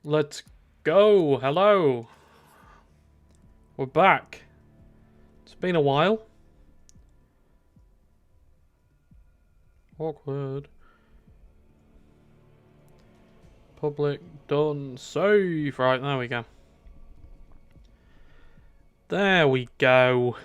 Let's go. Hello. We're back. It's been a while. Awkward. Public done. Save. Right, there we go. There we go.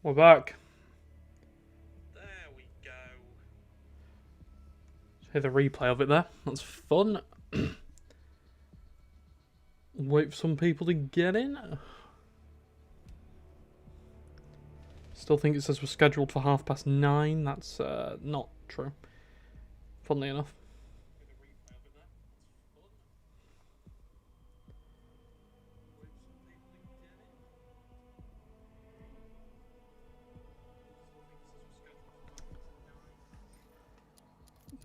We're back. There we go. Hear the replay of it there. That's fun. Wait for some people to get in. Still think it says we're scheduled for 9:30. That's not true. Funnily enough.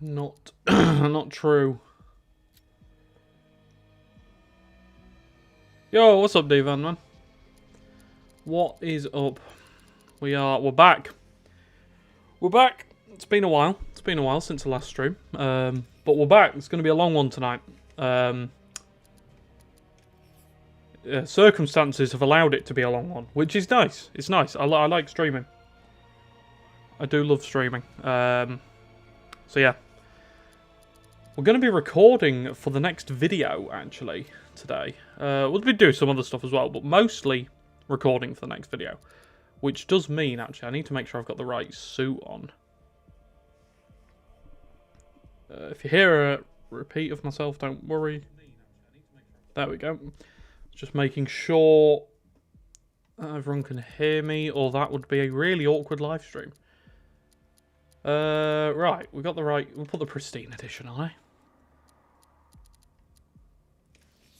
Not, not true. Yo, what's up, Divan, man? What is up? We're back. We're back. It's been a while. It's been a while since the last stream. But we're back. It's going to be a long one tonight. Circumstances have allowed it to be a long one, which is nice. It's nice. I like streaming. I do love streaming. So yeah. We're going to be recording for the next video, actually, today. We'll be doing some other stuff as well, but mostly recording for the next video. Which does mean, actually, I need to make sure I've got the right suit on. If you hear a repeat of myself, don't worry. There we go. Just making sure everyone can hear me, or that would be a really awkward live stream. Right, we got the right. We'll put the pristine edition on, eh?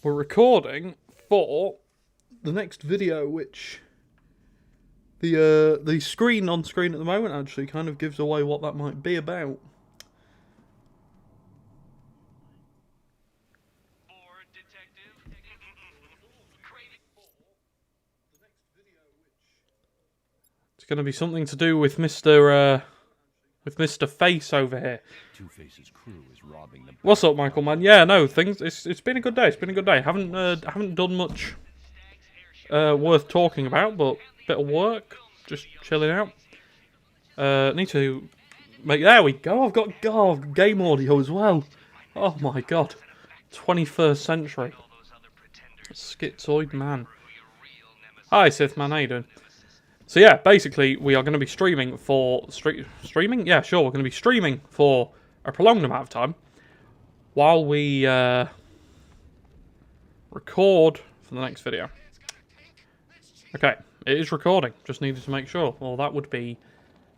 We're recording for the next video, which the screen on screen at the moment actually kind of gives away what that might be about. It's going to be something to do with Mr. Face over here. Two-Face's crew is robbing the... What's up, Michael, man? Yeah, no, things. It's been a good day. It's been a good day. Haven't done much worth talking about, but bit of work, just chilling out. Need to make. There we go. I've got game audio as well. Oh my god, 21st century. Schizoid man. Hi, Sith man. How you doing? So yeah, basically we are going to be streaming for streaming. Yeah, sure. We're going to be streaming for a prolonged amount of time while we record for the next video. Okay, it is recording. Just needed to make sure. Well, that would be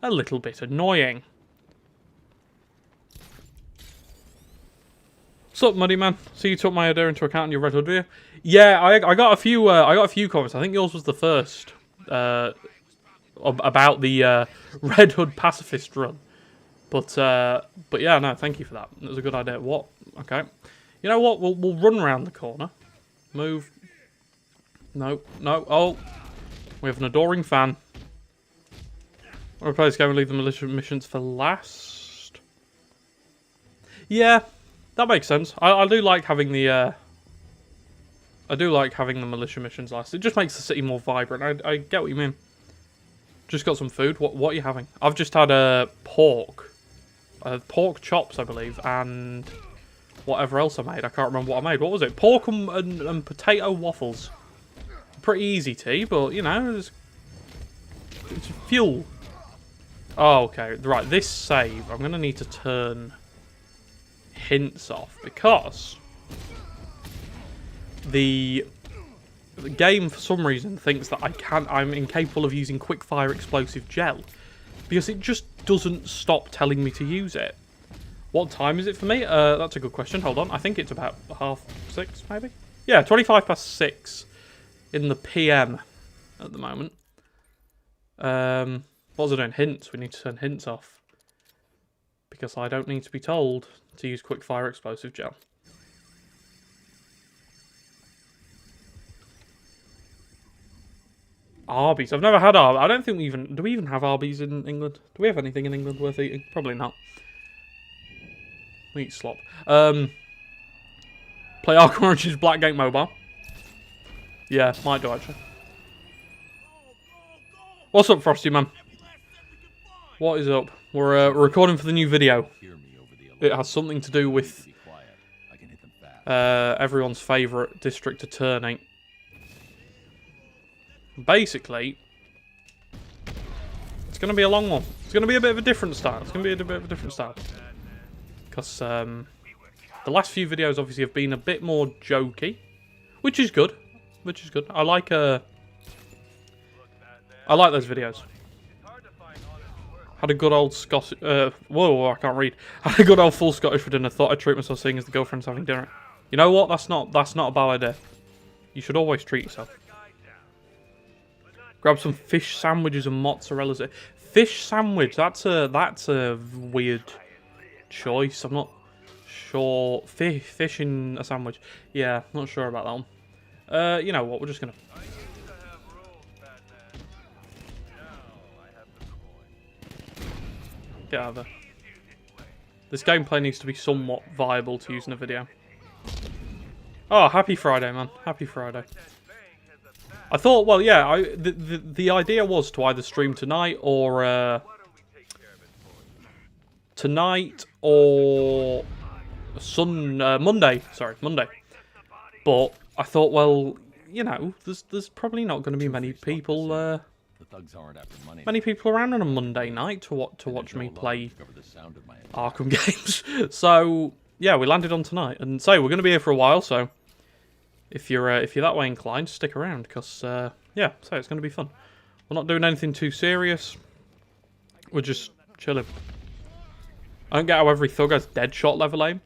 a little bit annoying. What's up, Muddy Man? See, you took my idea into account in your Red Hood video. Yeah, I got a few. I got a few comments. I think yours was the first. About the Red Hood pacifist run, but yeah, no, thank you for that. It was a good idea. What? Okay, you know what? We'll run around the corner. Move. No. Oh, we have an adoring fan. We'll play this game and leave the militia missions for last. Yeah, that makes sense. I do like having the. I do like having the militia missions last. It just makes the city more vibrant. I get what you mean. Just got some food. What are you having? I've just had a pork chops, I believe, and whatever else I made. I can't remember what I made. What was it? Pork and potato waffles. Pretty easy tea, but you know, it's fuel. Oh, okay. Right, this save. I'm gonna need to turn hints off because the game, for some reason, thinks that I'm incapable of using quick-fire explosive gel. Because it just doesn't stop telling me to use it. What time is it for me? That's a good question. Hold on. I think it's about 6:30, maybe? Yeah, 6:25 in the PM at the moment. What was I doing? Hints. We need to turn hints off. Because I don't need to be told to use quick-fire explosive gel. Arby's. I've never had Arby's. I don't think we even... Do we even have Arby's in England? Do we have anything in England worth eating? Probably not. We eat slop. Play Arkham Origins Blackgate Mobile. Yeah, might do actually. What's up, Frosty man? What is up? We're recording for the new video. It has something to do with everyone's favourite district attorney. Basically, it's going to be a long one. It's going to be a bit of a different style. It's going to be a bit of a different style. Because the last few videos obviously have been a bit more jokey. Which is good. Which is good. I like those videos. Had a good old Scottish... whoa, I can't read. Had a good old full Scottish for dinner. Thought I'd treat myself seeing as the girlfriend's having dinner. You know what? That's not a bad idea. You should always treat yourself. Grab some fish sandwiches and mozzarella. Fish sandwich. That's a weird choice. I'm not sure. Fish in a sandwich. Yeah, not sure about that one. You know what? We're just gonna. Get out of there. This gameplay needs to be somewhat viable to use in a video. Oh, happy Friday, man. Happy Friday. I thought, well, yeah, the idea was to either stream tonight or Monday. Sorry, Monday. But I thought, well, you know, there's probably not going to be many people around on a Monday night to watch me play Arkham games. So yeah, we landed on tonight, and so we're going to be here for a while. So if you're that way inclined, stick around, because yeah, so it's going to be fun. We're not doing anything too serious. We're just chilling. I don't get how every thug has deadshot level aim.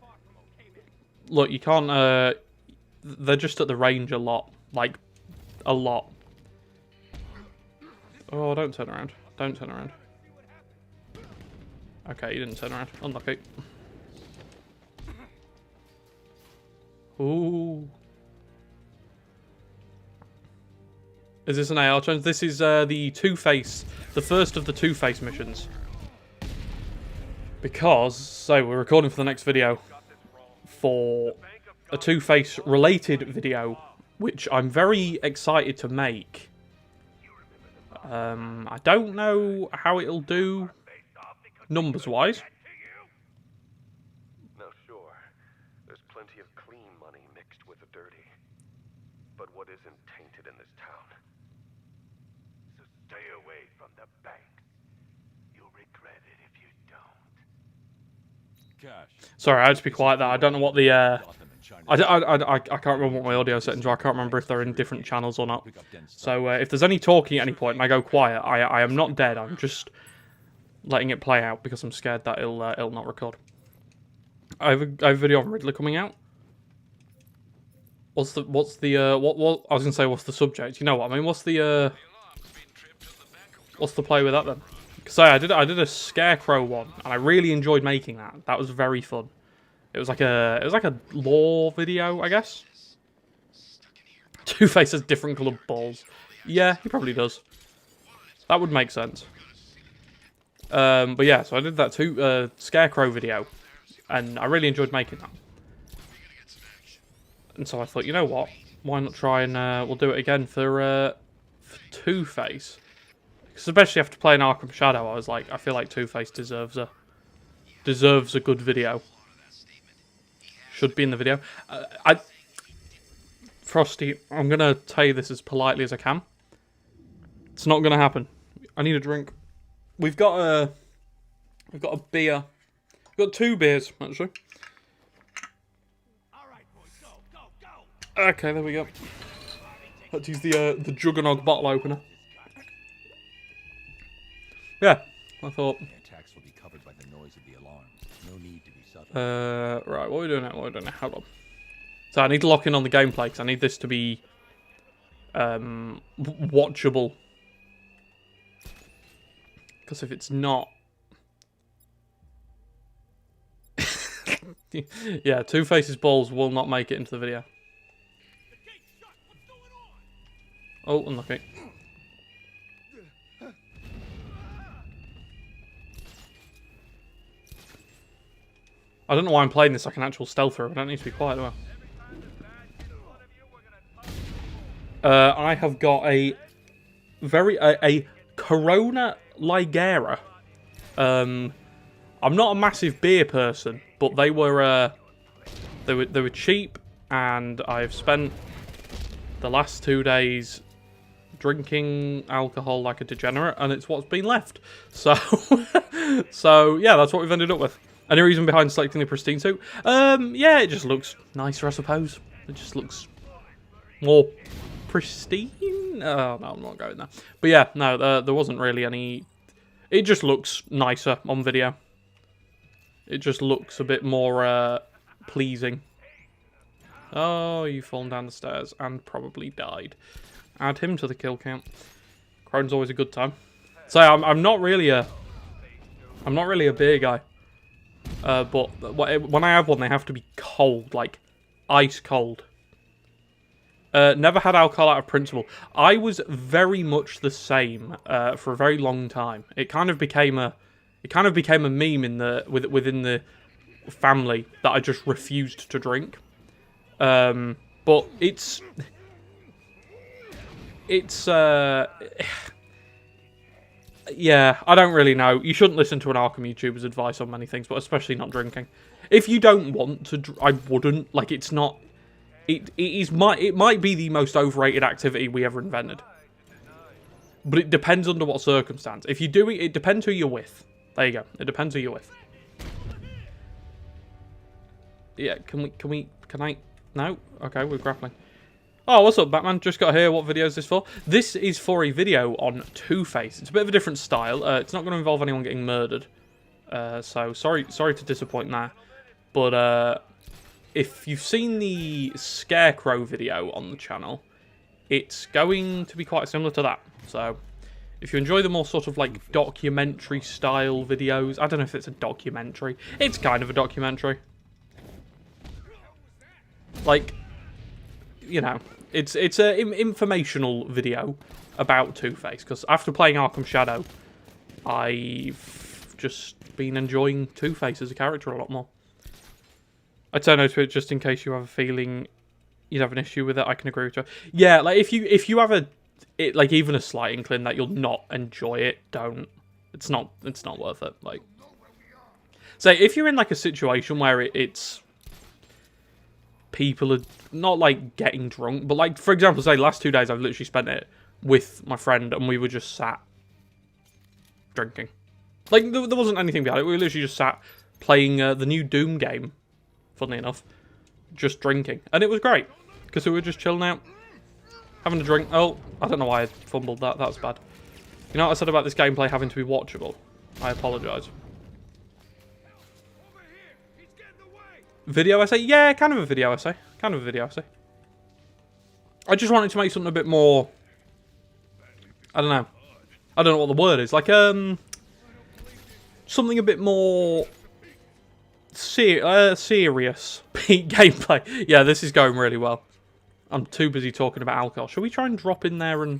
Look, you can't. They're just at the range a lot, like a lot. Oh, don't turn around. Don't turn around. Okay, you didn't turn around. Unlucky. Ooh. Is this an AR challenge? This is the Two-Face, the first of the Two-Face missions. Because, so we're recording for the next video for a Two-Face related video, which I'm very excited to make. I don't know how it'll do numbers-wise. Now, sure, there's plenty of clean money mixed with the dirty. But what isn't tainted in this town? So stay away from the bank. You'll regret it if you don't. Sorry, I had to be quiet there. I don't know what the I can't remember what my audio settings are. I can't remember if they're in different channels or not. So if there's any talking at any point and I go quiet, I am not dead. I'm just letting it play out because I'm scared that it'll not record. I have a video on Riddler coming out. What's the I was gonna say what's the subject? You know what I mean? What's the play with that then? So I did a Scarecrow one and I really enjoyed making that. That was very fun. It was like a lore video, I guess. Two-Face has different coloured balls. Yeah, he probably does. That would make sense. But yeah, so I did that Scarecrow video, and I really enjoyed making that. And so I thought, you know what? Why not try and we'll do it again for Two-Face. Especially after playing Arkham Shadow, I was like, I feel like Two-Face deserves a good video. Should be in the video. Frosty, I'm gonna tell you this as politely as I can. It's not gonna happen. I need a drink. We've got a beer. We've got 2 beers actually. Okay, there we go. Let's use the Juggernog bottle opener. Yeah, I thought. Attacks will be covered by the noise of the alarm. No need to be subtle. Right, what are we doing now? Hold on. So I need to lock in on the gameplay because I need this to be watchable. Because if it's not, yeah, Two-Face's balls will not make it into the video. Oh, unlucky. I don't know why I'm playing this like an actual stealth through. I don't need to be quiet, do I? I have got a Corona Ligera. I'm not a massive beer person, but they were cheap, and I've spent the last 2 days drinking alcohol like a degenerate, and it's what's been left. So, so yeah, that's what we've ended up with. Any reason behind selecting the pristine suit? Yeah, it just looks nicer, I suppose. It just looks more pristine. Oh, no, I'm not going there. But yeah, no, there wasn't really any. It just looks nicer on video. It just looks a bit more pleasing. Oh, you've fallen down the stairs and probably died. Add him to the kill count. Crone's always a good time. So I'm not really a beer guy. But when I have one, they have to be cold, like ice cold. Never had alcohol out of principle. I was very much the same for a very long time. It kind of became a meme within the family that I just refused to drink. But it's yeah, I don't really know. You shouldn't listen to an Arkham YouTuber's advice on many things, but especially not drinking. If you don't want to, I wouldn't. Like, it's not. It might be the most overrated activity we ever invented. But it depends under what circumstance. If you do it, it depends who you're with. There you go. It depends who you're with. Yeah, can I? No? Okay, we're grappling. Oh, what's up, Batman? Just got here. What video is this for? This is for a video on Two-Face. It's a bit of a different style. It's not going to involve anyone getting murdered. So, sorry to disappoint there. But, if you've seen the Scarecrow video on the channel, it's going to be quite similar to that. So, if you enjoy the more sort of, like, documentary-style videos... I don't know if it's a documentary. It's kind of a documentary. Like, you know... It's an informational video about Two-Face, because after playing Arkham Shadow, I've just been enjoying Two-Face as a character a lot more. I turn no to it just in case you have a feeling you'd have an issue with it. I can agree with you. Yeah, like if you have like even a slight inkling that you'll not enjoy it, don't. It's not worth it. Like, say if you're in like a situation where it's people are not like getting drunk, but like for example, say last 2 days I've literally spent it with my friend and we were just sat drinking. Like there wasn't anything behind it. We were literally just sat playing the new Doom game. Funnily enough, just drinking, and it was great because we were just chilling out, having a drink. Oh, I don't know why I fumbled that. That's bad. You know what I said about this gameplay having to be watchable? I apologise. Video essay? Yeah, kind of a video essay. Kind of a video essay. I just wanted to make something a bit more... I don't know. I don't know what the word is. Like, something a bit more... serious gameplay. Yeah, this is going really well. I'm too busy talking about alcohol. Shall we try and drop in there and...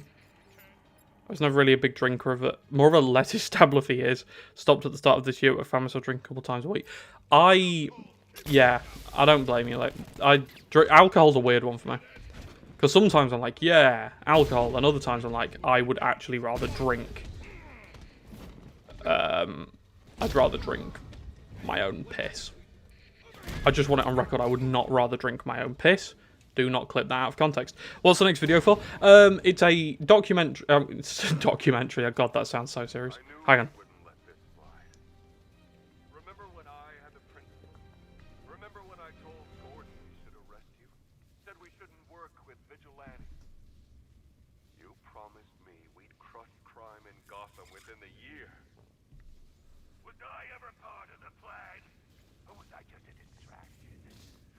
I was never really a big drinker of it. More of a lettuce dabbler for years. Stopped at the start of this year, but found myself drinking a couple times a week. Yeah, I don't blame you. Like, alcohol's a weird one for me. Because sometimes I'm like, yeah, alcohol. And other times I'm like, I would actually rather drink. I'd rather drink my own piss. I just want it on record. I would not rather drink my own piss. Do not clip that out of context. What's the next video for? It's a documentary. It's a documentary. Oh God, that sounds so serious. Hang on. Remember when I had the principal? Remember when I told Gordon we should arrest you? Said we shouldn't work with vigilantes. You promised me we'd crush crime in Gotham within the year. Was I ever part of the plan? Or was I just a distraction?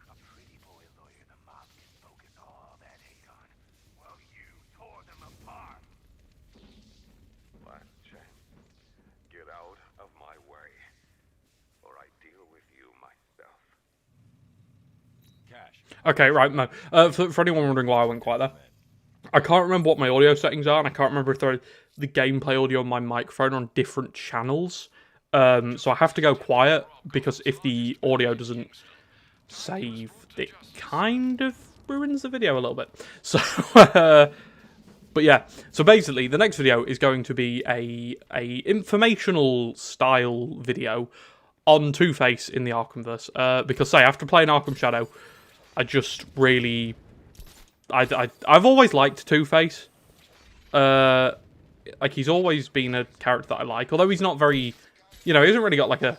A pretty boy lawyer the mob can focus all that hate on, while you tore them apart. Last chance. Get out of my way, or I deal with you myself. Cash. Okay, right, no. For anyone wondering why I went quiet there, I can't remember what my audio settings are, and I can't remember if the gameplay audio on my microphone are on different channels. So I have to go quiet, because if the audio doesn't save, it kind of ruins the video a little bit. So, but yeah. So basically, the next video is going to be a informational style video on Two-Face in the Arkhamverse. Because, say, after playing Arkham Shadow, I just really... I've always liked Two-Face. Like, he's always been a character that I like. Although he's not very... You know, he hasn't really got, like, a...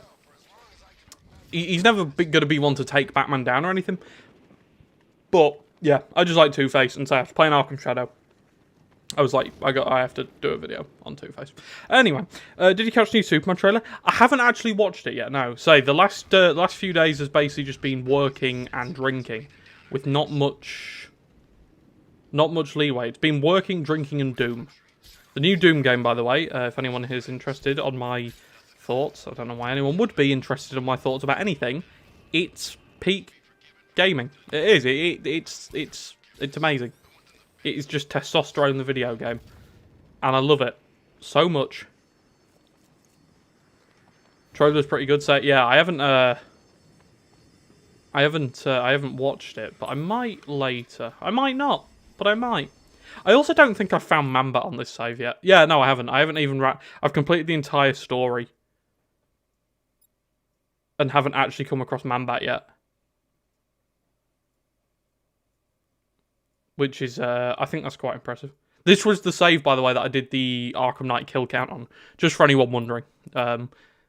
He's never going to be one to take Batman down or anything. But, yeah, I just like Two-Face. And so after playing Arkham Shadow, I was like, I have to do a video on Two-Face. Anyway, did you catch the new Superman trailer? I haven't actually watched it yet, no. Say, the last few days has basically just been working and drinking. With not much leeway. It's been working, drinking, and Doom. The new Doom game, by the way, if anyone is interested on my thoughts, I don't know why anyone would be interested in my thoughts about anything, it's peak gaming. It is. It's amazing. It is just testosterone, the video game, and I love it so much. Trailer's pretty good. So yeah, I haven't watched it, but I might later. I might not, but I might. I also don't think I've found Manbat on this save yet. Yeah, no, I haven't. I haven't even... I've completed the entire story. And haven't actually come across Manbat yet. Which is... I think that's quite impressive. This was the save, by the way, that I did the Arkham Knight kill count on. Just for anyone wondering.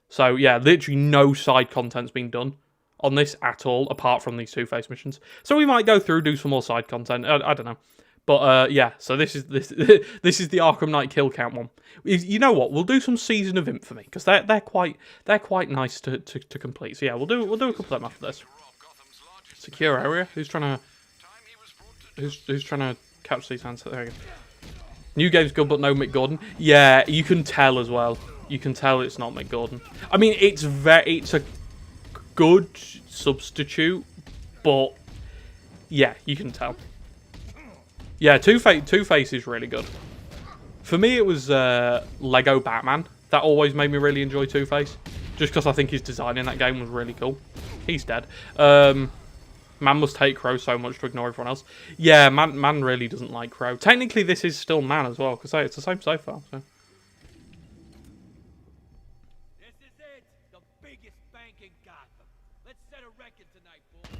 So, yeah, literally no side content's been done on this at all, apart from these Two-Face missions. So we might go through, do some more side content. I don't know. But yeah, so this is this is the Arkham Knight kill count one. You know what? We'll do some Season of Infamy because they're quite nice to complete. So yeah, we'll do a couple of them after this. Secure area. Who's trying to catch these hands? There we go. New game's good, but no Mick Gordon. Yeah, you can tell as well. You can tell it's not Mick Gordon. I mean, it's a good substitute, but yeah, you can tell. Yeah, Two-Face is really good. For me, it was Lego Batman. That always made me really enjoy Two-Face. Just because I think his design in that game was really cool. He's dead. Man must hate Crow so much to ignore everyone else. Yeah, Man really doesn't like Crow. Technically, this is still Man as well, because it's the same so far. So. This is it! The biggest bank in Gotham. Let's set a record tonight, boys.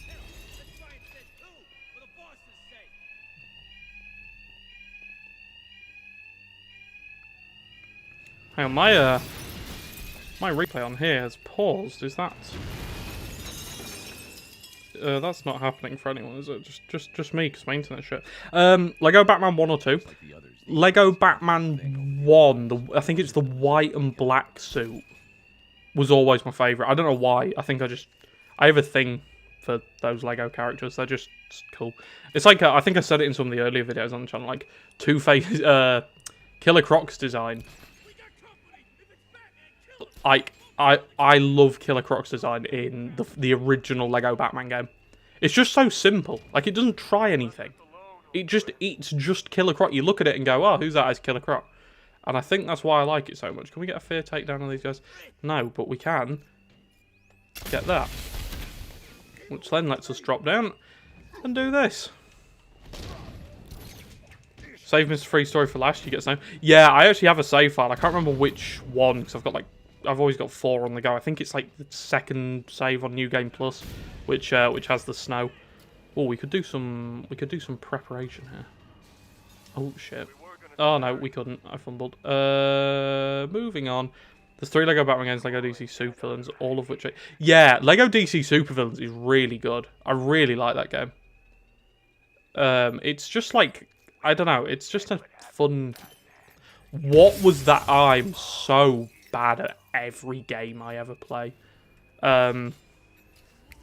Hell, let's try and set two, for the boss's sake. Hang on, my replay on here has paused. Is that? That's not happening for anyone, is it? Just me, because my internet shit. Lego Batman 1 or 2. Lego Batman 1, I think it's the white and black suit, was always my favourite. I don't know why. I think I have a thing for those Lego characters. They're just cool. It's like, I think I said it in some of the earlier videos on the channel, like, Two-Face, Killer Croc's design. I love Killer Croc's design in the original Lego Batman game. It's just so simple. Like, it doesn't try anything. It's just Killer Croc. You look at it and go, oh, who's that? It's Killer Croc. And I think that's why I like it so much. Can we get a fair takedown on these guys? No, but we can get that. Which then lets us drop down and do this. Save Mr. Free Story for last. You get some. Yeah, I actually have a save file. I can't remember which one because I've always got 4 on the go. I think it's like the second save on New Game Plus, which has the snow. Oh, we could do some preparation here. Oh shit. Oh no, we couldn't. I fumbled. Moving on. There's 3 Lego Batman games, Lego DC Supervillains, all of which yeah, Lego DC Supervillains is really good. I really like that game. It's just like, I don't know, it's just a fun. What was that? I'm so bad at every game I ever play. Lego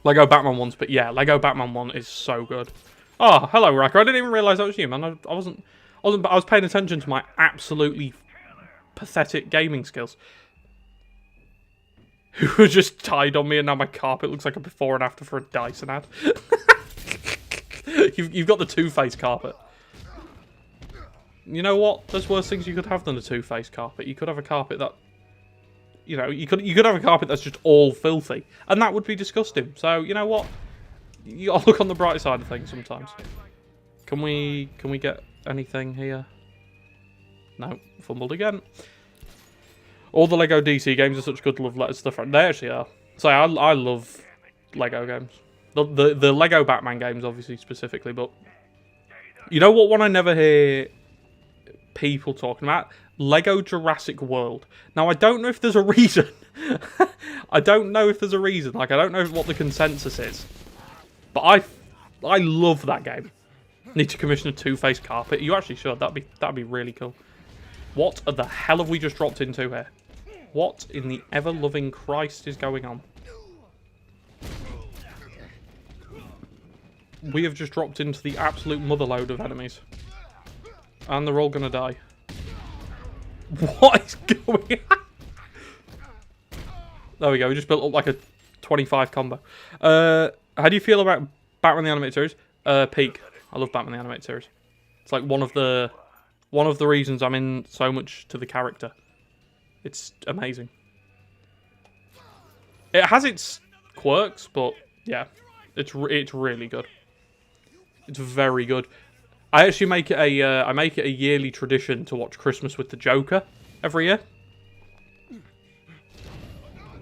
Batman 1's, but yeah, Lego Batman 1 is so good. Oh, hello, Racker. I didn't even realise that was you, man. I was paying attention to my absolutely pathetic gaming skills. Who were just tied on me, and now my carpet looks like a before and after for a Dyson ad. You've got the Two-Face carpet. You know what? There's worse things you could have than a Two-Face carpet. You could have a carpet that You know, you could have a carpet that's just all filthy, and that would be disgusting. So you know what? You gotta look on the bright side of things sometimes. Can we get anything here? No, fumbled again. All the Lego DC games are such good love letters to the front. They actually are. So I love Lego games. The Lego Batman games, obviously, specifically. But you know what one I never hear people talking about? Lego Jurassic World. Now, I don't know if there's a reason. I don't know if there's a reason. Like, I don't know what the consensus is. But I love that game. Need to commission a Two-Face carpet. You actually should. That'd be really cool. What the hell have we just dropped into here? What in the ever-loving Christ is going on? We have just dropped into the absolute motherload of enemies. And they're all going to die. What is going on? There we go. We just built up like a 25 combo. How do you feel about Batman the Animated Series? Peak. I love Batman the Animated Series. It's like one of the reasons I'm in so much to the character. It's amazing. It has its quirks, but yeah, it's really good. It's very good. I actually make it a yearly tradition to watch Christmas with the Joker every year.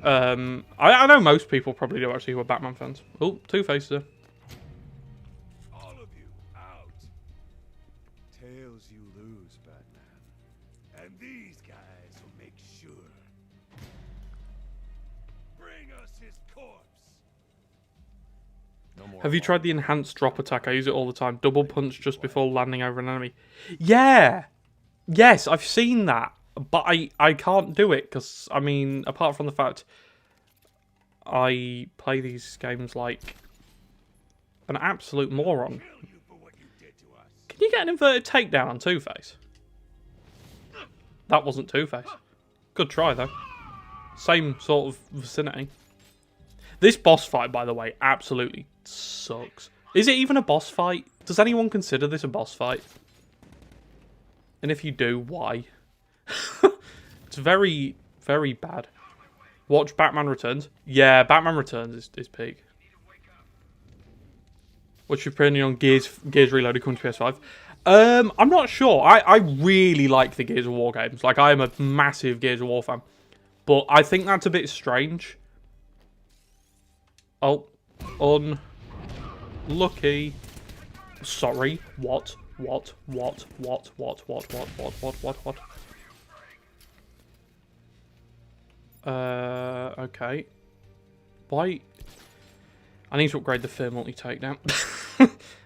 I know most people probably do actually who are Batman fans. Oh, Two-Face there. All of you out. Tails you lose, Batman. And these guys will make sure. Bring us his corpse. No more Have you tried the enhanced drop attack? I use it all the time. Double punch just before landing over an enemy. Yeah! Yes, I've seen that. But I can't do it because, I mean, apart from the fact I play these games like an absolute moron. Can you get an inverted takedown on Two-Face? That wasn't Two-Face. Good try, though. Same sort of vicinity. This boss fight, by the way, absolutely sucks. Is it even a boss fight? Does anyone consider this a boss fight? And if you do, why? It's very, very bad. Watch Batman Returns. Yeah, Batman Returns is peak. What's your opinion on Gears Reloaded coming to PS5? I'm not sure. I really like the Gears of War games. Like, I am a massive Gears of War fan. But I think that's a bit strange. Oh, unlucky. Sorry. What? Okay. Why? I need to upgrade the Fear multi-takedown.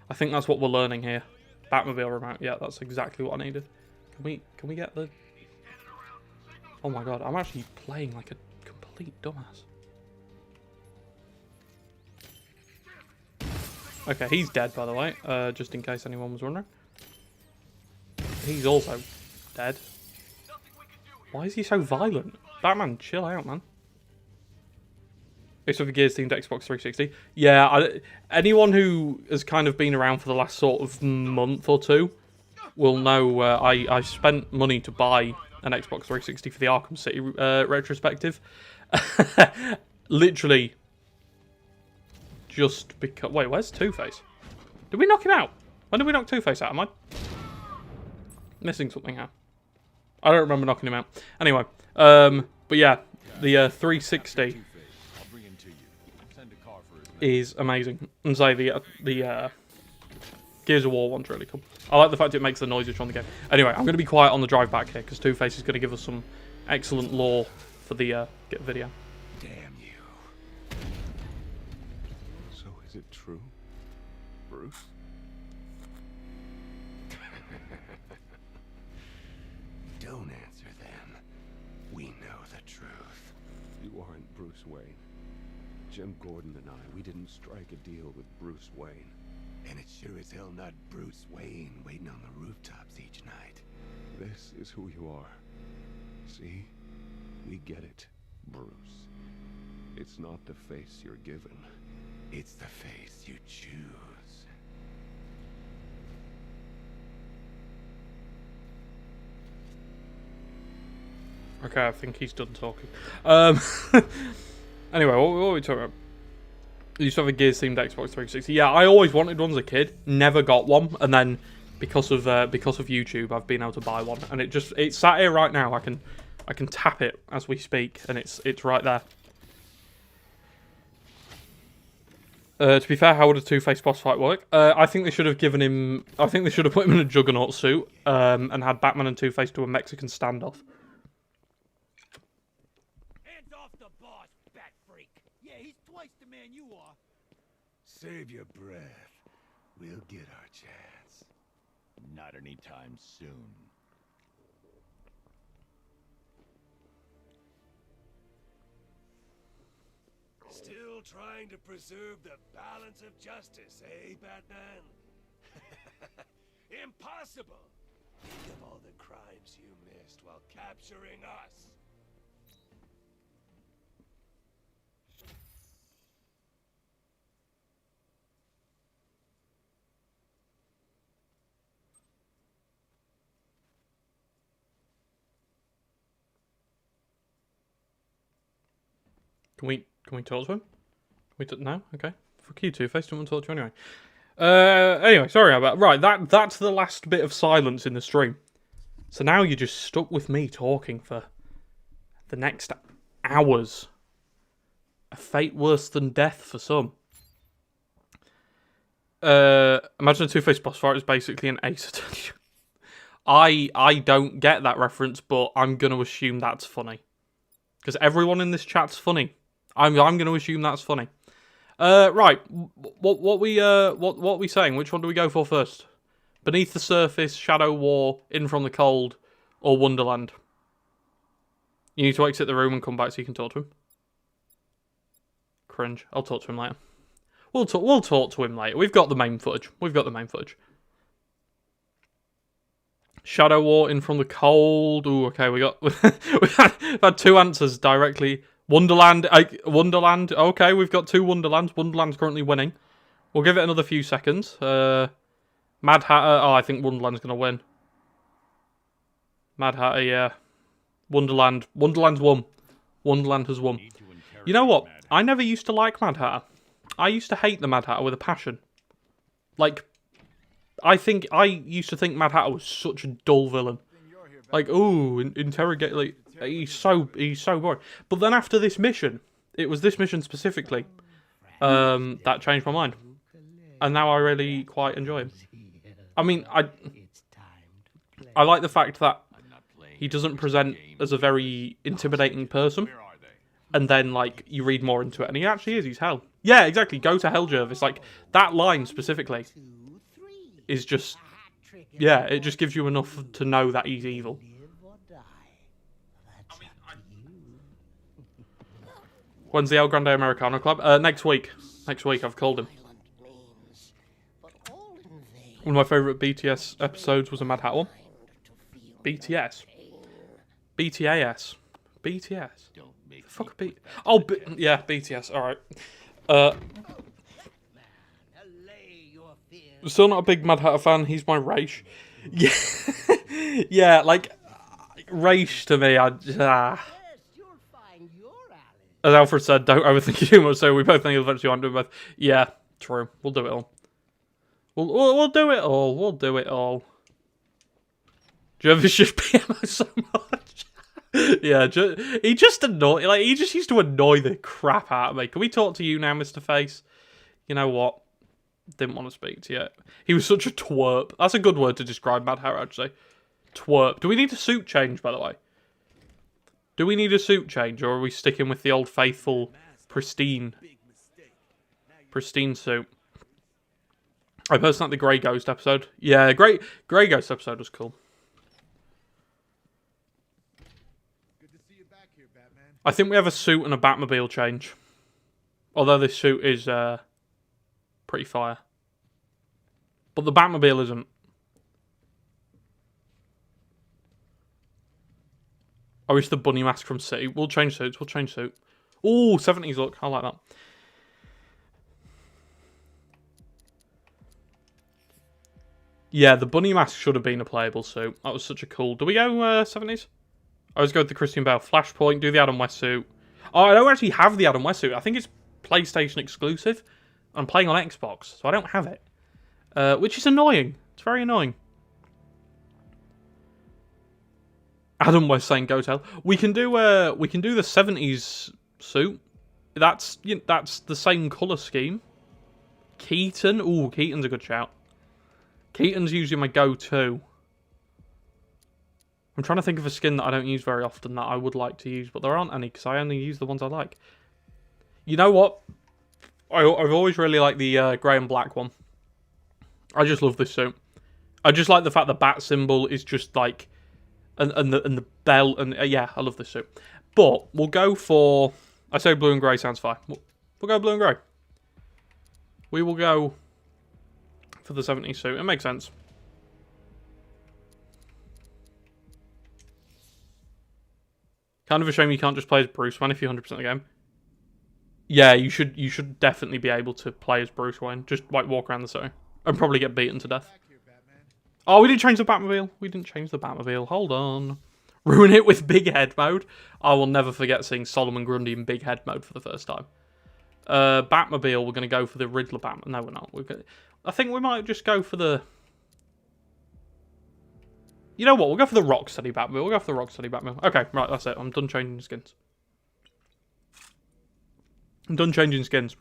I think that's what we're learning here. Batmobile remote. Yeah, that's exactly what I needed. Can we get the... Oh my god, I'm actually playing like a complete dumbass. Okay, he's dead, by the way. Just in case anyone was wondering. He's also dead. Why is he so violent? Batman, chill out, man. It's for the Gears themed Xbox 360. Yeah, anyone who has kind of been around for the last sort of month or two will know I spent money to buy an Xbox 360 for the Arkham City retrospective. Literally, just because... Wait, where's Two-Face? Did we knock him out? When did we knock Two-Face out? Am I missing something here? I don't remember knocking him out. Anyway, but yeah, the 360 is amazing. And say the Gears of War one's really cool. I like the fact it makes the noises from the game. Anyway, I'm going to be quiet on the drive back here because Two-Face is going to give us some excellent lore for the video. Damn you. So is it true, Bruce? Don't answer them. We know the truth. You aren't Bruce Wayne. Jim Gordon and I, we didn't strike a deal with Bruce Wayne. And it's sure as hell not Bruce Wayne waiting on the rooftops each night. This is who you are. See? We get it, Bruce. It's not the face you're given. It's the face you choose. Okay, I think he's done talking. Anyway, what were we talking about? I used to have a Gears themed Xbox 360. Yeah, I always wanted one as a kid. Never got one, and then because of YouTube, I've been able to buy one, and it's sat here right now. I can tap it as we speak, and it's right there. To be fair, how would a Two-Face boss fight work? I think they should have given him. I think they should have put him in a Juggernaut suit, and had Batman and Two-Face do a Mexican standoff. Hands off the boss, bat freak. Yeah, he's twice the man you are. Save your breath. We'll get our chance. Not anytime soon. Still trying to preserve the balance of justice, eh, Batman? Impossible! Think of all the crimes you missed while capturing us. Can we talk to him? No? Okay. Fuck you, Two-Face. Don't want to talk to you anyway. Anyway, sorry about... Right, that's the last bit of silence in the stream. So now you're just stuck with me talking for the next hours. A fate worse than death for some. Imagine a Two-Face boss fight is basically an Ace Attorney. I don't get that reference, but I'm going to assume that's funny. Because everyone in this chat's funny. I'm going to assume that's funny. Right. What we saying? Which one do we go for first? Beneath the Surface, Shadow War, In From the Cold, or Wonderland? You need to exit the room and come back so you can talk to him. Cringe. I'll talk to him later. We'll talk to him later. We've got the main footage. Shadow War, In From the Cold. Ooh, okay, we've had two answers directly. Wonderland. Okay, we've got two Wonderlands. Wonderland's currently winning. We'll give it another few seconds. Mad Hatter. Oh, I think Wonderland's going to win. Mad Hatter, yeah. Wonderland's won. Wonderland has won. You know what? I never used to like Mad Hatter. I used to hate the Mad Hatter with a passion. Like, I used to think Mad Hatter was such a dull villain. Like, ooh, interrogate, like, he's so boring. But then after this mission, it was this mission specifically, that changed my mind. And now I really quite enjoy him. I mean, I like the fact that he doesn't present as a very intimidating person. And then, like, you read more into it, and he actually is. He's hell. Yeah, exactly. Go to hell, Jervis. Like, that line specifically is just... Yeah, it just gives you enough to know that he's evil. When's the El Grande Americano Club? Next week. Next week, I've called him. One of my favourite BTS episodes was a Mad Hatter one. BTS. BTAS. BTS. The fuck a B... Oh, yeah, BTS. Alright. Still not a big Mad Hatter fan. He's my Raish. Yeah. Yeah, like... Raish to me, As Alfred said, don't overthink it too much, so we both think eventually want to do both. Yeah, true. We'll do it all. We'll do it all. We'll do it all. Jervis just PMO so much. Yeah, he just used to annoy the crap out of me. Can we talk to you now, Mr. Face? You know what? Didn't want to speak to you. He was such a twerp. That's a good word to describe Mad Hatter, actually. Twerp. Do we need a suit change, by the way? Do we need a suit change, or are we sticking with the old faithful, pristine suit? I personally like the Grey Ghost episode. Yeah, Grey Ghost episode was cool. Good to see you back here, Batman. I think we have a suit and a Batmobile change. Although this suit is pretty fire. But the Batmobile isn't. I wish the bunny mask from City. We'll change suits. Ooh, 70s look. I like that. Yeah, the bunny mask should have been a playable suit. That was such a cool... Do we go 70s? I always go with the Christian Bale. Flashpoint, do the Adam West suit. Oh, I don't actually have the Adam West suit. I think it's PlayStation exclusive. I'm playing on Xbox, so I don't have it. Which is annoying. It's very annoying. Adam West saying go tell. We can do the 70s suit. That's the same colour scheme. Keaton. Ooh, Keaton's a good shout. Keaton's usually my go-to. I'm trying to think of a skin that I don't use very often that I would like to use, but there aren't any because I only use the ones I like. You know what? I've always really liked the grey and black one. I just love this suit. I just like the fact the bat symbol is just like, and the bell, and yeah, I love this suit. But we'll go for, I say blue and grey sounds fine. We'll go blue and grey. We will go for the 70s suit. It makes sense. Kind of a shame you can't just play as Bruce Wayne if you're 100% of the game. Yeah, you should definitely be able to play as Bruce Wayne. Just like walk around the city and probably get beaten to death. Oh, we didn't change the Batmobile. We didn't change the Batmobile. Hold on. Ruin it with big head mode. I will never forget seeing Solomon Grundy in big head mode for the first time. Batmobile, we're going to go for the Riddler Batman. No, we're not. I think we might just go for the... You know what? We'll go for the Rocksteady Batmobile. We'll go for the Rocksteady Batmobile. Okay, right, that's it. I'm done changing skins. I'm done changing skins.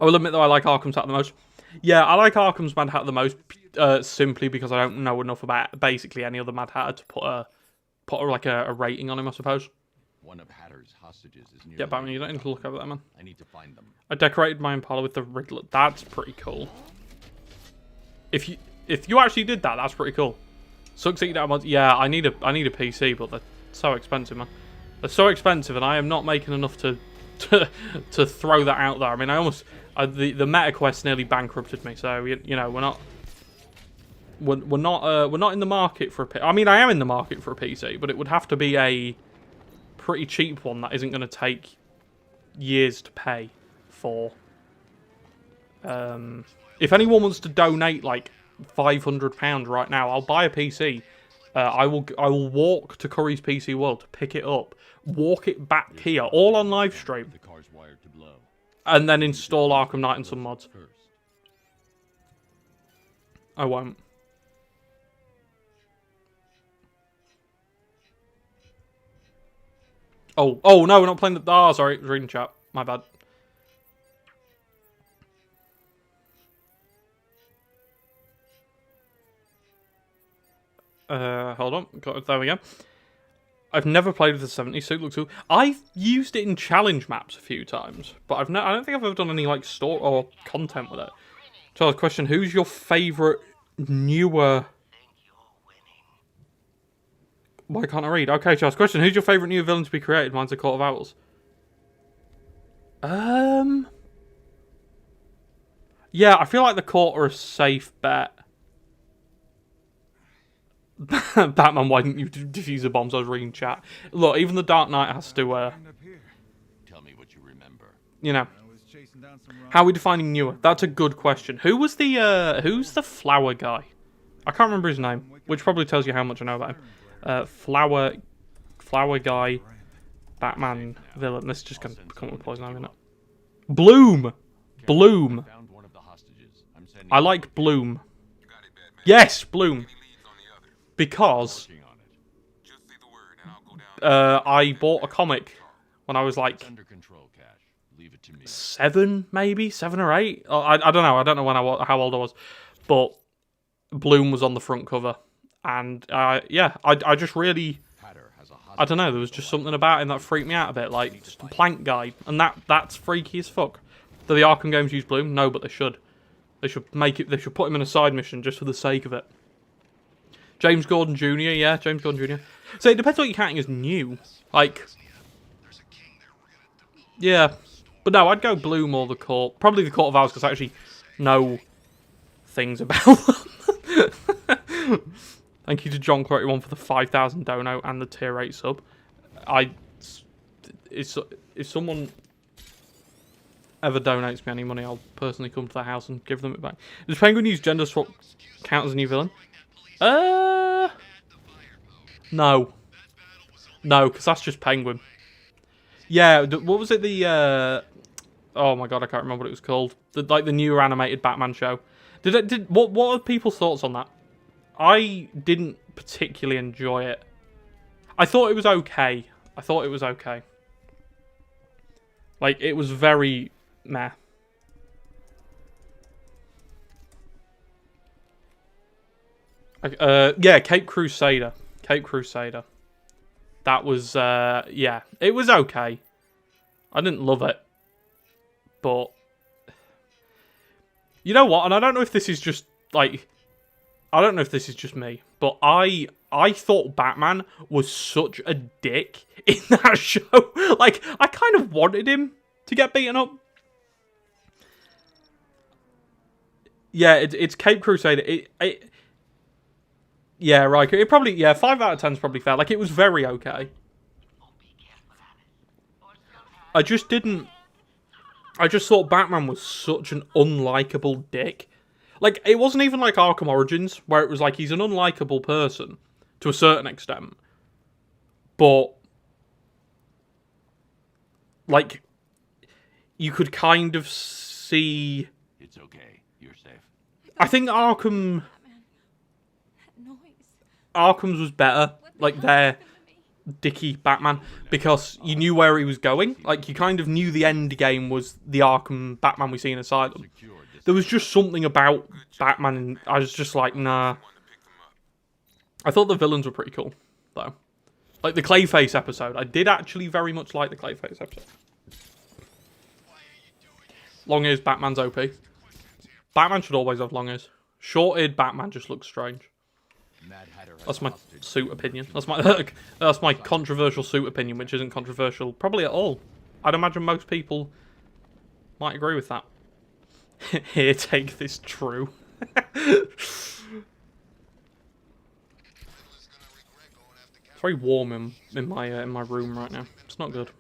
I will admit, though, I like Arkham's hat the most. Yeah, I like Arkham's Mad Hat the most, simply because I don't know enough about basically any other Mad Hatter to put a rating on him, I suppose. One of Hatter's hostages is near. Yeah, Batman, you don't need to look over that, man. I need to find them. I decorated my Impala with the Riddler. That's pretty cool. If you actually did that, that's pretty cool. Succeed at once. Yeah, I need a PC, but they're so expensive, man. They're so expensive, and I am not making enough to throw that out there. I mean, the Meta Quest nearly bankrupted me, so you know we're not in the market for a. I mean, I am in the market for a PC, but it would have to be a pretty cheap one that isn't going to take years to pay for. If anyone wants to donate like £500 right now, I'll buy a PC. I will walk to Curry's PC World to pick it up, walk it back here, all on live stream, The car's wired to blow. and then install Arkham Knight and some mods. I won't. Oh no, we're not playing the. Oh, sorry, I was reading chat. My bad. Hold on. There we go. I've never played with the 70s suit. Looks cool. I've used it in challenge maps a few times, but I don't think I've ever done any like store or content with it. Charles, question: who's your favourite newer? Why can't I read? Okay, Charles, question: who's your favourite new villain to be created? Mine's the Court of Owls. Yeah, I feel like the Court are a safe bet. Batman, why didn't you defuse the bombs? I was reading chat. Look, even the Dark Knight has to, Tell me what you remember. you know. How are we defining newer? That's a good question. Who's the flower guy? I can't remember his name, which probably tells you how much I know about him. Flower guy, Batman villain. This is just going to become a poison, isn't it? Bloom! Bloom! Found one of the hostages. I'm sending I like Bloom. Yes, Bloom! Because I bought a comic when I was like under control, Cash. Leave it to me. 7 or 8. I don't know. I don't know how old I was, but Bloom was on the front cover, and yeah, I just really, Hatter has a I don't know. There was just something about him that freaked me out a bit, like just a plank guy, and that's freaky as fuck. Do the Arkham games use Bloom? No, but they should. They should make it. They should put him in a side mission just for the sake of it. James Gordon Jr. Yeah, James Gordon Jr. So it depends what you're counting as new. Like, yeah. But no, I'd go Bloom or the Court. Probably the Court of Owls, because I actually know things about them. Thank you to John31 for the 5,000 dono and the tier 8 sub. If someone ever donates me any money, I'll personally come to the house and give them it back. Does Penguin use gender swap count as a new villain? No. No, because that's just Penguin. Yeah, what was it? Oh my god, I can't remember what it was called. The new animated Batman show. What are people's thoughts on that? I didn't particularly enjoy it. I thought it was okay. Like, it was very meh. Yeah, Cape Crusader. That was, yeah, it was okay. I didn't love it. But, you know what? And I don't know if this is just, like, I don't know if this is just me, but I thought Batman was such a dick in that show. Like, I kind of wanted him to get beaten up. Yeah, it's Cape Crusader. Yeah, right. It probably, yeah, 5 out of 10 is probably fair. Like, it was very okay. I just thought Batman was such an unlikable dick. Like, it wasn't even like Arkham Origins, where it was like he's an unlikable person, to a certain extent. But, like, you could kind of see... It's okay. You're safe. I think Arkham's was better. Like, their dicky Batman, because you knew where he was going. Like, you kind of knew the end game was the Arkham Batman we see in Asylum. There was just something about Batman, and I was just like, nah. I thought the villains were pretty cool, though. Like, the Clayface episode. I did actually very much like the Clayface episode. Long ears Batman's OP. Batman should always have long ears. Short-eared Batman just looks strange. That's my suit opinion. That's my controversial suit opinion, which isn't controversial probably at all. I'd imagine most people might agree with that. Here, take this true. It's very warm in my room right now. It's not good.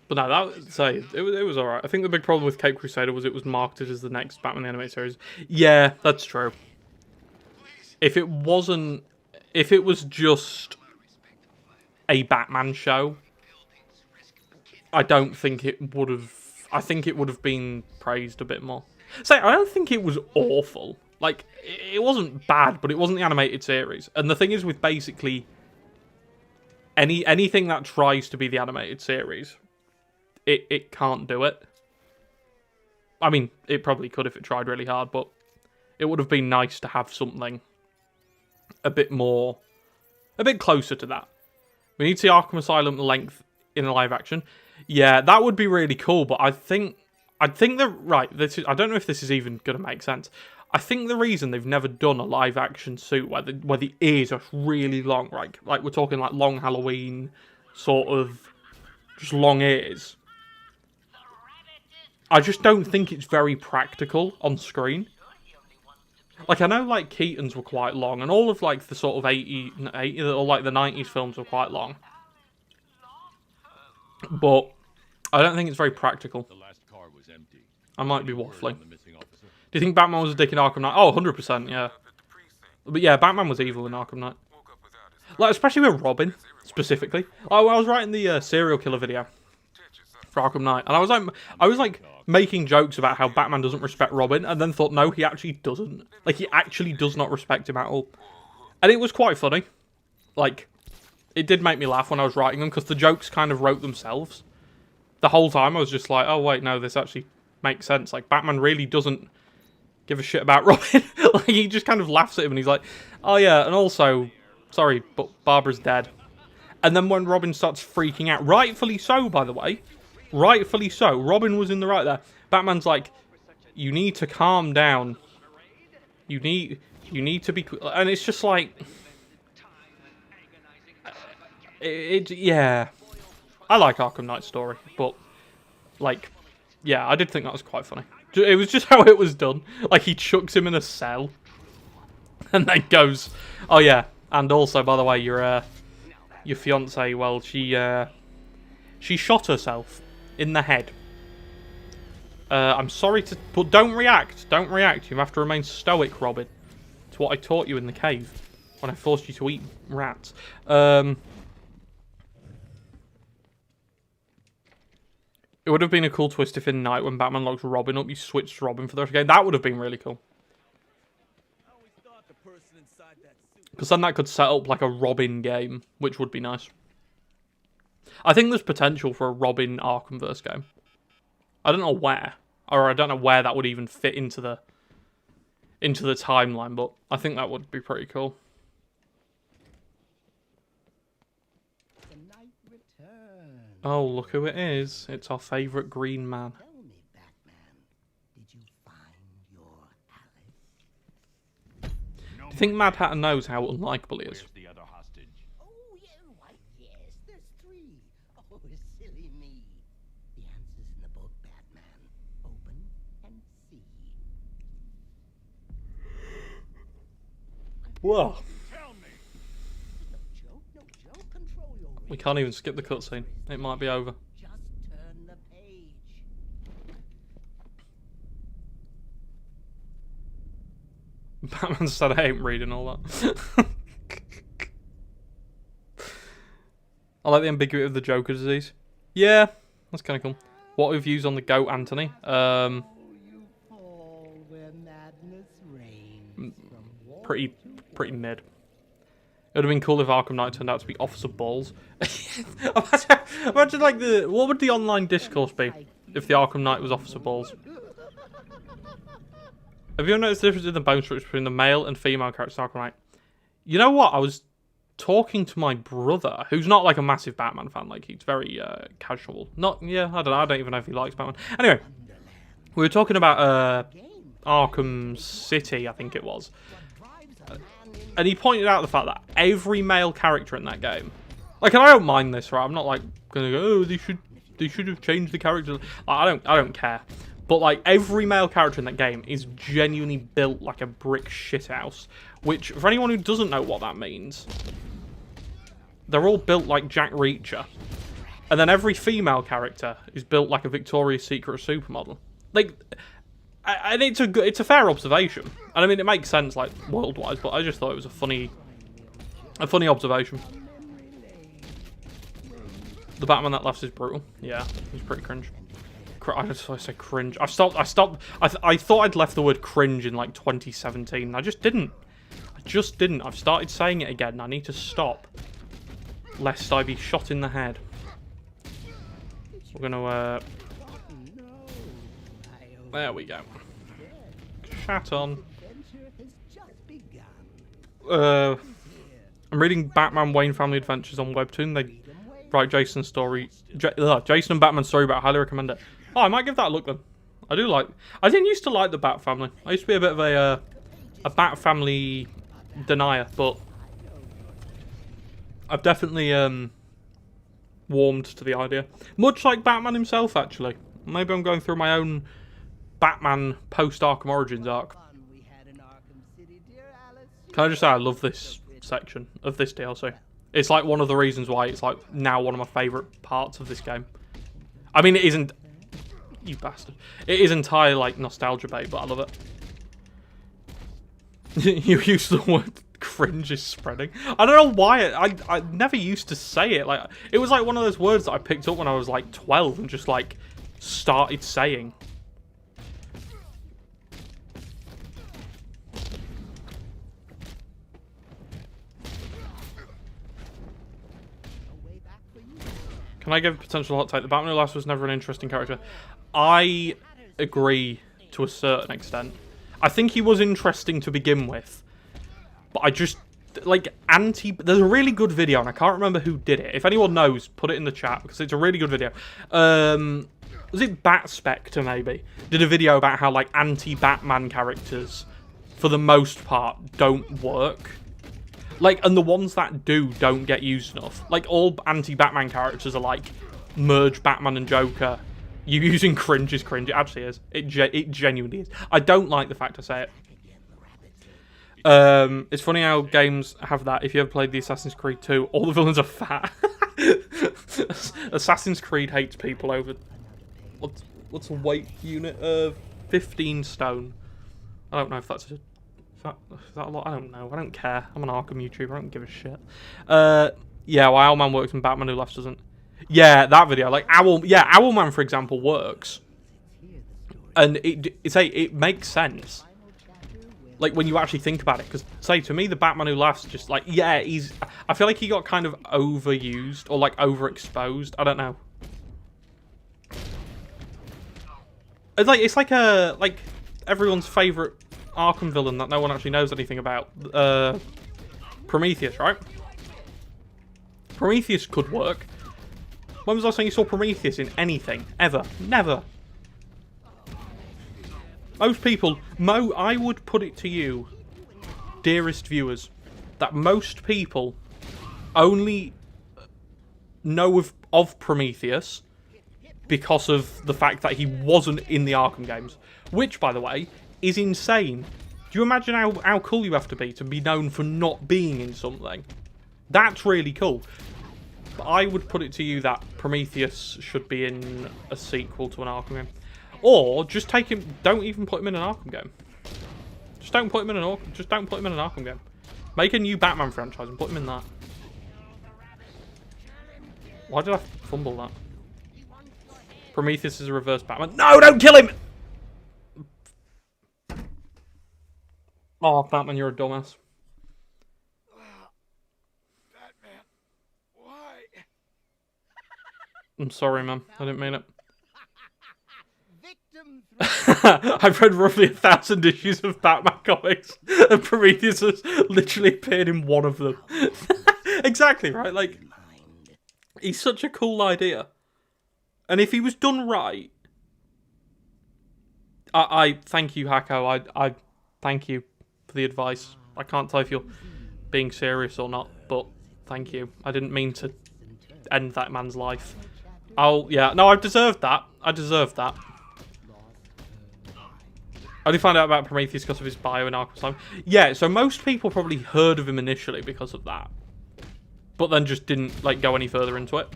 But no, it was alright. I think the big problem with Cape Crusader was it was marketed as the next Batman the Animated Series. Yeah, that's true. If it was just a Batman show, I don't think it would have. I think it would have been praised a bit more. So I don't think it was awful. Like, it wasn't bad, but it wasn't the animated series. And the thing is, with basically anything that tries to be the animated series, it can't do it. I mean, it probably could if it tried really hard, but it would have been nice to have something a bit closer to that. We need to see Arkham Asylum length in a live action. Yeah, that would be really cool, but I think that, right, I don't know if this is even going to make sense. I think the reason they've never done a live action suit where the ears are really long, right? Like, we're talking like long Halloween, sort of, just long ears. I just don't think it's very practical on screen. Like, I know, like, Keaton's were quite long, and all of, like, the sort of 80 or, like, the 90s films were quite long. But I don't think it's very practical. The last car was empty. I might be waffling. Do you think Batman was a dick in Arkham Knight? Oh, 100%, yeah. But yeah, Batman was evil in Arkham Knight. Like, especially with Robin, specifically. Oh, I was writing the serial killer video for Arkham Knight, and I was like making jokes about how Batman doesn't respect Robin, and then thought, no, he actually doesn't. Like, he actually does not respect him at all. And it was quite funny. Like, it did make me laugh when I was writing them, because the jokes kind of wrote themselves. The whole time I was just like, oh wait, no, this actually makes sense. Like, Batman really doesn't give a shit about Robin. Like, he just kind of laughs at him, and he's like, oh yeah, and also, sorry, but Barbara's dead. And then when Robin starts freaking out, rightfully so, by the way, rightfully so, Robin was in the right there. Batman's like, you need to calm down. You need to be... And it's just like... yeah. I like Arkham Knight's story, but, like, yeah, I did think that was quite funny. It was just how it was done. Like, he chucks him in a cell, and then goes, oh yeah, and also, by the way, your fiancée, well, she shot herself in the head. I'm sorry to... But don't react. Don't react. You have to remain stoic, Robin. It's what I taught you in the cave. when I forced you to eat rats. It would have been a cool twist if in Night, when Batman locks Robin up, you switched to Robin for the rest of the game. That would have been really cool. Because then that could set up like a Robin game, which would be nice. I think there's potential for a Robin Arkhamverse game. I don't know where, or I don't know where that would even fit into the timeline, but I think that would be pretty cool. Oh, look who it is. It's our favourite green man. Tell me, Batman, did you find your Alice? Do you think Mad Hatter knows how unlikable he is? The other hostage. Oh, yeah, why, yes, there's 3. Oh, silly me. The answer's in the book, Batman. Open and see. Whoa. Tell me. No joke, control your We can't even skip the cutscene. It might be over. Just turn the page. Batman said I ain't reading all that. I like the ambiguity of the Joker disease. Yeah, that's kind of cool. What are your views on the GOAT, Anthony? You fall where madness reigns from Pretty mid. It would have been cool if Arkham Knight turned out to be Officer Balls. Imagine like what would the online discourse be if the Arkham Knight was Officer Balls? Have you ever noticed the difference in the bone structure between the male and female characters in Arkham Knight? You know what? I was talking to my brother, who's not like a massive Batman fan. Like he's very casual. I don't know. I don't even know if he likes Batman. Anyway, we were talking about Arkham City, I think it was. And he pointed out the fact that every male character in that game, like, and I don't mind this, right? I'm not like gonna go, oh, they should have changed the character. Like, I don't care. But like every male character in that game is genuinely built like a brick shithouse. Which, for anyone who doesn't know what that means, they're all built like Jack Reacher, and then every female character is built like a Victoria's Secret supermodel. Like. And it's a fair observation, and I mean it makes sense like world-wise, but I just thought it was a funny observation. The Batman that laughs is brutal. Yeah, he's pretty cringe. I say cringe. I thought I'd left the word cringe in like 2017. I just didn't. I've started saying it again. I need to stop, lest I be shot in the head. We're gonna. There we go. Chat on. I'm reading Batman Wayne Family Adventures on Webtoon. They write Jason's story. Jason and Batman's story, but I highly recommend it. Oh, I might give that a look then. I didn't used to like the Bat Family. I used to be a bit of a Bat Family denier, but I've definitely warmed to the idea. Much like Batman himself, actually. Maybe I'm going through my own Batman post-Arkham Origins arc. Can I just say I love this section of this DLC? It's like one of the reasons why it's like now one of my favourite parts of this game. I mean, it isn't... You bastard. It is entirely like nostalgia bait, but I love it. You used the word cringe is spreading. I don't know why. I never used to say it. Like it was like one of those words that I picked up when I was like 12 and just like started saying. Can I give a potential hot take? The Batman Who Laughs was never an interesting character. I agree to a certain extent. I think he was interesting to begin with. But I just... Like, There's a really good video, and I can't remember who did it. If anyone knows, put it in the chat, because it's a really good video. Was it Bat Spectre, maybe? Did a video about how, like, anti-Batman characters, for the most part, don't work. Like, and the ones that do don't get used enough. Like, all anti-Batman characters are like, merge Batman and Joker. You using cringe is cringe. It actually is. It genuinely is. I don't like the fact I say it. It's funny how games have that. If you ever played the Assassin's Creed 2, all the villains are fat. Assassin's Creed hates people over... What's a weight unit? 15 stone. I don't know if that's a that a lot? I don't know. I don't care. I'm an Arkham YouTuber. I don't give a shit. Yeah, why Owlman works and Batman Who Laughs doesn't. Yeah, that video. Like, Owlman, for example, works. And it makes sense. Like, when you actually think about it. Because, say, to me, the Batman Who Laughs just, like, yeah, I feel like he got kind of overused. Or, like, overexposed. I don't know. It's like everyone's favourite Arkham villain that no one actually knows anything about. Prometheus, right? Prometheus could work. When was the last time you saw Prometheus in anything? Ever. Never. Most people... I would put it to you, dearest viewers, that most people only know of Prometheus because of the fact that he wasn't in the Arkham games. Which, by the way, is insane. Do you imagine how cool you have to be known for not being in something? That's really cool. But I would put it to you that Prometheus should be in a sequel to an Arkham game. Or just take him. Don't even put him in an Arkham game. Just don't put him in an Arkham game. Make a new Batman franchise and put him in that. Why did I fumble that? Prometheus is a reverse Batman. No, don't kill him! Oh, Batman, you're a dumbass. Batman, why? I'm sorry, man. I didn't mean it. Victim I've read roughly 1,000 issues of Batman comics, and Prometheus has literally appeared in one of them. Exactly, right? Like, he's such a cool idea. And if he was done right... I thank you, Hako. I thank you for the advice. I can't tell if you're being serious or not, but thank you. I didn't mean to end that man's life. Yeah, no, I deserved that. I deserved that. I only found out about Prometheus because of his bio in Arkham Slime. Yeah, so most people probably heard of him initially because of that. But then just didn't, like, go any further into it.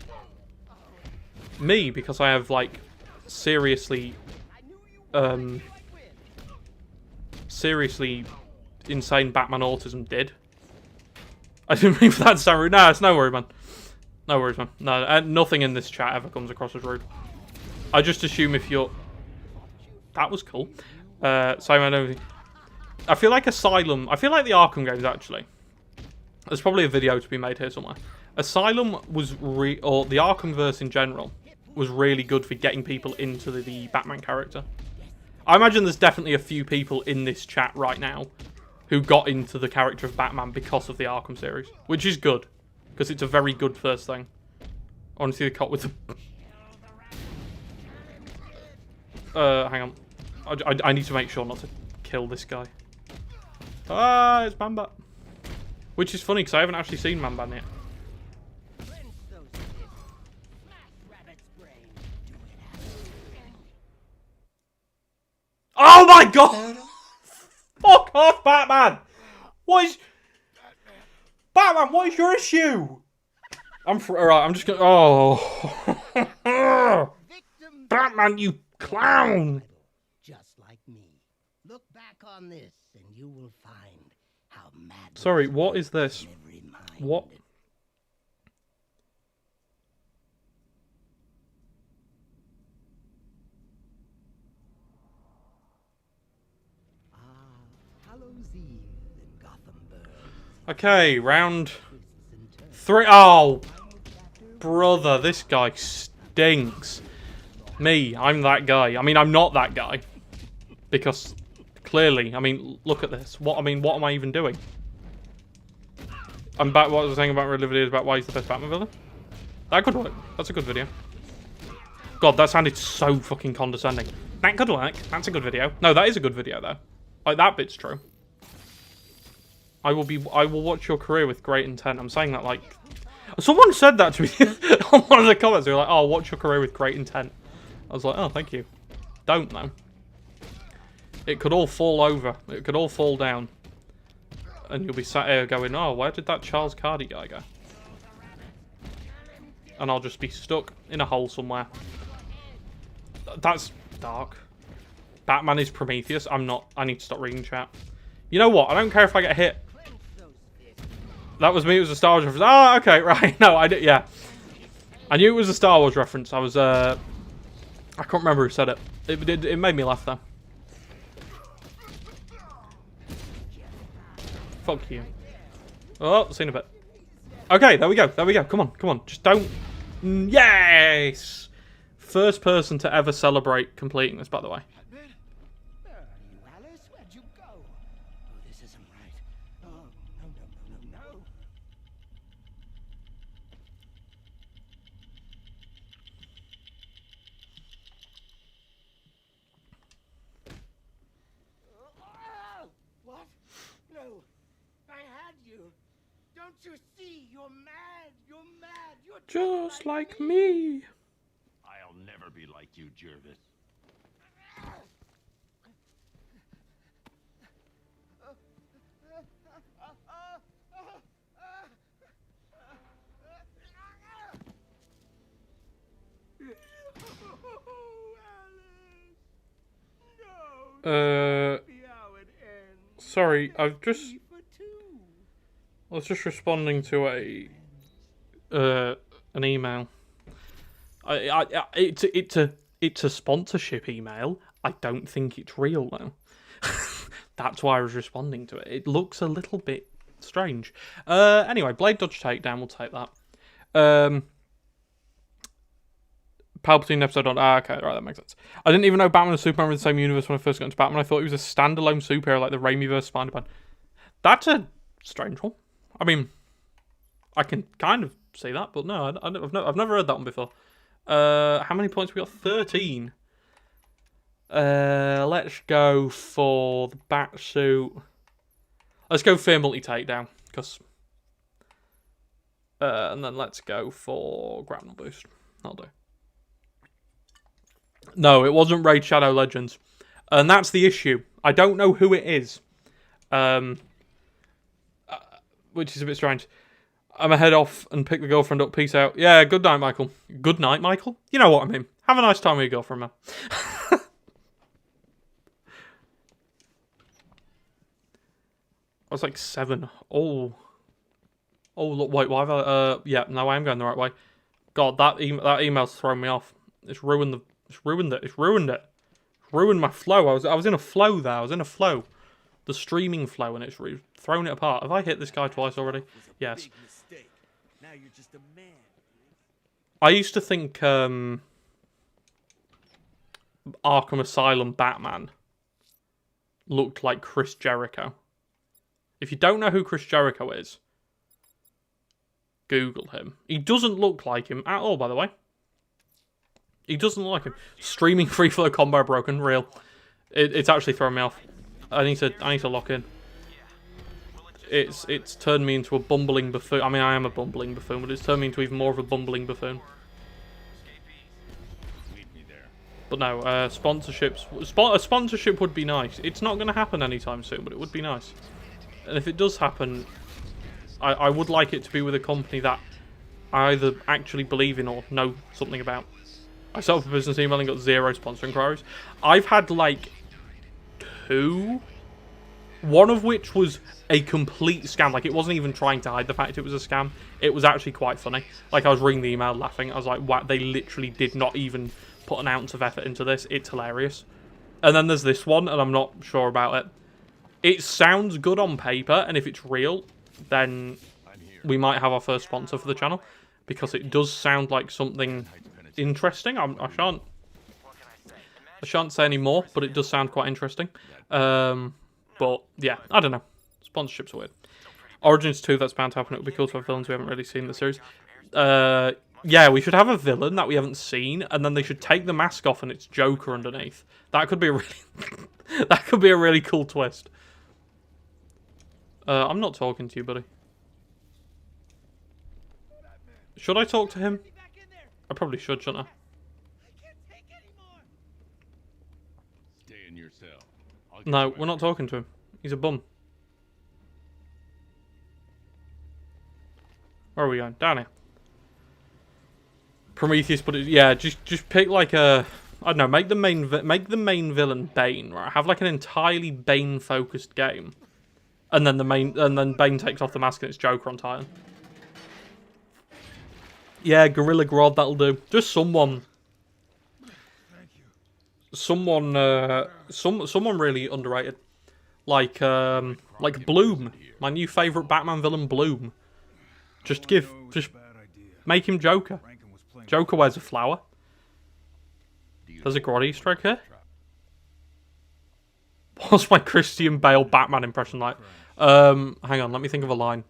Me, because I have, like, seriously insane Batman autism did. I didn't mean for that to sound rude. Nah, it's no worry, man. No worries, man. No, nothing in this chat ever comes across as rude. I just assume if you're... That was cool. Simon, everything. I feel like Asylum... I feel like the Arkham games, actually. There's probably a video to be made here somewhere. Asylum was... or the Arkhamverse in general was really good for getting people into the Batman character. I imagine there's definitely a few people in this chat right now who got into the character of Batman because of the Arkham series. Which is good. Because it's a very good first thing. I want to see the cop with the... hang on. I need to make sure not to kill this guy. Ah, it's Man-Bat. Which is funny, because I haven't actually seen Man-Bat yet. Oh my god! Fuck off, Batman! What is... Batman, what is your issue? Alright, I'm just gonna... Oh. Batman, you clown! just like me. Look back on this, and you will find how mad. Sorry, what is this? What? Hallows Eve in Gothenburg. Okay, round 3. Oh, brother, this guy stinks. Me, I'm that guy. I mean, I'm not that guy. Because, clearly, I mean, look at this. What am I even doing? I'm back what I was saying about Riddler videos about why he's the best Batman villain. That could work. That's a good video. God, that sounded so fucking condescending. That could work. That's a good video. No, that is a good video, though. Like, that bit's true. I will watch your career with great intent. I'm saying that, like... Someone said that to me on one of the comments. They were like, oh, watch your career with great intent. I was like, oh, thank you. Don't, though. It could all fall over. It could all fall down. And you'll be sat here going, oh, where did that Charles Cardy guy go? And I'll just be stuck in a hole somewhere. That's dark. Batman is Prometheus. I'm not... I need to stop reading chat. You know what? I don't care if I get hit. Clench those fists. That was me. It was a Star Wars reference. Oh, okay, right. No, I did. Yeah, I knew it was a Star Wars reference. I was. I can't remember who said it. It made me laugh though. Fuck you. Oh, seen a bit. Okay, there we go. There we go. Come on, come on. Just don't. Yes. First person to ever celebrate completing this, by the way. Where are you, Alice? Where'd you go? Oh, this isn't right. Oh, no, no, no, no, no. Oh, what? No, I had you. Don't you see? You're mad. You're mad. You're Just like me. I'll never be like you, Jervis. Sorry, I was just responding to an email. It's a sponsorship email. I don't think it's real though. That's why I was responding to it. It looks a little bit strange. Anyway, Blade Dodge Takedown, we'll take that. Palpatine episode on... okay, right, that makes sense. I didn't even know Batman and Superman were in the same universe when I first got into Batman. I thought he was a standalone superhero like the Raimi-verse Spider-Man. That's a strange one. I mean, I can kind of see that, but no, I've never heard that one before. How many points we got? 13. Let's go for the Batsuit. Let's go Fear Multi-Takedown, because... and then let's go for Grapnel Boost. That'll do. No, it wasn't Raid Shadow Legends. And that's the issue. I don't know who it is. Which is a bit strange. I'm gonna head off and pick the girlfriend up. Peace out. Yeah, good night, Michael. Good night, Michael? You know what I mean. Have a nice time with your girlfriend, man. I was like 7. Oh, look, wait, why have I... yeah, no, I am going the right way. God, that email's thrown me off. It's ruined it. It's ruined it. Ruined my flow. I was in a flow there. I was in a flow. The streaming flow, and it's thrown it apart. Have I hit this guy twice already? Yes. Now you're just a man. I used to think Arkham Asylum Batman looked like Chris Jericho. If you don't know who Chris Jericho is, Google him. He doesn't look like him at all, by the way. He doesn't look like him. Streaming free flow combo broken. Real. It's actually thrown me off. I need to lock in. It's turned me into a bumbling buffoon. I mean, I am a bumbling buffoon, but it's turned me into even more of a bumbling buffoon. But no, sponsorships. A sponsorship would be nice. It's not going to happen anytime soon, but it would be nice. And if it does happen, I would like it to be with a company that I either actually believe in or know something about. I set up a business email and got 0 sponsor inquiries. I've had like 2, one of which was a complete scam. Like, it wasn't even trying to hide the fact it was a scam. It was actually quite funny. Like, I was reading the email laughing. I was like, wow, they literally did not even put an ounce of effort into this. It's hilarious. And then there's this one, and I'm not sure about it. It sounds good on paper, and if it's real, then we might have our first sponsor for the channel, because it does sound like something interesting. I shan't say any more, but it does sound quite interesting. But yeah, I don't know. Sponsorships are weird. Origins 2, that's bound to happen. It would be cool to have villains we haven't really seen in the series. Yeah, we should have a villain that we haven't seen, and then they should take the mask off and it's Joker underneath. That could be a really that could be a really cool twist. I'm not talking to you, buddy. Should I talk to him? I probably should, shouldn't I? Stay in your cell. No, we're not talking to him. He's a bum. Where are we going? Down here. Prometheus, but yeah, just pick like a, I don't know, make the main villain Bane, right? Have like an entirely Bane focused game, And then Bane takes off the mask and it's Joker on Titan. Yeah, Gorilla Grodd, that'll do. Just someone really underrated. Like Bloom. My new favourite Batman villain, Bloom. Just make him Joker. Joker wears a flower. There's a Grodd Easter egg here. What's my Christian Bale Batman impression like? Hang on, let me think of a line.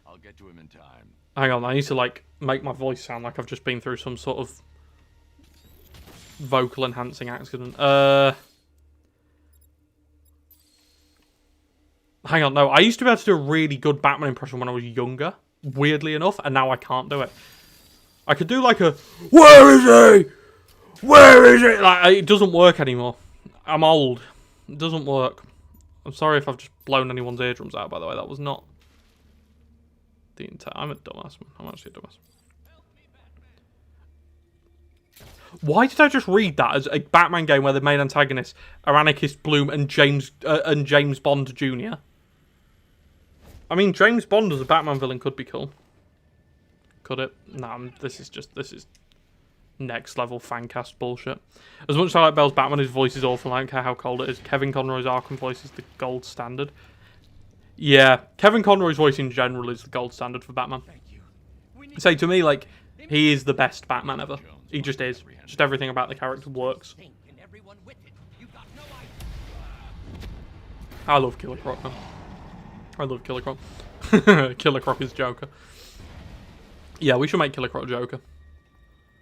I'll get to him in time. Hang on, I need to like make my voice sound like I've just been through some sort of vocal enhancing accident. Hang on, no, I used to be able to do a really good Batman impression when I was younger, weirdly enough, and now I can't do it. I could do like a, where is he? Where is it? Like, it doesn't work anymore. I'm old. It doesn't work. I'm sorry if I've just blown anyone's eardrums out, by the way. That was not the intent. I'm a dumbass, man. I'm actually a dumbass. Why did I just read that as a Batman game where the main antagonists are Anarchist Bloom and James Bond Jr.? I mean, James Bond as a Batman villain could be cool. Could it? Nah, this is next level fancast bullshit. As much as I like Bale's Batman, his voice is awful. I don't care how cold it is. Kevin Conroy's Arkham voice is the gold standard. Yeah, Kevin Conroy's voice in general is the gold standard for Batman. Say to me, like, he is the best Batman ever. He just is. Just everything about the character works. I love Killer Croc, man. I love Killer Croc. Killer Croc is Joker. Yeah, we should make Killer Croc Joker.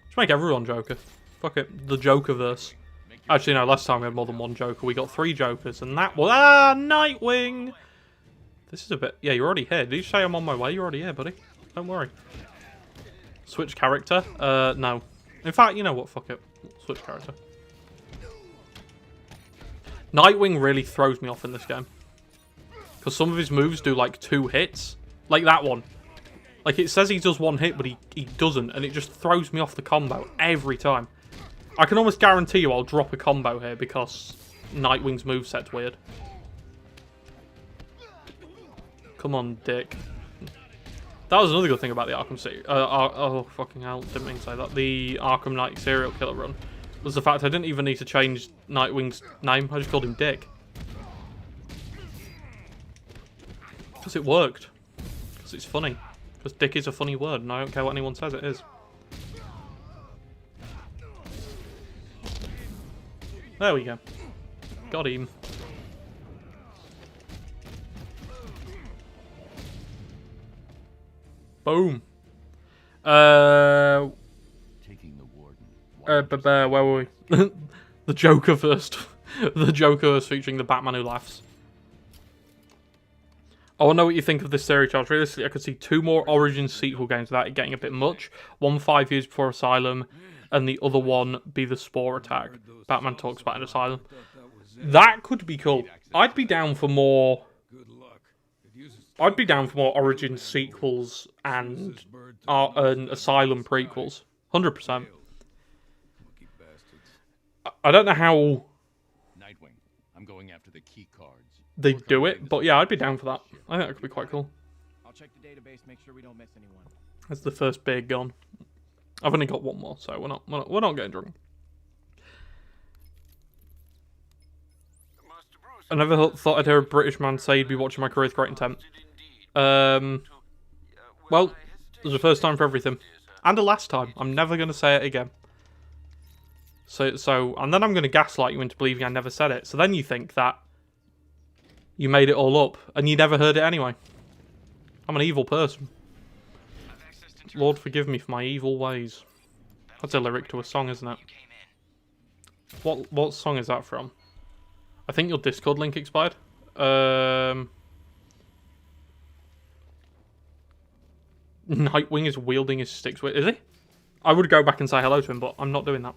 Should make everyone Joker. Fuck it. The Jokerverse. Actually, no, last time we had more than one Joker. We got 3 Jokers, and that was... Ah, Nightwing! This is a bit... Yeah, you're already here. Did you say I'm on my way? You're already here, buddy. Don't worry. Switch character? No. In fact, you know what? Fuck it. Switch character. Nightwing really throws me off in this game. Because some of his moves do, like, 2 hits. Like that one. Like, it says he does 1 hit, but he doesn't. And it just throws me off the combo every time. I can almost guarantee you I'll drop a combo here because Nightwing's moveset's weird. Come on, dick. That was another good thing about the Arkham City. Oh, fucking hell. Didn't mean to say that. The Arkham Knight serial killer run was the fact I didn't even need to change Nightwing's name. I just called him Dick. Because it worked. Because it's funny. Because Dick is a funny word, and I don't care what anyone says, it is. There we go. Got him. Boom. Taking the warden. Where were we? The Joker first. The Joker is featuring the Batman who laughs. I want to know what you think of this series, Charles. Realistically, I could see 2 more Origins sequel games without it getting a bit much. One 5 years before Asylum, and the other one be the Spore Attack. Batman talks about an Asylum. That could be cool. I'd be down for more... I'd be down for more Origins sequels and Asylum prequels. 100%. I don't know how Nightwing. I'm going after the key cards. they do it, but yeah, I'd be down for that. I think that could be quite cool. I'll check the database, make sure we don't miss anyone. That's the first big gone. I've only got 1 more, so we're not getting drunk. I never thought I'd hear a British man say he'd be watching my career with great intent. Well, there's a first time for everything. And a last time. I'm never going to say it again. So, and then I'm going to gaslight you into believing I never said it. So then you think that you made it all up, and you never heard it anyway. I'm an evil person. Lord, forgive me for my evil ways. That's a lyric to a song, isn't it? What song is that from? I think your Discord link expired. Nightwing is wielding his sticks with... Is he? I would go back and say hello to him, but I'm not doing that.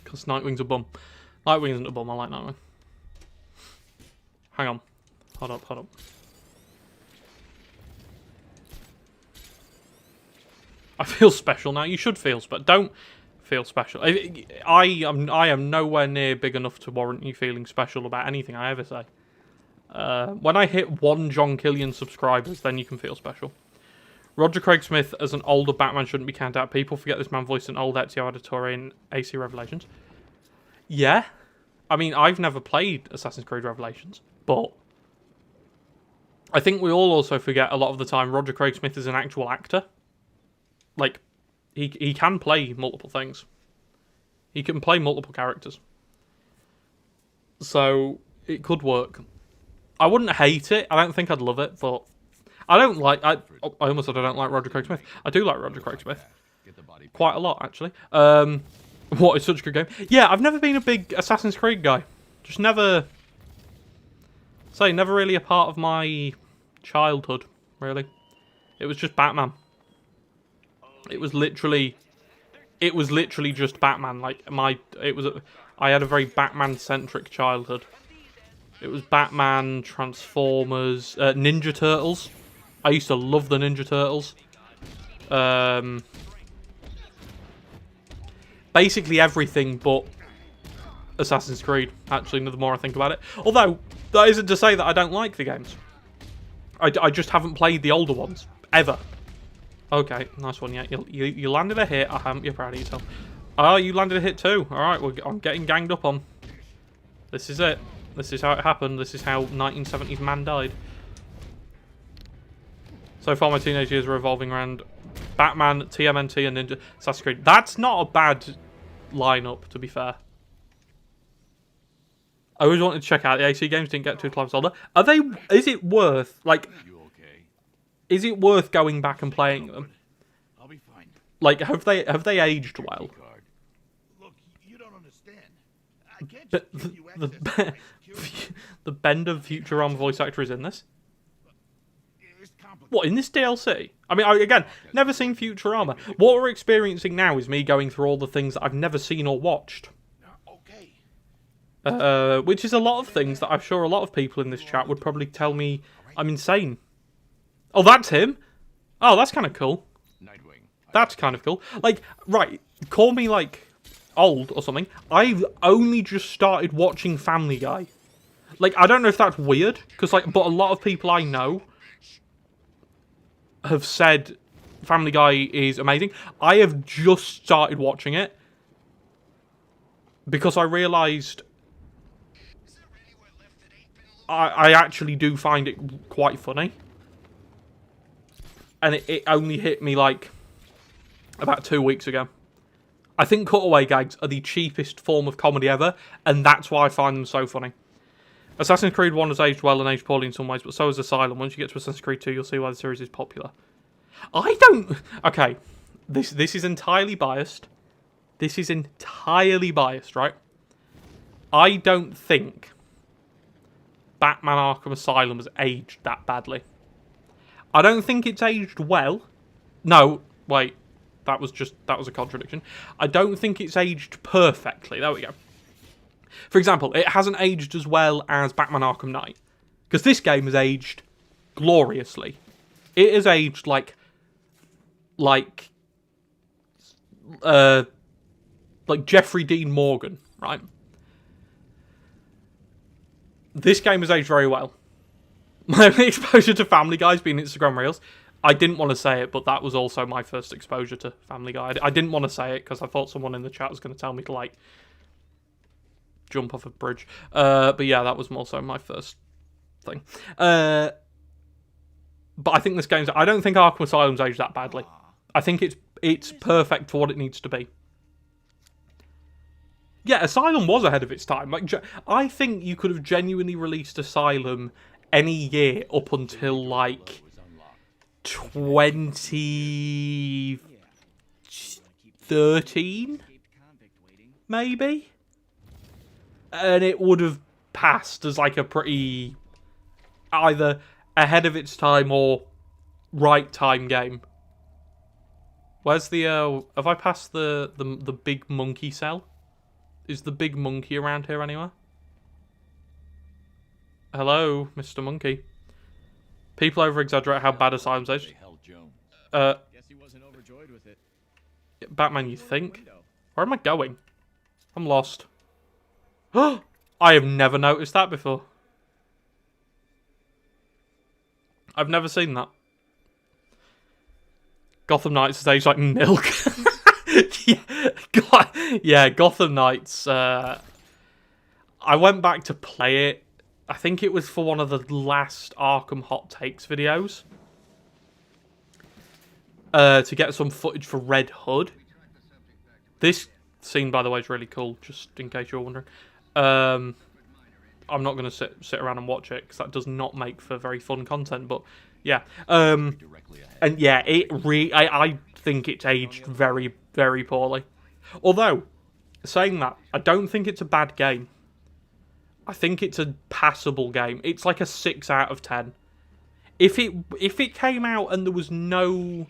Because Nightwing's a bum. Nightwing isn't a bum, I like Nightwing. Hang on. Hold up. I feel special now. You should feel special. Don't feel special. I am nowhere near big enough to warrant you feeling special about anything I ever say. When I hit 1 John Killian subscribers, then you can feel special. Roger Craig Smith as an older Batman shouldn't be counted out. People forget this man voiced an old Ezio Auditore in AC Revelations. Yeah. I mean, I've never played Assassin's Creed Revelations, but I think we all also forget a lot of the time Roger Craig Smith is an actual actor. Like, he can play multiple things. He can play multiple characters. So, it could work. I wouldn't hate it. I don't think I'd love it, but I don't like... I almost said I don't like Roger Craig Smith. I do like Roger Craig Smith. Quite a lot, actually. What, it's such a good game. Yeah, I've never been a big Assassin's Creed guy. Just never... never really a part of my childhood, really. It was just Batman. It was literally just Batman. Like, I had a very Batman-centric childhood. It was Batman, Transformers, Ninja Turtles. I used to love the Ninja Turtles. Basically everything but Assassin's Creed, actually, the more I think about it. Although, that isn't to say that I don't like the games. I just haven't played the older ones, ever. Okay, nice one, yeah. You landed a hit, you're proud of yourself. Oh, you landed a hit too. Alright, I'm getting ganged up on. This is it. This is how it happened. This is how 1970s man died. So far, my teenage years are revolving around Batman, TMNT, and Ninja Assassin's Creed. That's not a bad lineup, to be fair. I always wanted to check out the AC games. Didn't get to till I was older. Are they? Is it worth Is it worth going back and playing them? I'll be fine. Like, have they aged well? Look, you don't understand. I can't just give you access to The Bend of Futurama voice actor is in this. It's complicated. What, in this DLC? I mean, again, never seen Futurama. What we're experiencing now is me going through all the things that I've never seen or watched. Okay. Which is a lot of things that I'm sure a lot of people in this chat would probably tell me I'm insane. Oh, that's him? Oh, that's kind of cool. Nightwing. That's kind of cool. Like, right, call me, like, old or something. I've only just started watching Family Guy. Like, I don't know if that's weird, because, like, but a lot of people I know have said Family Guy is amazing. I have just started watching it because I realised I actually do find it quite funny. And it only hit me, like, about 2 weeks ago. I think cutaway gags are the cheapest form of comedy ever, and that's why I find them so funny. Assassin's Creed 1 has aged well and aged poorly in some ways, but so has Asylum. Once you get to Assassin's Creed 2, you'll see why the series is popular. I don't... Okay, this is entirely biased. This is entirely biased, right? I don't think Batman Arkham Asylum has aged that badly. I don't think it's aged well. No, wait. That was a contradiction. I don't think it's aged perfectly. There we go. For example, it hasn't aged as well as Batman Arkham Knight. Because this game has aged gloriously. It has aged like Jeffrey Dean Morgan, right? This game has aged very well. My only exposure to Family Guy has been Instagram Reels. I didn't want to say it, but that was also my first exposure to Family Guy. I didn't want to say it because I thought someone in the chat was going to tell me to, like, jump off a bridge. But yeah, that was more so my first thing. But I think this game's... I don't think Arkham Asylum's aged that badly. I think it's perfect for what it needs to be. Yeah, Asylum was ahead of its time. Like, I think you could have genuinely released Asylum any year up until, like, 2013, maybe? And it would have passed as, like, a pretty either ahead of its time or right time game. Where's the, have I passed the big monkey cell? Is the big monkey around here anywhere? Hello, Mr. Monkey. People over-exaggerate how bad Asylum's aged. Guess he wasn't overjoyed with it. Batman, you think? Where am I going? I'm lost. I have never noticed that before. I've never seen that. Gotham Knights is aged like milk. Yeah, Gotham Knights. I went back to play it. I think it was for one of the last Arkham Hot Takes videos. To get some footage for Red Hood. This scene, by the way, is really cool, just in case you're wondering. I'm not going to sit around and watch it, because that does not make for very fun content, but yeah. And yeah, I think it's aged very, very poorly. Although, saying that, I don't think it's a bad game. I think it's a passable game. It's like a 6 out of 10. If it came out and there was no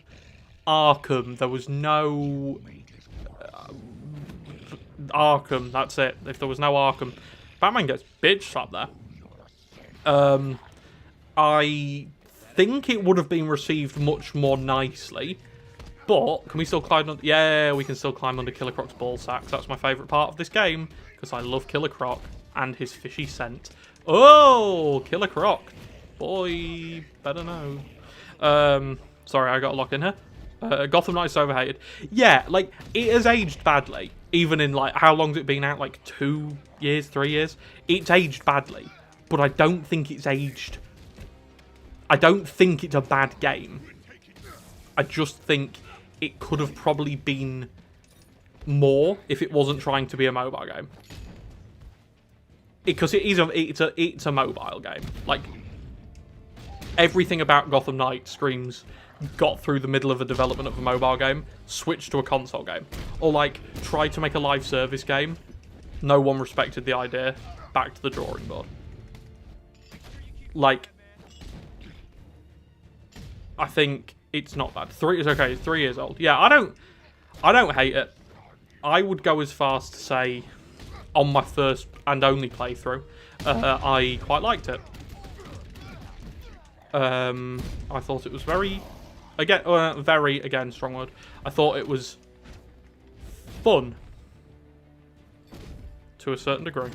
Arkham, there was no Arkham, that's it. If there was no Arkham, Batman gets bitch slapped there. I think it would have been received much more nicely. But, can we still climb under... Yeah, we can still climb under Killer Croc's ball sacks. That's my favourite part of this game, because I love Killer Croc and his fishy scent. Oh, Killer Croc. Boy, better know. Sorry, I got a lock in here. Gotham Knights overhated. Yeah, like, it has aged badly. Even in, like, how long's it been out? Like, 2 years, 3 years? It's aged badly. But I don't think it's aged... I don't think it's a bad game. I just think it could have probably been more if it wasn't trying to be a mobile game. Because it's a mobile game. Like, everything about Gotham Knights screams got through the middle of the development of a mobile game, switched to a console game. Or, like, tried to make a live service game. No one respected the idea. Back to the drawing board. Like, I think it's not bad. 3 is okay. 3 years old. Yeah, I don't hate it. I would go as far as to say, on my first and only playthrough, I quite liked it. I thought it was very, again, strong word. I thought it was fun to a certain degree.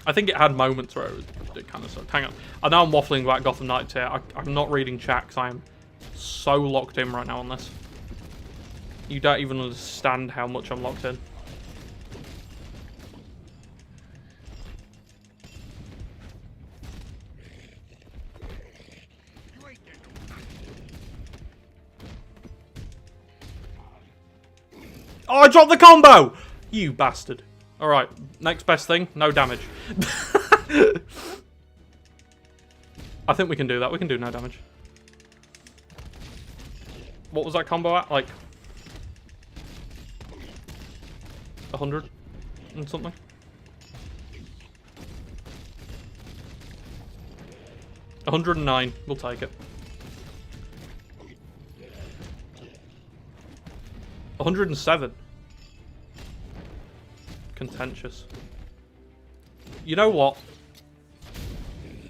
I think it had moments where it kind of sucked. Hang on. I know I'm waffling about Gotham Knights here. I'm not reading chat because I am so locked in right now on this. You don't even understand how much I'm locked in. Oh, I dropped the combo! You bastard. Alright, next best thing, no damage. I think we can do that. We can do no damage. What was that combo at? Like 100 and something? $109. We'll take it. 107. Contentious. You know what?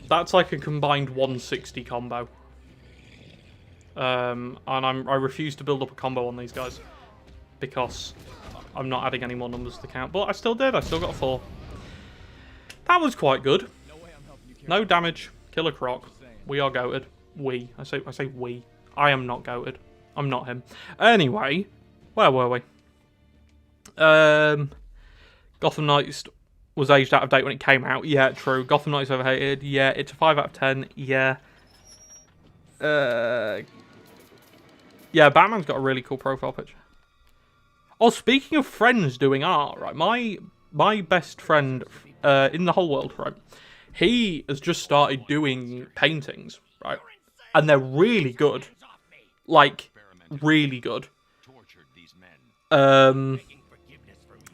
That's like a combined 160 combo. And I refuse to build up a combo on these guys because I'm not adding any more numbers to the count. But I still did. I still got 4. That was quite good. No damage. Killer Croc. We are goated. We. I say we. I am not goated. I'm not him. Anyway, where were we? Gotham Knights was aged out of date when it came out. Yeah, true. Gotham Knights overhated. Yeah, it's a 5 out of 10. Yeah. Yeah, Batman's got a really cool profile picture. Oh, speaking of friends doing art, right? My best friend in the whole world, right? He has just started doing paintings, right? And they're really good. Like, really good.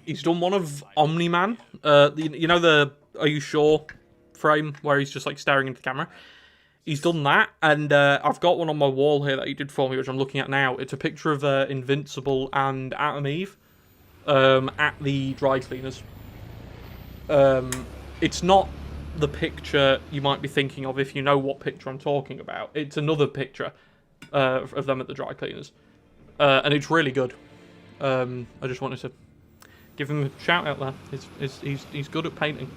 He's done one of Omni-Man. You know the Are You Sure frame where he's just like staring into the camera? He's done that, and I've got one on my wall here that he did for me, which I'm looking at now. It's a picture of Invincible and Atom Eve at the dry cleaners. It's not the picture you might be thinking of if you know what picture I'm talking about. It's another picture of them at the dry cleaners, and it's really good. I just wanted to give him a shout out there. He's good at painting.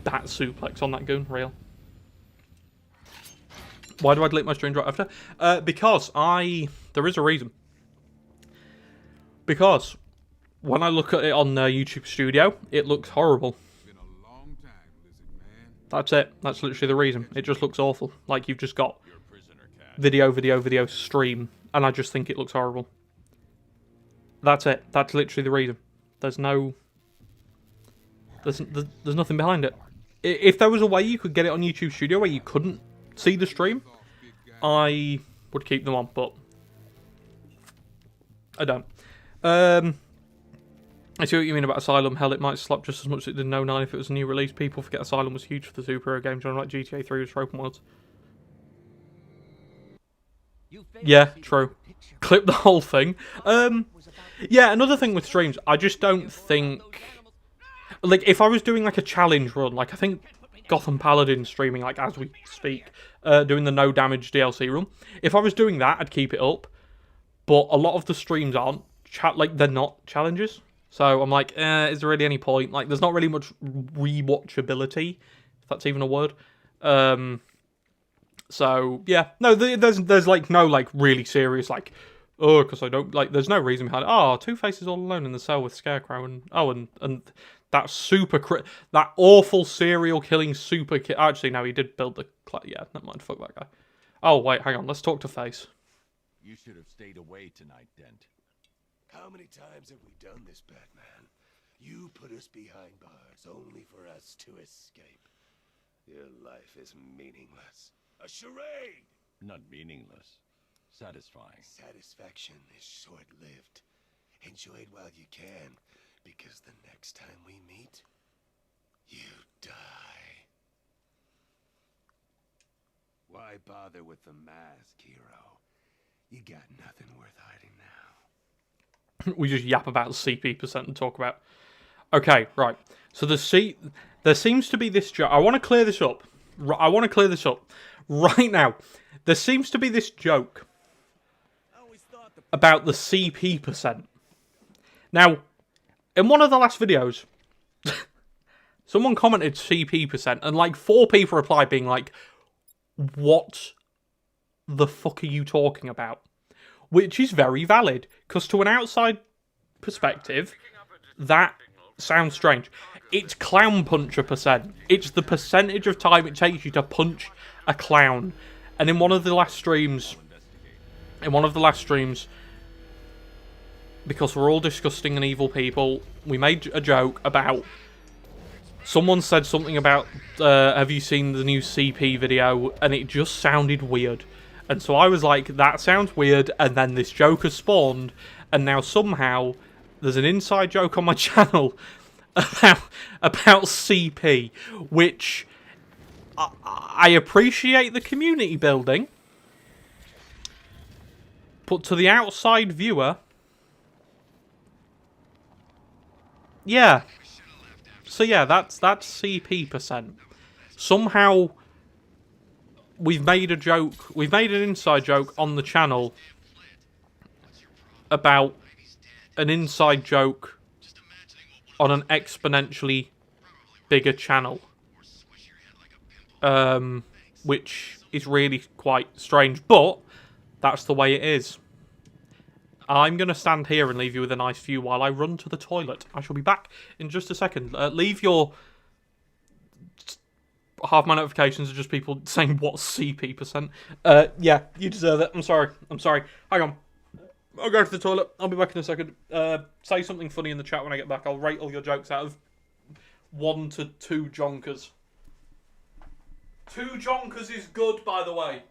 bat suplex on that goon. Real. Why do I delete my streams right after? Because there is a reason. Because when I look at it on YouTube Studio, it looks horrible. That's it. That's literally the reason. It just looks awful. Like you've just got video, stream, and I just think it looks horrible. That's it. That's literally the reason. There's nothing behind it. If there was a way you could get it on YouTube Studio where you couldn't see the stream, I would keep them on, but I don't. I see what you mean about Asylum. Hell, it might slap just as much as it did in 09 if it was a new release. People forget Asylum was huge for the superhero game genre like GTA 3 was for open worlds. Yeah, true. Clip the whole thing. Yeah, another thing with streams, I just don't think... Like, if I was doing, like, a challenge run, like, I think Gotham Paladin streaming, like, as we speak, doing the no damage DLC run, if I was doing that, I'd keep it up. But a lot of the streams aren't, they're not challenges. So I'm like, is there really any point? Like, there's not really much rewatchability, if that's even a word. So, yeah. No, there's like, no, like, really serious, like, oh, because I don't, like, there's no reason behind it. Oh, Two-Face is all alone in the cell with Scarecrow, and, oh, and that that awful serial killing super kid. Actually, no, he did build the, yeah, never mind, fuck that guy. Oh, wait, hang on, let's talk to Face. You should have stayed away tonight, Dent. How many times have we done this, Batman? You put us behind bars only for us to escape. Your life is meaningless. A charade! Not meaningless. Satisfying. Satisfaction is short-lived. Enjoy it while you can, because the next time we meet, you die. Why bother with the mask, hero? You got nothing worth hiding now. We just yap about CP% and talk about... Okay, right. So there seems to be this joke. I want to clear this up. Right now. There seems to be this joke about the CP%. Now, in one of the last videos, someone commented CP%, and like 4 people replied being like, what the fuck are you talking about? Which is very valid, because to an outside perspective, that sounds strange. It's clown puncher %. It's the percentage of time it takes you to punch a clown. And in one of the last streams, because we're all disgusting and evil people, we made a joke about... Someone said something about, have you seen the new CP video? And it just sounded weird. And so I was like, that sounds weird, and then this joke has spawned, and now somehow there's an inside joke on my channel about CP, which I appreciate the community building, but to the outside viewer, yeah. So yeah, that's CP%. Somehow we've made an inside joke on the channel about an inside joke on an exponentially bigger channel. Which is really quite strange, but that's the way it is. I'm going to stand here and leave you with a nice view while I run to the toilet. I shall be back in just a second. Leave your... Half my notifications are just people saying, what's CP%? Yeah, you deserve it. I'm sorry. Hang on. I'll go to the toilet. I'll be back in a second. Say something funny in the chat when I get back. I'll rate all your jokes out of 1 to 2 jonkers. 2 jonkers is good, by the way.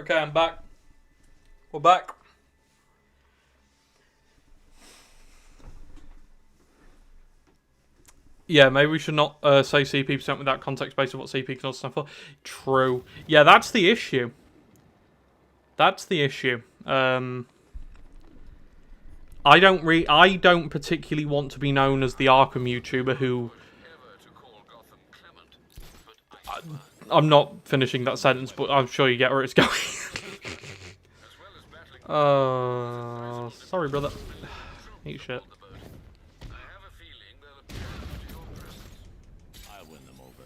Okay, I'm back. We're back. Yeah, maybe we should not say CP% without context based on what CP can also stand for. True. Yeah, that's the issue. That's the issue. I don't particularly want to be known as the Arkham YouTuber who... I'm not finishing that sentence, but I'm sure you get where it's going. Sorry, brother. Eat shit. I'll win them over.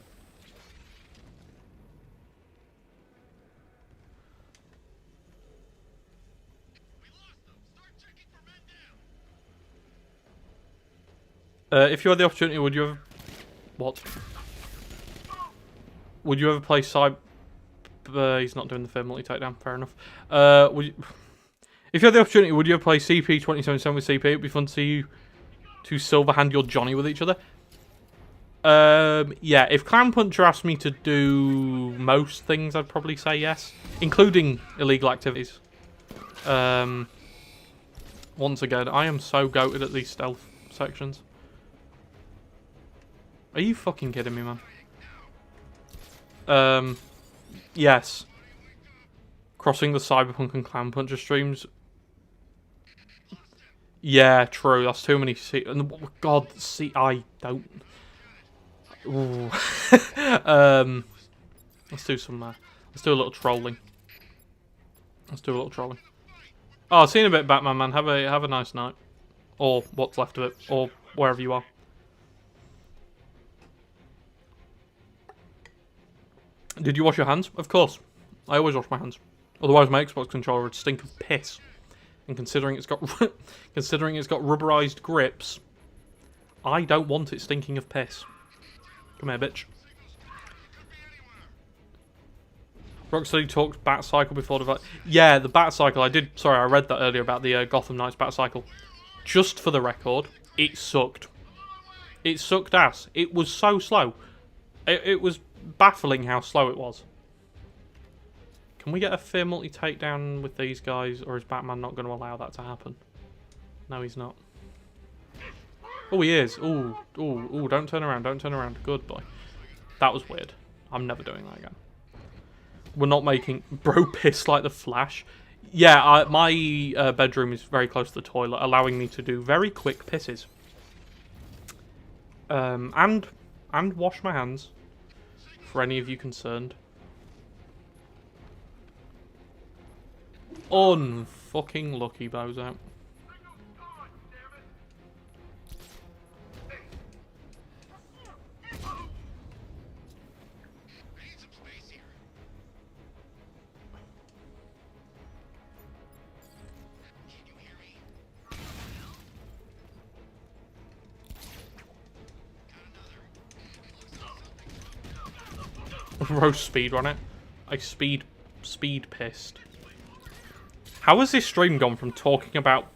If you had the opportunity, would you ever... What? Would you ever play Cyber... he's not doing the third multi-takedown, fair enough. Would you... If you had the opportunity, would you ever play CP 2077 with CP? It'd be fun to see you two silver-hand your Johnny with each other. Yeah, if Clown Puncher asked me to do most things, I'd probably say yes. Including illegal activities. Once again, I am so goated at these stealth sections. Are you fucking kidding me, man? Yes. Crossing the Cyberpunk and Clown Puncher streams. Yeah, true. That's too many. God, see, I don't. Ooh. Let's do some. Let's do a little trolling. Let's do a little trolling. Oh, I've seen a bit, Batman, man. Have a nice night, or what's left of it, or wherever you are. Did you wash your hands? Of course. I always wash my hands. Otherwise, my Xbox controller would stink of piss. And considering it's got rubberized grips, I don't want it stinking of piss. Come here, bitch. Rocksteady talked Bat Cycle before the... Yeah, the Bat Cycle. I did... Sorry, I read that earlier about the Gotham Knights Bat Cycle. Just for the record, it sucked. It sucked ass. It was so slow. It was baffling how slow it was. Can we get a fair multi-takedown with these guys, or is Batman not going to allow that to happen? No, he's not. Oh, he is. Ooh, ooh, ooh, don't turn around, don't turn around. Good boy. That was weird. I'm never doing that again. We're not making... Bro piss like the Flash. Yeah, my bedroom is very close to the toilet, allowing me to do very quick pisses. And wash my hands, for any of you concerned. Unfucking lucky, bozo. Roast speed on it. I speed pissed. How has this stream gone from talking about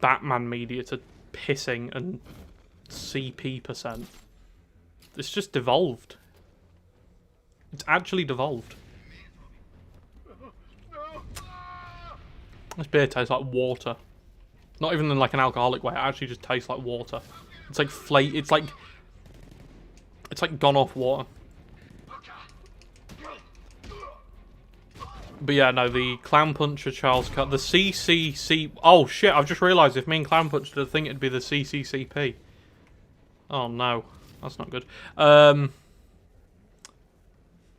Batman media to pissing and CP%? It's just devolved. It's actually devolved. This beer tastes like water. Not even in like an alcoholic way. It actually just tastes like water. It's like it's like gone off water. But yeah, no, the Clown Puncher Charles Cut, the CCC. Oh shit! I've just realised if me and Clown Puncher did a thing, it'd be the CCCP. Oh no, that's not good.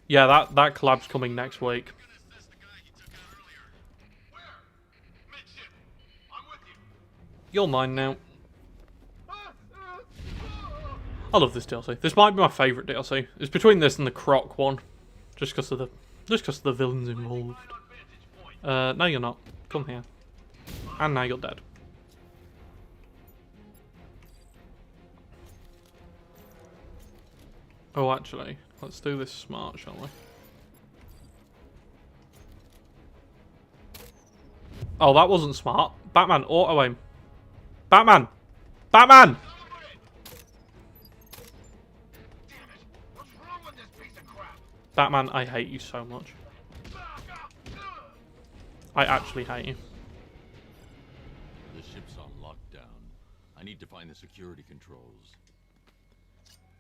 Yeah, that collab's coming next week. You're mine now. I love this DLC. This might be my favourite DLC. It's between this and the Croc one, just because of the villains involved. No, you're not. Come here. And now you're dead. Oh, actually, let's do this smart, shall we? Oh, that wasn't smart. Batman, auto-aim. Batman! Batman! Batman, I hate you so much. I actually hate you. The ship's on lockdown. I need to find the security controls.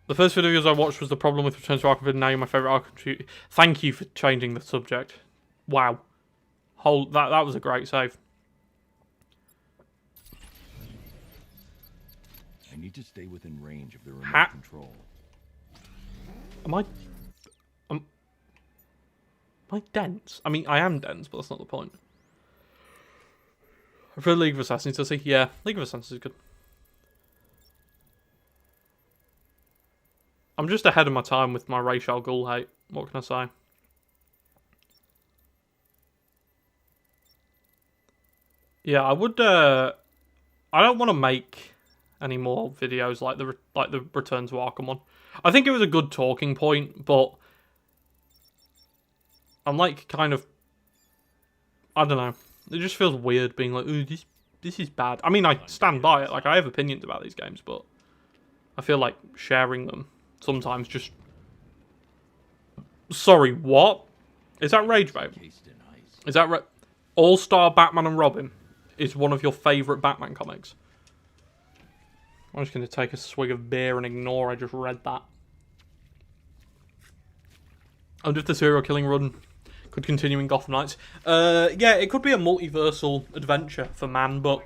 The first videos I watched was the problem with Return to Arkham, and now you're my favourite Arkham. Thank you for changing the subject. Wow. That was a great save. I need to stay within range of the remote control. Am I dense? I mean, I am dense, but that's not the point. I prefer League of Assassins, does he? Yeah, League of Assassins is good. I'm just ahead of my time with my Ra's al Ghul hate. What can I say? Yeah, I would. I don't want to make any more videos like the Return to Arkham one. I think it was a good talking point, but I'm like kind of. I don't know. It just feels weird being like, ooh, this is bad. I mean, I stand by it. Like, I have opinions about these games, but I feel like sharing them sometimes just... Sorry, what? Is that Rage Babe? Is that All-Star Batman and Robin is one of your favourite Batman comics? I'm just going to take a swig of beer and ignore I just read that. I wonder if the serial killing run could continue in Gotham Knights. Yeah, it could be a multiversal adventure for man, but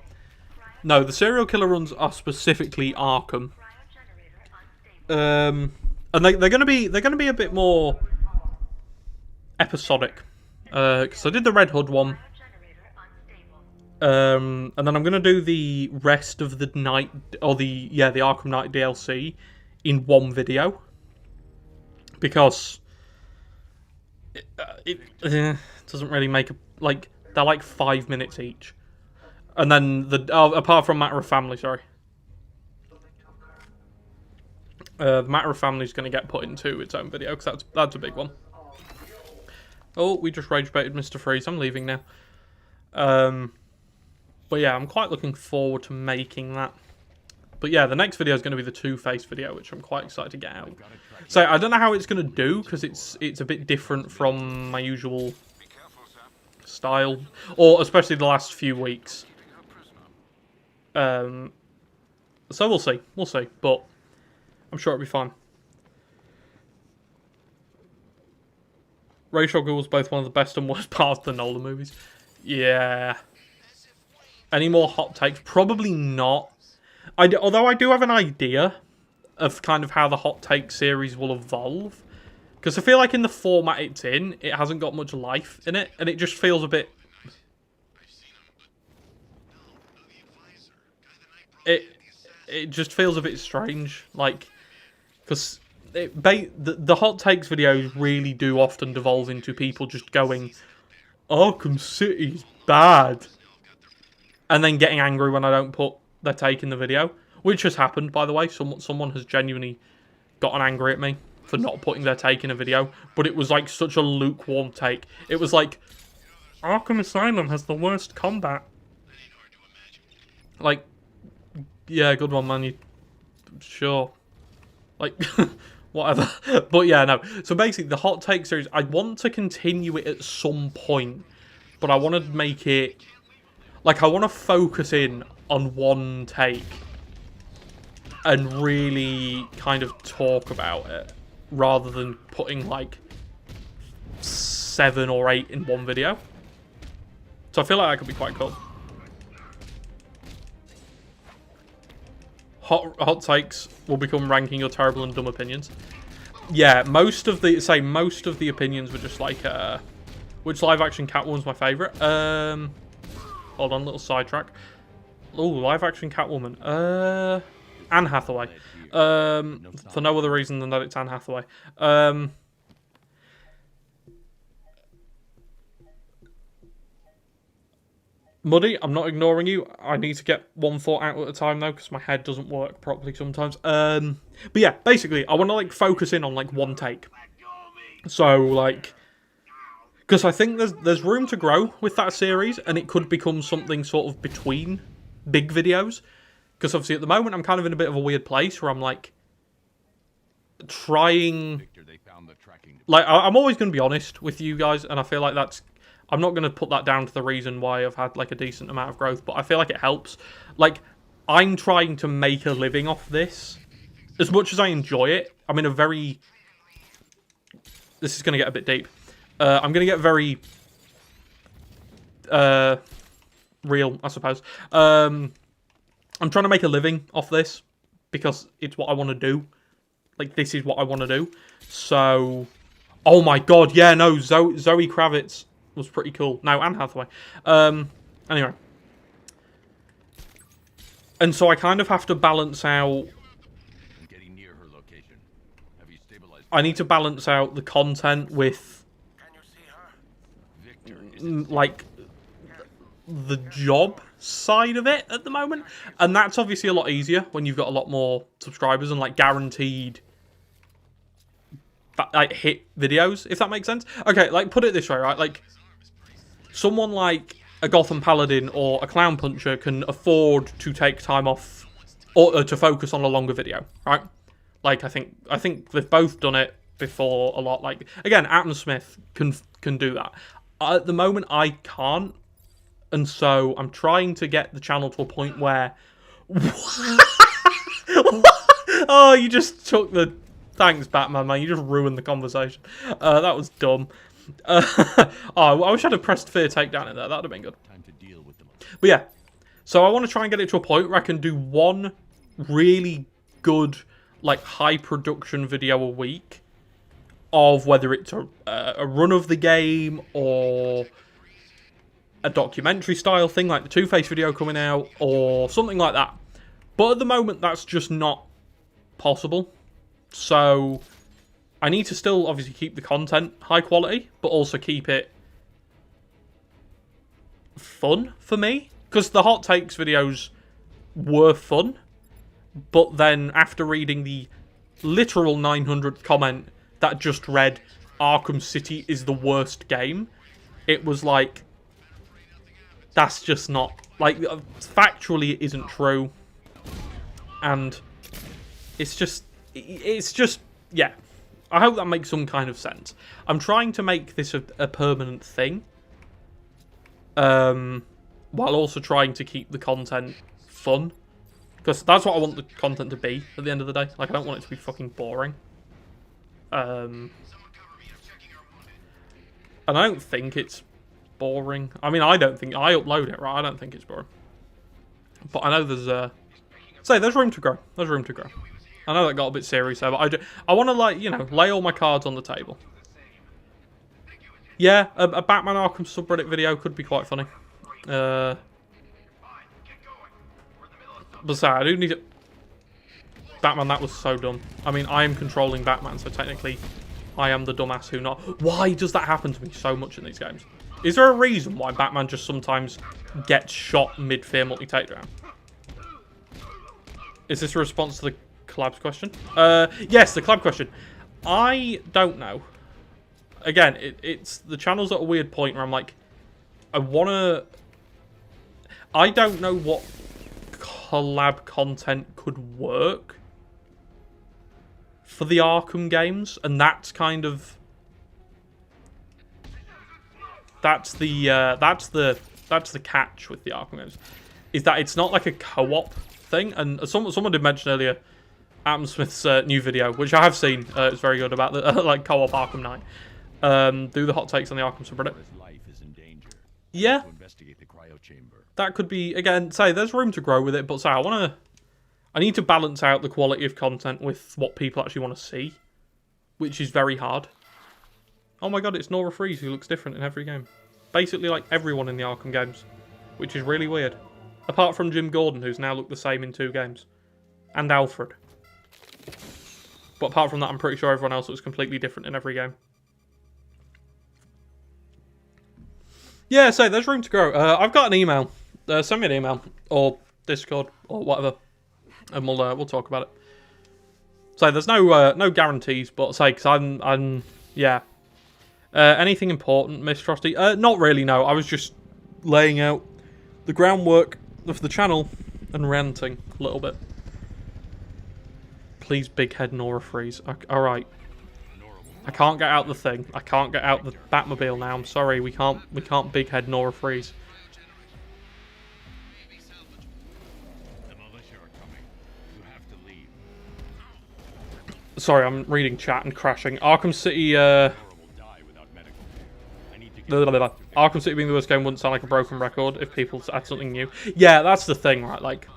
no, the serial killer runs are specifically Arkham. And they're gonna be a bit more episodic. Because I did the Red Hood one. And then I'm gonna do the rest of the night, or the Arkham Knight DLC in one video. Because it doesn't really make a, like, they're like 5 minutes each, and then apart from Matter of Family, sorry, the Matter of Family is going to get put into its own video because that's a big one. Oh, we just rage baited Mr. Freeze. I'm leaving now. But yeah, I'm quite looking forward to making that. But yeah, the next video is going to be the Two-Face video, which I'm quite excited to get out. So I don't know how it's going to do, because it's a bit different from my usual style. Or especially the last few weeks. So we'll see. We'll see. But I'm sure it'll be fine. Ra's al Ghul was both one of the best and worst parts of the Nolan movies. Yeah. Any more hot takes? Probably not. Although I do have an idea of kind of how the hot take series will evolve. Because I feel like in the format it's in, it hasn't got much life in it. And it just feels a bit... It just feels a bit strange. Like, because the hot takes videos really do often devolve into people just going, Arkham City's bad. And then getting angry when I don't put their take in the video, which has happened, by the way. Someone has genuinely gotten angry at me for not putting their take in a video, but it was like such a lukewarm take. It was like, Arkham Asylum has the worst combat. Like, yeah, good one, man. Sure. Like, whatever. But yeah, no. So basically, the hot take series, I want to continue it at some point, but I want to make it, like, I want to focus in on one take and really kind of talk about it rather than putting like 7 or 8 in one video. So I feel like that could be quite cool. Hot takes will become ranking your terrible and dumb opinions. Yeah, most of the opinions were just like which live action Catwoman's my favourite. Hold on, little sidetrack. Oh, live action Catwoman. Anne Hathaway. For no other reason than that it's Anne Hathaway. Muddy, I'm not ignoring you. I need to get one thought out at a time though, because my head doesn't work properly sometimes. But yeah, basically, I want to like focus in on like one take. So like, because I think there's room to grow with that series, and it could become something sort of between big videos. Because obviously at the moment I'm kind of in a bit of a weird place where I'm like trying, like, I'm always going to be honest with you guys, and I feel like that's... I'm not going to put that down to the reason why I've had, like, a decent amount of growth, but I feel like it helps. Like, I'm trying to make a living off this. As much as I enjoy it, I'm in a very... This is going to get a bit deep. I'm going to get very... real, I suppose. I'm trying to make a living off this, because it's what I want to do. Like, this is what I want to do. So... Oh my god, yeah, no, Zoe Kravitz was pretty cool. No, Anne Hathaway. Anyway. And so I kind of have to balance out... I'm getting near her location. Have you stabilized? I need to balance out the content with... like, the job side of it at the moment. And that's obviously a lot easier when you've got a lot more subscribers and, like, guaranteed... like, hit videos, if that makes sense. Okay, like, put it this way, right? Like, someone like a Gotham Paladin or a Clown Puncher can afford to take time off or to focus on a longer video, right? Like, I think they've both done it before a lot. Like, again, Adam Smith can do that. At the moment, I can't, and so I'm trying to get the channel to a point where... Oh, you just took the... Thanks, Batman, man. You just ruined the conversation. That was dumb. Oh, I wish I'd have pressed Fear Takedown in there. That would have been good. Time to deal with them. But yeah. So I want to try and get it to a point where I can do one really good, like, high production video a week of whether it's a run of the game or a documentary style thing like the Two-Face video coming out or something like that. But at the moment, that's just not possible. So I need to still obviously keep the content high quality, but also keep it fun for me. Because the hot takes videos were fun, but then after reading the literal 900th comment that just read Arkham City is the worst game, it was like, that's just not, like, factually it isn't true. And it's just, yeah. I hope that makes some kind of sense. I'm trying to make this a permanent thing. While also trying to keep the content fun. Because that's what I want the content to be at the end of the day. Like, I don't want it to be fucking boring. And I don't think it's boring. I mean, I don't think... I upload it, right? I don't think it's boring. But I know there's... there's room to grow. There's room to grow. I know that got a bit serious there, but I want to, like, you know, lay all my cards on the table. Yeah, a Batman Arkham subreddit video could be quite funny. But sorry, I do need to... Batman, that was so dumb. I mean, I am controlling Batman, so technically I am the dumbass who not... Why does that happen to me so much in these games? Is there a reason why Batman just sometimes gets shot mid-fear multi-takedown? Is this a response to the collabs question? Yes, the collab question. I don't know. Again, it's the channel's at a weird point where I'm like, I don't know what collab content could work for the Arkham games, and that's kind of that's the catch with the Arkham games, is that it's not like a co-op thing. And someone did mention earlier Adam Smith's new video, which I have seen. It's very good about the like co-op Arkham Knight. Do the hot takes on the Arkham subreddit. Yeah, that could be, again, say there's room to grow with it, but say I need to balance out the quality of content with what people actually want to see, which is very hard. Oh my god, it's Nora Freeze who looks different in every game. Basically like everyone in the Arkham games, which is really weird. Apart from Jim Gordon, who's now looked the same in 2 games. And Alfred. But apart from that, I'm pretty sure everyone else looks completely different in every game. Yeah, so there's room to grow. I've got an email. Send me an email. Or Discord. Or whatever. And we'll talk about it. So there's no guarantees, but say, because I'm yeah. Anything important, Miss Frosty? Not really, no. I was just laying out the groundwork of the channel and ranting a little bit. Please, big head Nora Freeze. Okay, alright. Nora will I can't get out the thing. I can't get out the Batmobile now. I'm sorry. We can't big head Nora Freeze. The militia are coming. You have to leave. Sorry, I'm reading chat and crashing. Arkham City, Nora will die without medical care. I need to get Arkham City being the worst game wouldn't sound like a broken record if people add something new. Yeah, that's the thing, right? Like,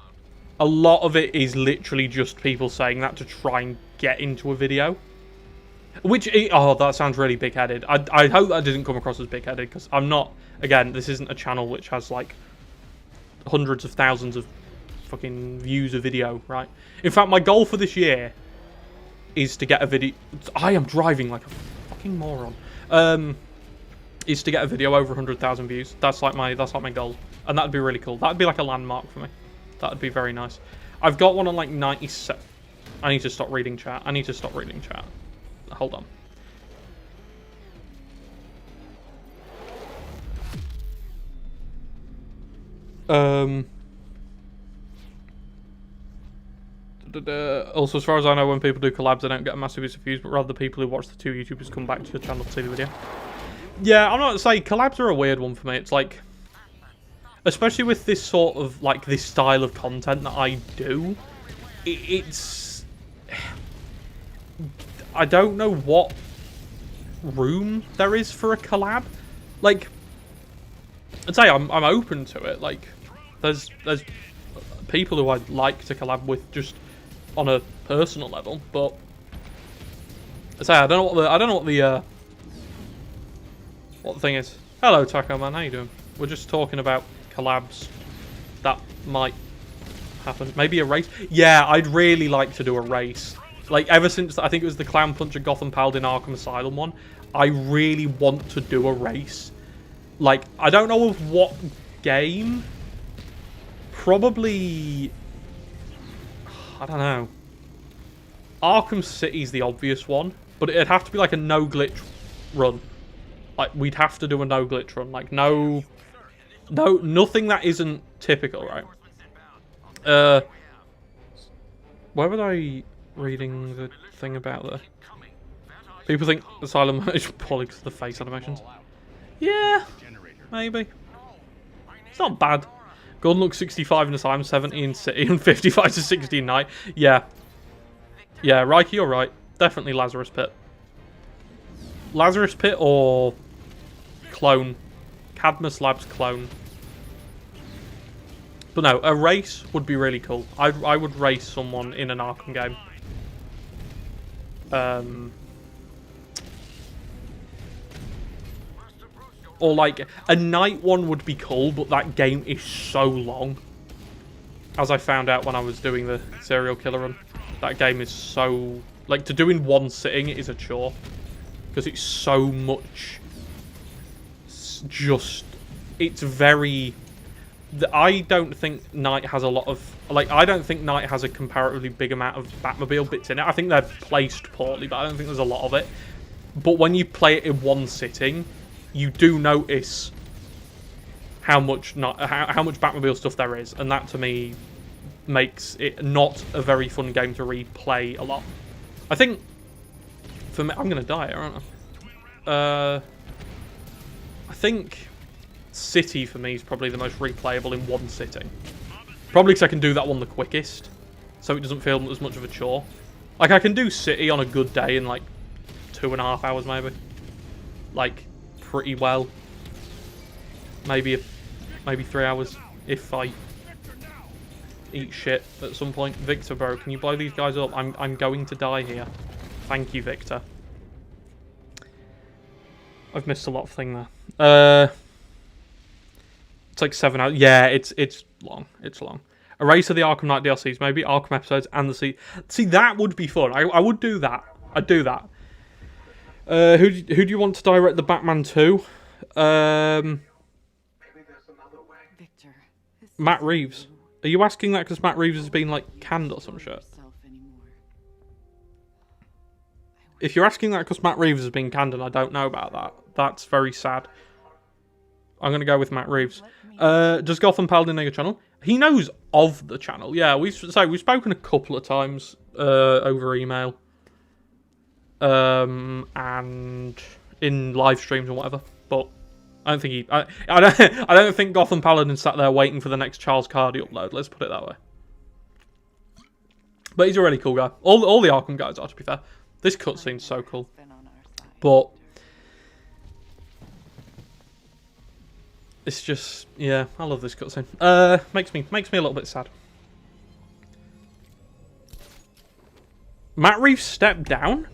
a lot of it is literally just people saying that to try and get into a video. Which, oh, that sounds really big-headed. I hope that didn't come across as big-headed, because I'm not, again, this isn't a channel which has, like, hundreds of thousands of fucking views a video, right? In fact, my goal for this year is to get a video... I am driving like a fucking moron. Is to get a video over 100,000 views. That's like my goal. And that'd be really cool. That'd be like a landmark for me. That'd be very nice. I've got one on like 97... I need to stop reading chat. Hold on. Also, as far as I know, when people do collabs, they don't get a massive views, but rather the people who watch the two YouTubers come back to your channel to see the video. Yeah, I'm not saying collabs are a weird one for me. It's like, especially with this sort of, like, this style of content that I do, it's... I don't know what room there is for a collab. Like, I'd say I'm open to it. Like, there's people who I'd like to collab with just on a personal level, but I'd say I don't know what the thing is. Hello, Taco Man, how you doing? We're just talking about collabs that might happen. Maybe a race. Yeah, I'd really like to do a race. Like, ever since, I think it was the Clown Puncher Gotham Paladin Arkham Asylum one, I really want to do a race. Like, I don't know of what game. Probably... I don't know. Arkham City's the obvious one, but it'd have to be like a no-glitch run. Like, we'd have to do a no-glitch run. Like, nothing that isn't typical, right? Where was I reading the thing about the... People think Asylum is poorly because of the face animations. Yeah, maybe. It's not bad. Gordon looks 65 in Asylum, 70 in City, and 55 to 60 in Night. Yeah. Yeah, Reiki, you're right. Definitely Lazarus Pit. Lazarus Pit or Clone. Cadmus Labs Clone. But no, a race would be really cool. I would race someone in an Arkham game. Or like, a night one would be cool, but that game is so long. As I found out when I was doing the serial killer run. That game is so... Like, to do in one sitting is a chore. Because it's so much... Just... It's very... I don't think Knight has a lot of... Like, I don't think Knight has a comparatively big amount of Batmobile bits in it. I think they're placed poorly, but I don't think there's a lot of it. But when you play it in one sitting, you do notice how much Batmobile stuff there is. And that, to me, makes it not a very fun game to replay a lot. I think... For me... I'm going to die, aren't I? I think... City, for me, is probably the most replayable in one sitting. Probably because I can do that one the quickest. So it doesn't feel as much of a chore. Like, I can do City on a good day in, like, 2.5 hours, maybe. Like, pretty well. Maybe 3 hours, if I eat shit at some point. Victor, bro, can you blow these guys up? I'm going to die here. Thank you, Victor. I've missed a lot of thing there. It's like 7 hours. Yeah, it's long. It's long. A race of the Arkham Knight DLCs, maybe Arkham episodes and the sea. See, that would be fun. I would do that. I'd do that. Who do you want to direct the Batman 2? Victor, Matt Reeves. Are you asking that because Matt Reeves has been like canned or some shit? If you're asking that because Matt Reeves has been canned and I don't know about that, that's very sad. I'm going to go with Matt Reeves. Does Gotham Paladin know your channel? He knows of the channel. Yeah, we've spoken a couple of times over email. and in live streams and whatever. But I don't think he. I don't think Gotham Paladin sat there waiting for the next Charles Cardy upload. Let's put it that way. But he's a really cool guy. All the Arkham guys are, to be fair. This cutscene's so cool. But it's just, yeah, I love this cutscene. Makes me a little bit sad. Matt Reeves stepped down?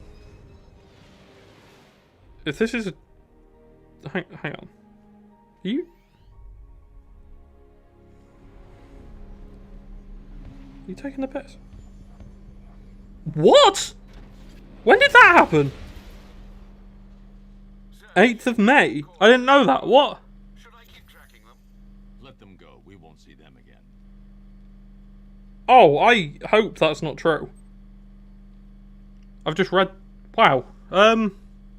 If this is a... Hang on. Are you taking the piss? What? When did that happen? 8th of May? I didn't know that. What? Should I keep tracking them? Let them go. We won't see them again. Oh, I hope that's not true. I've just read... Wow.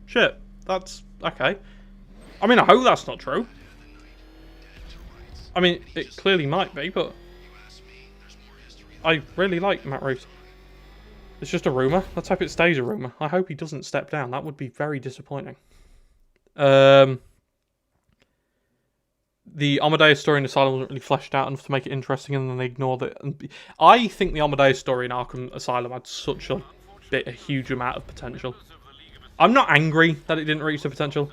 Shit. That's... Okay. I mean, I hope that's not true. I mean, it clearly might be, but... I really like Matt Reeves. It's just a rumour. Let's hope it stays a rumour. I hope he doesn't step down. That would be very disappointing. The Amadeus story in Asylum wasn't really fleshed out enough to make it interesting, and then they ignored it. And I think the Amadeus story in Arkham Asylum had such a huge amount of potential. I'm not angry that it didn't reach the potential.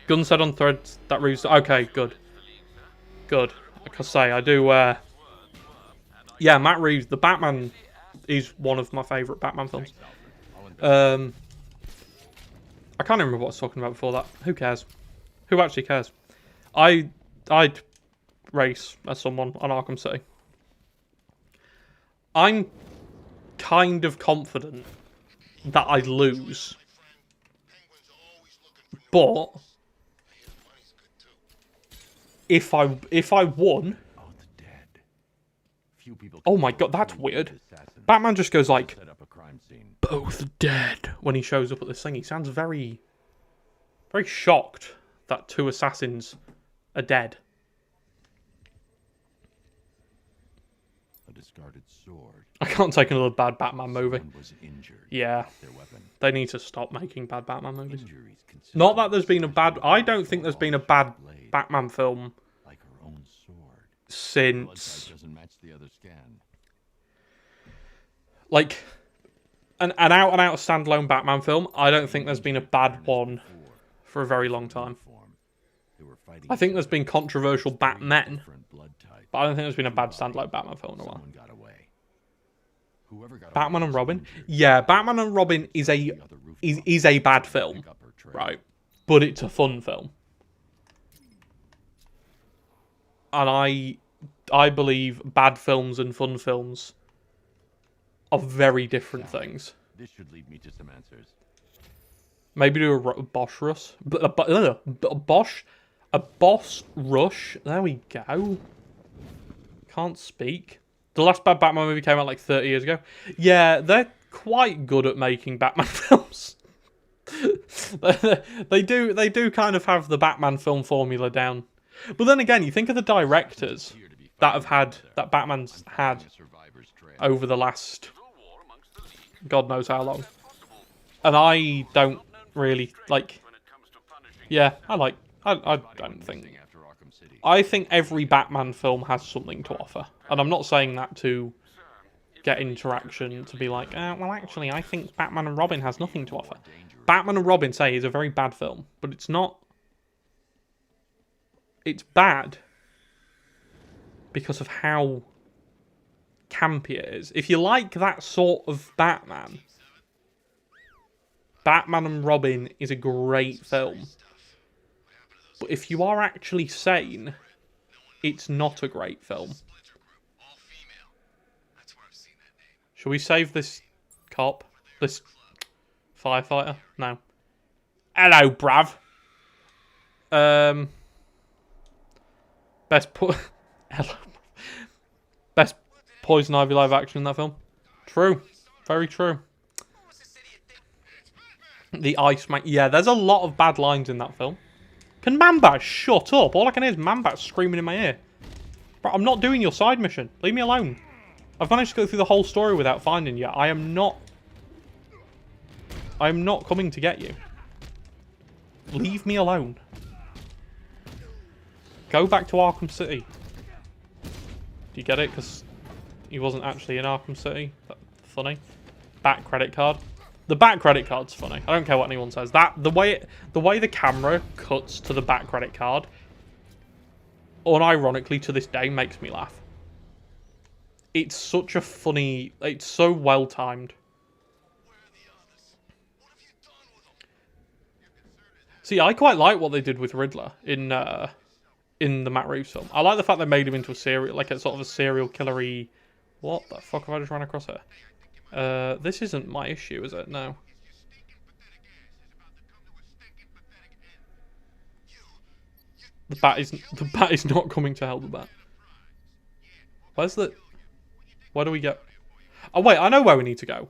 Gunn said on Threads that Reeves... Okay, good. Good. Like I say, I do... Yeah, Matt Reeves, the Batman... is one of my favourite Batman films. I can't remember what I was talking about before that. Who cares? Who actually cares? I'd race as someone on Arkham City. I'm kind of confident that I'd lose. But if I won... Oh my god, that's weird. Batman just goes like, both dead, when he shows up at this thing. He sounds very, very shocked that 2 assassins are dead. A discarded sword. I can't take another bad Batman movie. Was injured. Yeah, Their weapon. they need to stop making bad Batman movies. Not that there's been a bad... I don't think there's been a bad Batman film Like her own sword. since... Doesn't match the other scan. Like, an out-and-out standalone Batman film, I don't think there's been a bad one for a very long time. I think there's been controversial Batmen, but I don't think there's been a bad standalone Batman film in a while. Batman and Robin? Yeah, Batman and Robin is a bad film, right? But it's a fun film. And I believe bad films and fun films are very different things. This should lead me to some answers. Maybe do a boss rush. A boss rush. There we go. Can't speak. The last bad Batman movie came out like 30 years ago. Yeah, they're quite good at making Batman films. they do kind of have the Batman film formula down. But then again, you think of the directors that Batman's had over the last God knows how long. And I don't really like... Yeah, I don't think... I think every Batman film has something to offer. And I'm not saying that to get interaction, to be like, well, actually, I think Batman and Robin has nothing to offer. Batman and Robin, say, is a very bad film. But it's not... It's bad because of how campy it is. If you like that sort of Batman, Batman and Robin is a great film. But if you are actually sane, it's not a great film. Shall we save this cop? This firefighter? No. Hello, bruv. Best Poison Ivy live action in that film. True. Very true. The Iceman. Yeah, there's a lot of bad lines in that film. Can Manbat shut up? All I can hear is Manbat screaming in my ear. Bro, I'm not doing your side mission. Leave me alone. I've managed to go through the whole story without finding you. I am not... I'm not coming to get you. Leave me alone. Go back to Arkham City. Do you get it? Because he wasn't actually in Arkham City. That's funny. Back credit card. The back credit card's funny. I don't care what anyone says. The way the camera cuts to the back credit card, unironically to this day, makes me laugh. It's such a funny... It's so well timed. See, I quite like what they did with Riddler in the Matt Reeves film. I like the fact they made him into a serial, like a sort of a serial killer-y... What the fuck have I just run across here? This isn't my issue, is it? No. The bat is not coming to help the bat. Where's the... Where do we go? Oh wait, I know where we need to go.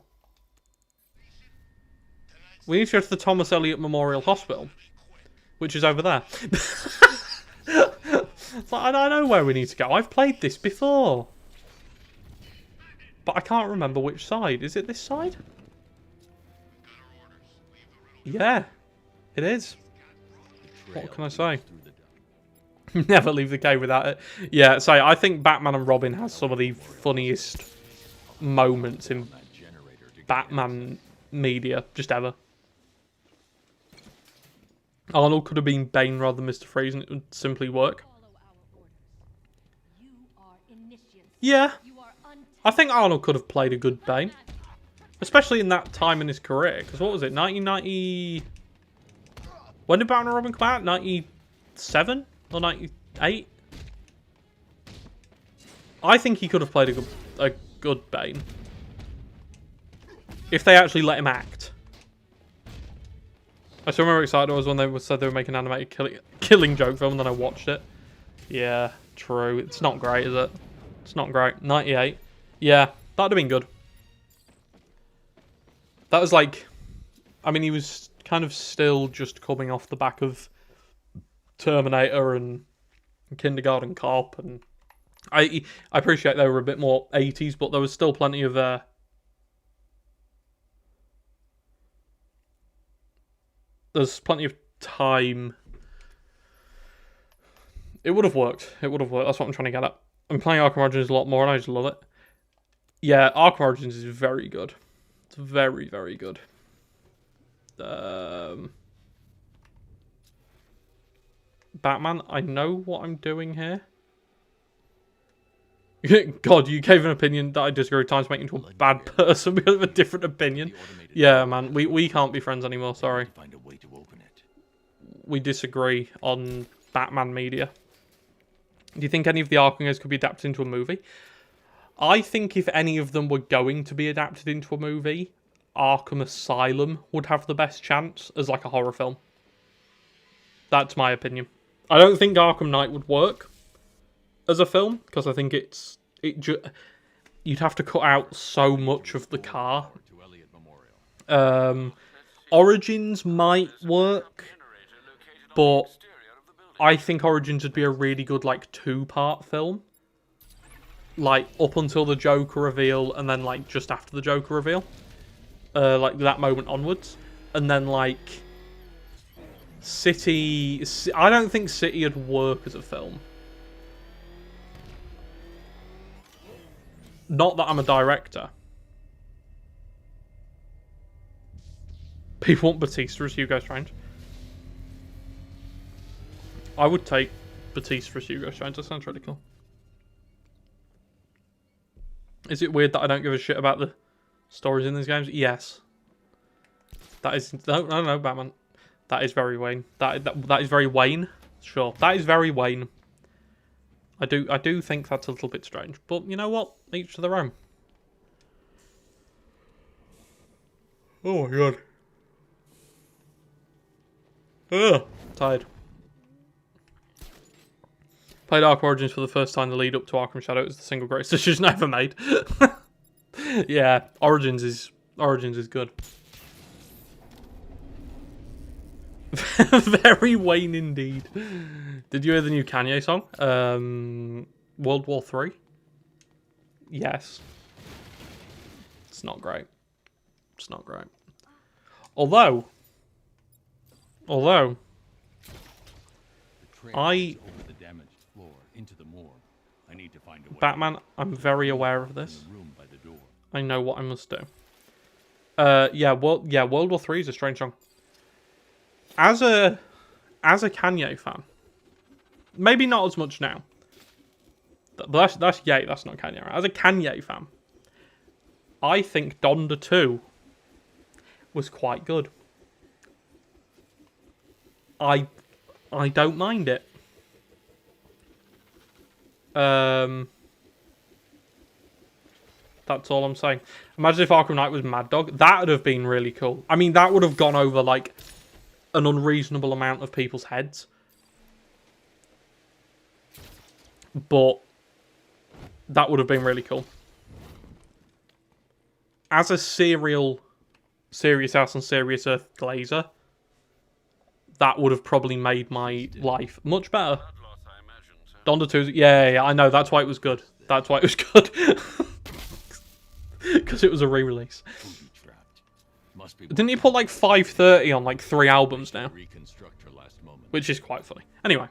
We need to go to the Thomas Elliot Memorial Hospital, which is over there. It's like, I know where we need to go. I've played this before. But I can't remember which side. Is it this side? Yeah, it is. What can I say? Never leave the cave without it. Yeah, so I think Batman and Robin has some of the funniest moments in Batman media just ever. Arnold could have been Bane rather than Mr. Freeze and it would simply work. Yeah. I think Arnold could have played a good Bane. Especially in that time in his career. Because what was it? 1990... When did Batman and Robin come out? 97? Or 98? I think he could have played a good Bane. If they actually let him act. I still remember how excited I was when they said they were making an animated killing joke film and then I watched it. Yeah, true. It's not great, is it? It's not great. 98. Yeah, that'd have been good. That was like... I mean, he was kind of still just coming off the back of Terminator and Kindergarten Cop, and I appreciate they were a bit more 80s, but there was still plenty of there's plenty of time. It would have worked. It would have worked. That's what I'm trying to get at. I'm playing Arkham Origins a lot more, and I just love it. Yeah, Arkham Origins is very good. It's very, very good. Batman, I know what I'm doing here. God, you gave an opinion that I disagree with times, making into a bad person because of a different opinion. Yeah, man, we can't be friends anymore, sorry. We disagree on Batman media. Do you think any of the Arkham games could be adapted into a movie? I think if any of them were going to be adapted into a movie, Arkham Asylum would have the best chance as like a horror film. That's my opinion. I don't think Arkham Knight would work as a film because I think you'd have to cut out so much of the car. Origins might work, but I think Origins would be a really good like 2-part film. Like up until the Joker reveal and then like just after the Joker reveal. Like that moment onwards. And then like City... I don't think City would work as a film. Not that I'm a director. People want Batista as Hugo Strange. I would take Batista as Hugo Strange. That sounds really cool. Is it weird that I don't give a shit about the stories in these games? Yes. That is... No, Batman. That is very Wayne. That is very Wayne. Sure. That is very Wayne. I do think that's a little bit strange. But you know what? Each to their own. Oh my god. Ugh. Tired. Played Arkham Origins for the first time the lead up to Arkham Shadow. It was the single greatest decision I ever made. Yeah, Origins is good. Very Wayne indeed. Did you hear the new Kanye song? World War 3? Yes. It's not great. It's not great. Although, The trail I- is over the damaged floor into the morgue. I need to find a way. Batman, I'm very aware of in this. the room by the door. I know what I must do. World War III is a strange song. As a Kanye fan, maybe not as much now. But that's Ye, that's not Kanye. As a Kanye fan, I think Donda 2 was quite good. I don't mind it. That's all I'm saying. Imagine if Arkham Knight was Mad Dog. That would have been really cool. I mean, that would have gone over, like, an unreasonable amount of people's heads. But that would have been really cool. As a Serious House on Serious Earth glazer, that would have probably made my life much better. Donda 2, yeah, I know, that's why it was good. That's why it was good. Because it was a re-release. Booby trapped. Must be Didn't he put like 530 on like 3 albums now? reconstruct her last moment. Which is quite funny. Anyway,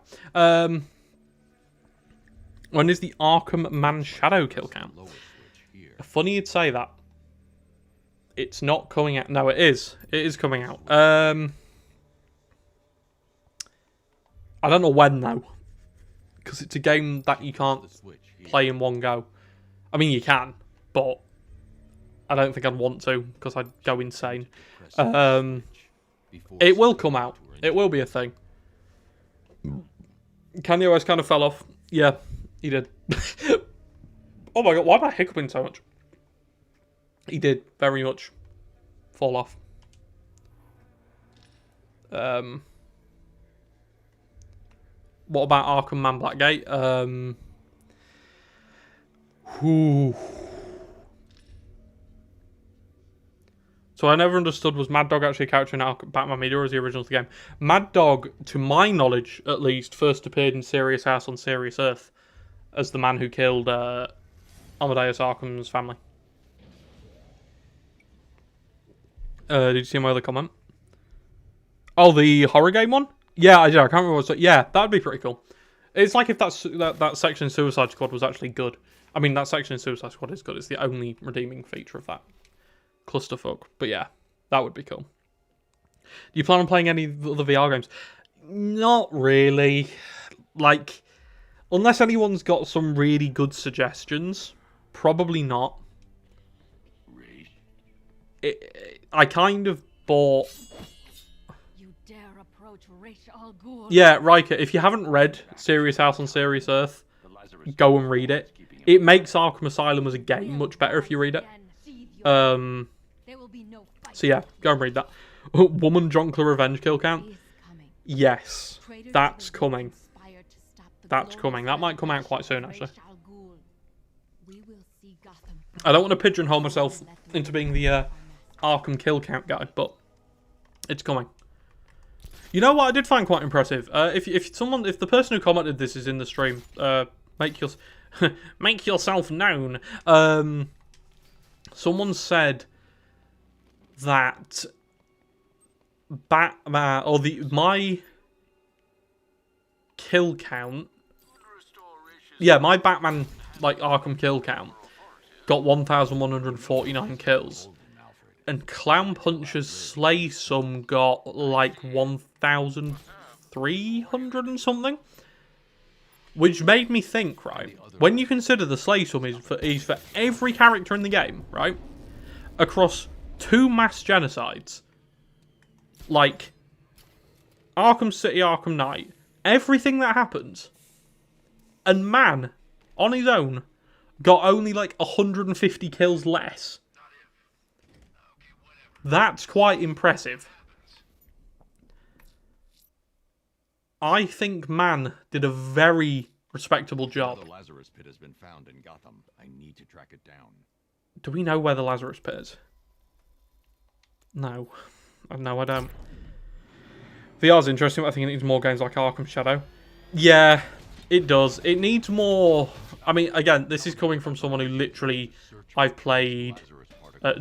when is the Arkham Man Shadow kill count? Lower switch here. Funny you'd say that. It's not coming out. No, it is. It is coming out. I don't know when though, because it's a game that you can't The switch here. play in one go. I mean, you can, but I don't think I'd want to because I'd go insane. Press the switch before It will sending come her out. to her It will be a thing. Kanye West kind of fell off. Yeah, he did. Oh my god, why am I hiccuping so much? He did very much fall off. What about Arkham Man Blackgate? Whew. So I never understood, was Mad Dog actually a character in Batman Media or is he original to the game? Mad Dog, to my knowledge at least, first appeared in Serious House on Serious Earth as the man who killed Amadeus Arkham's family. Did you see my other comment? Oh, the horror game one? Yeah, I did. I can't remember what it was. Yeah, that'd be pretty cool. It's like if that section in Suicide Squad was actually good. I mean, that section in Suicide Squad is good. It's the only redeeming feature of that clusterfuck. But yeah, that would be cool. Do you plan on playing any other VR games? Not really. Like, unless anyone's got some really good suggestions, probably not. I kind of bought... You dare approach Ra's al Ghul? Yeah, Riker, if you haven't read Serious House on Serious Earth, go and read it. It makes Arkham Asylum as a game much better if you read it. So yeah, go and read that. Woman Jonkler Revenge kill count? Yes, that's coming. That's coming. That might come out quite soon, actually. I don't want to pigeonhole myself into being the Arkham kill count guy, but it's coming. You know what I did find quite impressive? If the person who commented this is in the stream, make yourself known. Someone said that my kill count. Yeah, my Batman Arkham kill count got 1,149 kills. And Clown Puncher's Slay Sum got 1,300 and something. Which made me think, right? When you consider the Slay Sum is for every character in the game, right? Across 2 mass genocides. Like Arkham City, Arkham Knight. Everything that happens. And man, on his own, got only 150 kills less. That's quite impressive. I think Man did a very respectable job. The Lazarus pit has been found in Gotham. I need to track it down. Do we know where the Lazarus pit is? No. No, I don't. VR's interesting, but I think it needs more games like Arkham Shadow. Yeah, it does. It needs more... I mean, again, this is coming from someone who literally... I've played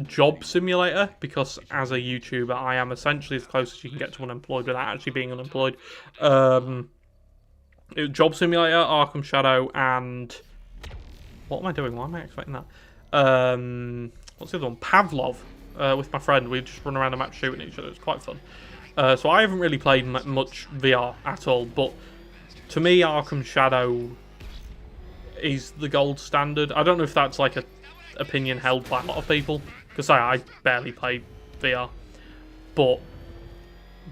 job simulator, because as a YouTuber, I am essentially as close as you can get to unemployed without actually being unemployed. It was Job Simulator, Arkham Shadow, and what am I doing? Why am I expecting that? What's the other one? Pavlov. With my friend, we just run around a map shooting each other. It's quite fun. So I haven't really played much VR at all, but to me, Arkham Shadow is the gold standard. I don't know if that's like a opinion held by a lot of people, because I barely play VR, but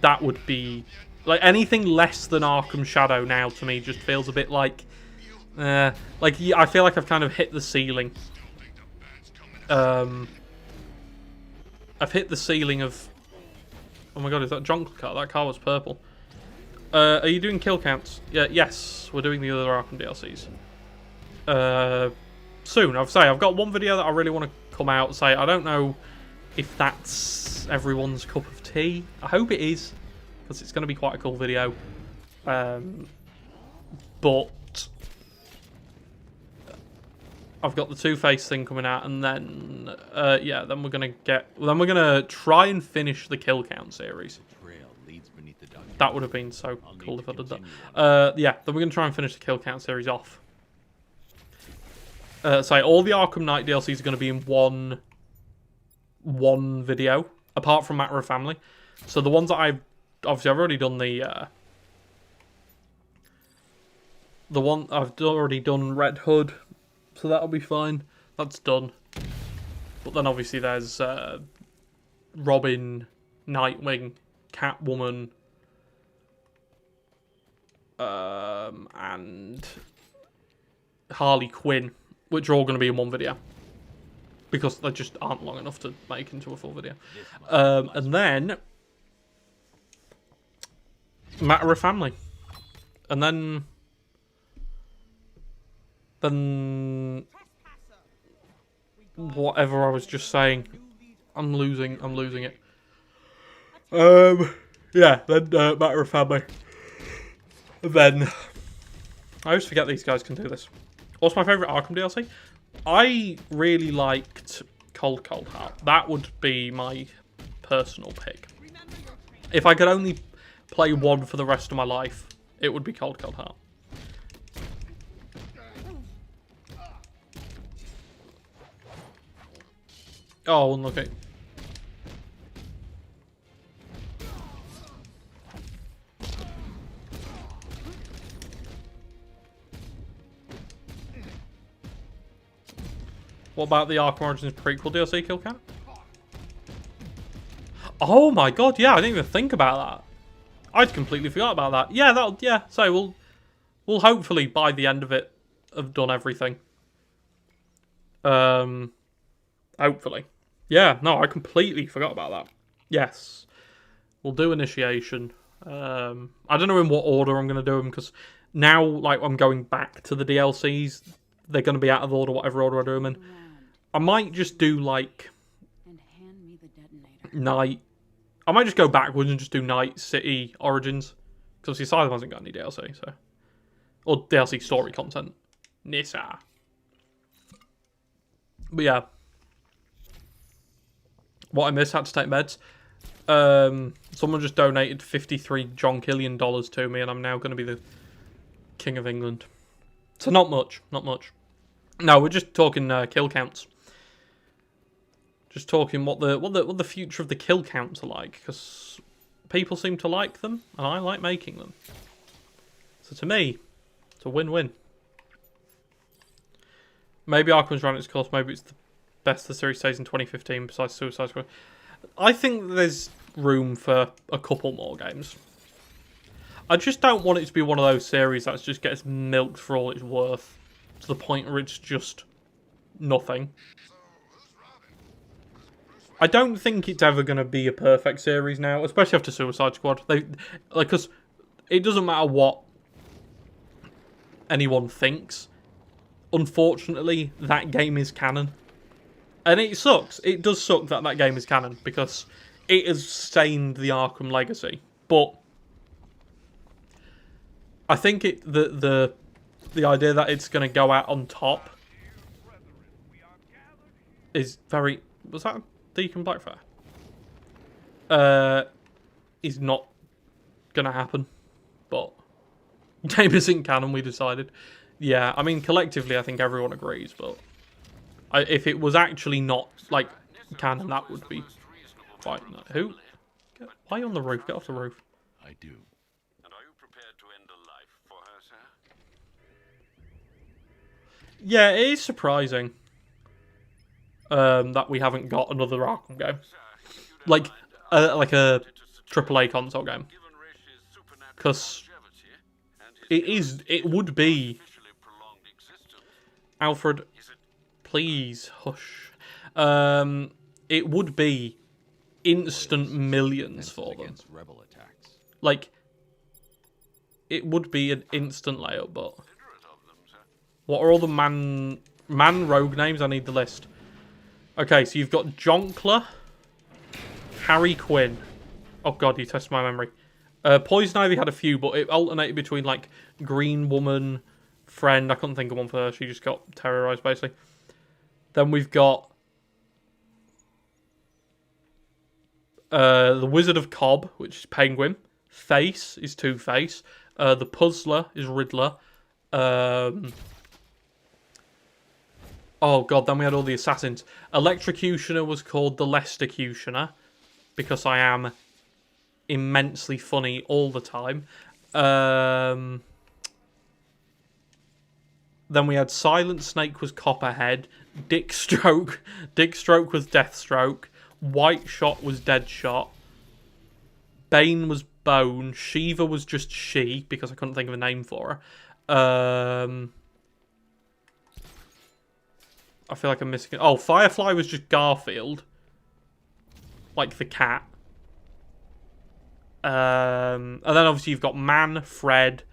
that would be like anything less than Arkham Shadow now to me just feels a bit like I feel like I've kind of hit the ceiling. I've hit the ceiling of, oh my god, is that Jonker car? That car was purple. Are you doing kill counts? Yeah, yes, we're doing the other Arkham DLCs. Soon, I've got one video that I really want to come out and say. I don't know if that's everyone's cup of tea. I hope it is, because it's going to be quite a cool video. But I've got the Two-Face thing coming out, and then yeah, then we're gonna try and finish the kill count series. That would have been so cool if I did that. Yeah, then we're gonna try and finish the kill count series off. So all the Arkham Knight DLCs are going to be in one video, apart from Matter of Family. So the ones that I've already done I've already done Red Hood, so that'll be fine. That's done. But then obviously there's Robin, Nightwing, Catwoman, and Harley Quinn, which are all going to be in one video, because they just aren't long enough to make into a full video. And then Matter of Family, and then whatever I was just saying, I'm losing it. Yeah, then Matter of Family, and then I always forget these guys can do this. What's my favourite Arkham DLC? I really liked Cold Heart. That would be my personal pick. If I could only play one for the rest of my life, it would be Cold Heart. Oh, unlucky. What about the Arkham Origins prequel DLC kill count? Oh my god, yeah, I didn't even think about that. I'd completely forgot about that. Yeah, so we'll hopefully by the end of it have done everything. Hopefully. Yeah, no, I completely forgot about that. Yes. We'll do Initiation. I don't know in what order I'm going to do them, because now, like, I'm going back to the DLCs. They're going to be out of order, whatever order I do them in. I might just do, like, Night. I might just go backwards and just do Night City Origins, because obviously Asylum hasn't got any DLC, so. Or DLC story content. Nissa. But yeah. What I missed, had to take meds. Someone just donated $53 John Killian to me, and I'm now going to be the King of England. So not much. No, we're just talking kill counts. Just talking what the future of the kill counts are like, because people seem to like them, and I like making them. So to me, it's a win-win. Maybe Arkham's run its course. Maybe it's the best the series stays in 2015 besides Suicide Squad. I think there's room for a couple more games. I just don't want it to be one of those series that just gets milked for all it's worth, to the point where it's just nothing. I don't think it's ever going to be a perfect series now, especially after Suicide Squad. Because it doesn't matter what anyone thinks. Unfortunately, that game is canon. And it sucks. It does suck that that game is canon, because it has stained the Arkham legacy. But I think the idea that it's going to go out on top is very Was that Deacon Blackfire? Is not gonna happen. But game isn't canon, we decided. Yeah, I mean, collectively, I think everyone agrees, but if it was actually not, like, canon, that would be quite... Who? Why are you on the roof? Get off the roof. I do. And are you prepared to end a life for her, sir? Yeah, it is surprising that we haven't got another Arkham game. Like a AAA console game. Because it would be... Alfred, please, hush. It would be instant millions for them. Rebel attacks. Like, it would be an instant layup, but... What are all the man rogue names? I need the list. Okay, so you've got Jonkler, Harry Quinn. Oh god, you test my memory. Poison Ivy had a few, but it alternated between, like, Green Woman, Friend. I couldn't think of one for her. She just got terrorized, basically. Then we've got the Wizard of Cobb, which is Penguin. Face is Two-Face. The Puzzler is Riddler. Oh god, then we had all the assassins. Electrocutioner was called the Lestercutioner, because I am immensely funny all the time. Then we had Silent Snake was Copperhead. Dick Stroke was Deathstroke. White Shot was Deadshot. Bane was Bone. Shiva was just She, because I couldn't think of a name for her. I feel like I'm missing it. Oh, Firefly was just Garfield. Like the cat. And then obviously you've got Man, Fred.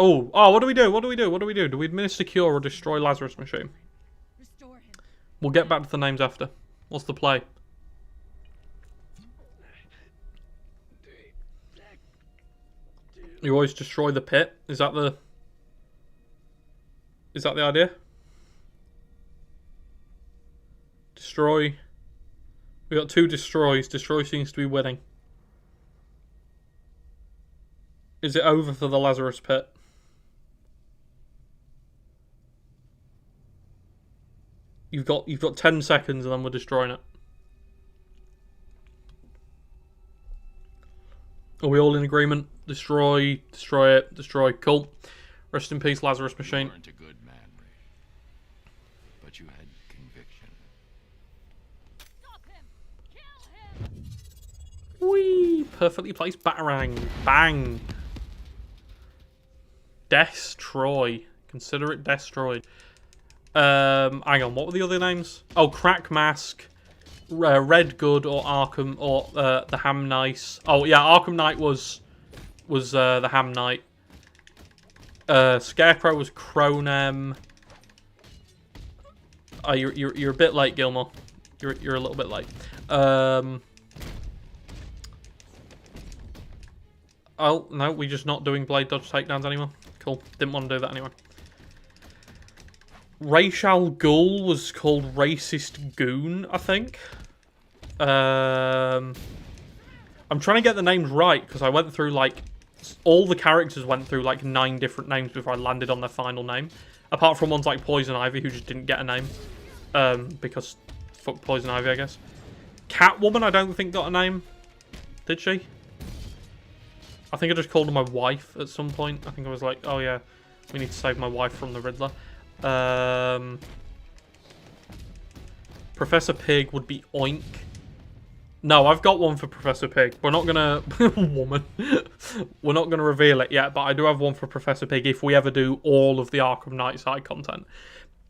Oh, what do we do? What do we do? What do we do? Do we administer cure or destroy Lazarus machine? Restore him. We'll get back to the names after. What's the play? You always destroy the pit? Is that the idea? Destroy. We got 2 destroys. Destroy seems to be winning. Is it over for the Lazarus pit? You've got 10 seconds and then we're destroying it. Are we all in agreement? Destroy, destroy it, destroy. Cool. Rest in peace, Lazarus machine. You weren't a good man, Ray. But you had conviction. Stop him! Kill him! Whee! Perfectly placed batarang. Bang! Destroy. Consider it destroyed. Hang on, what were the other names? Oh, Crack Mask, Red Good, or Arkham, or the Ham Nice. Oh yeah, Arkham Knight was the Ham Knight. Scarecrow was Cronem. Oh, you're a bit late, Gilmore. You're a little bit late. Oh no, we're just not doing blade dodge takedowns anymore. Cool. Didn't want to do that anyway. Ra's al Ghul was called Racist Goon, I think. I'm trying to get the names right because I went through like all the characters went through like 9 different names before I landed on their final name. Apart from ones like Poison Ivy who just didn't get a name. Because fuck Poison Ivy, I guess. Catwoman I don't think got a name. Did she? I think I just called her my wife at some point. I think I was like, oh yeah, we need to save my wife from the Riddler. Professor Pig would be Oink. No, I've got one for Professor Pig. We're not gonna... woman. We're not gonna reveal it yet, but I do have one for Professor Pig if we ever do all of the Arkham Knight side content.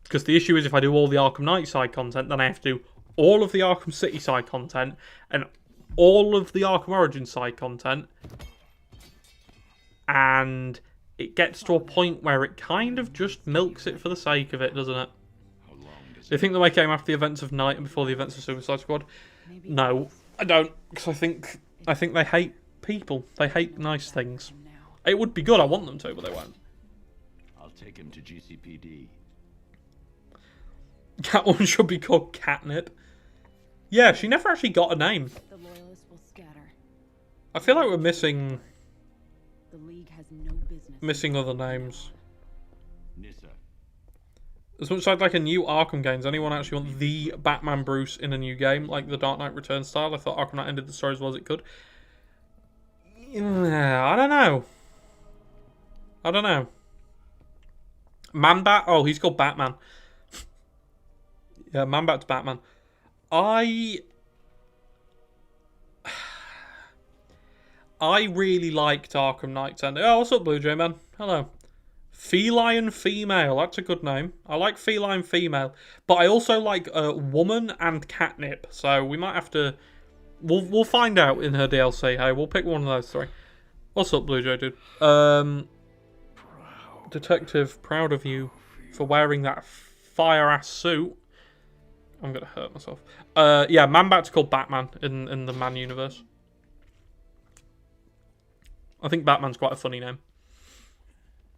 Because the issue is if I do all the Arkham Knight side content, then I have to do all of the Arkham City side content and all of the Arkham Origins side content. And it gets to a point where it kind of just milks it for the sake of it, doesn't it? How long does Do you think they make game after the events of Night and before the events of Suicide Squad? No, I don't, because I think they hate people. They hate nice things. It would be good, I want them to, but they won't. I'll take him to GCPD. Catwoman should be called Catnip. Yeah, she never actually got a name. The loyalists will scatter. I feel like we're missing The League has no business. missing other names. Nissa. As much as I'd like a new Arkham game, does anyone actually want the Batman Bruce in a new game, like the Dark Knight Returns style? I thought Arkham Knight ended the story as well as it could. Yeah, I don't know. I don't know. Man-Bat? Oh, he's called Batman. Yeah, Man-Bat's Batman. I really liked Arkham Knight's ending. Oh, what's up, Blue Jay, man? Hello. Feline Female. That's a good name. I like Feline Female. But I also like Woman and Catnip. So we might have to... We'll find out in her DLC. Hey, we'll pick one of those three. What's up, Blue Jay, dude? Detective, proud of you for wearing that fire-ass suit. I'm gonna hurt myself. Yeah, Man-Bat's called Batman in the Man universe. I think Batman's quite a funny name.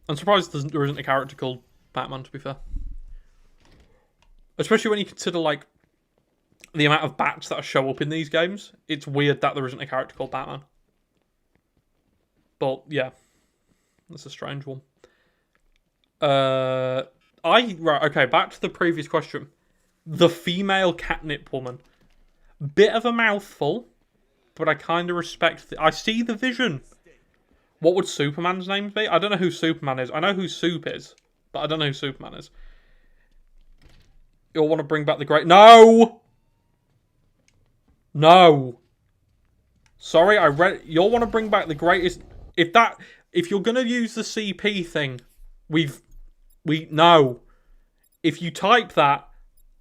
I'm surprised there isn't a character called Batman, to be fair. Especially when you consider, like, the amount of bats that show up in these games. It's weird that there isn't a character called Batman. But, yeah. That's a strange one. Right, okay, back to the previous question. The female Catnip woman. Bit of a mouthful, but I kind of respect I see the vision. What would Superman's name be? I don't know who Superman is. I know who Soup is, but I don't know who Superman is. You'll want to bring back the great... No! No! Sorry, I read... You'll want to bring back the greatest... If you're going to use the CP thing, no. If you type that,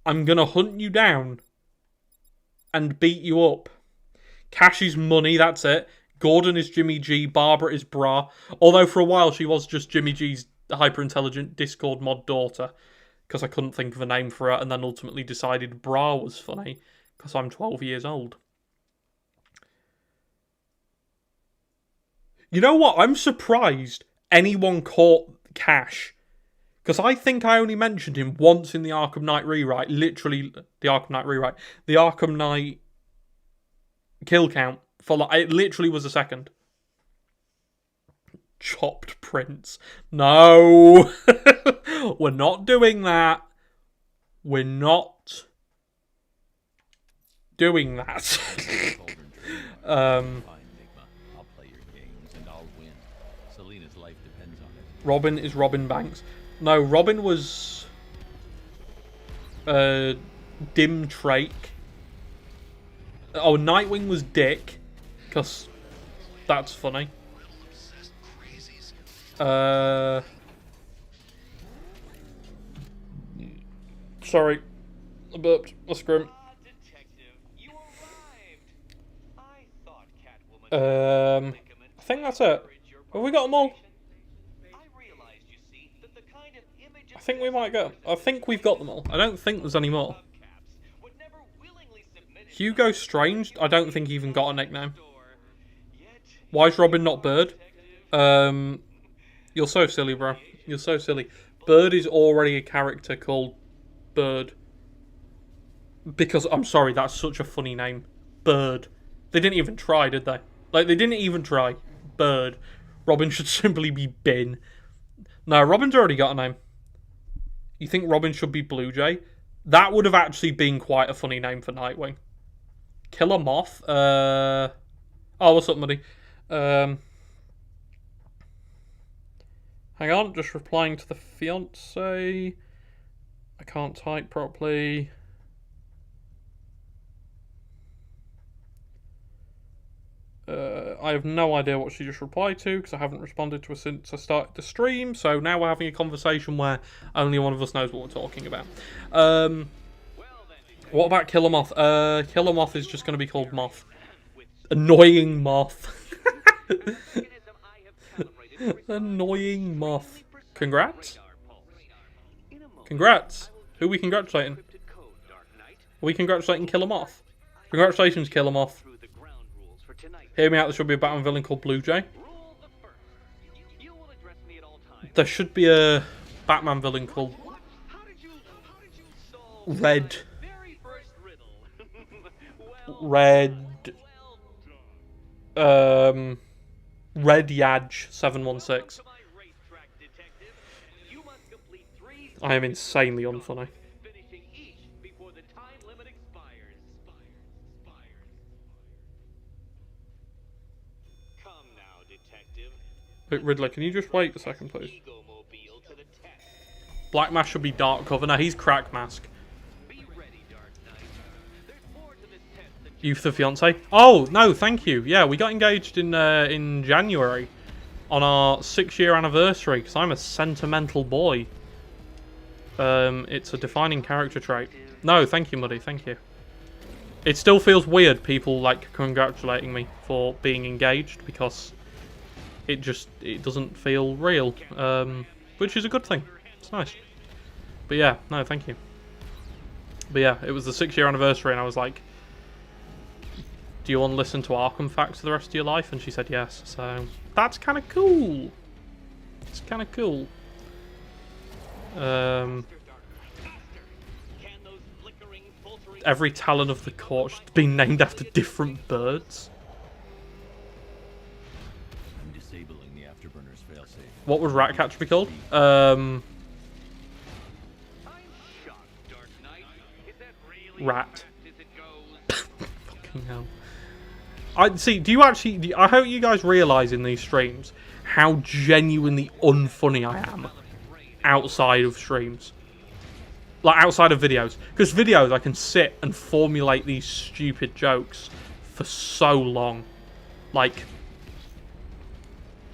I'm going to hunt you down and beat you up. Cash is money, that's it. Gordon is Jimmy G. Barbara is Bra. Although for a while she was just Jimmy G's hyper-intelligent Discord mod daughter. Because I couldn't think of a name for her and then ultimately decided Bra was funny. Because I'm 12 years old. You know what? I'm surprised anyone caught Cash. Because I think I only mentioned him once in the Arkham Knight rewrite. Literally, the Arkham Knight rewrite. The Arkham Knight kill count. For like, it literally was a second. Chopped Prince. No! We're not doing that. We're not doing that. Robin is Robin Banks. No, Robin was Dim Trake. Oh, Nightwing was Dick, because that's funny. Sorry, I burped. That's grim. I think that's it. Have we got them all? I think we might go. I think we've got them all. I don't think there's any more. Hugo Strange, I don't think he even got a nickname. Why is Robin not Bird? You're so silly, bro. You're so silly. Bird is already a character called Bird. Because, I'm sorry, that's such a funny name. Bird. They didn't even try, did they? Like, they didn't even try. Bird. Robin should simply be Bin. No, Robin's already got a name. You think Robin should be Blue Jay? That would have actually been quite a funny name for Nightwing. Killer Moth. Oh, what's up, Muddy? Hang on, just replying to the fiance. I can't type properly. I have no idea what she just replied to because I haven't responded to her since I started the stream. So now we're having a conversation where only one of us knows what we're talking about. What about Killer Moth? Killer Moth is just going to be called Moth. Annoying Moth. Annoying Moth. Congrats. Congrats. Who are we congratulating? Are we congratulating Killer Moth? Congratulations, Killer Moth. Hear me out, there should be a Batman villain called Blue Jay. There should be a Batman villain called... Red. Very first riddle. Red. Red Yadge 716. I am insanely unfunny. Finishing each before the time limit expires. Come now, detective. Wait, Riddler, can you just wait a second, please? Egomobile to the test. Black Mask should be Dark Cover. Now he's Crack Mask. Be ready, Dark Knight. There's more to this test than Youth of Fiance. Oh no, thank you. Yeah, we got engaged in January on our 6-year anniversary because I'm a sentimental boy. It's a defining character trait. No, thank you, Muddy. Thank you. It still feels weird, people like congratulating me for being engaged because it doesn't feel real. Which is a good thing. It's nice. But yeah, no, thank you. But yeah, it was the 6-year anniversary, and I was like, "Do you want to listen to Arkham facts for the rest of your life?" And she said yes. So that's kind of cool. It's kind of cool. Every talon of the court should be named after different birds. I'm disabling the afterburner's failsafe. What would Ratcatcher be called? Rat. Fucking hell. I see. Do you actually? I hope you guys realise in these streams how genuinely unfunny I am outside of streams. Like, outside of videos. Because videos, I can sit and formulate these stupid jokes for so long. Like...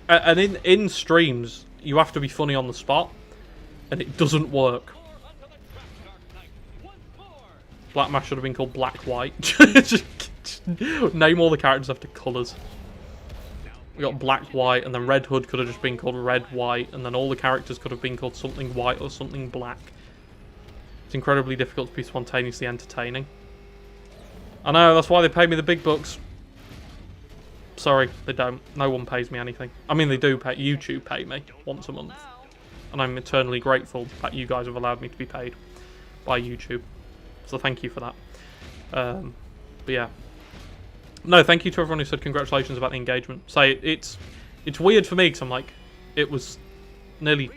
And in streams, you have to be funny on the spot. And it doesn't work. Black Mask should have been called Black White. Just name all the characters after colours. We got Black White, and then Red Hood could have just been called Red White, and then all the characters could have been called something white or something black. It's incredibly difficult to be spontaneously entertaining. I know, that's why they pay me the big bucks. Sorry, they don't. No one pays me anything. I mean, they do pay. YouTube pay me once a month. And I'm eternally grateful that you guys have allowed me to be paid by YouTube. So thank you for that. But yeah. No, thank you to everyone who said congratulations about the engagement. Say, it's weird for me because I'm like, it was nearly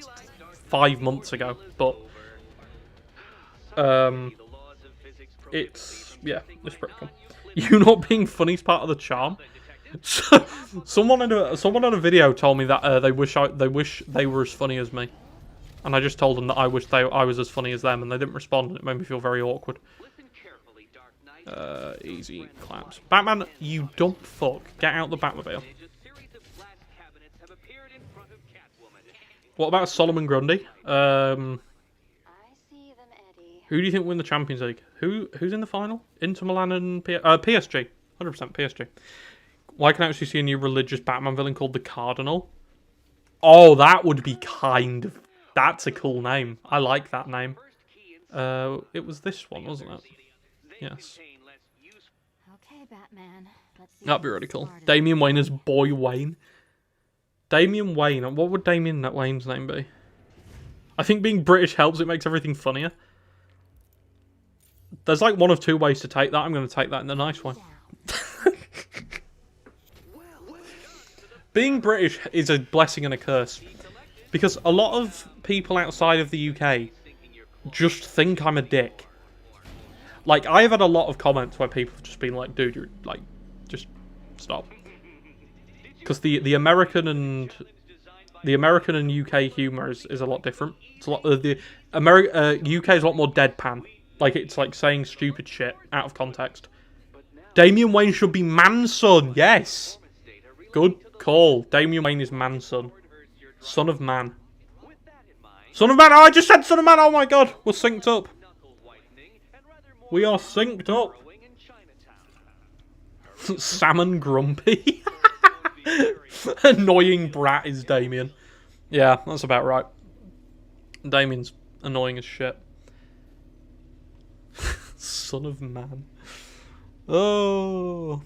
5 months ago, but it's pretty cool. You not being funny is part of the charm. So, someone on a video told me that they wish they were as funny as me, and I just told them that I wish I was as funny as them, and they didn't respond, and it made me feel very awkward. Easy claps. Batman, you dumb fuck. Get out the Batmobile. What about Solomon Grundy? Who do you think will win the Champions League? Who's in the final? Inter Milan and PSG. 100% PSG. Why can I actually see a new religious Batman villain called the Cardinal? Oh, that would be kind of... That's a cool name. I like that name. It was this one, wasn't it? Yes. Okay, Batman. That'd be really cool. Damian Wayne as Boy Wayne. Damian Wayne. What would Damian Wayne's name be? I think being British helps. It makes everything funnier. There's like one of two ways to take that. I'm going to take that in the nice way. Being British is a blessing and a curse. Because a lot of people outside of the UK just think I'm a dick. Like, I've had a lot of comments where people have just been like, dude, you're like, just stop. Because the American and UK humour is a lot different. It's a lot the UK is a lot more deadpan. Like, it's like saying stupid shit out of context. Damian Wayne should be man-son. Yes. Good call. Damian Wayne is man-son. Son of man. Son of man. Oh, I just said son of man. Oh my god. We're synced up. We are synced up. Salmon Grumpy. Annoying brat is Damien. Yeah, that's about right. Damien's annoying as shit. Son of man. Oh.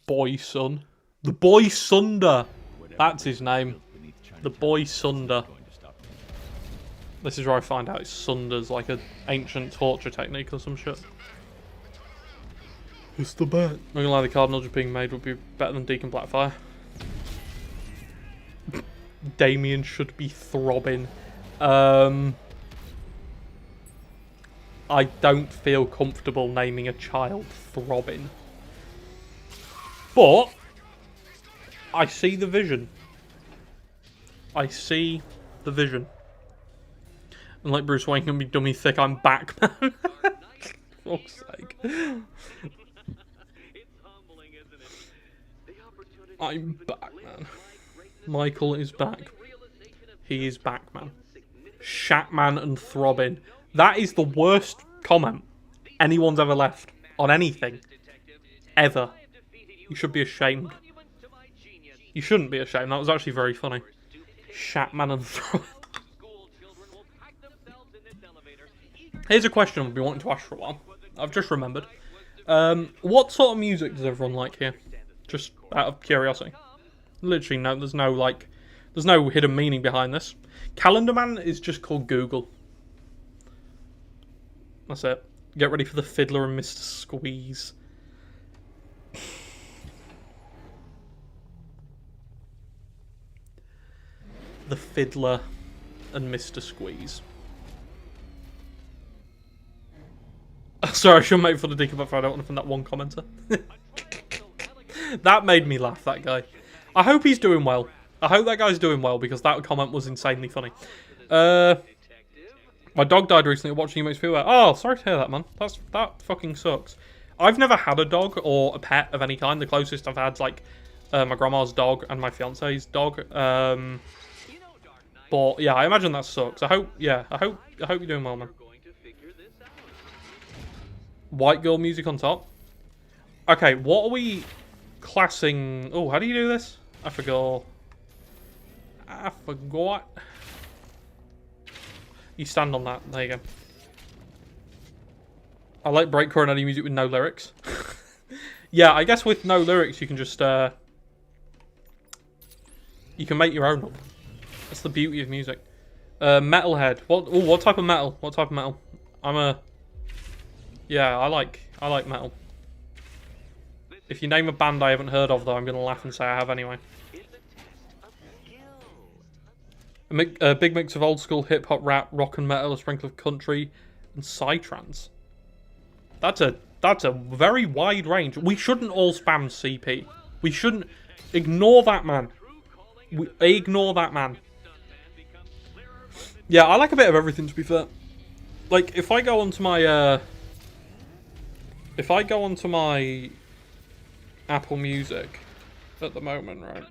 Boy son. The boy sunder. That's his name. The boy Sunder. Going to stop me. This is where I find out Sunder's like an ancient torture technique or some shit. It's the bat. I'm not gonna lie, the card nudge being made would be better than Deacon Blackfire. Damien should be throbbing. I don't feel comfortable naming a child throbbing. But I see the vision. I see the vision. And like Bruce Wayne can be dummy thick, I'm Batman. For fuck's sake. I'm Batman. Michael is back. He is Batman. Shatman and throbbing. That is the worst comment anyone's ever left on anything. Ever. You should be ashamed. You shouldn't be ashamed. That was actually very funny. Shatman and throbbing. Here's a question I've been wanting to ask for a while. I've just remembered. What sort of music does everyone like here? Just out of curiosity. Literally, no. There's no hidden meaning behind this. Calendar Man is just called Google. That's it. Get ready for the Fiddler and Mr. Squeeze. The Fiddler and Mr. Squeeze. Sorry, I shouldn't make fun of Deacon Blackfire. I don't want to find that one commenter. That made me laugh, that guy. I hope he's doing well. I hope that guy's doing well, because that comment was insanely funny. My dog died recently. Watching you makes me feel bad. Oh, sorry to hear that, man. That fucking sucks. I've never had a dog or a pet of any kind. The closest I've had is like my grandma's dog and my fiance's dog. But yeah, I imagine that sucks. I hope you're doing well, man. White girl music on top. Okay, what are we classing? Oh, how do you do this? I forgot. You stand on that. There you go. I like breakcore and any music with no lyrics. Yeah, I guess with no lyrics you can just you can make your own up. That's the beauty of music. Metalhead. What type of metal? What type of metal? Yeah, I like metal. If you name a band I haven't heard of, though, I'm going to laugh and say I have anyway. A big mix of old school hip hop, rap, rock and metal, a sprinkle of country, and psytrance. That's a very wide range. We shouldn't all spam CP. We shouldn't ignore that man. Ignore that man. Yeah, I like a bit of everything, to be fair. Like, if I go onto my Apple Music at the moment, right?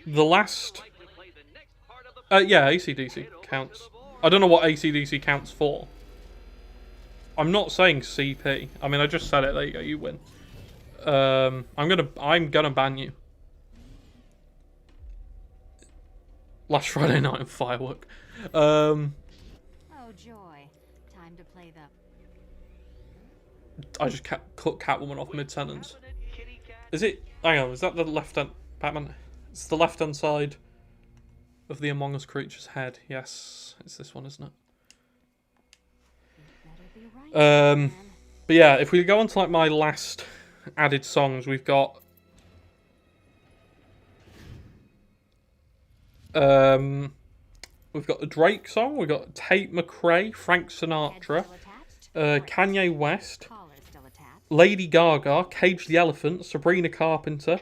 The last... yeah, AC/DC counts. I don't know what AC/DC counts for. I'm not saying CP. I mean, I just said it. There you go. You win. I'm gonna ban you. Last Friday night in Firework. Oh joy! Time to play the. I just cut Catwoman off mid-sentence. Is it? Hang on. Is that the left-hand Batman? It's the left-hand side of the Among Us creature's head. Yes, it's this one, isn't it? But yeah, if we go on to like my last added songs, we've got the Drake song, we've got Tate McRae, Frank Sinatra, Kanye West, Lady Gaga, Cage the Elephant, Sabrina Carpenter,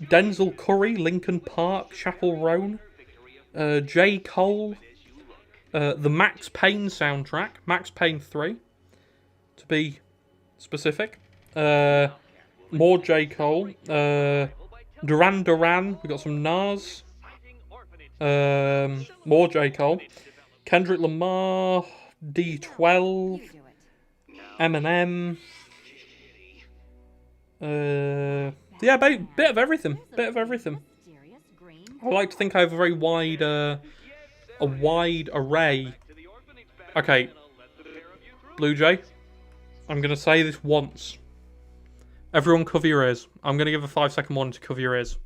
Denzel Curry, Linkin Park, Chappell Roan, J. Cole, the Max Payne soundtrack, Max Payne 3, to be specific, more J. Cole, Duran Duran, we got some Nas, more J. Cole, Kendrick Lamar, D12, Eminem, yeah, bit of everything, I like to think I have a very wide, array. Okay, Blue Jay, I'm going to say this once. Everyone cover your ears. I'm going to give a 5-second warning to cover your ears.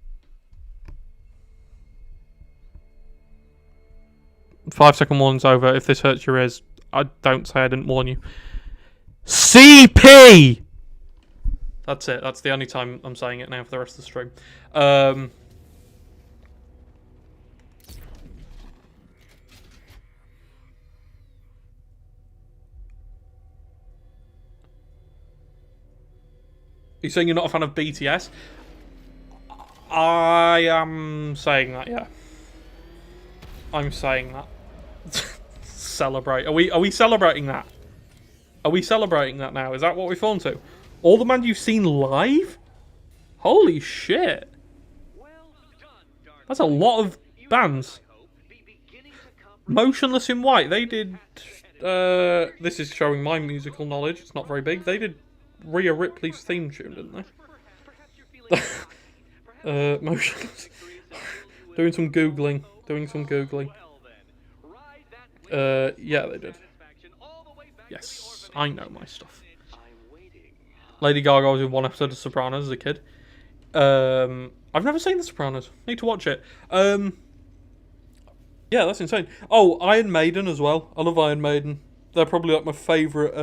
5-second warning's over. If this hurts your ears, I don't say I didn't warn you. CP! That's it. That's the only time I'm saying it now for the rest of the stream. You're saying you're not a fan of BTS? I am saying that, yeah. I'm saying that. Celebrate. Are we celebrating that? Are we celebrating that now? Is that what we've fallen to? All the man you've seen live? Holy shit. That's a lot of bands. Motionless in White. They did... this is showing my musical knowledge. It's not very big. They did Rhea Ripley's theme tune, didn't they? Motionless. Doing some Googling. Yeah, they did. Yes, I know my stuff. Lady Gaga was in one episode of Sopranos as a kid. I've never seen The Sopranos. Need to watch it. Yeah, that's insane. Oh, Iron Maiden as well. I love Iron Maiden. They're probably like my favourite,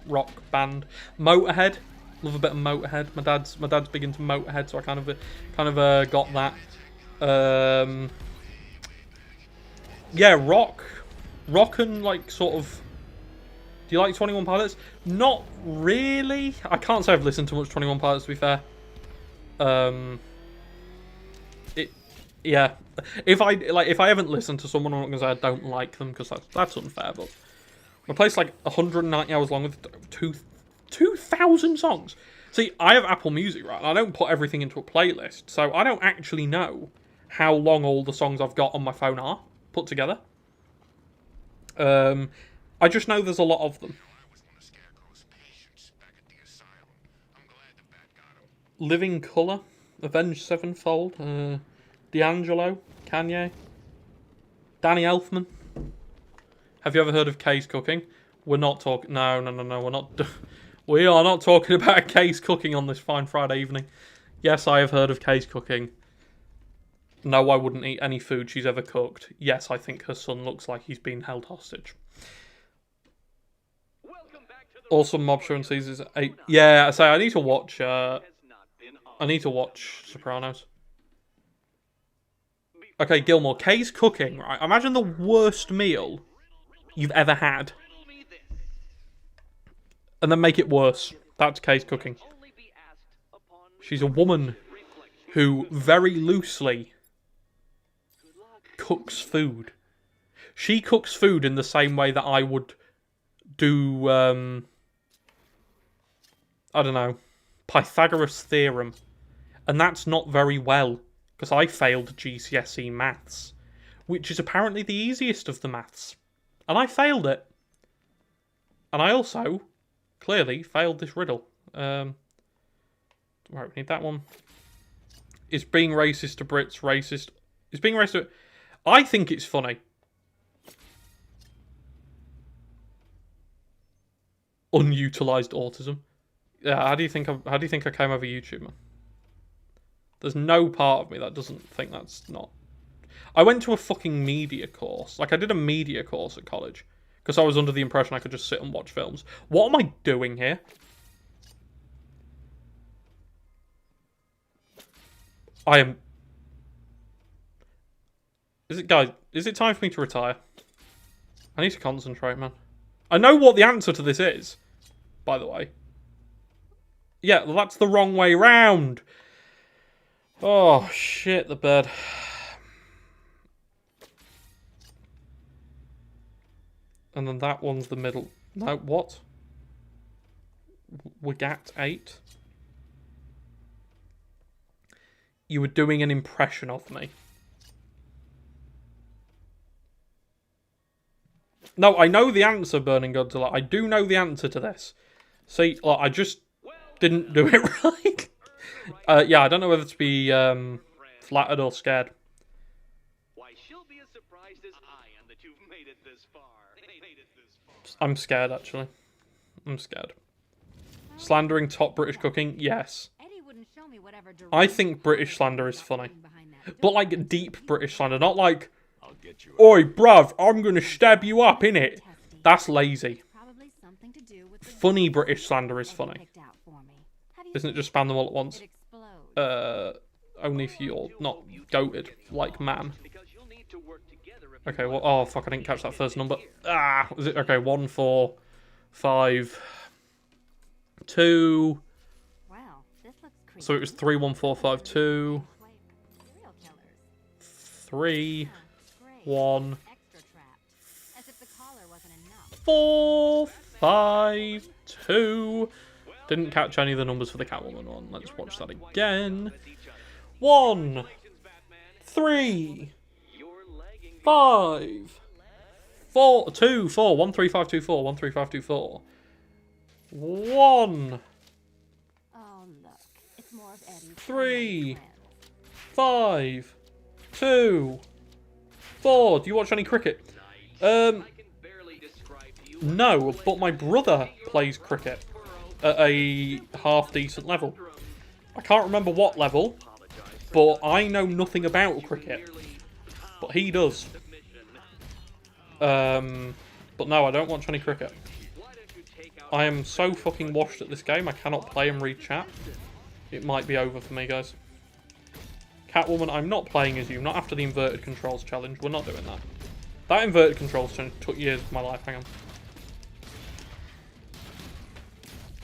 rock band. Motorhead. Love a bit of Motorhead. My dad's big into Motorhead, so I kind of got that. Yeah, rock and like sort of. Do you like 21 Pilots? Not really. I can't say I've listened to much 21 Pilots, to be fair. Yeah. If I haven't listened to someone, I'm not gonna say I don't like them because that's unfair. But my play's like 190 hours long with 2,000 songs. See, I have Apple Music, right? And I don't put everything into a playlist, so I don't actually know how long all the songs I've got on my phone are put together. I just know there's a lot of them. Living Colour, Avenged Sevenfold, D'Angelo, Kanye, Danny Elfman. Have you ever heard of Kay's Cooking? We're not talking. No. We're not. We are not talking about Kay's Cooking on this fine Friday evening. Yes, I have heard of Kay's Cooking. No, I wouldn't eat any food she's ever cooked. Yes, I think her son looks like he's been held hostage. Awesome Mob Show and Seasons 8. Yeah, I say I need to watch. Sopranos. Okay, Gilmore. Kay's Cooking. Right. Imagine the worst meal you've ever had, and then make it worse. That's Kay's Cooking. She's a woman who very loosely cooks food. She cooks food in the same way that I would do, I don't know, Pythagoras theorem. And that's not very well, because I failed GCSE maths, which is apparently the easiest of the maths. And I failed it. And I also, clearly, failed this riddle. Right, we need that one. Is being racist to Brits racist? Is being racist to... I think it's funny. Unutilized autism. Yeah, how do you think I came over YouTube, man? There's no part of me that doesn't think that's not... I went to a fucking media course. Like, I did a media course at college. Because I was under the impression I could just sit and watch films. What am I doing here? I am... Guys, is it time for me to retire? I need to concentrate, man. I know what the answer to this is, by the way. Yeah, well, that's the wrong way round. Oh, shit, the bed. And then that one's the middle. No, what? Wagat 8. You were doing an impression of me. No, I know the answer, Burning Godzilla. I do know the answer to this. See, like, I just didn't do it right. Yeah, I don't know whether to be flattered or scared. Why, she'll be as surprised as I am that you've made it this far. I'm scared, actually. I'm scared. Slandering top British cooking? Yes. Eddie wouldn't show me whatever I think British slander is funny. behind that. But like deep British slander, not like, I'll get you. oi bruv, I'm gonna stab you up, innit? That's lazy. Probably something to do with the Funny British slander is funny. picked out for me. Have you Isn't it just spam them all at once? it explode? Only if you're not goated, like man. Okay, well, oh fuck, I didn't catch that first number. Ah, was it? Okay, 1, 4, 5, 2. Wow, this looks creepy. So it was 3, 1, 4, 5, 2, Like serial killers. 3, Great. 1, Extra traps. As if the collar wasn't enough. 4, 5, 2. Didn't catch any of the numbers for the Catwoman one. Let's watch that again. 1, 3, 5, 4, 2, 4, 1, 3, 5, 2, 4, 1, 3, 5, 2, 4. 1, Oh look, it's more of Eddie's 3, plans. 5, 2, 4. Do you watch any cricket? No, but my brother plays cricket at a half decent level. I can't remember what level, but I know nothing about cricket. But he does. But no, I don't watch any cricket. I am so fucking washed at this game, I cannot play and read chat. It might be over for me, guys. Catwoman, I'm not playing as you, not after the inverted controls challenge. We're not doing that. That inverted controls challenge took years of my life, hang on.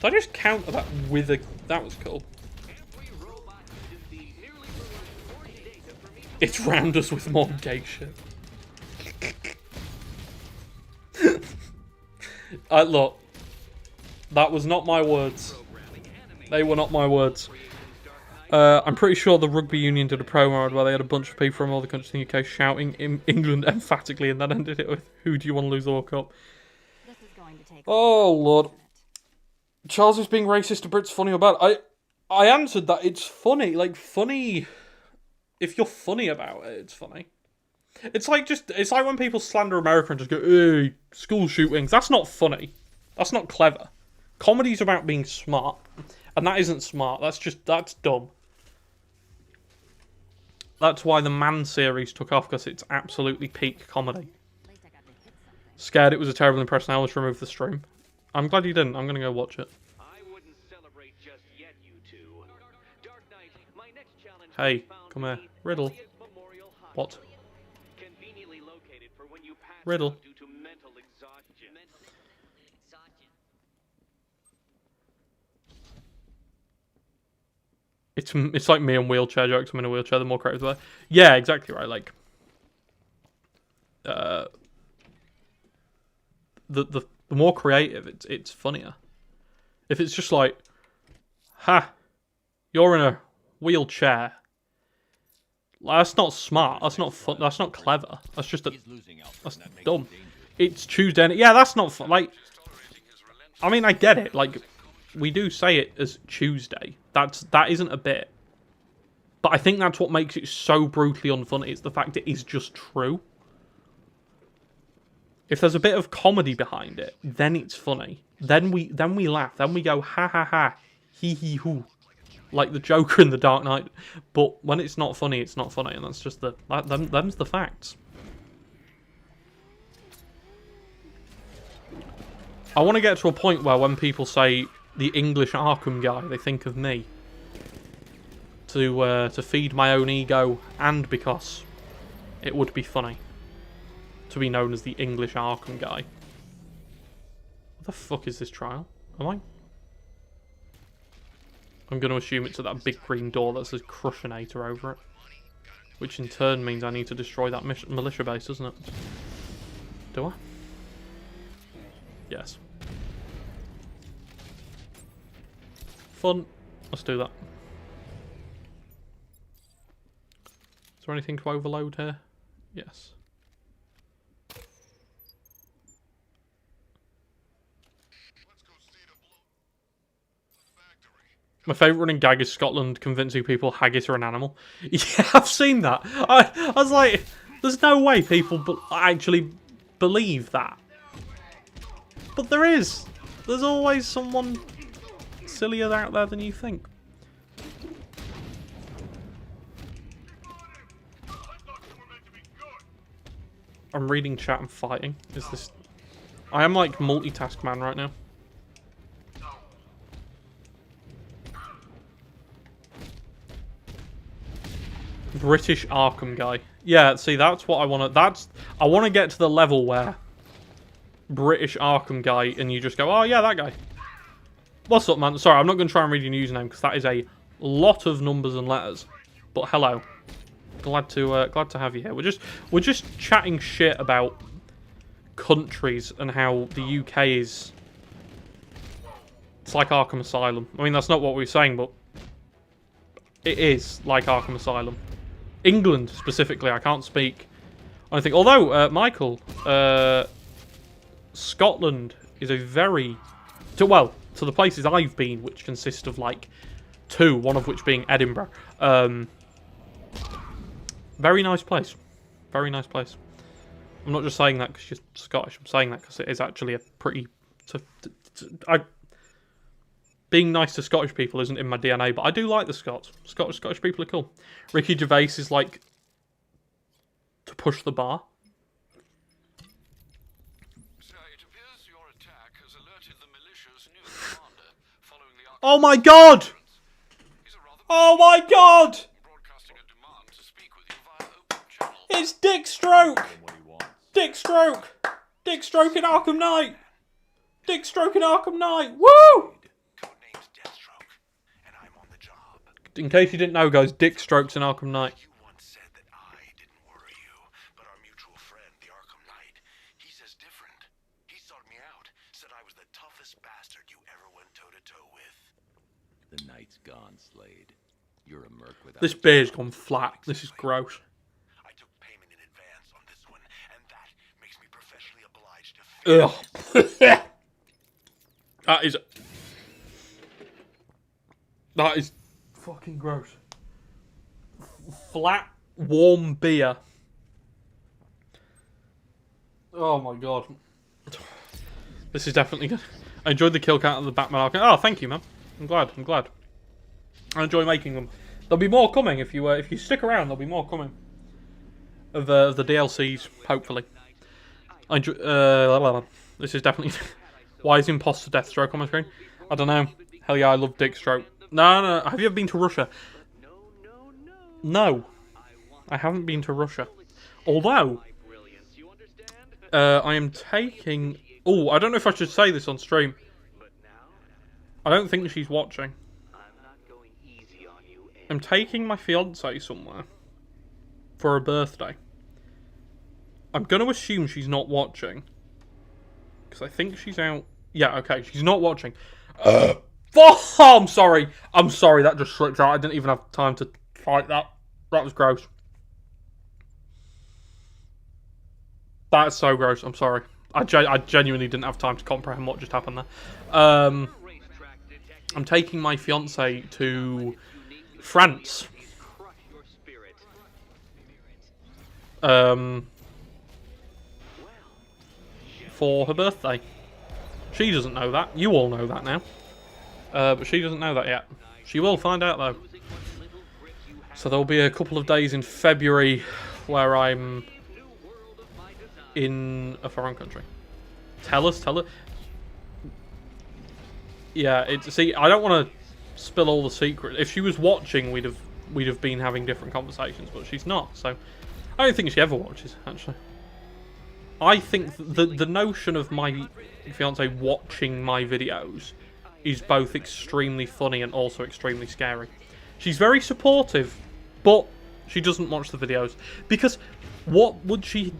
Did I just counter that with a... That was cool. It's round us with more gay shit. Look, that was not my words. They were not my words. I'm pretty sure the rugby union did a promo where they had a bunch of people from all the countries in the UK shouting in England emphatically, and then ended it with, "Who do you want to lose the World Cup?" This is going to take Oh lord. Charles is being racist to Brits, funny or bad? I answered that. It's funny. Like, funny. If you're funny about it, it's funny. It's like when people slander America and just go, "Hey, school shootings." That's not funny. That's not clever. Comedy's about being smart. And that isn't smart. That's dumb. That's why the Man series took off, because it's absolutely peak comedy. At least I got to hit something. Scared it was a terrible impression. I almost removed the stream. I'm glad you didn't. I'm going to go watch it. I wouldn't celebrate just yet, you two. Dark Knight, my next challenge Hey, was found come here. beneath Riddle. Elliott Memorial Hospital. What? Conveniently located for when you pass Riddle. out due to mental exhaustion. It's like me on wheelchair jokes. I'm in a wheelchair. The more creative the better. Yeah, exactly right. Like, the more creative, it's funnier. If it's just like, "Ha, you're in a wheelchair." That's not smart. That's not fun. That's not clever. That's just He's losing out. that's and that makes dumb. him dangerous. It's Tuesday. And, yeah, that's not fun. Like, I mean, I get it. Like, we do say it as Tuesday. That isn't a bit. But I think that's what makes it so brutally unfunny. It's the fact it is just true. If there's a bit of comedy behind it, then it's funny. Then we laugh. Then we go ha ha ha, hee hee hoo, like the Joker in The Dark Knight. But when it's not funny, it's not funny, and that's just them's the facts. I want to get to a point where when people say the English Arkham guy, they think of me. To feed my own ego, and because it would be funny to be known as the English Arkham guy. What the fuck is this trial? I'm going to assume it's at that big green door that says Crushinator over it. Which in turn means I need to destroy that militia base, doesn't it? Do I? Yes. Fun. Let's do that. Is there anything to overload here? Yes. My favourite running gag is Scotland convincing people haggis are an animal. Yeah, I've seen that. I was like, there's no way people actually believe that. But there is. There's always someone sillier out there than you think. I'm reading chat and fighting. Is this... I am like multitask man right now. British Arkham guy. Yeah, see, that's what I want to... I want to get to the level where British Arkham guy and you just go, oh yeah, that guy. What's up, man? Sorry, I'm not going to try and read your username because that is a lot of numbers and letters. But hello. Glad to have you here. We're just chatting shit about countries and how the UK is... It's like Arkham Asylum. I mean, that's not what we were saying, but it is like Arkham Asylum. England, specifically, I can't speak. I think, although, Michael, Scotland is a very... to the places I've been, which consist of, like, 2, one of which being Edinburgh. Very nice place. Very nice place. I'm not just saying that because you're Scottish. I'm saying that because it is actually a pretty... being nice to Scottish people isn't in my DNA, but I do like the Scots. Scottish people are cool. Ricky Gervais is like... to push the bar. Sir, it appears your attack has alerted the militia's new commander following the... Oh my god! Oh my god! Broadcasting a demand to speak with you via open channel. It's Dick Stroke! What he wants. Dick Stroke! Dick Stroke in Arkham Knight! Dick Stroke in Arkham Knight! Woo! Codenamed Deathstroke, and I'm on the job. In case you didn't know, guys, Dick Stroke's in Arkham Knight. You once said that I didn't worry you, but our mutual friend, the Arkham Knight, he says different. He sought me out, said I was the toughest bastard you ever went toe-to-toe with. The night's gone, Slade. You're a merc without... This beer's gone flat. This is gross. I took payment in advance on this one, and that makes me professionally obliged to... Ugh. That is fucking gross. Flat, warm beer. Oh my god. This is definitely good. I enjoyed the kill count of the Batman Arkham. Oh, thank you, man. I'm glad. I enjoy making them. There'll be more coming if you stick around. There'll be more coming of the DLCs, hopefully. I enjoy. This is definitely. Why is Imposter Deathstroke on my screen? I don't know. Hell yeah, I love Dick Stroke. No. Have you ever been to Russia? No, I haven't been to Russia. Although, I am taking. Oh, I don't know if I should say this on stream. I don't think she's watching. I'm taking my fiance somewhere for her birthday. I'm going to assume she's not watching. Because I think she's out... Yeah, okay, she's not watching. Oh, I'm sorry. I'm sorry, that just slipped out. I didn't even have time to fight that. That was gross. That's so gross, I'm sorry. I genuinely didn't have time to comprehend what just happened there. I'm taking my fiance to France. For her birthday. She doesn't know that. You all know that now. But she doesn't know that yet. She will find out though. So there'll be a couple of days in February where I'm in a foreign country. Tell her. Yeah, see, I don't want to spill all the secrets. If she was watching, we'd have been having different conversations, but she's not. So I don't think she ever watches, actually. I think the notion of my fiance watching my videos is both extremely funny and also extremely scary. She's very supportive, but she doesn't watch the videos because what would she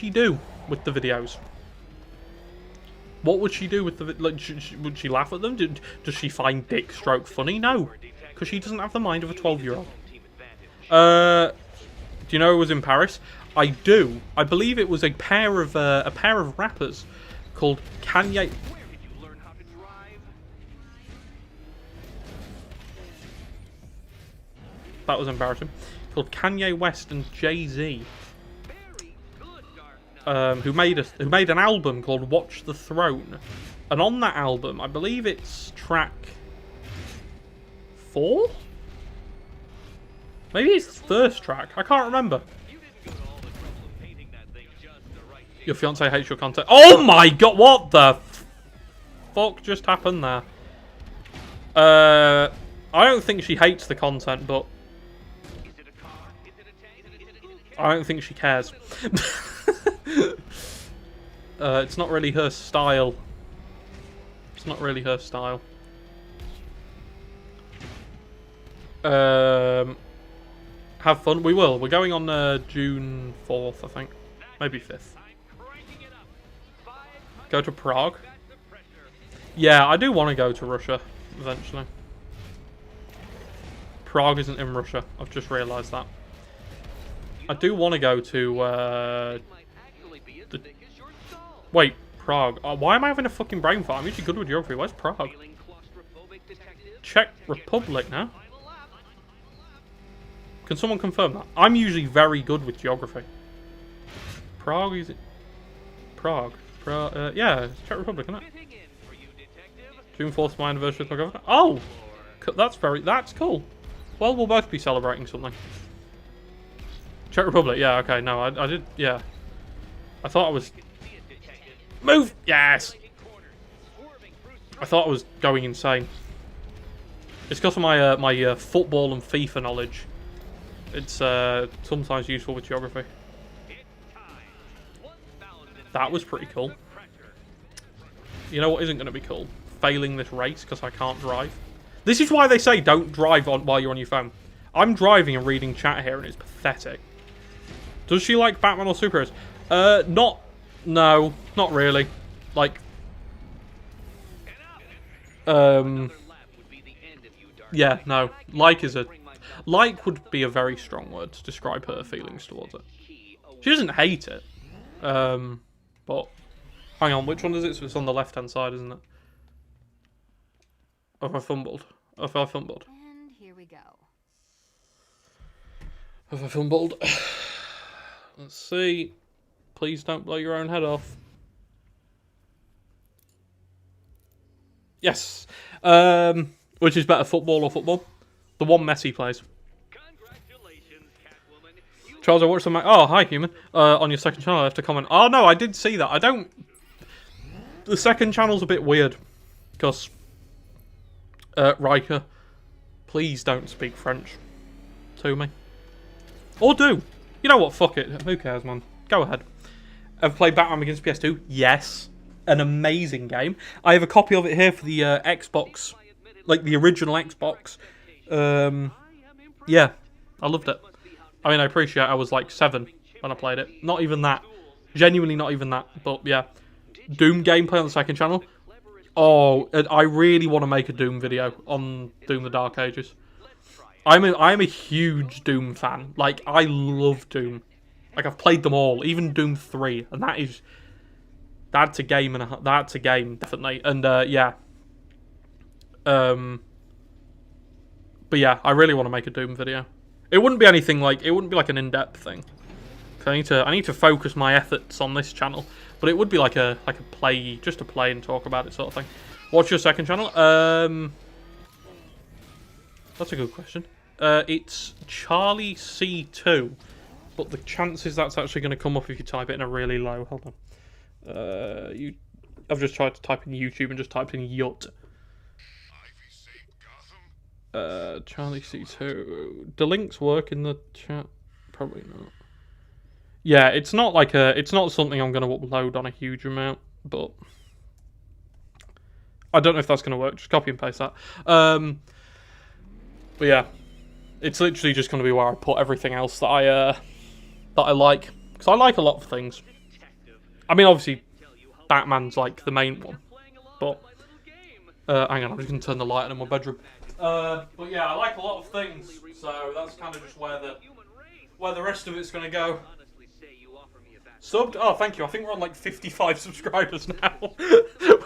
do with the videos? What would she do with the... would she laugh at them? Does she find Dick Stroke funny? No. Because she doesn't have the mind of a 12-year-old. Do you know who was in Paris? I do. I believe it was a pair of rappers called Kanye... That was embarrassing. Called Kanye West and Jay-Z. Who made an album called Watch the Throne, and on that album, I believe it's track 4? Maybe it's the first track. I can't remember. Your fiance hates your content. Oh my god, what the fuck just happened there? I don't think she hates the content, but I don't think she cares. It's not really her style. It's not really her style. Have fun. We will. We're going on June 4th, I think. Maybe 5th. Go to Prague. Yeah, I do want to go to Russia eventually. Prague isn't in Russia. I've just realised that. I do want to go to wait, Prague. Why am I having a fucking brain fart? I'm usually good with geography. Where's Prague? Czech Republic now? Can someone confirm that? I'm usually very good with geography. Prague, is it? Prague. Yeah, it's Czech Republic, isn't it? June 4th, my anniversary with my government. Oh! That's cool. Well, we'll both be celebrating something. Czech Republic, yeah, okay, no, I did, yeah. I thought I was... Move! Yes! I thought I was going insane. It's because of my, my football and FIFA knowledge. It's sometimes useful with geography. That was pretty cool. You know what isn't going to be cool? Failing this race because I can't drive. This is why they say don't drive while you're on your phone. I'm driving and reading chat here and it's pathetic. Does she like Batman or superheroes? No, not really. Like, yeah, no. Like would be a very strong word to describe her feelings towards it. She doesn't hate it. But hang on, which one is it? So it's on the left-hand side, isn't it? Have I fumbled? Have I fumbled? And here we go. Have I fumbled? Let's see. Please don't blow your own head off. Yes. Which is better, football or football? The one Messi plays. Charles, I watched some... Oh, hi, human. On your second channel, I have to comment. Oh, no, I did see that. I don't... The second channel's a bit weird. Because... Riker, please don't speak French to me. Or do. You know what? Fuck it. Who cares, man? Go ahead. I've played Batman against PS2. Yes. An amazing game. I have a copy of it here for the Xbox. Like, the original Xbox. Yeah. I loved it. I mean, I appreciate I was like 7 when I played it. Not even that. Genuinely not even that. But, yeah. Doom gameplay on the second channel. Oh, I really want to make a Doom video on Doom the Dark Ages. I'm a huge Doom fan. Like, I love Doom. Like, I've played them all. Even Doom 3. And that's a game, that's a game, definitely. And, yeah. But yeah, I really want to make a Doom video. It wouldn't be anything like, it wouldn't be like an in-depth thing. I need to focus my efforts on this channel, but it would be like a play, just to play and talk about it sort of thing. What's your second channel? That's a good question. It's Charlie C2, but the chances that's actually going to come up if you type it in are really low. Hold on. I've just tried to type in YouTube and just typed in Yut. Charlie C2. Do links work in the chat? Probably not. Yeah, it's not like it's not something I'm going to upload on a huge amount, but I don't know if that's going to work. Just copy and paste that. But yeah, it's literally just going to be where I put everything else that I like, because I like a lot of things. I mean, obviously, Batman's like the main one, but hang on, I'm just going to turn the light on in my bedroom. But yeah, I like a lot of things, so that's kind of just where the rest of it's going to go. Subbed? Oh, thank you. I think we're on like 55 subscribers now.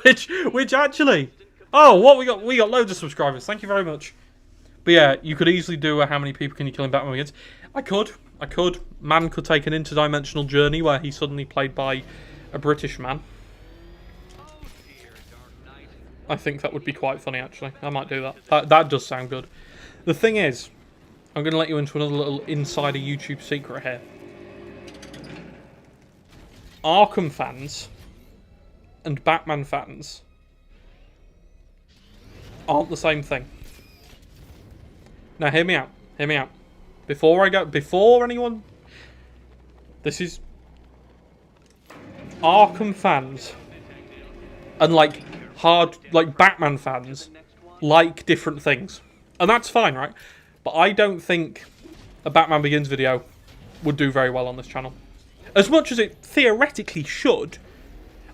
which actually... Oh, what we got? We got loads of subscribers. Thank you very much. But yeah, you could easily do how many people can you kill in Batman against. I could. Man could take an interdimensional journey where he's suddenly played by a British man. I think that would be quite funny, actually. I might do that. That does sound good. The thing is, I'm going to let you into another little insider YouTube secret here. Arkham fans and Batman fans aren't the same thing. Now, hear me out. Hear me out. Before anyone... This is... Arkham fans and, like, Batman fans like different things. And that's fine, right? But I don't think a Batman Begins video would do very well on this channel. As much as it theoretically should,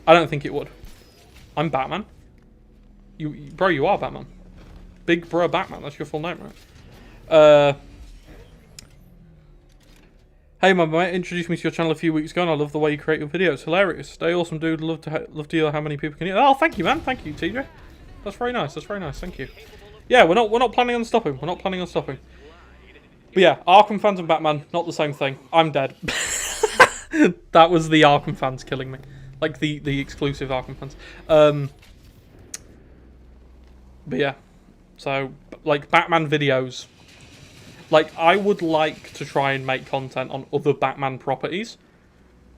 I don't think it would. I'm Batman. Bro, you are Batman. Big Bro Batman, that's your full name, right? Hey, my mate introduced me to your channel a few weeks ago, and I love the way you create your videos. Hilarious. Stay awesome, dude. Love to hear how many people can hear. Oh, thank you, man. Thank you, TJ. That's very nice. That's very nice. Thank you. Yeah, we're not planning on stopping. We're not planning on stopping. But yeah, Arkham fans and Batman, not the same thing. I'm dead. That was the Arkham fans killing me. Like, the exclusive Arkham fans. But yeah. So, like, Batman videos. Like, I would like to try and make content on other Batman properties.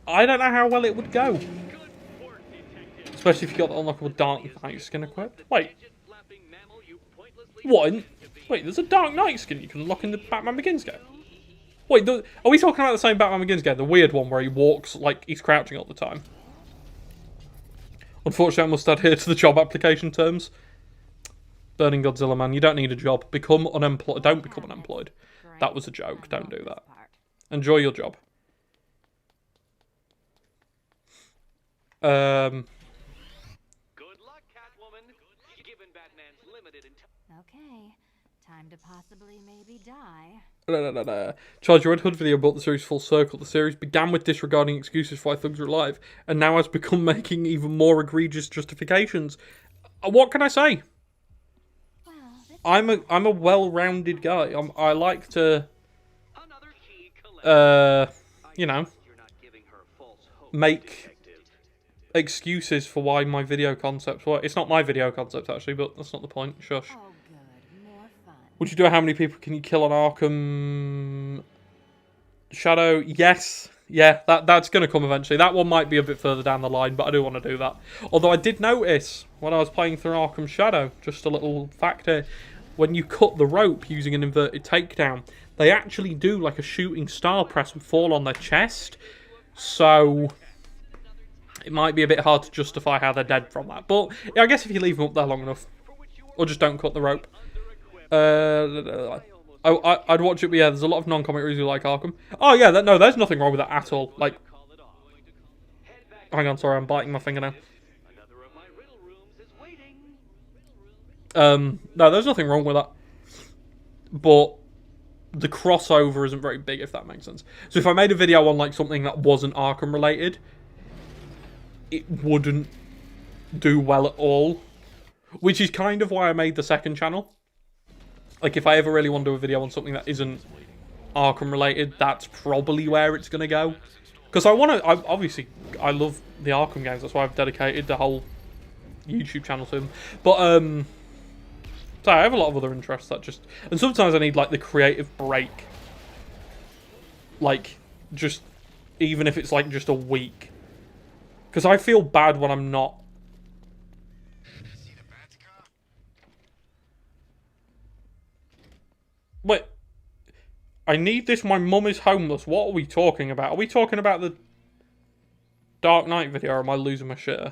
I don't know how well it would go. Especially if you got the unlockable Dark Knight skin equipped. Wait. What? Wait, there's a Dark Knight skin you can unlock in the Batman Begins game? Wait, are we talking about the same Batman Begins game? The weird one where he walks like he's crouching all the time? Unfortunately, I must adhere to the job application terms. Burning Godzilla, man. You don't need a job. Become unemployed. Don't become unemployed. That was a joke. Don't do that. Enjoy your job. Good luck, Catwoman. Given Batman's limited Okay, time to possibly maybe die. Charge your Red Hood video brought the series full circle. The series began with disregarding excuses for why thugs are alive, and now has become making even more egregious justifications. What can I say? I'm a well-rounded guy. I like to, you know, make excuses for why my video concepts work. It's not my video concept actually, but that's not the point. Shush. Oh, good. More fun. Would you do how many people can you kill on Arkham Shadow? Yes. Yeah, that's going to come eventually. That one might be a bit further down the line, but I do want to do that. Although I did notice when I was playing through Arkham Shadow, just a little fact here, when you cut the rope using an inverted takedown, they actually do like a shooting star press and fall on their chest. So it might be a bit hard to justify how they're dead from that. But yeah, I guess if you leave them up there long enough, or just don't cut the rope. I'd watch it, but yeah, there's a lot of non-comic readers who like Arkham. Oh yeah, no, there's nothing wrong with that at all. Like, hang on, sorry, I'm biting my finger now. No, there's nothing wrong with that. But the crossover isn't very big, if that makes sense. So if I made a video on like something that wasn't Arkham related, it wouldn't do well at all. Which is kind of why I made the second channel. Like, if I ever really want to do a video on something that isn't Arkham related, that's probably where it's going to go. Because I obviously, I love the Arkham games. That's why I've dedicated the whole YouTube channel to them. But, so I have a lot of other interests that just... And sometimes I need, like, the creative break. Like, just... Even if it's, like, just a week. Because I feel bad when I'm not... Wait. I need this, my mum is homeless. What are we talking about? Are we talking about the Dark Knight video, or am I losing my shit?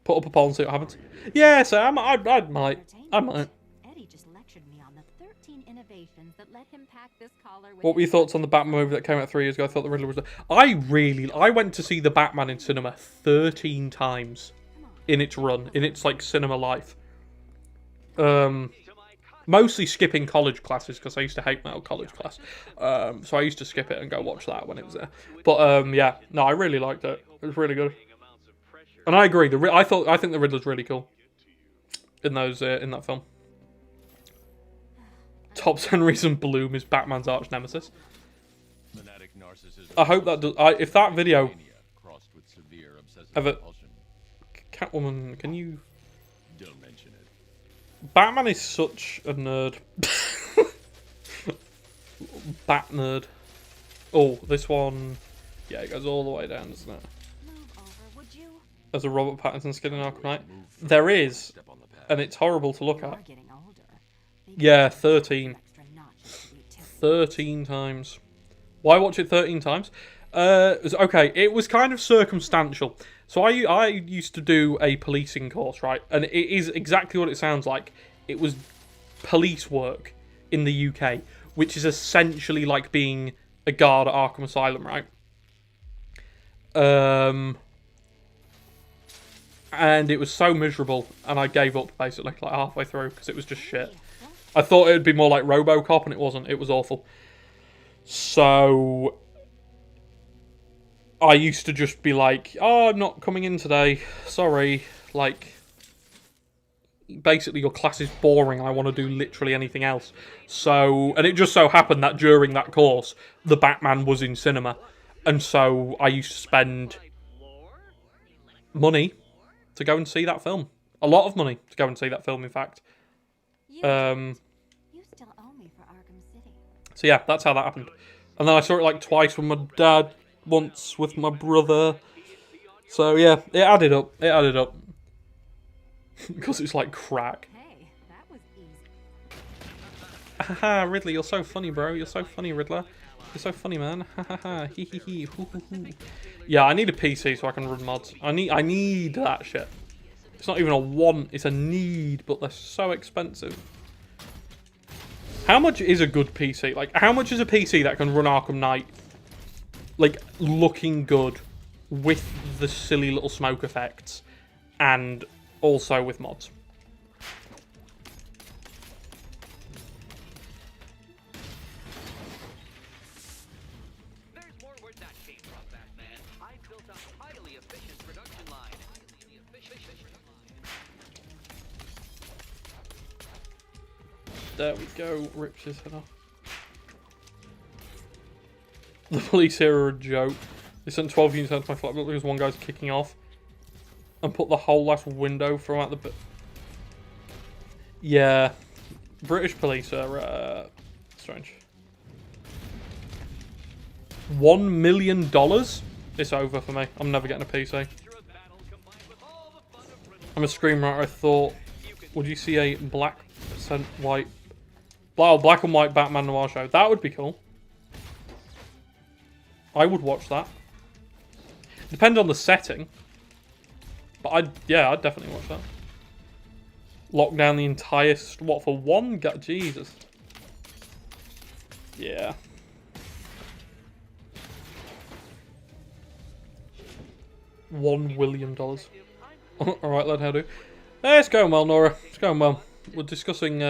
Put up a poll and see what happens. Yeah, so I might. Eddie just lectured me on the 13 innovations that let him pack this collar with. What were your thoughts on the Batman movie that came out 3 years ago? I thought the Riddler was... I went to see the Batman in cinema 13 times in its run, in its, like, cinema life. Mostly skipping college classes, because I used to hate my old college class. So I used to skip it and go watch that when it was there. But, yeah. No, I really liked it. It was really good. And I agree. I think the Riddler's really cool. In that film. Top 10 reason Bloom is Batman's arch nemesis. I hope that does... if that video... ever... Catwoman, can you... Don't mention it. Batman is such a nerd. Bat nerd. Oh, this one... Yeah, it goes all the way down, doesn't it? Move over, would you? There's a Robert Pattinson skin in Arkham Knight. There is, and it's horrible to look You at. are getting older. Yeah, 13. Extra notches to be too. 13 times. Why watch it 13 times? Okay, it was kind of circumstantial. So I used to do a policing course, right? And it is exactly what it sounds like. It was police work in the UK, which is essentially like being a guard at Arkham Asylum, right? And it was so miserable, and I gave up basically like halfway through because it was just shit. I thought it would be more like RoboCop, and it wasn't. It was awful. So I used to just be like, "Oh, I'm not coming in today. Sorry." Like, basically, your class is boring. I want to do literally anything else. So, and it just so happened that during that course, the Batman was in cinema, and so I used to spend money to go and see that film. A lot of money to go and see that film, in fact. You still owe me for Arkham City. So yeah, that's how that happened. And then I saw it like twice with my dad, once with my brother. So yeah, it added up. It added up. Because it's like crack. Hey, that was easy. Haha, Ridley, you're so funny, bro. You're so funny, Riddler. You're so funny, man. Hahaha, hee hee hee, hoo hoo hoo. Yeah, I need a PC so I can run mods. I need that shit. It's not even a want, it's a need, but they're so expensive. How much is a good PC? Like, how much is a PC that can run Arkham Knight, like, looking good with the silly little smoke effects and also with mods? There's more where that came from, Batman. I built a highly efficient production line. There we go, rips his head off. The police here are a joke. They sent 12 units out to my flat because one guy's kicking off. And put the whole last window throughout the... Yeah. British police are, strange. $1 million? It's over for me. I'm never getting a PC. I'm a screenwriter. I thought, would you see a black and white Batman noir show? That would be cool. I would watch that. Depends on the setting. But I'd definitely watch that. Lock down the entire... What, for one guy? Jesus. Yeah. $1 billion. Alright, let her do. It's going well, Nora. It's going well. We're discussing,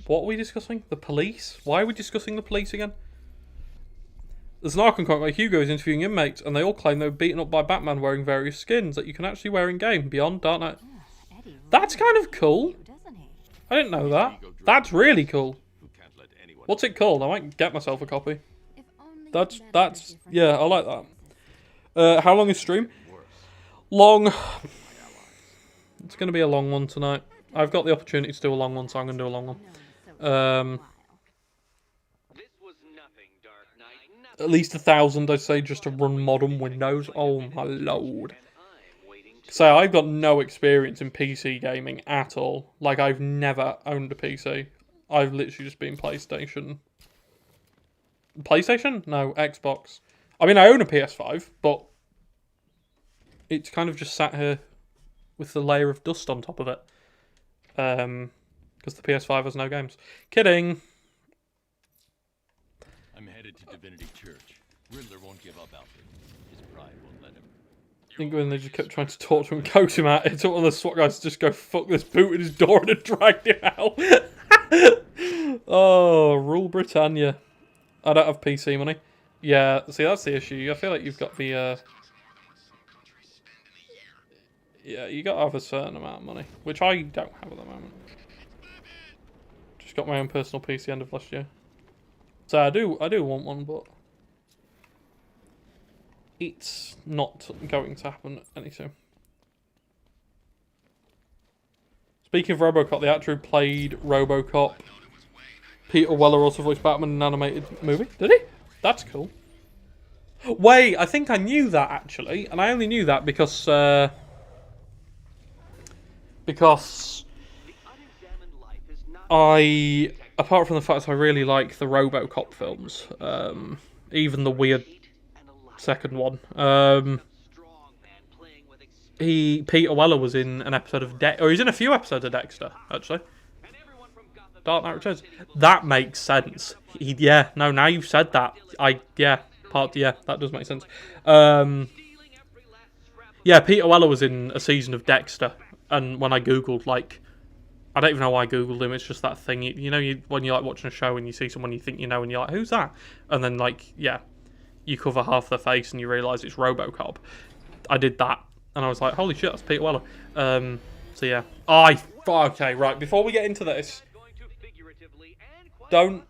what are we discussing? The police? Why are we discussing the police again? There's an Arkham Knight where Hugo is interviewing inmates, and they all claim they were beaten up by Batman wearing various skins that you can actually wear in-game, beyond Dark Knight. That's kind of cool. I didn't know that. That's really cool. What's it called? I might get myself a copy. That's, yeah, I like that. How long is stream? Long. It's going to be a long one tonight. I've got the opportunity to do a long one, so I'm going to do a long one. At least 1,000, I'd say, just to run modern Windows. Oh my lord. So I've got no experience in PC gaming at all. Like, I've never owned a PC. I've literally just been PlayStation. PlayStation? No, Xbox. I mean, I own a PS5, but it's kind of just sat here with the layer of dust on top of it. Because the PS5 has no games. Kidding. I'm headed to Divinity Church. Riddler won't give up, Alfred. His pride won't let him. I think when they just kept trying to talk to him and coax him out, it took one of the SWAT guys to just go fuck this boot in his door and dragged him out. Oh, rule Britannia. I don't have PC money. Yeah, see, that's the issue. I feel like you've got the, yeah, you got to have a certain amount of money, which I don't have at the moment. Just got my own personal PC end of last year. So I do want one, but it's not going to happen any soon. Speaking of RoboCop, the actor who played RoboCop, Peter Weller, also voiced Batman in an animated movie. Did he? That's cool. Wait, I think I knew that actually, and I only knew that because I, apart from the fact that I really like the RoboCop films, even the weird second one, Peter Weller was in an episode of he's in a few episodes of Dexter, actually. Dark Knight Returns. That makes sense. Now you've said that, that does make sense. Peter Weller was in a season of Dexter, and when I googled, like, I don't even know why I googled him. It's just that thing, when you're like watching a show and you see someone you think you know, and you're like, who's that? And then you cover half their face and you realise it's RoboCop. I did that, and I was like, holy shit, that's Peter Weller. Okay, right. Before we get into this, don't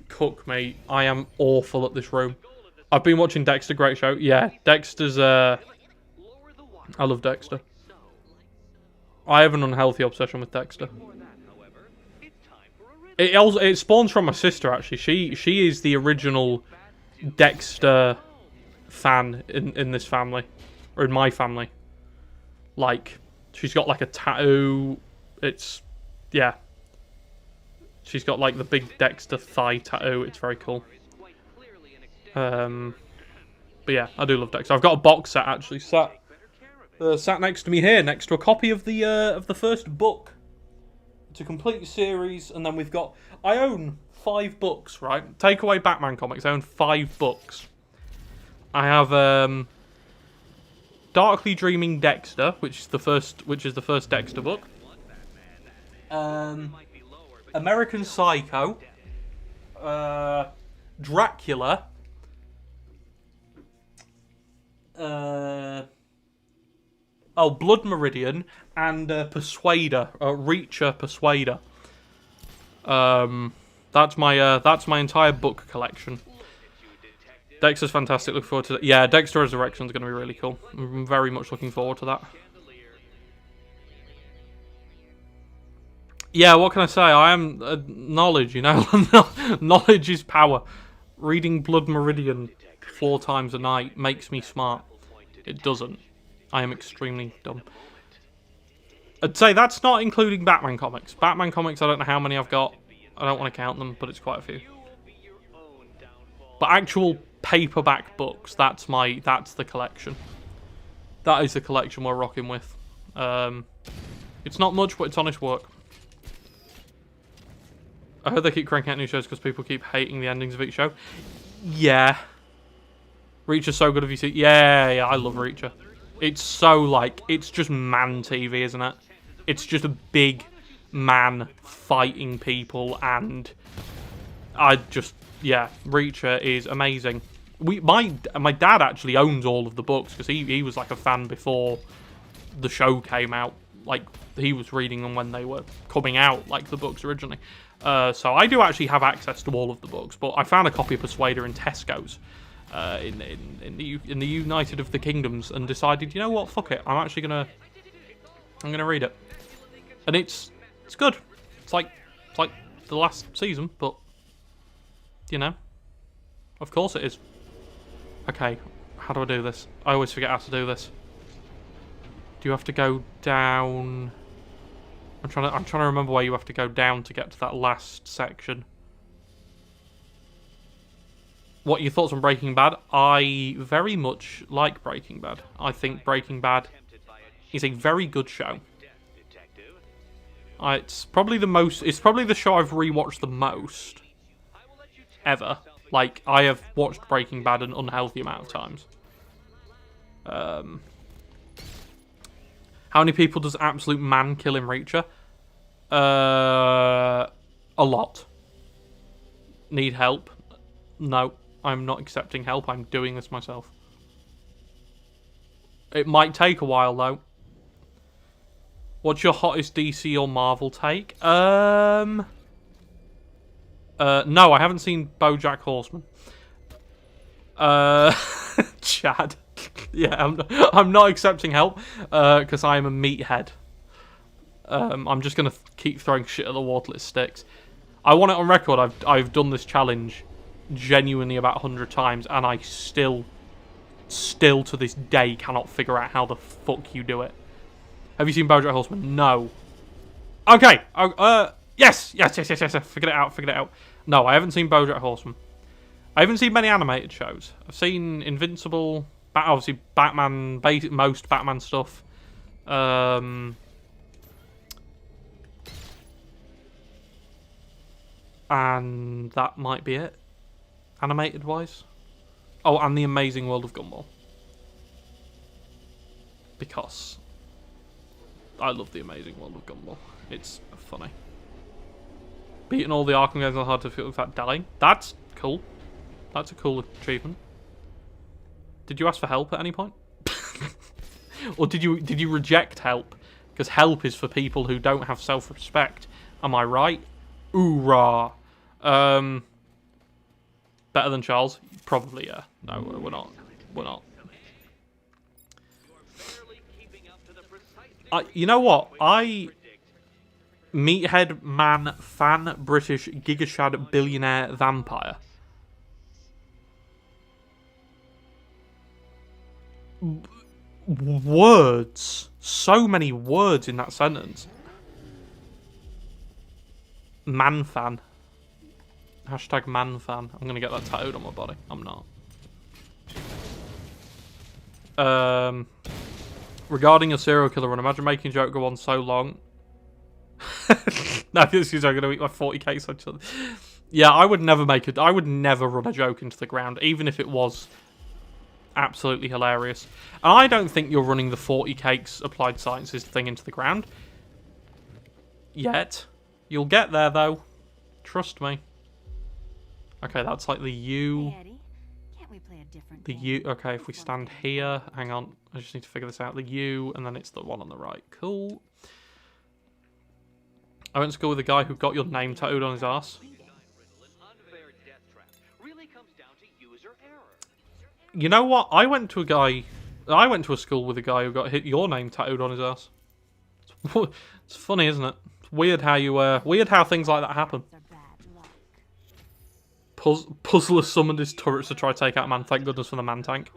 cook me. I am awful at this room. I've been watching Dexter, great show. Yeah, Dexter's, I love Dexter. I have an unhealthy obsession with Dexter. It spawns from my sister, actually. She is the original Dexter fan in this family. Or in my family. Like, she's got like a tattoo. She's got like the big Dexter thigh tattoo. It's very cool. But yeah, I do love Dexter. I've got a box set actually sat next to me here, next to a copy of the first book. It's a complete series, and then I own 5 books, right? Take away Batman comics, I own 5 books. I have Darkly Dreaming Dexter, which is the first Dexter book. American Psycho, Dracula, Blood Meridian, and Persuader, Reacher Persuader. That's my entire book collection. Dexter's fantastic. Look forward to that. Yeah, Dexter Resurrection is going to be really cool. I'm very much looking forward to that. Yeah, what can I say? I am knowledge, knowledge is power. Reading Blood Meridian 4 times a night makes me smart. It doesn't. I am extremely dumb. I'd say that's not including Batman comics. Batman comics, I don't know how many I've got. I don't want to count them, but it's quite a few. But actual paperback books, that's the collection. That is the collection we're rocking with. It's not much, but it's honest work. I heard they keep cranking out new shows because people keep hating the endings of each show. Yeah. Reacher's so good if you see... Yeah, I love Reacher. It's so, it's just man TV, isn't it? It's just a big man fighting people, and Reacher is amazing. My dad actually owns all of the books, because he was, like, a fan before the show came out. Like, he was reading them when they were coming out, like the books originally. So I do actually have access to all of the books, but I found a copy of Persuader in Tesco's in the United of the Kingdoms, and decided, you know what, fuck it, I'm gonna read it, and it's good. It's like the last season, but of course it is. Okay, how do I do this? I always forget how to do this. Do you have to go down? I'm trying to remember where you have to go down to get to that last section. What are your thoughts on Breaking Bad? I very much like Breaking Bad. I think Breaking Bad is a very good show. It's probably the show I've rewatched the most ever. Like, I have watched Breaking Bad an unhealthy amount of times. How many people does absolute man kill in Reacher? A lot. Need help? No, I'm not accepting help. I'm doing this myself. It might take a while, though. What's your hottest DC or Marvel take? No, I haven't seen BoJack Horseman. Chad. Yeah, I'm not accepting help because I am a meathead. I'm just gonna keep throwing shit at the wall till it sticks. I want it on record. I've done this challenge genuinely about 100 times, and I still to this day cannot figure out how the fuck you do it. Have you seen BoJack Horseman? No. Okay. Yes. Figured it out. No, I haven't seen BoJack Horseman. I haven't seen many animated shows. I've seen Invincible, obviously Batman, most Batman stuff. And that might be it, animated wise. Oh, and The Amazing World of Gumball. Because I love The Amazing World of Gumball. It's funny. Beating all the Arkham games on hard to feel without dying. That's cool. That's a cool achievement. Did you ask for help at any point? Or did you reject help? Because help is for people who don't have self-respect. Am I right? Oorah. Better than Charles? Probably, yeah. No, we're not. We're not. You know what? Meathead man fan British gigashad billionaire vampire. Words. So many words in that sentence. Man fan. Hashtag man fan. I'm gonna get that tattooed on my body. I'm not. Regarding a serial killer run, imagine making a joke go on so long. No, this is going to eat my 40k. So yeah, I would never I would never run a joke into the ground, even if it was absolutely hilarious. And I don't think you're running the 40 cakes applied sciences thing into the ground yet. You'll get there though. Trust me. Okay, that's like the U. Hey, Eddie, can't we play a different the U. Okay, if we stand here, hang on. I just need to figure this out. The U, and then it's the one on the right. Cool. I went to school with a guy who got your name tattooed on his ass. You know what? I went to a school with a guy who got your name tattooed on his ass. It's funny, isn't it? It's weird how things like that happen. Puzzler summoned his turrets to try to take out man. Thank goodness for the man tank.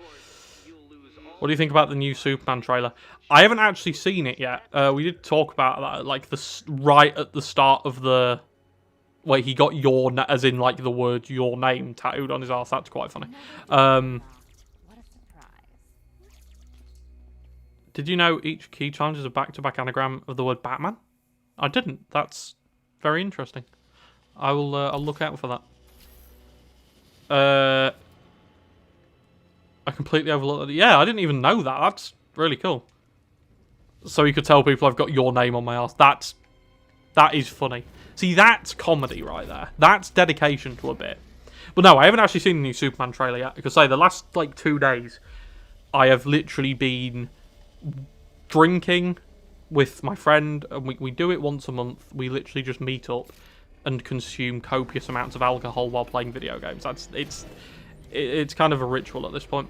What do you think about the new Superman trailer? I haven't actually seen it yet. We did talk about that, like right at the start of the. Wait, he got as in like the word your name tattooed on his ass. That's quite funny. Did you know each key challenge is a back-to-back anagram of the word Batman? I didn't. That's very interesting. I'll look out for that. I completely overlooked it. Yeah, I didn't even know that. That's really cool. So you could tell people I've got your name on my ass. That is funny. See, that's comedy right there. That's dedication to a bit. But no, I haven't actually seen the new Superman trailer yet. Because the last like 2 days, I have literally been drinking with my friend, and we do it once a month. We literally just meet up and consume copious amounts of alcohol while playing video games. It's kind of a ritual at this point.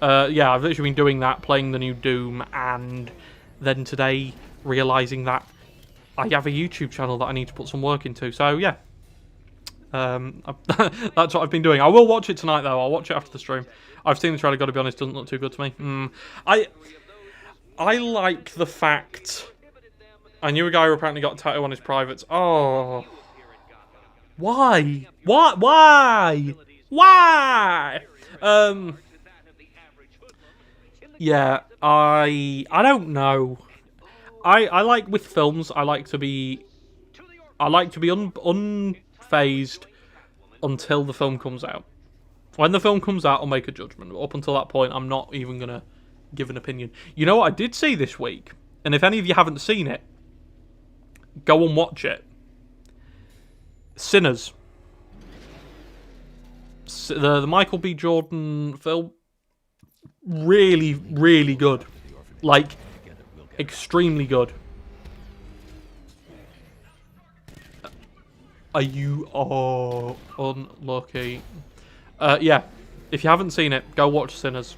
Yeah, I've literally been doing that, playing the new Doom, and then today realising that I have a YouTube channel that I need to put some work into. So yeah, that's what I've been doing. I will watch it tonight though. I'll watch it after the stream. I've seen the trailer, gotta be honest, doesn't look too good to me. I like the fact... I knew a guy who apparently got a tattoo on his privates. Oh... Why? What? Why? Why? Yeah, I don't know. I like with films. I like to be unfazed until the film comes out. When the film comes out, I'll make a judgment. Up until that point, I'm not even gonna give an opinion. You know what I did see this week, and if any of you haven't seen it, go and watch it. Sinners. The Michael B. Jordan film. Really, really good. Like, extremely good. Are you unlucky? Yeah. If you haven't seen it, go watch Sinners.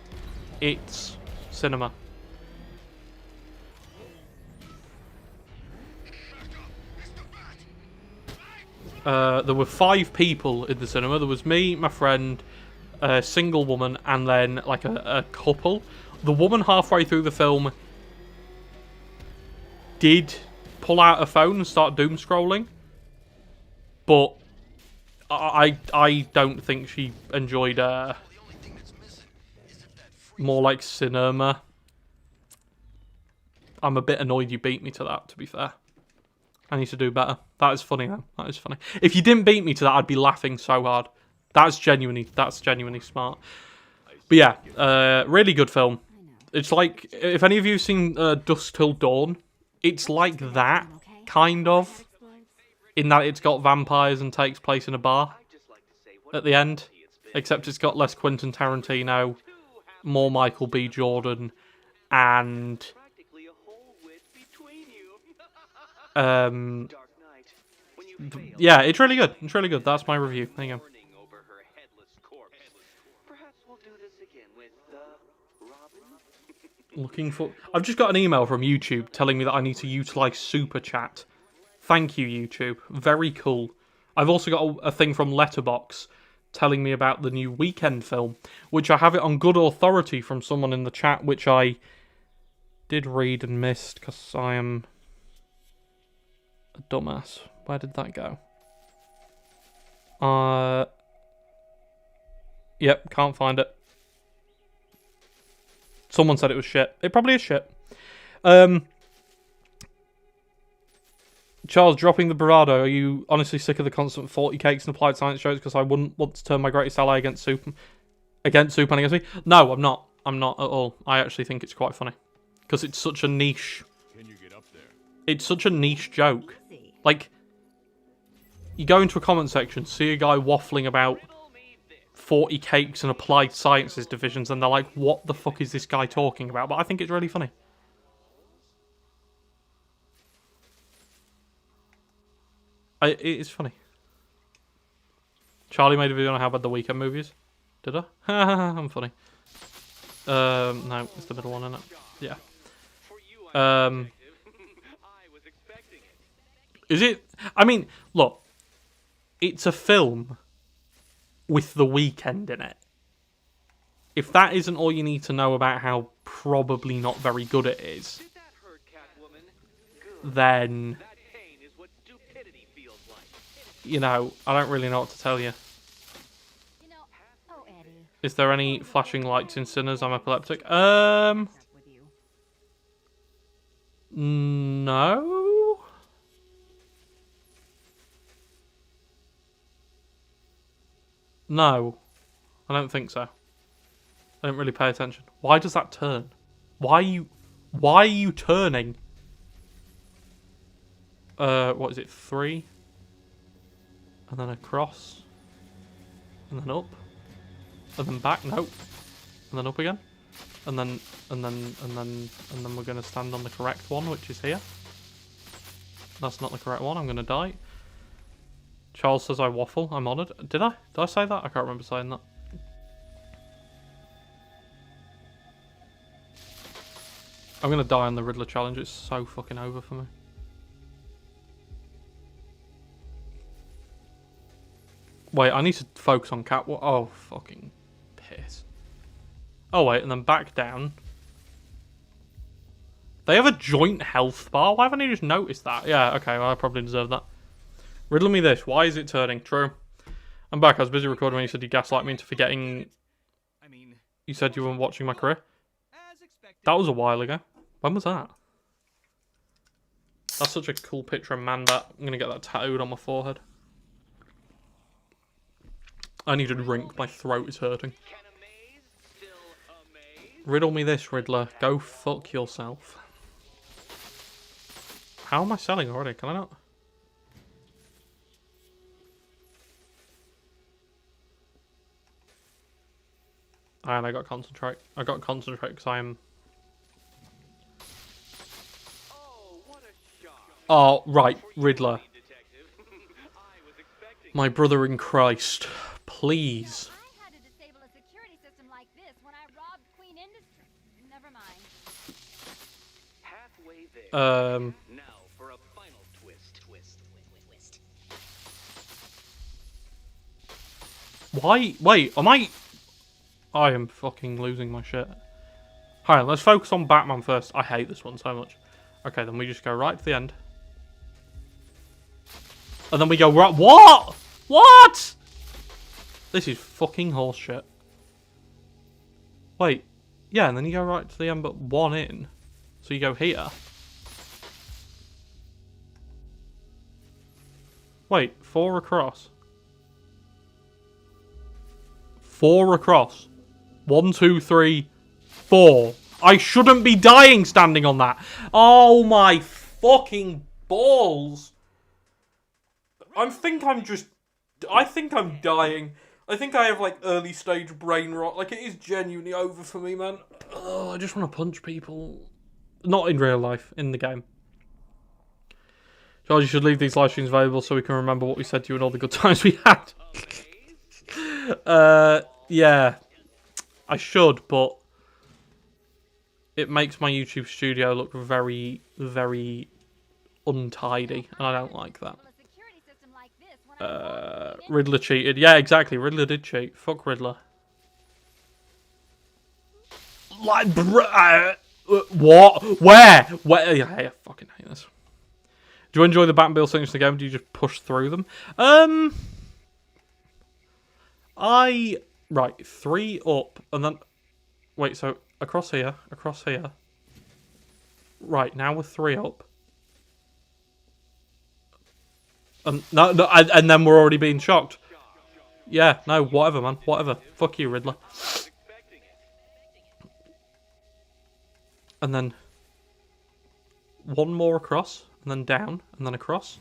its cinema. There were 5 people in the cinema. There was me, my friend, a single woman, and then like a couple. The woman halfway through the film did pull out her phone and start doom scrolling, but I don't think she enjoyed more like cinema. I'm a bit annoyed you beat me to that, to be fair. I need to do better. That is funny, though. That is funny. If you didn't beat me to that, I'd be laughing so hard. That's genuinely smart. But yeah, really good film. It's like, if any of you have seen Dusk Till Dawn, it's like that, kind of, in that it's got vampires and takes place in a bar at the end. Except it's got less Quentin Tarantino, more Michael B. Jordan, and yeah, it's really good. It's really good. That's my review. There you go. Looking for... I've just got an email from YouTube telling me that I need to utilise Super Chat. Thank you, YouTube. Very cool. I've also got a thing from Letterboxd telling me about the new Weekend film, which I have it on good authority from someone in the chat, which I did read and missed because I am a dumbass. Where did that go? Yep, can't find it. Someone said it was shit. It probably is shit. Charles, dropping the bravado. Are you honestly sick of the constant 40 cakes and applied science shows? Because I wouldn't want to turn my greatest ally against Superman against me. No, I'm not. I'm not at all. I actually think it's quite funny. Because it's such a niche... Can you get up there? It's such a niche joke. Like, you go into a comment section, see a guy waffling about 40 cakes and applied sciences divisions, and they're like, what the fuck is this guy talking about? But I think it's really funny. It is funny. Charlie made a video on how bad the Weekend movie is. Did I? I'm funny. No, it's the middle one, isn't it? Yeah. Is it? I mean, look. It's a film with The Weekend in it. If that isn't all you need to know about how probably not very good it is, then, you know, I don't really know what to tell you. Is there any flashing lights in Sinners? I'm epileptic. No. No, I don't think so. I don't really pay attention. Why does that turn? Why are you turning? What is it? 3, and then across, and then up, and then back. Nope, and then up again, and then we're gonna stand on the correct one, which is here. That's not the correct one. I'm gonna die. Charles says I waffle. I'm honoured. Did I? Did I say that? I can't remember saying that. I'm going to die on the Riddler challenge. It's so fucking over for me. Wait, I need to focus on Cat. Oh, fucking piss. Oh, wait, and then back down. They have a joint health bar? Why haven't I just noticed that? Yeah, okay, well, I probably deserve that. Riddle me this. Why is it turning? True. I'm back. I was busy recording when you said you gaslight me into forgetting. You said you weren't watching my career. That was a while ago. When was that? That's such a cool picture of Man-Bat. I'm going to get that tattooed on my forehead. I need a drink. My throat is hurting. Riddle me this, Riddler. Go fuck yourself. How am I selling already? Can I not? And I got concentrate. I got concentrate because I am. Oh, right, Riddler. My brother in Christ, please. this when I robbed Queen Industry. Never mind. Halfway there. Um. Now for a final twist. Why? Wait, am I am fucking losing my shit. Alright, let's focus on Batman first. I hate this one so much. Okay, then we just go right to the end. And then we go right. What? What? This is fucking horseshit. Wait. Yeah, and then you go right to the end, but one in. So you go here. Wait, 4 across. 4 across. 1, 2, 3, 4. I shouldn't be dying standing on that. Oh my fucking balls. I think I'm dying. I think I have like early stage brain rot. Like, it is genuinely over for me, man. Oh, I just want to punch people. Not in real life, in the game. George, you should leave these live streams available so we can remember what we said to you and all the good times we had. Yeah. I should, but it makes my YouTube studio look very, very untidy, and I don't like that. Riddler cheated. Yeah, exactly. Riddler did cheat. Fuck Riddler. Like, what? Where? Yeah, I fucking hate this. Do you enjoy the Batmobile sections of the game? Do you just push through them? Right, 3 up, and then... Wait, so across here. Right, now we're 3 up. And then we're already being shocked. Yeah, no, whatever, man. Whatever. Fuck you, Riddler. And then 1 more across, and then down, and then across.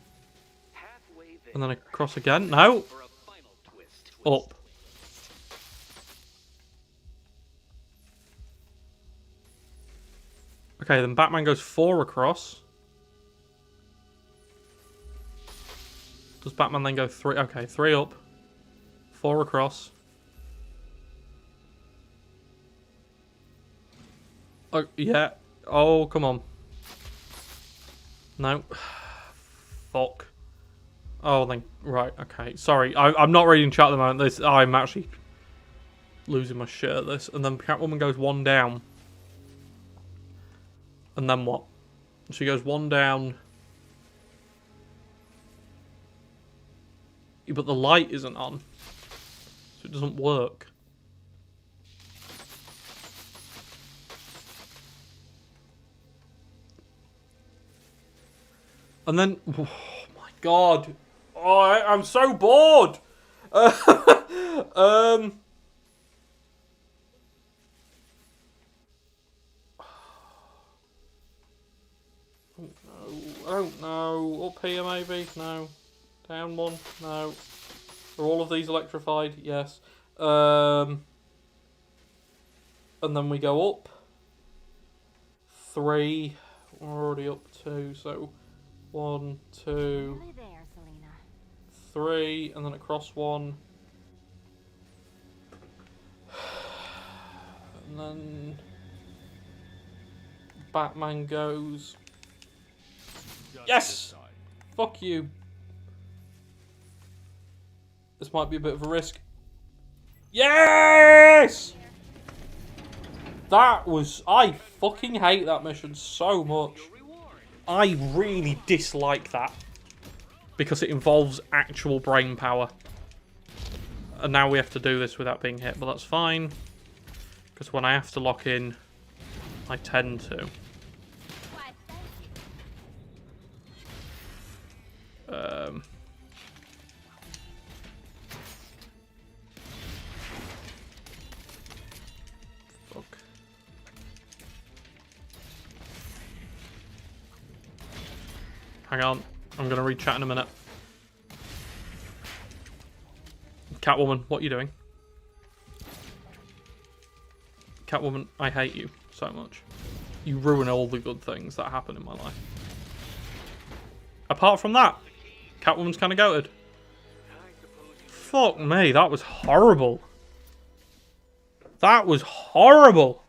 And then across again. No. Up. Okay, then Batman goes 4 across. Does Batman then go 3? Okay, 3 up. 4 across. Oh, yeah. Oh, come on. No. Fuck. Oh, then... Right, okay. Sorry, I'm not reading chat at the moment. I'm actually losing my shit at this. And then Catwoman goes 1 down. And then what? She goes 1 down. Yeah, but the light isn't on. So it doesn't work. And then... Oh my god. Oh, I'm so bored. I don't know. Up here maybe? No. Down 1? No. Are all of these electrified? Yes. And then we go up. 3. We're already up 2, so 1, 2, 3, and then across 1. And then Batman goes... Yes! Fuck you. This might be a bit of a risk. Yes! That was... I fucking hate that mission so much. I really dislike that. Because it involves actual brain power. And now we have to do this without being hit, but that's fine. Because when I have to lock in, I tend to. Fuck. Hang on, I'm gonna read chat in a minute. Catwoman, what are you doing? Catwoman, I hate you so much. You ruin all the good things that happen in my life. Apart from that, Catwoman's kind of goated. Fuck me, that was horrible. That was horrible.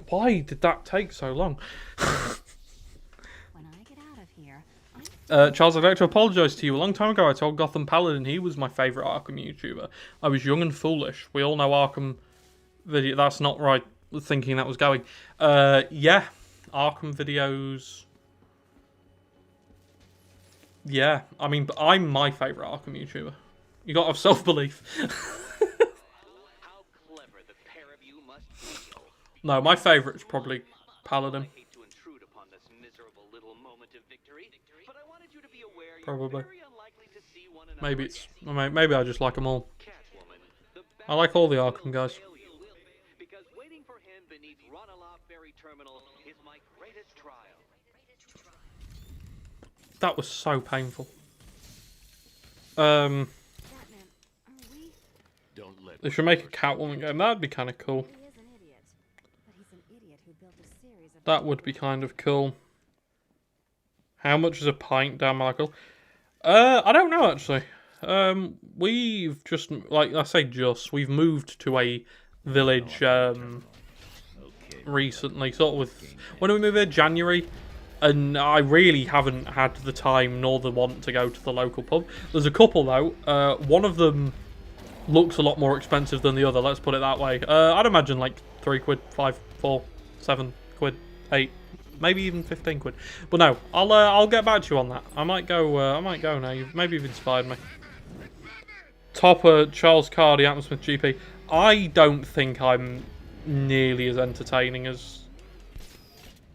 Why did that take so long? When I get out of here, Charles, I'd like to apologise to you. A long time ago I told Gotham Paladin he was my favourite Arkham YouTuber. I was young and foolish. We all know Arkham video. That's not right thinking that was going. Yeah. Arkham videos. Yeah. I mean, I'm my favourite Arkham YouTuber. You gotta have self-belief. No, my favourite's probably Paladin. Probably. Maybe it's... Maybe I just like them all. I like all the Arkham guys. That was so painful. Batman, are we? Don't let They should make a Catwoman game. That'd be kind of cool. He is an idiot, but he's an idiot who built a series of. That would be kind of cool. How much is a pint, Dan Michael? I don't know actually. We've just, like I say, we've moved to a village recently. Sort of with, when did we move here? January. And I really haven't had the time nor the want to go to the local pub. There's a couple though. One of them looks a lot more expensive than the other. Let's put it that way. I'd imagine like £3, 5, 4, 7 quid, 8, maybe even 15 quid. But no, I'll get back to you on that. I might go now. Maybe you've inspired me. Topper, Charles Cardy, Adam Smith, GP. I don't think I'm nearly as entertaining as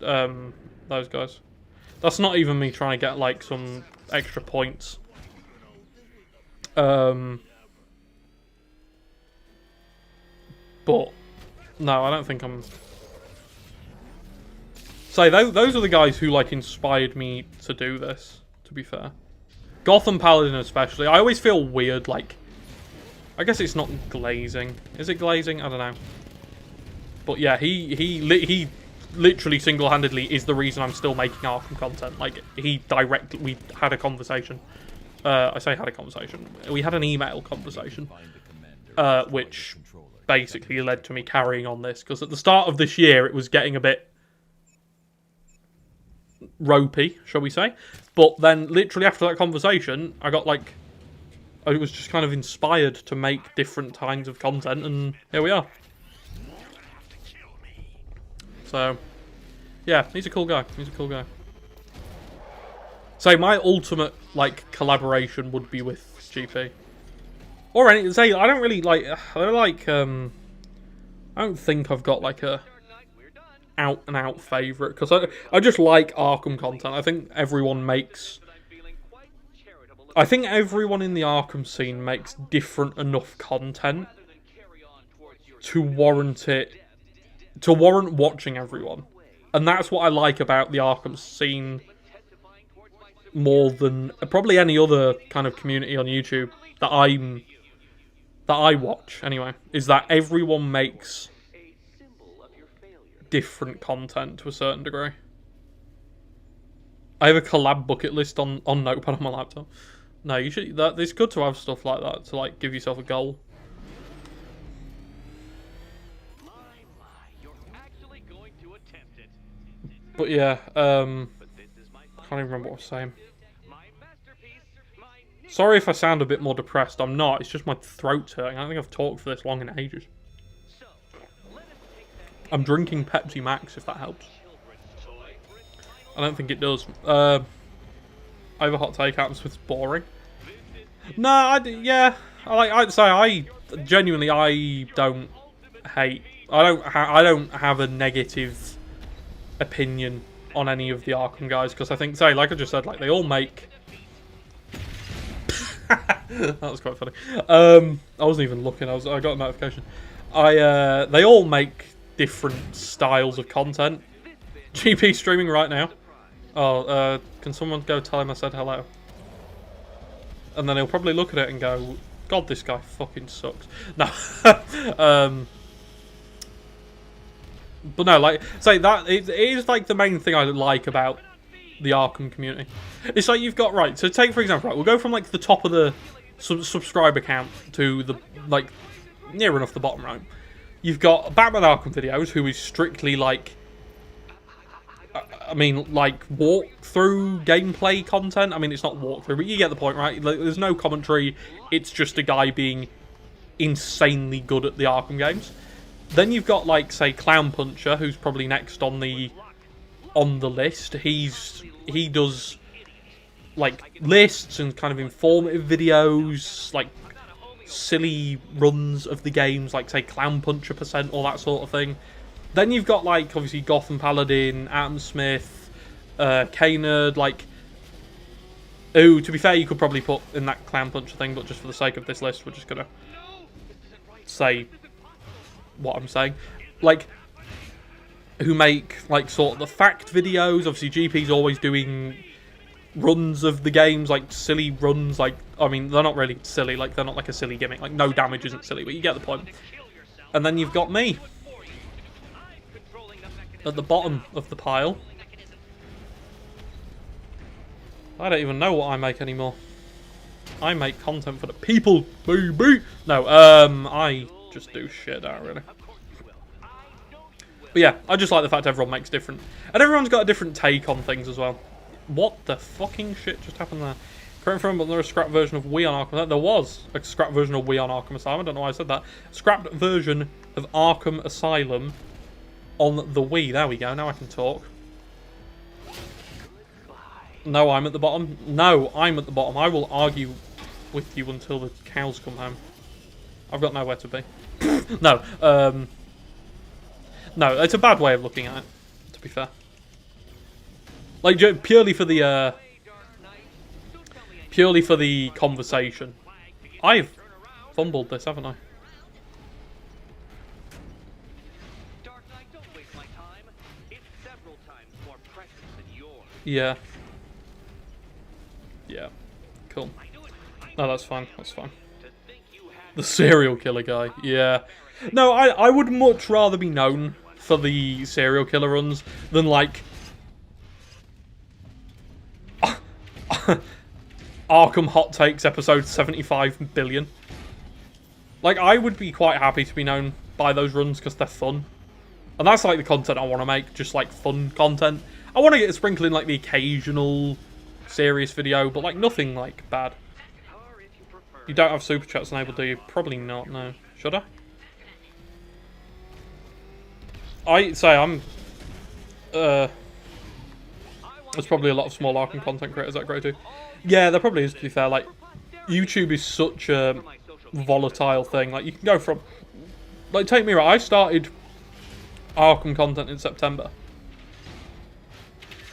those guys. That's not even me trying to get like some extra points. But no, I don't think I'm. Say those are the guys who like inspired me to do this. To be fair, Gotham Paladin especially. I always feel weird. Like, I guess it's not glazing. Is it glazing? I don't know. But yeah, he literally single-handedly is the reason I'm still making Arkham content. Like, we had a conversation. I say had a conversation. We had an email conversation, which basically led to me carrying on this. Because at the start of this year, it was getting a bit ropey, shall we say. But then, literally after that conversation, I was just kind of inspired to make different kinds of content, and here we are. So, yeah, he's a cool guy. He's a cool guy. So my ultimate like collaboration would be with GP, or any. Say I don't really like. I don't think I've got like a out and out favorite because I just like Arkham content. I think everyone in the Arkham scene makes different enough content to warrant watching everyone. And that's what I like about the Arkham scene more than probably any other kind of community on YouTube that I watch anyway, is that everyone makes different content to a certain degree. I have a collab bucket list on Notepad on my laptop. No, you should. It's good to have stuff like that to like give yourself a goal. But yeah, can't even remember what I was saying. Sorry if I sound a bit more depressed. I'm not. It's just my throat's hurting. I don't think I've talked for this long in ages. I'm drinking Pepsi Max, if that helps. I don't think it does. I have a hot take. Adam Smith's boring. No, I'd say I genuinely don't hate. I don't have a negative opinion on any of the Arkham guys because I think, say, like I just said, like they all make. That was quite funny. I wasn't even looking. I got a notification. They all make different styles of content. GP streaming right now. Oh, can someone go tell him I said hello? And then he'll probably look at it and go, God, this guy fucking sucks. No. But no, like, say that it is like the main thing I like about the Arkham community. It's like you've got, right, so take for example, right, we'll go from like the top of the subscriber count to the, like, near enough the bottom right. You've got Batman Arkham videos, who is strictly, like, I mean, like, walkthrough gameplay content. I mean, it's not walkthrough, but you get the point, right? Like, there's no commentary. It's just a guy being insanely good at the Arkham games. Then you've got, like, say, Clown Puncher, who's probably next on the list. He does, like, lists and kind of informative videos, like silly runs of the games, like, say, Clown Puncher %, all that sort of thing. Then you've got, like, obviously Gotham Paladin, Atom Smith, K-Nerd, like... Ooh, to be fair, you could probably put in that Clown Puncher thing, but just for the sake of this list, we're just gonna say what I'm saying. Like, who make, like, sort of the fact videos. Obviously, GP's always doing runs of the games, like, silly runs, like... I mean, they're not really silly, like, they're not like a silly gimmick. Like, no damage isn't silly, but you get the point. And then you've got me at the bottom of the pile. I don't even know what I make anymore. I make content for the people, baby. No, I just do shit out, really. But yeah, I just like the fact everyone makes different... And everyone's got a different take on things as well. What the fucking shit just happened there? Correct from, but there's a scrap version of Wii on Arkham. There was a scrap version of Wii on Arkham Asylum. I don't know why I said that. Scrapped version of Arkham Asylum on the Wii. There we go. Now I can talk. No, I'm at the bottom. No, I'm at the bottom. I will argue with you until the cows come home. I've got nowhere to be. No, no, it's a bad way of looking at it, to be fair. Like, purely for the conversation. I've fumbled this, haven't I? Yeah. Yeah. Cool. No, that's fine. That's fine. The serial killer guy. Yeah. No, I would much rather be known for the serial killer runs than, like... Arkham Hot Takes episode 75 billion. Like, I would be quite happy to be known by those runs because they're fun. And that's, like, the content I want to make. Just, like, fun content. I want to get a sprinkle in, like, the occasional serious video, but, like, nothing, like, bad. You don't have super chats enabled, do you? Probably not, no. Should I? I'd say I'm... there's probably a lot of small Arkham content creators that grow too. Yeah, there probably is, to be fair. Like, YouTube is such a volatile thing. Like, you can go from... Like, take me right, I started Arkham content in September.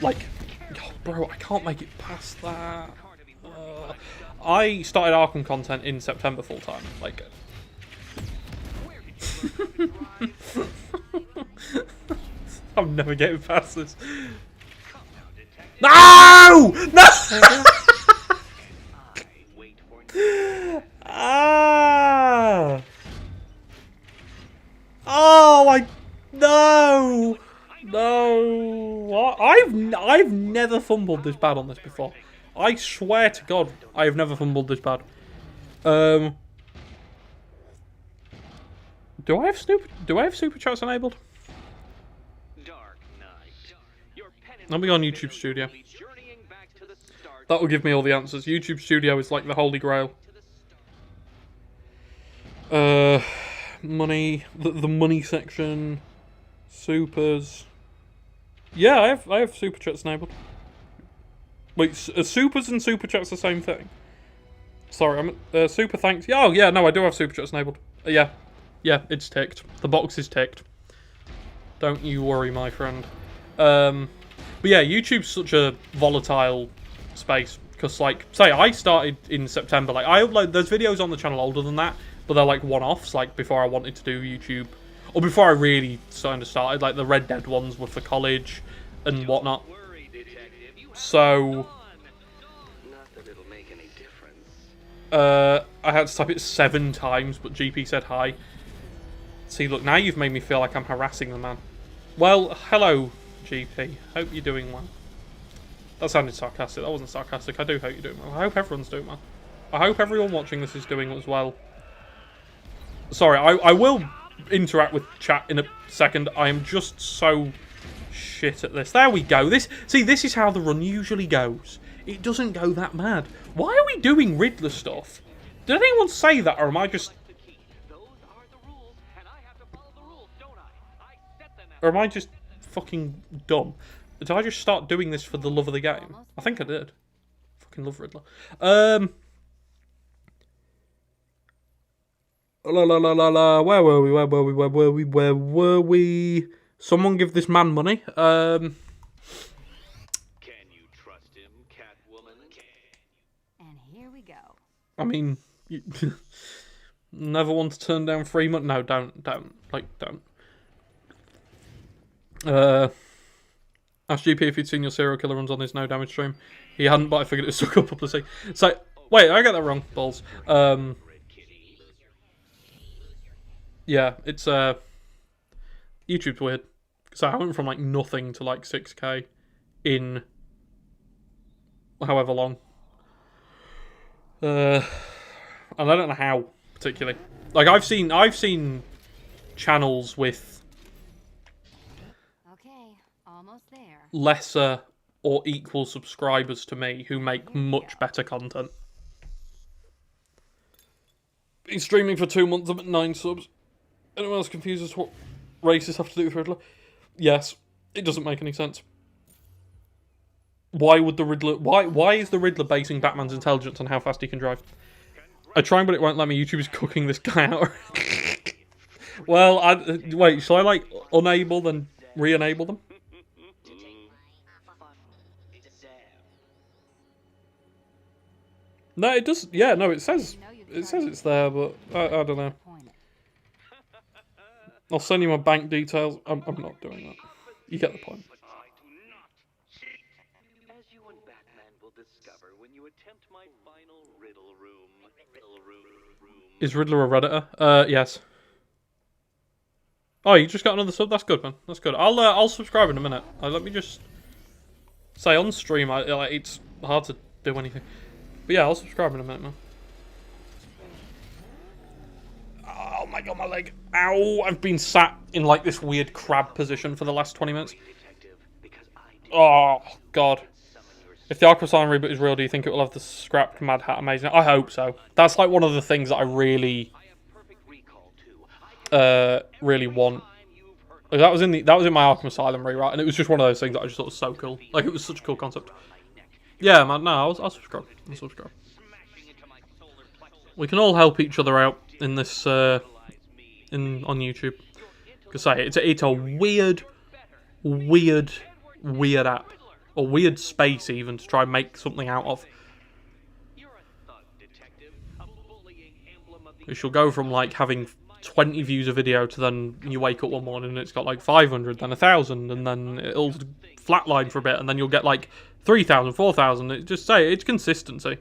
Like, oh, bro, I can't make it past that. I started Arkham content in September full time. Like... I'm never getting past this. No! No! Ah! Oh my! No! No! What? I've never fumbled this bad on this before. I swear to God, I have never fumbled this bad. Do I have super chats enabled? Let me go on YouTube Studio. That will give me all the answers. YouTube Studio is like the holy grail. Money, the money section, supers. Yeah, I have super chats enabled. Wait, supers and super chats the same thing? Sorry, I'm super thanks. Oh yeah, no, I do have super chats enabled. Yeah, it's ticked. The box is ticked. Don't you worry, my friend. But yeah, YouTube's such a volatile space because, like, say I started in September. Like, I upload there's videos on the channel older than that, but they're like one-offs. Like before I wanted to do YouTube, or before I really started. Like the Red Dead ones were for college and whatnot. So I had to type it 7 times, but GP said hi. See, look, now you've made me feel like I'm harassing the man. Well, hello, GP. Hope you're doing well. That sounded sarcastic. That wasn't sarcastic. I do hope you're doing well. I hope everyone's doing well. I hope everyone watching this is doing as well. Sorry, I will interact with chat in a second. I am just so shit at this. There we go. This is how the run usually goes. It doesn't go that mad. Why are we doing Riddler stuff? Did anyone say that, or am I just... Or am I just fucking dumb? Did I just start doing this for the love of the game? I think I did. Fucking love Riddler. Where were we? Someone give this man money. Can you trust him, Catwoman? And here we go. I mean, never want to turn down free money. No, don't. Like, don't. Asked GP if he'd seen your serial killer runs on his no damage stream. He hadn't, but I figured it was suck up publicity. So, wait, I got that wrong, balls. Yeah, it's YouTube's weird. So I went from like nothing to like 6K in however long. And I don't know how particularly. Like I've seen channels with Almost there. lesser or equal subscribers to me who make much better content. Been streaming for 2 months, I'm at 9 subs. Anyone else confused as to what races have to do with Riddler? Yes, it doesn't make any sense. Why would the Riddler... Why is the Riddler basing Batman's intelligence on how fast he can drive? I tried, but it won't let me. YouTube is cooking this guy out. Well, wait, shall I, like, unable then re-enable them? No, it does. Yeah, no, it says it's there, but I don't know. I'll send you my bank details. I'm not doing that. You get the point. As you and Batman will discover when you attempt my final riddle room. Is Riddler a Redditor? Yes. Oh, you just got another sub? That's good, man. That's good. I'll subscribe in a minute. Let me just say on stream, it's hard to do anything. But yeah, I'll subscribe in a minute, man. Oh my god, my leg. Ow, I've been sat in like this weird crab position for the last 20 minutes. Oh, god. If the Arkham Asylum reboot is real, do you think it will have the scrapped Mad Hat Amazing? I hope so. That's like one of the things that I really want. Like, that was in my Arkham Asylum rewrite, and it was just one of those things that I just thought was so cool. Like, it was such a cool concept. Yeah, man, no, I'll subscribe. I'll subscribe. We can all help each other out in this, on YouTube. Because it's a weird app. Or weird space, even, to try and make something out of. We shall go from, like, having 20 views a video to then you wake up one morning and it's got, like, 500, then 1,000, and then it'll flatline for a bit, and then you'll get, like, 3,000, 4,000. It's consistency.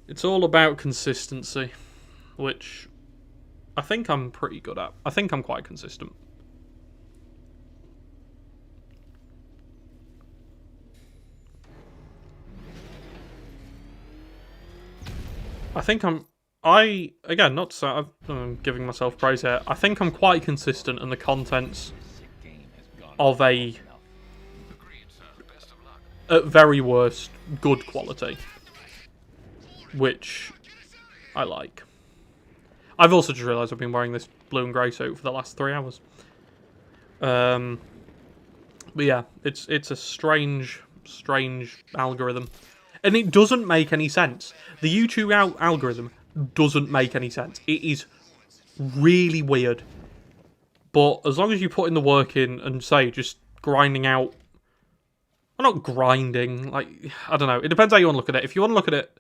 It's all about consistency, which I think I'm pretty good at. I think I'm quite consistent. Again, not to say I'm giving myself praise here. I think I'm quite consistent in the contents of at very worst, good quality. Which I like. I've also just realised I've been wearing this blue and grey suit for the last 3 hours. But yeah, it's a strange algorithm. And it doesn't make any sense. The YouTube algorithm doesn't make any sense. It is really weird. But as long as you put in the work in and say just grinding out... Well, not grinding. Like, I don't know. It depends how you want to look at it. If you want to look at it...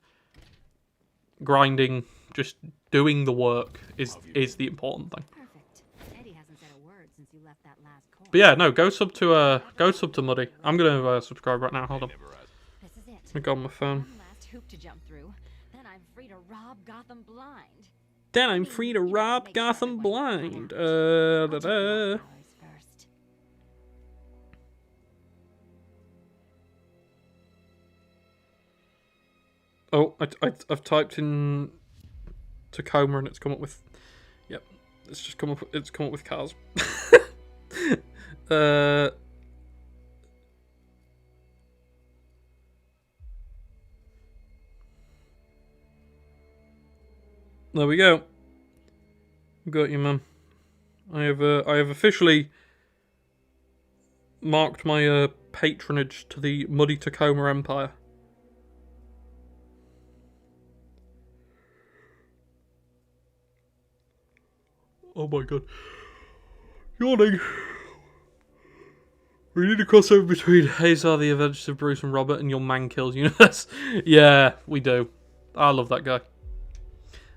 Grinding, just doing the work is the important thing. Perfect. Eddie hasn't said a word since you left that last coin. But yeah, no, go sub to Muddy. I'm gonna subscribe right now. Hold on. This is it. Let me go on my phone. One last hoop to jump through. Then I'm free to rob Gotham blind. Oh, I've typed in Tacoma and it's come up with. Yep, it's just come up. It's come up with cars. There we go. Got you, man. I have officially marked my patronage to the muddy Tacoma Empire. Oh my god. Yawning. We need to cross over between Hazar, the Adventures of Bruce and Robert, and your Man Kills universe. Yeah, we do. I love that guy. Do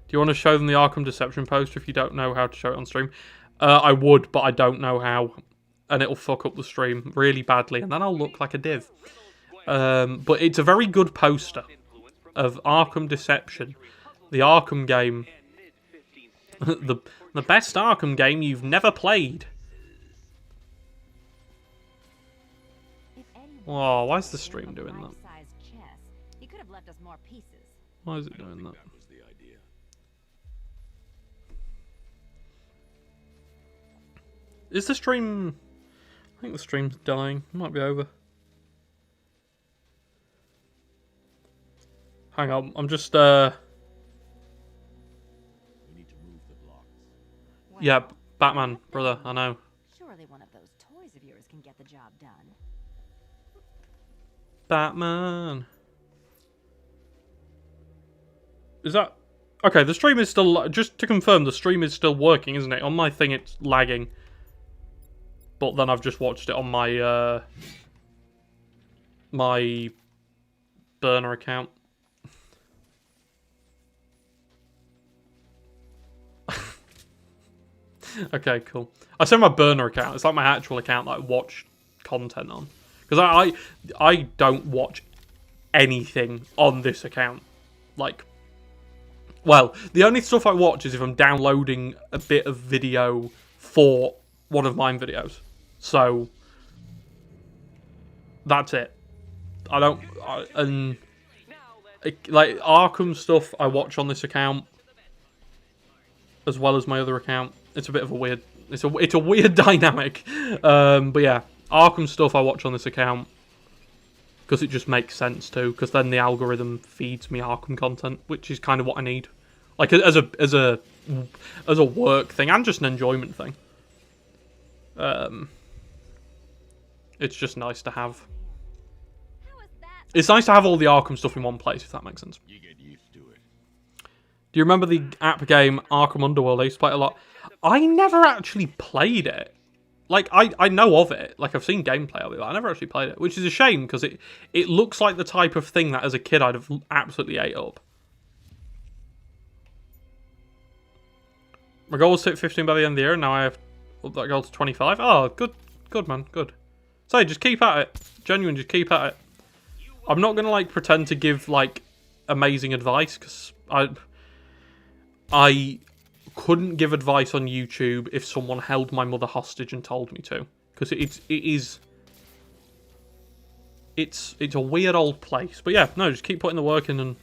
you want to show them the Arkham Deception poster if you don't know how to show it on stream? I would, but I don't know how. And it'll fuck up the stream really badly, and then I'll look like a div. But it's a very good poster of Arkham Deception, the Arkham game. the best Arkham game you've never played. Oh, why is the stream doing that? Why is it doing that? Is the stream... I think the stream's dying. It might be over. Hang on, I'm just, Yeah, Batman, brother, I know. Surely one of those toys of yours can get the job done. Batman. Is that... Okay, the stream is still... Just to confirm, the stream is still working, isn't it? On my thing, it's lagging. But then I've just watched it on my, my burner account. Okay, cool. I say my burner account. It's like my actual account that I watch content on. Because I don't watch anything on this account. Like, well, the only stuff I watch is if I'm downloading a bit of video for one of mine videos. So, that's it. I don't... like, Arkham stuff I watch on this account, as well as my other account. It's a bit of a weird... It's a weird dynamic. But yeah, Arkham stuff I watch on this account, because it just makes sense to, because then the algorithm feeds me Arkham content, which is kind of what I need. Like, as a work thing, and just an enjoyment thing. It's just nice to have. It's nice to have all the Arkham stuff in one place, if that makes sense. You get used to it. Do you remember the app game Arkham Underworld? I used to play it a lot. I never actually played it. Like, I know of it. Like, I've seen gameplay of it, but I never actually played it. Which is a shame, because it looks like the type of thing that, as a kid, I'd have absolutely ate up. My goal was to hit 15 by the end of the year, and now I have up that goal to 25. Oh, good, man, good. So, just keep at it. Genuinely, just keep at it. I'm not going to, like, pretend to give, like, amazing advice, because I couldn't give advice on YouTube if someone held my mother hostage and told me to. Because it's a weird old place. But yeah, no, just keep putting the work in. And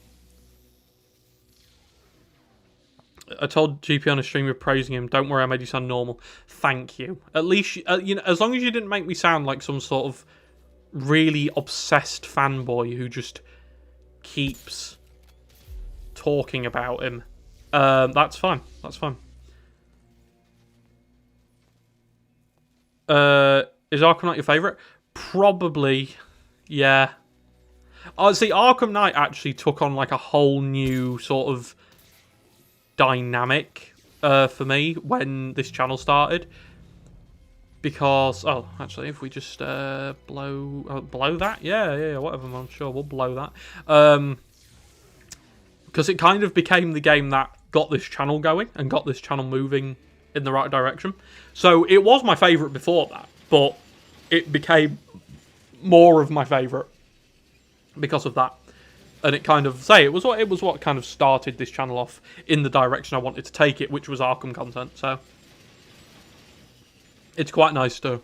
I told GP on a stream of praising him. Don't worry, I made you sound normal. Thank you. At least, you know, as long as you didn't make me sound like some sort of really obsessed fanboy who just keeps talking about him. That's fine. That's fine. Is Arkham Knight your favourite? Probably, yeah. See, Arkham Knight actually took on like a whole new sort of dynamic for me when this channel started. Because, oh, actually, if we just blow that? Yeah, whatever, man. Sure, we'll blow that. Because it kind of became the game that got this channel going and got this channel moving in the right direction. So it was my favourite before that, but it became more of my favourite because of that. And it kind of, it was what kind of started this channel off in the direction I wanted to take it, which was Arkham content. So it's quite nice to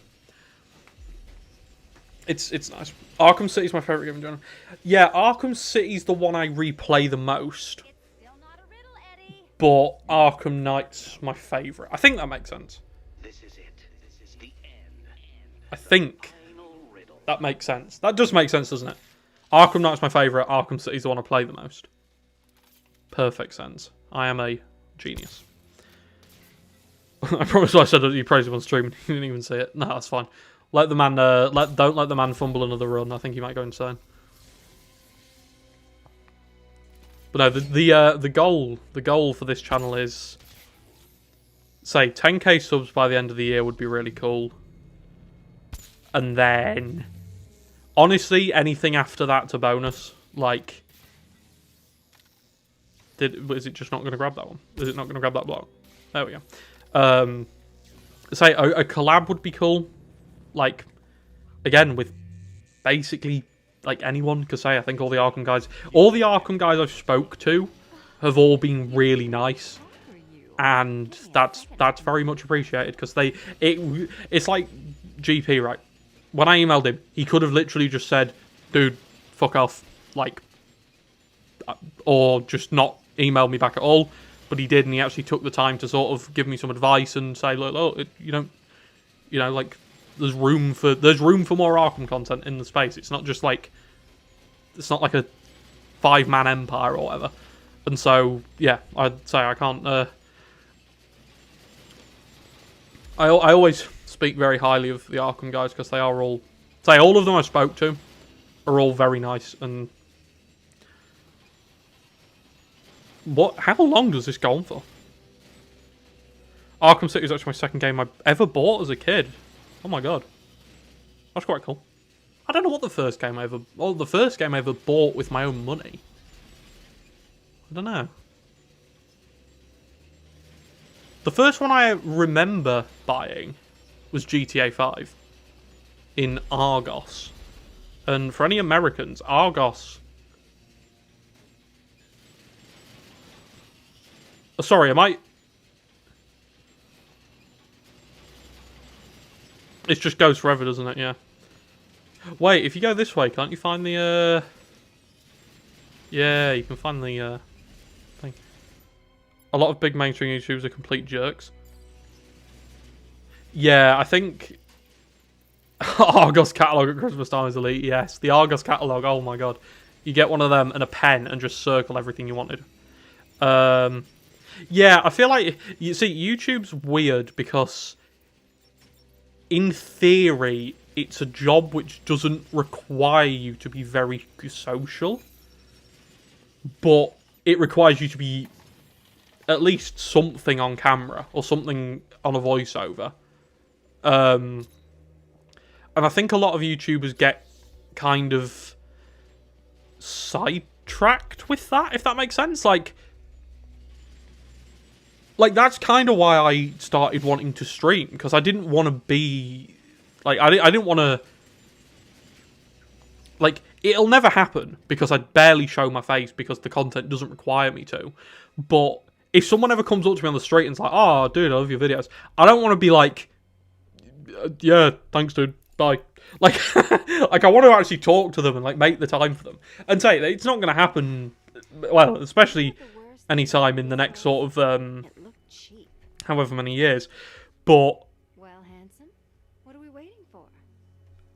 It's nice. Arkham City's my favourite game in general. Yeah, Arkham City's the one I replay the most. Still not a riddle, Eddie. But Arkham Knight's my favourite. I think that makes sense. This is it. This is the end. I think Final riddle. that makes sense. That does make sense, doesn't it? Arkham Knight's my favourite. Arkham City's the one I play the most. Perfect sense. I am a genius. I promise I said that you praised him on stream. You didn't even see it. No, that's fine. Let the man. Don't let the man fumble another run. I think he might go insane. But no, the goal for this channel is, say, 10k subs by the end of the year would be really cool. And then, honestly, anything after that's a bonus. Like, is it just not going to grab that one? Is it not going to grab that block? There we go. Say a collab would be cool. Like, again, with basically like anyone, because I think all the Arkham guys I've spoke to have all been really nice, and that's very much appreciated, because it's like GP, right? When I emailed him, he could have literally just said, "Dude, fuck off," like, or just not email me back at all. But he did, and he actually took the time to sort of give me some advice and say, "Look, like, there's room for more Arkham content in the space. It's not like a 5-man empire or whatever." And so, yeah, I'd say I can't. I always speak very highly of the Arkham guys, because they are all of them I spoke to are all very nice. And how long does this go on for? Arkham City is actually my second game I ever bought as a kid. Oh my god, that's quite cool. I don't know what the first game I ever bought with my own money. I don't know. The first one I remember buying was GTA 5 in Argos. And for any Americans, Argos... Oh, sorry, It just goes forever, doesn't it? Yeah. Wait, if you go this way, can't you find the, Yeah, you can find the, thing. A lot of big mainstream YouTubers are complete jerks. Yeah, I think... Argos catalogue at Christmas time is elite, yes. The Argos catalogue, oh my god. You get one of them and a pen and just circle everything you wanted. Yeah, I feel like... You see, YouTube's weird because... In theory, it's a job which doesn't require you to be very social. But it requires you to be at least something on camera or something on a voiceover. And I think a lot of YouTubers get kind of sidetracked with that, if that makes sense. Like that's kind of why I started wanting to stream, because I didn't want to be... Like, I didn't want to... Like, it'll never happen, because I barely show my face, because the content doesn't require me to. But if someone ever comes up to me on the street and's like, "Oh, dude, I love your videos," I don't want to be like, "Yeah, thanks, dude, bye." Like, like, I want to actually talk to them and, like, make the time for them. And say, it's not going to happen, well, especially any time in the next sort of... however many years, but well, Hanson, what are we waiting for?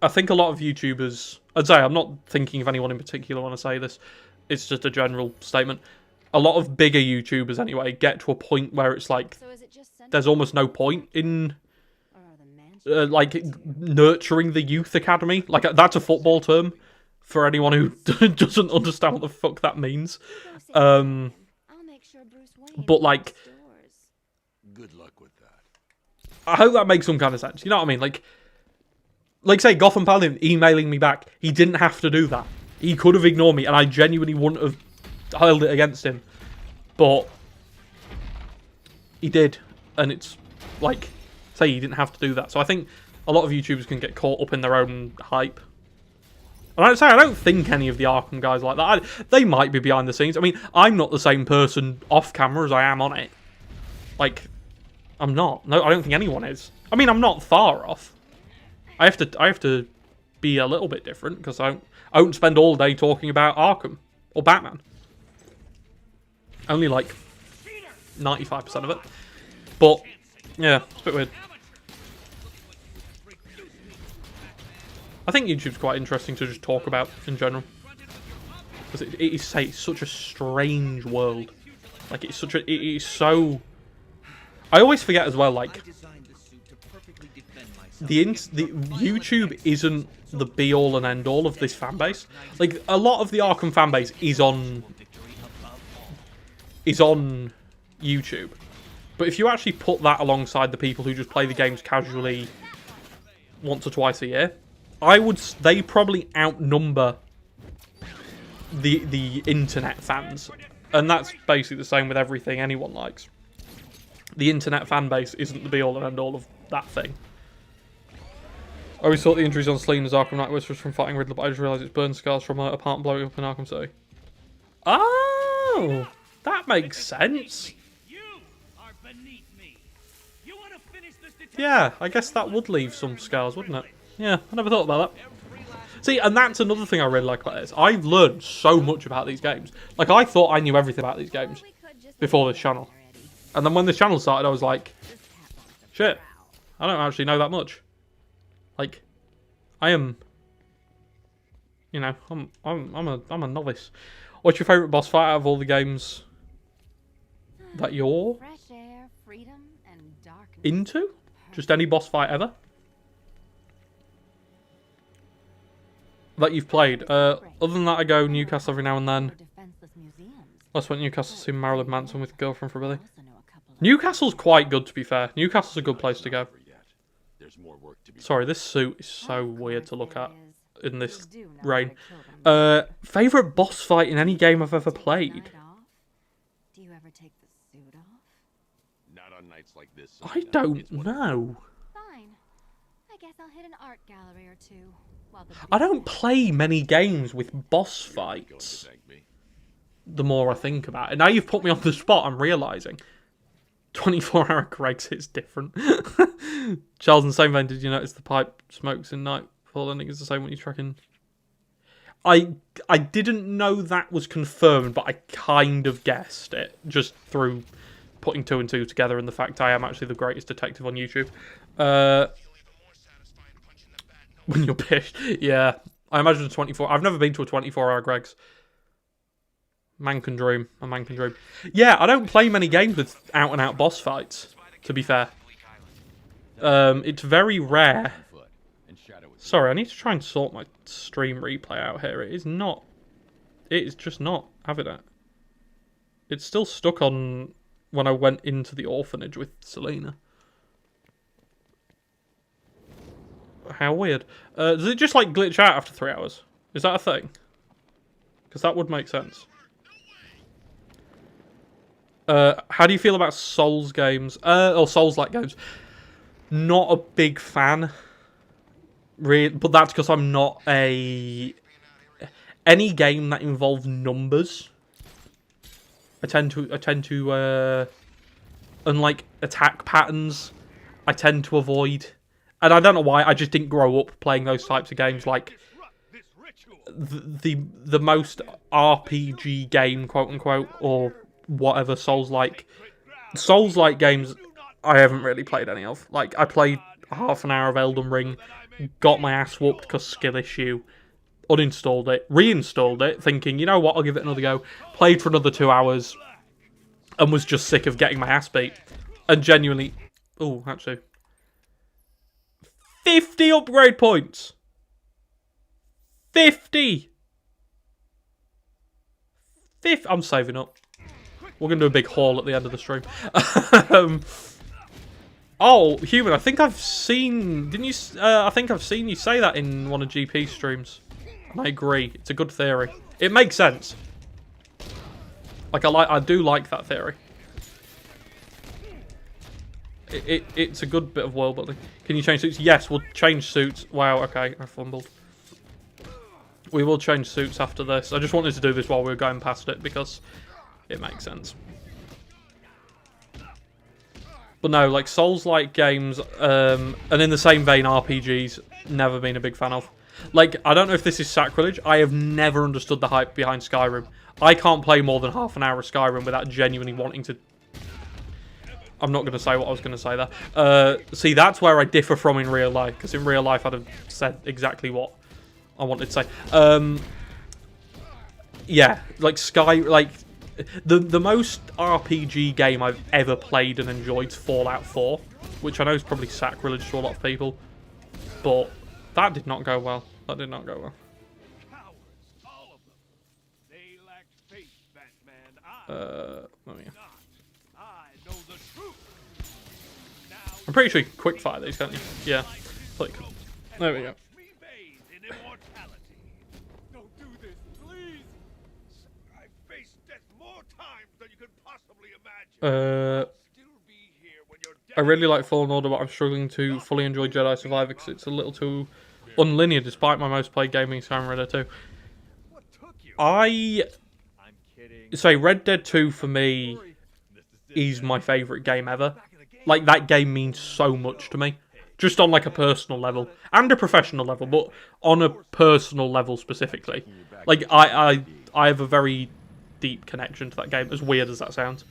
I think a lot of YouTubers, I'd say, I'm not thinking of anyone in particular when I say this, it's just a general statement. A lot of bigger YouTubers, anyway, get to a point where it's like, there's almost no point in, like, nurturing the youth academy. Like, that's a football term for anyone who doesn't understand what the fuck that means. But, like, good luck with that. I hope that makes some kind of sense. You know what I mean? Like say, Gotham Paladin emailing me back. He didn't have to do that. He could have ignored me, and I genuinely wouldn't have held it against him. But he did, and it's like, say, he didn't have to do that. So I think a lot of YouTubers can get caught up in their own hype. And I don't think any of the Arkham guys like that. They might be behind the scenes. I mean, I'm not the same person off camera as I am on it. Like, I'm not. No, I don't think anyone is. I mean, I'm not far off. I have to be a little bit different, because I won't spend all day talking about Arkham or Batman. Only like 95% of it. But, yeah, it's a bit weird. I think YouTube's quite interesting to just talk about in general. Because it is such a strange world. Like, it is so... I always forget as well, like... The YouTube isn't the be-all and end-all of this fanbase. Like, a lot of the Arkham fanbase is on YouTube. But if you actually put that alongside the people who just play the games casually once or twice a year, they probably outnumber the internet fans. And that's basically the same with everything anyone likes. The internet fan base isn't the be-all and end-all of that thing. I always thought the injuries on Selina's Arkham Knight was from fighting Riddler, but I just realised it's burn scars from her apartment blowing up in Arkham City. Oh! That makes sense. Yeah, I guess that would leave some scars, wouldn't it? Yeah, I never thought about that. See, and that's another thing I really like about this. I've learned so much about these games. Like, I thought I knew everything about these games before this channel. And then when this channel started, I was like, shit, I don't actually know that much. Like, I am, you know, I'm a novice. What's your favourite boss fight out of all the games that you're into? Just any boss fight ever that you've played. Other than that, I go Newcastle every now and then. Last went Newcastle to see Marilyn Manson with girlfriend for Billy. Newcastle's quite good, to be fair. Newcastle's a good place to go. Sorry, this suit is so weird to look at in this rain. Favourite boss fight in any game I've ever played? Do you ever take the suit off? Not on nights like this. I don't know. Fine. I guess I'll hit an art gallery or two. I don't play many games with boss fights. The more I think about it. Now you've put me on the spot, I'm realising. 24-hour Greg's is different. Charles, in the same vein, did you notice the pipe smokes in Nightfall? I think it's the same when you're tracking. I didn't know that was confirmed, but I kind of guessed it just through putting 2 and 2 together and the fact I am actually the greatest detective on YouTube. When you're pissed, yeah. I imagine a 24. I've never been to a 24-hour Greg's. Man can dream. A man can dream. Yeah, I don't play many games with out-and-out boss fights, to be fair. It's very rare. Sorry, I need to try and sort my stream replay out here. It is not... It is just not having it. It's still stuck on when I went into the orphanage with Selina. How weird. Does it just, like, glitch out after 3 hours? Is that a thing? Because that would make sense. How do you feel about Souls games? Or Souls-like games? Not a big fan. Really, but that's because I'm not a... Any game that involves numbers, I tend to unlike attack patterns, I tend to avoid. And I don't know why, I just didn't grow up playing those types of games. Like, the most RPG game, quote-unquote, or whatever, Souls-like games, I haven't really played any of. Like, I played half an hour of Elden Ring, got my ass whooped because skill issue, uninstalled it, reinstalled it, thinking, you know what, I'll give it another go. Played for another 2 hours, and was just sick of getting my ass beat. And genuinely... Oh, actually... 50 upgrade points! 50! I'm saving up. We're going to do a big haul at the end of the stream. Oh, Human, I think I've seen... Didn't you... I think I've seen you say that in one of GP's streams. And I agree. It's a good theory. It makes sense. Like, I do like that theory. It's a good bit of world building. Can you change suits? Yes, we'll change suits. Wow, okay, I fumbled. We will change suits after this. I just wanted to do this while we were going past it because it makes sense. But no, like Souls-like games, and in the same vein, RPGs, never been a big fan of. Like, I don't know if this is sacrilege. I have never understood the hype behind Skyrim. I can't play more than half an hour of Skyrim without genuinely wanting to... I'm not going to say what I was going to say there. See, that's where I differ from in real life, because in real life I'd have said exactly what I wanted to say. Yeah, like the most RPG game I've ever played and enjoyed is Fallout 4, which I know is probably sacrilege to a lot of people, but that did not go well. That did not go well. Cowards, all of them. They lacked faith, Batman. Let me... I know the truth. Now I'm pretty sure you can quickfire these, can't you? Yeah. Like, there we go. me bathe in immortality. Don't do this, please. I've faced death more times than you could possibly imagine. Still be here when you're dead. I really like Fallen Order, but I'm struggling to fully enjoy Jedi Survivor because it's a little too unlinear, despite my most played gaming Sam Red Dead 2. What took you? I I'm kidding. say Red Dead 2 for me is my favourite game ever. Like, that game means so much to me. Just on, like, a personal level. And a professional level, but on a personal level specifically. Like, I have a very deep connection to that game, as weird as that sounds.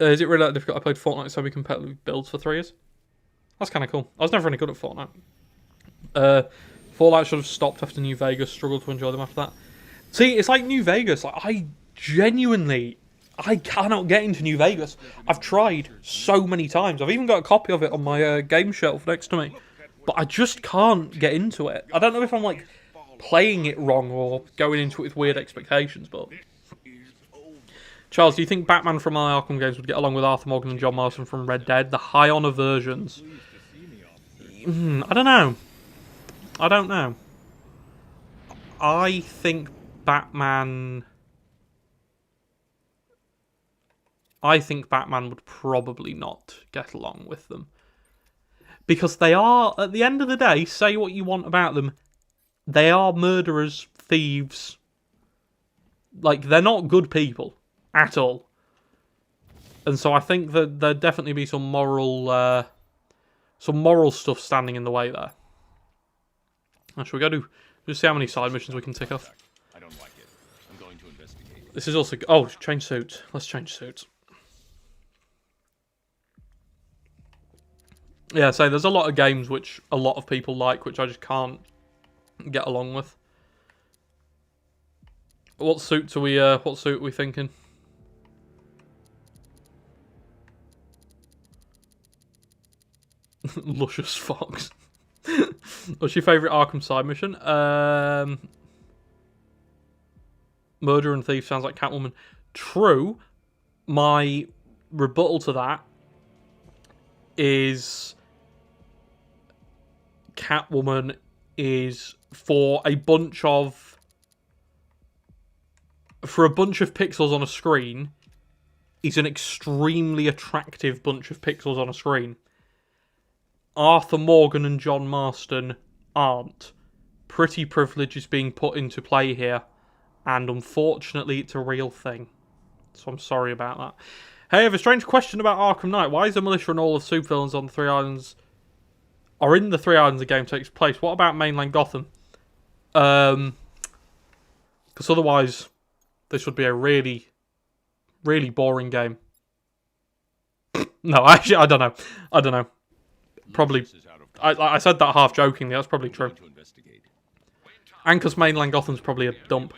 Is it really that difficult? I played Fortnite semi-competitive builds for 3 years. That's kind of cool. I was never any good at Fortnite. Fallout should have stopped after New Vegas. Struggled to enjoy them after that. See, it's like New Vegas. Like, I cannot get into New Vegas. I've tried so many times. I've even got a copy of it on my game shelf next to me. But I just can't get into it. I don't know if I'm, like, playing it wrong or going into it with weird expectations, but... Charles, do you think Batman from my Arkham games would get along with Arthur Morgan and John Marston from Red Dead? The high honor versions. I don't know. I don't know. I think Batman would probably not get along with them. Because they are, at the end of the day, say what you want about them, they are murderers, thieves. Like, they're not good people. At all. And so I think that there'd definitely be some moral stuff standing in the way there. Now, shall we go to just see how many side missions we can tick off? I don't like it. I'm going to investigate. This is also... Oh, change suits. Let's change suits. Yeah, so there's a lot of games which a lot of people like, which I just can't get along with. What suit are we thinking? Luscious Fox. What's your favourite Arkham side mission? Murder and Thief sounds like Catwoman. True. My rebuttal to that is Catwoman is for a bunch of pixels on a screen, is an extremely attractive bunch of pixels on a screen. Arthur Morgan and John Marston aren't. Pretty privilege is being put into play here, and unfortunately it's a real thing. So I'm sorry about that. Hey, I have a strange question about Arkham Knight. Why is the militia and all of the supervillains on the 3 islands are in the 3 islands the game takes place? What about mainland Gotham? Because otherwise this would be a really, really boring game. No, actually, I don't know. Probably, I said that half jokingly. That's probably true. And because mainland Gotham's probably a dump.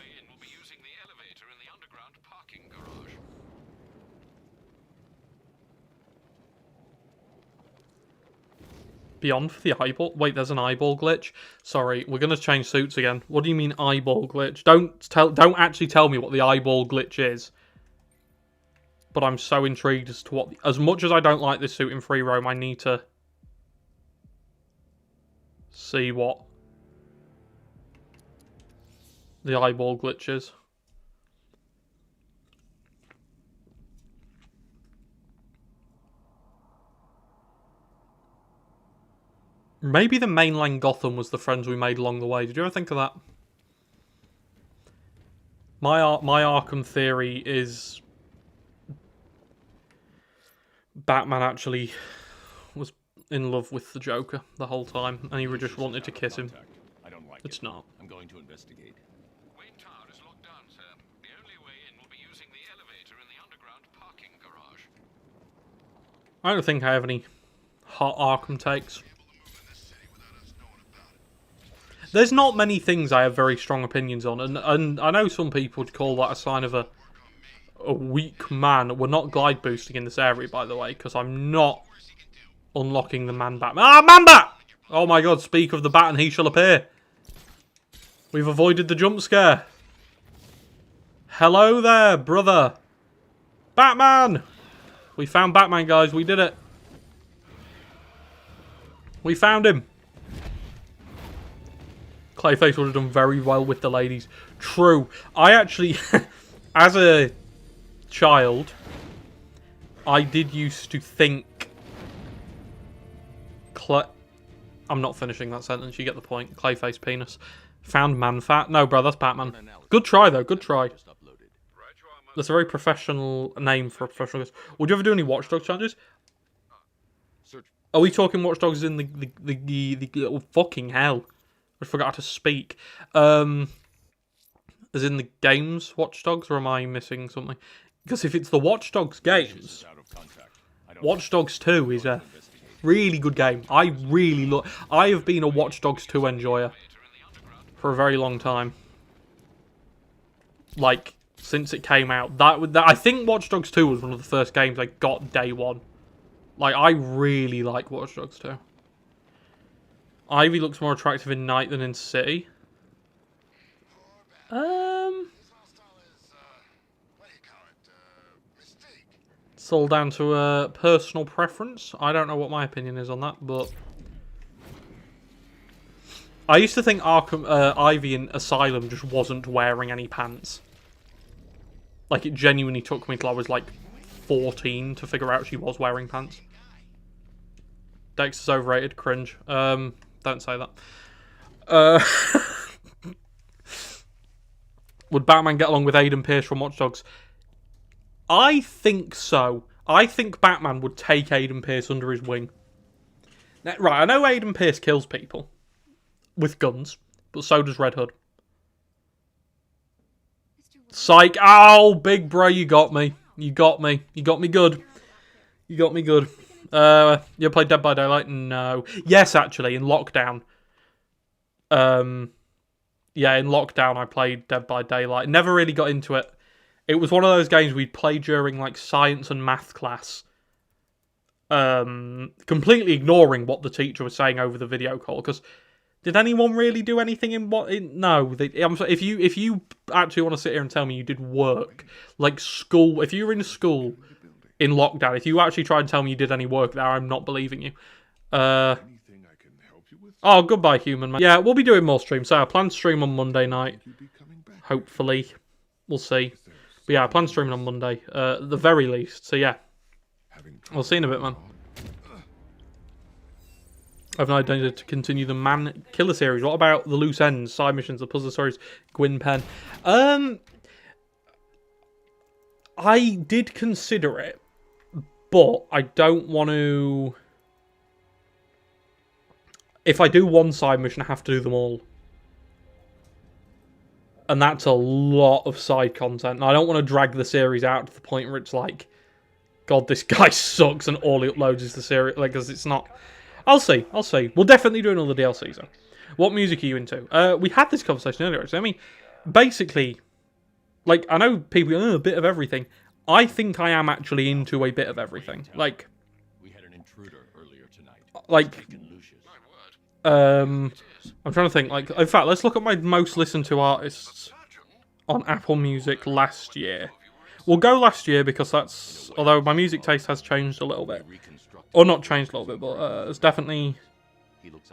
Beyond for the eyeball. Wait, there's an eyeball glitch. Sorry, we're gonna change suits again. What do you mean eyeball glitch? Don't actually tell me what the eyeball glitch is. But I'm so intrigued as to what. As much as I don't like this suit in free roam, I need to see what the eyeball glitch is. Maybe the mainland Gotham was the friends we made along the way. Did you ever think of that? My Arkham theory is Batman actually was in love with the Joker the whole time, and he just wanted to kiss him. I don't like It's it. not. I'm going to investigate. Wayne Tower is locked down, sir. The only way in will be using the elevator in the underground parking garage. I don't think I have any hot Arkham takes. There's not many things I have very strong opinions on, and I know some people would call that a sign of a weak man. We're not glide boosting in this area, by the way, because I'm not unlocking the man bat. Ah, man bat! Oh my god, speak of the bat and he shall appear. We've avoided the jump scare. Hello there, brother. Batman! We found Batman, guys. We did it. We found him. Clayface would have done very well with the ladies. True. I actually, as a child, I did used to think... I'm not finishing that sentence. You get the point. Clayface penis. Found man fat. No, bro, that's Batman. Good try, though. Good try. That's a very professional name for a professional guest. Would you ever do any Watch Dogs challenges? Are we talking Watch Dogs in the oh, fucking hell. I forgot how to speak. As in the games Watch Dogs, or am I missing something? Because if it's the Watch Dogs games, Watch Dogs 2 is a really good game. I have been a Watch Dogs 2 enjoyer for a very long time. Like, since it came out. I think Watch Dogs 2 was one of the first games I got day one. Like, I really like Watch Dogs 2. Ivy looks more attractive in Night than in City. It's all down to personal preference. I don't know what my opinion is on that, but I used to think Ivy in Asylum just wasn't wearing any pants. Like, it genuinely took me till I was like 14 to figure out she was wearing pants. Dex is overrated. Cringe. Don't say that. Would Batman get along with Aiden Pearce from Watch Dogs? I think so. I think Batman would take Aiden Pearce under his wing. Now, right, I know Aiden Pearce kills people with guns, but so does Red Hood. Psych. Oh, big bro, you got me. You got me. You got me good. You got me good. You played Dead by Daylight? No. Yes, actually, in lockdown. Yeah, in lockdown I played Dead by Daylight. Never really got into it. It was one of those games we'd play during like science and math class. Completely ignoring what the teacher was saying over the video call. Because did anyone really do anything in what? No. If you actually want to sit here and tell me you did work, like school, if you were in school in lockdown, if you actually try and tell me you did any work there, I'm not believing you. Oh, goodbye, human man. Yeah, we'll be doing more streams. So I plan to stream on Monday night. Hopefully. We'll see. But yeah, I plan streaming on Monday. At the very least. So yeah. We'll see in a bit, man. I've an idea to continue the Man Killer series. What about the loose ends, side missions, the puzzle stories, Gwyn Penn? I did consider it, but I don't want to... If I do one side mission, I have to do them all. And that's a lot of side content. And I don't want to drag the series out to the point where it's like, God, this guy sucks and all he uploads is the series. Like, because it's not... I'll see. I'll see. We'll definitely do another DLC, though. What music are you into? We had this conversation earlier, actually. I mean, basically, like, I know people, a bit of everything. I think I am actually into a bit of everything. Like, We had an intruder earlier tonight. like, I'm trying to think. Like, in fact, let's look at my most listened to artists on Apple Music last year. We'll go last year because that's... Although my music taste has changed a little bit. Or not changed a little bit, but it's definitely...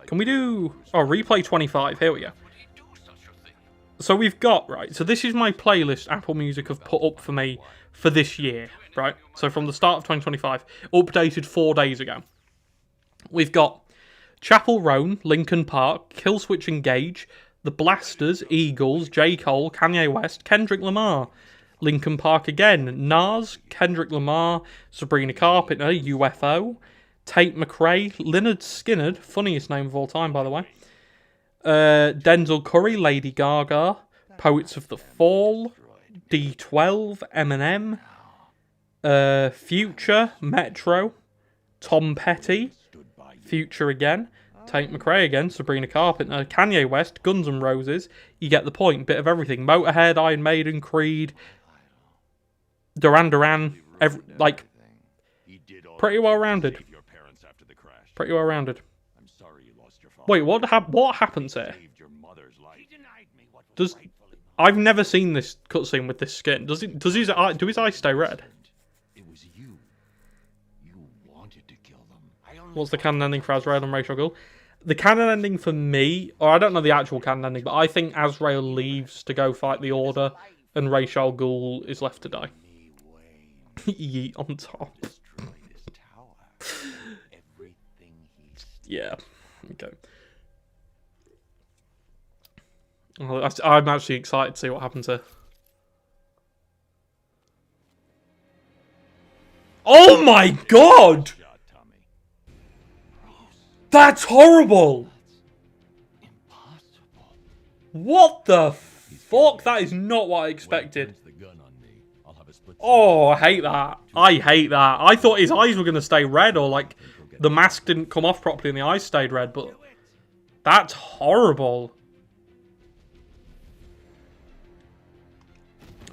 Can we do... Oh, replay 25. Here we go. So we've got, right, so this is my playlist Apple Music have put up for me for this year, right? So from the start of 2025, updated 4 days ago. We've got Chapel Roan, Linkin Park, Killswitch Engage, The Blasters, Eagles, J. Cole, Kanye West, Kendrick Lamar, Linkin Park again, Nas, Kendrick Lamar, Sabrina Carpenter, UFO, Tate McRae, Lynyrd Skynyrd, funniest name of all time, by the way. Denzel Curry, Lady Gaga, Poets of the Fall, D12, Eminem, Future, Metro, Tom Petty, Future again, Tate McRae again, Sabrina Carpenter, Kanye West, Guns N' Roses. You get the point. Bit of everything. Motorhead, Iron Maiden, Creed, Duran Duran. Pretty well rounded. Pretty well rounded. Wait, what happens here? I've never seen this cutscene with this skin. Do his eyes stay red? What's the canon ending for Azrael and Ra's al Ghul? The canon ending for me, or I don't know the actual canon ending, but I think Azrael leaves to go fight the Order, and Ra's al Ghul is left to die. Yeet on top. Yeah. Okay. Well, I'm actually excited to see what happens here. Oh my god! That's horrible! What the fuck? That is not what I expected. Oh, I hate that. I hate that. I thought his eyes were going to stay red, or like the mask didn't come off properly and the eyes stayed red, but that's horrible.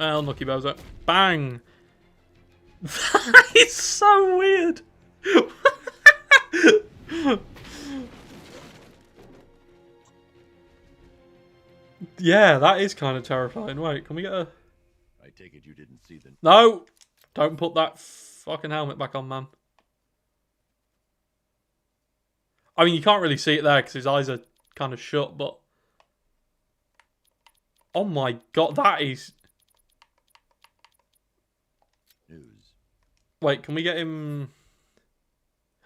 Unlucky Bowser. Bang! That is so weird. Yeah, that is kind of terrifying. Wait, can we get a... I take it you didn't see the... No! Don't put that fucking helmet back on, man. I mean, you can't really see it there because his eyes are kind of shut, but... Oh my god, that is... News. Wait, can we get him...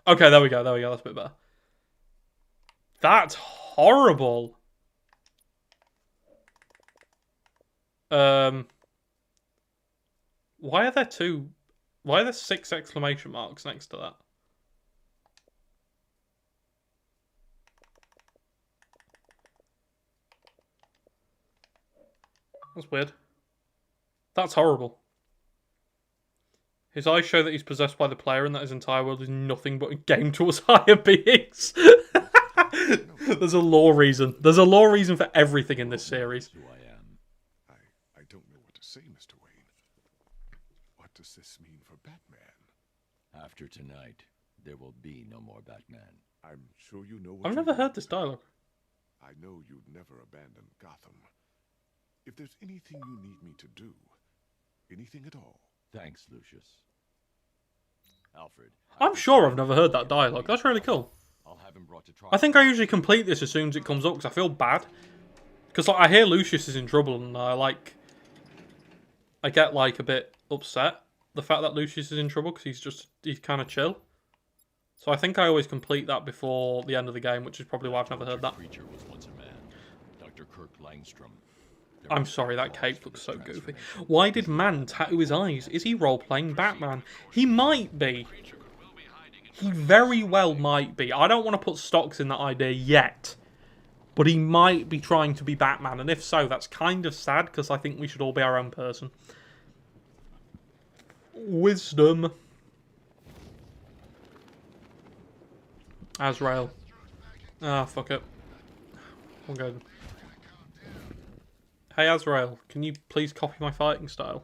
Okay, there we go, that's a bit better. That's horrible. Why are there 6 exclamation marks next to that? That's weird. That's horrible. His eyes show that he's possessed by the player and that his entire world is nothing but a game towards higher beings. There's a lore reason. There's a lore reason for everything in this series. I don't know what to say, Mr. Wayne. What does this mean for Batman? After tonight, there will be no more Batman. I'm sure you know what I've never heard this dialogue. I know you'd never abandon Gotham. If there's anything you need me to do, anything at all. Thanks, Lucius. Alfred. I'm sure I've never heard that dialogue. That's really cool. I'll have him brought to trial. I think I usually complete this as soon as it comes up because I feel bad. Because like, I hear Lucius is in trouble and I get like a bit upset. The fact that Lucius is in trouble because he's kind of chill. So I think I always complete that before the end of the game, which is probably why I've never heard that. Creature was once a man. Dr. Kirk Langstrom. I'm sorry, that cape looks so goofy. Why did Man tattoo his eyes? Is he role-playing Batman? He might be. He very well might be. I don't want to put stocks in that idea yet. But he might be trying to be Batman. And if so, that's kind of sad, because I think we should all be our own person. Wisdom. Azrael. Ah, fuck it. We'll go. Hey Azrael, can you please copy my fighting style?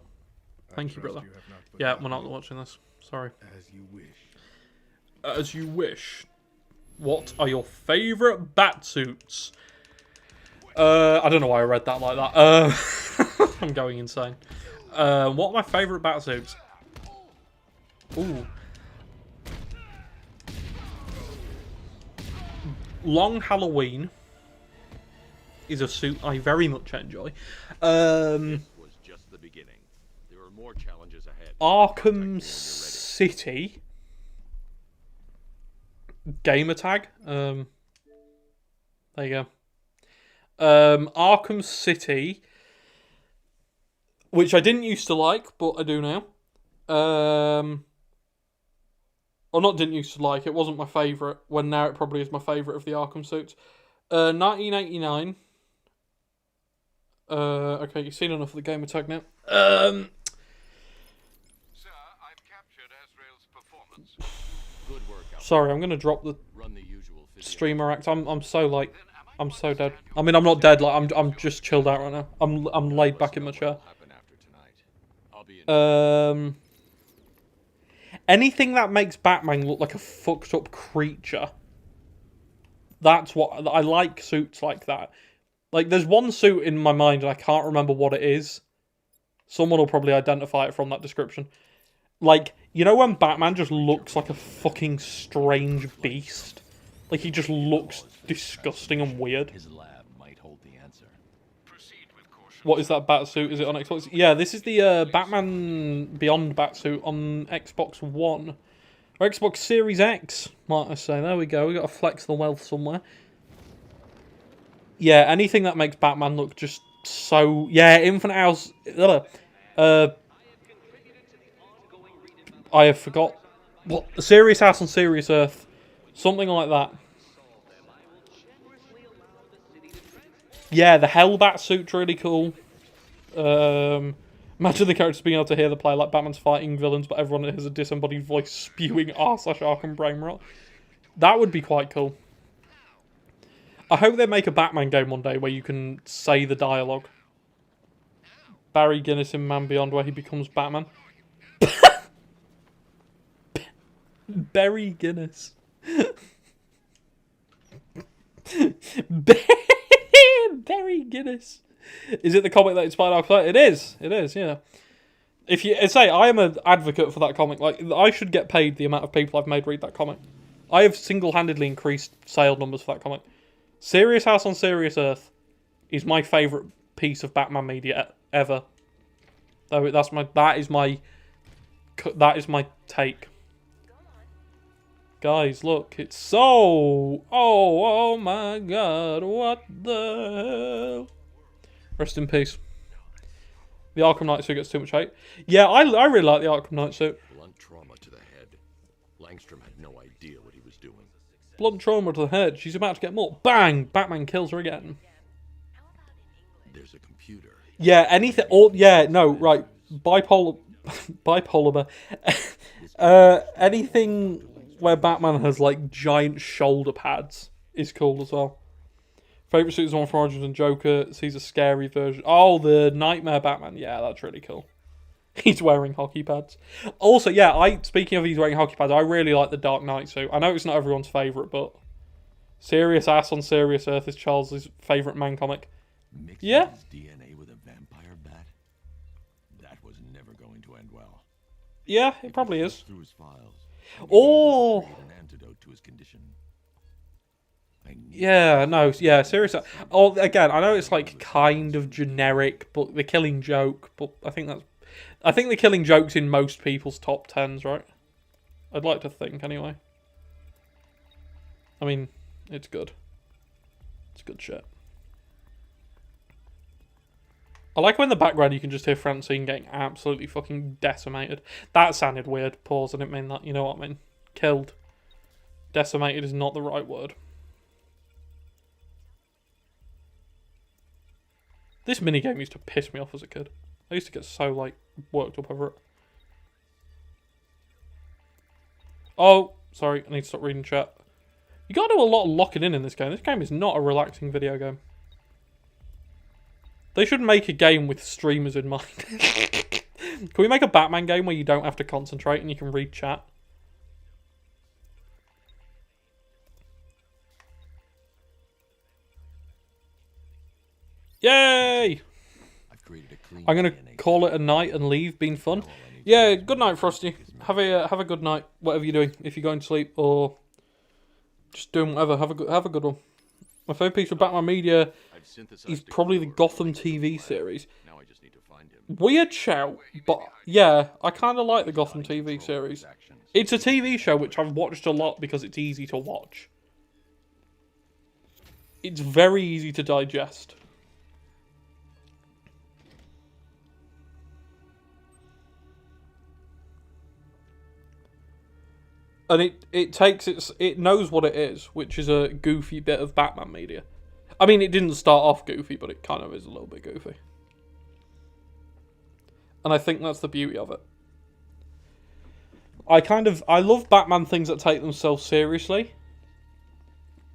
Thank you, brother. Yeah, we're not watching this. Sorry. As you wish. As you wish. What are your favourite batsuits? I don't know why I read that like that. I'm going insane. What are my favourite batsuits? Ooh. Long Halloween is a suit I very much enjoy. This was just the beginning. There are more challenges ahead. Arkham City. Gamer tag. There you go. Arkham City, which I didn't used to like, but I do now. Or not didn't used to like, it wasn't my favourite, when now it probably is my favourite of the Arkham suits. 1989. Okay, you've seen enough of the gamer tag now. Sir, I've captured Azrael's performance. Good work, Alfred. Sorry, I'm going to drop the Run the usual video. streamer act. I'm so, like, I'm so dead. I mean, I'm not dead, like, I'm just chilled out right now. I'm laid back in my chair. Happen after tonight. I'll be in Anything that makes Batman look like a fucked up creature. That's what I like, suits like that. Like, there's one suit in my mind and I can't remember what it is. Someone will probably identify it from that description. Like, you know when Batman just looks like a fucking strange beast? Like, he just looks disgusting and weird. his lab might hold the answer. Proceed with caution. What is that Batsuit? Is it on Xbox? Yeah, this is the Batman Beyond Batsuit on Xbox One. Or Xbox Series X, might I say. There we go. We got to flex the wealth somewhere. Yeah, anything that makes Batman look just so... Yeah, Infinite House... I have forgot... What? Serious House on Serious Earth. Something like that. Yeah, the Hellbat suit's really cool. Imagine the characters being able to hear the play like Batman's fighting villains, but everyone has a disembodied voice spewing r/Arkham brain rot. That would be quite cool. I hope they make a Batman game one day where you can say the dialogue. Barry Guinness in Man Beyond, where he becomes Batman. Barry Guinness. Barry Guinness. Is it the comic that inspired Arkham Knight? It is. It is, yeah. If you say, I am an advocate for that comic. Like, I should get paid the amount of people I've made read that comic. I have single-handedly increased sale numbers for that comic. Serious House on Serious Earth is my favourite piece of Batman media ever. That is my take. Guys, look, it's so... Oh my god, what the hell? Rest in peace. The Arkham Knight suit gets too much hate. Yeah, I really like the Arkham Knight suit. Blunt trauma to the head. Langstrom had no idea what he was doing. Blunt trauma to the head. She's about to get more. Bang! Batman kills her again. There's a computer. Yeah, anything... yeah, no, right. Bipolar... anything where Batman has, like, giant shoulder pads is cool as well. Favourite suit is one from Origins and Joker. Sees a scary version. Oh, the Nightmare Batman. Yeah, that's really cool. He's wearing hockey pads. Also, yeah, speaking of he's wearing hockey pads, I really like the Dark Knight suit. I know it's not everyone's favourite, but Serious Ass on Serious Earth is Charles' favourite man comic. Mixing Yeah. his DNA with a vampire bat? That was never going to end well. Yeah, it probably is. Through his files. Oh! Create an antidote to his condition. Yeah, no, yeah, seriously. Oh, again, I know it's like kind of generic, but the Killing Joke. But I think the Killing Joke's in most people's top 10s, right? I'd like to think, anyway. I mean, it's good. It's good shit. I like when in the background you can just hear Francine getting absolutely fucking decimated. That sounded weird. Pause. I didn't mean that. You know what I mean? Killed. Decimated is not the right word. This minigame used to piss me off as a kid. I used to get so, like, worked up over it. Oh, sorry, I need to stop reading chat. You gotta do a lot of locking in this game. This game is not a relaxing video game. They should make a game with streamers in mind. Can we make a Batman game where you don't have to concentrate and you can read chat? Yay! I'm gonna call it a night and leave. Been fun. Yeah, good night, Frosty. Have a good night, whatever you're doing. If you're going to sleep or just doing whatever, have a good one. My favourite piece of Batman media is probably the Gotham TV series. Weird shout, but yeah, I kind of like the Gotham TV series. It's a TV show which I've watched a lot because it's easy to watch. It's very easy to digest. And it knows what it is, which is a goofy bit of Batman media. I mean, it didn't start off goofy, but it kind of is a little bit goofy. And I think that's the beauty of it. I love Batman things that take themselves seriously.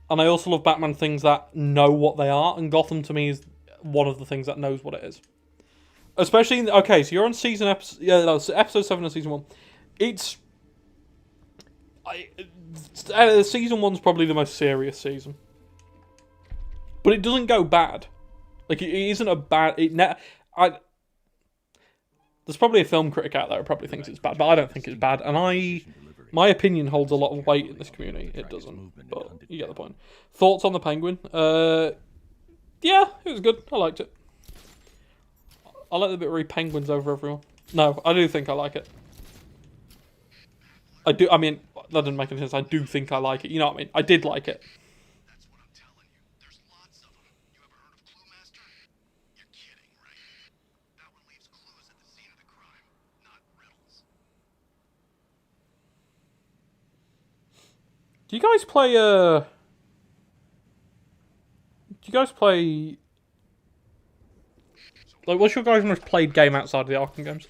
And I also love Batman things that know what they are. And Gotham, to me, is one of the things that knows what it is. Especially, okay, so you're on episode 7 of season 1. Season 1's probably the most serious season. But it doesn't go bad. Like, it isn't a bad... There's probably a film critic out there who probably thinks it's bad, but I don't think it's bad. And my opinion holds a lot of weight in this community. It doesn't, but you get the point. Thoughts on the Penguin? Yeah, it was good. I liked it. I like the bit where he penguins over everyone. No, I do think I like it. I mean, that doesn't make any sense. I do think I like it. You know what I mean? I did like it. That's what I'm telling you. There's lots of them. You ever heard of Clue Master? You're kidding, right? That one leaves clues at the scene of the crime, not riddles. Do you guys play... Like, what's your guys' most played game outside of the Arkham games?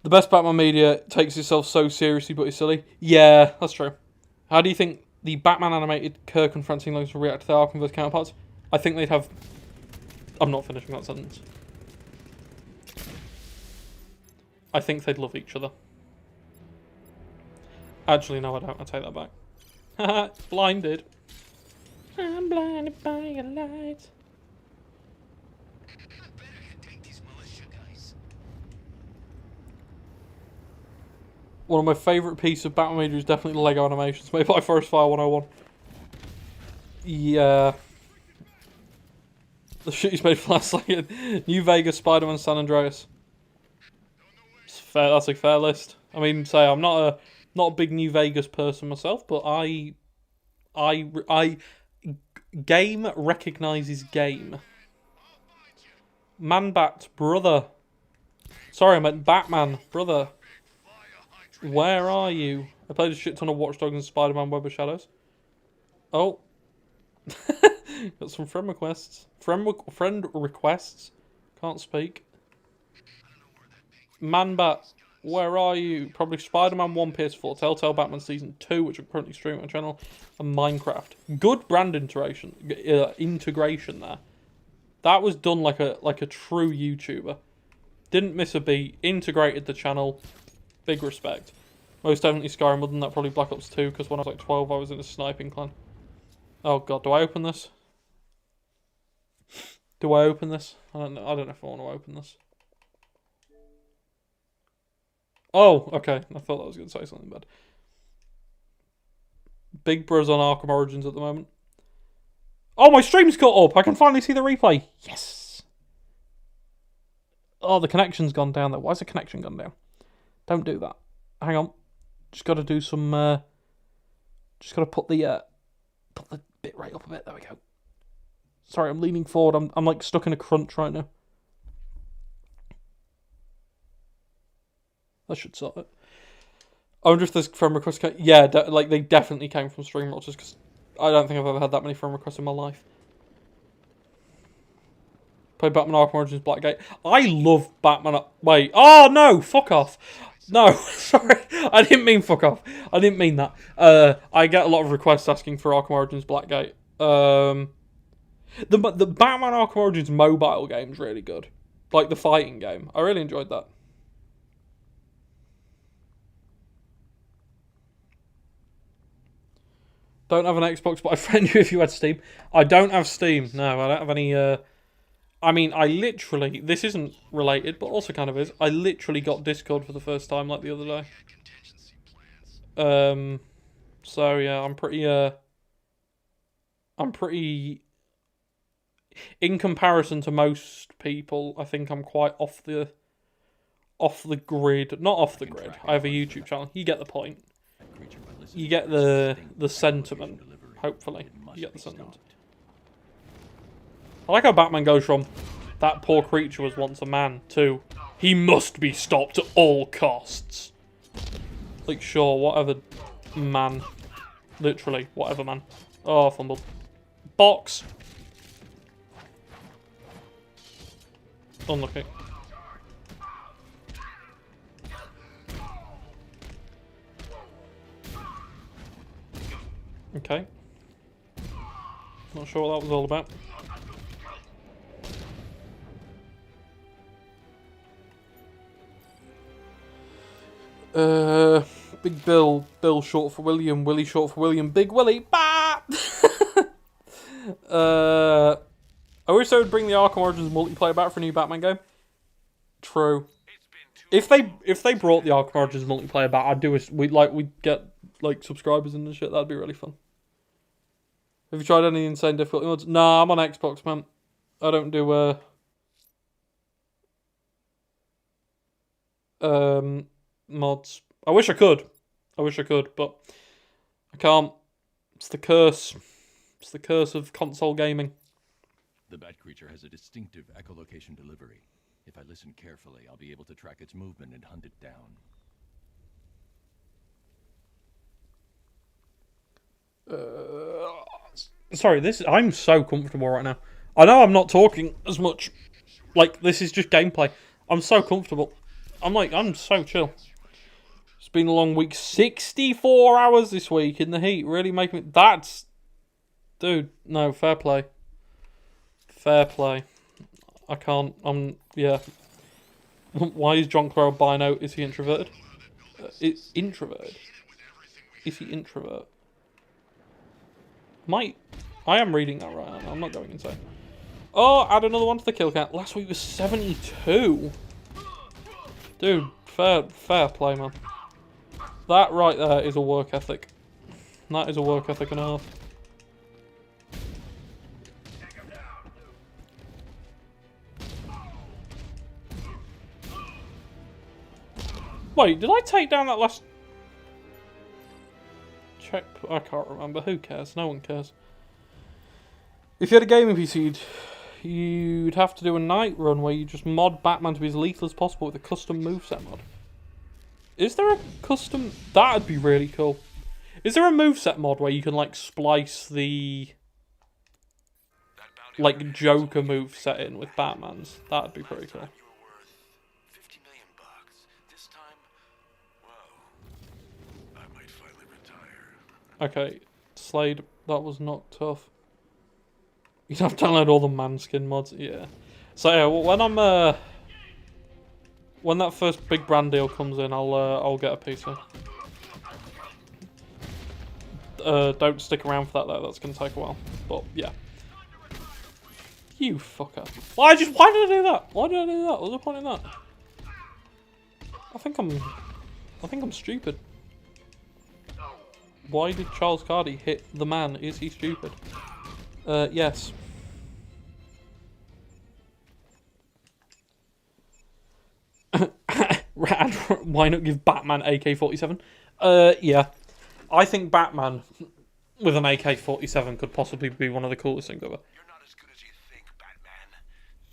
The best Batman media takes itself so seriously but is silly. Yeah, that's true. How do you think the Batman animated Kirk and Francine Logan will react to their Arkhamverse counterparts? I think they'd have... I'm not finishing that sentence. I think they'd love each other. Actually, no, I don't. I take that back. Haha, blinded. I'm blinded by your light. One of my favourite pieces of Batman media is definitely the Lego animations made by Forest Fire 101. Yeah. The shit he's made for last second. New Vegas, Spider-Man, San Andreas. It's fair, that's a fair list. I mean, say I'm not a big New Vegas person myself, but game recognises game. Man-Bat, brother. Sorry, I meant Batman, brother. Where are you? I played a shit ton of Watch Dogs and Spider-Man Web of Shadows. Oh. Got some friend requests. Friend requests. Can't speak. Man-Bat, where are you? Probably Spider-Man 1 PS4, Telltale Batman Season 2, which I'm currently streaming on my channel, and Minecraft. Good brand integration there. That was done like a true YouTuber. Didn't miss a beat. Integrated the channel. Big respect. Most definitely Skyrim, other than that probably Black Ops 2, because when I was like 12 I was in a sniping clan. Oh god, do I open this? Do I open this? I don't know if I want to open this. Oh, okay. I thought that was going to say something bad. Big Bros on Arkham Origins at the moment. Oh, my stream's cut up! I can finally see the replay! Yes! Oh, the connection's gone down though. Why has the connection gone down? Don't do that. Hang on. Just got to do some... just got to put the bit right up a bit. There we go. Sorry, I'm leaning forward. I'm like stuck in a crunch right now. That should sort it. I wonder if there's friend requests. Yeah, like they definitely came from stream watchers, because I don't think I've ever had that many friend requests in my life. Play Batman Arkham Origins Blackgate. I love Batman. Wait. Oh no! Fuck off. No, sorry. I didn't mean fuck off. I didn't mean that. I get a lot of requests asking for Arkham Origins Blackgate. The Batman Arkham Origins mobile game's really good. Like the fighting game. I really enjoyed that. Don't have an Xbox, but I'd friend you if you had Steam. I don't have Steam. No, I don't have any... I mean, I literally... This isn't related, but also kind of is. I literally got Discord for the first time, like, the other day. So, yeah, I'm pretty... In comparison to most people, I think I'm quite off the grid. Not off the grid. I have a YouTube channel. You get the point. You get the sentiment, hopefully. You get the sentiment. I like how Batman goes from, that poor creature was once a man, to, he must be stopped at all costs. Like, sure, whatever man. Literally, whatever, man. Oh, fumbled. Box. Unlucky. Okay. Not sure what that was all about. Big Bill. Bill short for William. Willie short for William. Big Willie. Bah! I wish they would bring the Arkham Origins multiplayer back for a new Batman game. True. If they brought the Arkham Origins multiplayer back, I'd do we'd get like subscribers and shit. That'd be really fun. Have you tried any insane difficulty mods? Nah, I'm on Xbox, man. I don't do mods. I wish I could, but I can't. It's the curse. It's the curse of console gaming. The bat creature has a distinctive echolocation delivery. If I listen carefully, I'll be able to track its movement and hunt it down. Sorry, I'm so comfortable right now. I know I'm not talking as much. Like, this is just gameplay. I'm so comfortable. I'm so chill. It's been a long week. 64 hours this week in the heat. Really making me... That's... Dude, no, fair play. Fair play. I can't... yeah. Why is John Clare albino? Is he introverted? Introverted? Is he introvert? I am reading that right. I'm not going insane. Oh, add another one to the kill count. Last week was 72. Dude, fair play, man. That right there is a work ethic. That is a work ethic and a half. Wait, did I take down that last... Check... I can't remember. Who cares? No one cares. If you had a gaming PC, you'd have to do a night run where you just mod Batman to be as lethal as possible with a custom moveset mod. Is there a custom... That'd be really cool. Is there a moveset mod where you can, like, splice the... like, Joker moveset in with Batman's? That'd be pretty cool. Okay, Slade, that was not tough. You'd have to download all the Manskin mods, yeah. So yeah, when I'm when that first big brand deal comes in, I'll get a PC. Don't stick around for that though. That's gonna take a while. But yeah. You fucker. Why did I do that? Why did I do that? What was the point in that? I think I'm stupid. Why did Charles Cardy hit the man? Is he stupid? Yes. Why not give Batman AK-47? Yeah. I think Batman with an AK-47 could possibly be one of the coolest things ever. You're not as good as you think, Batman.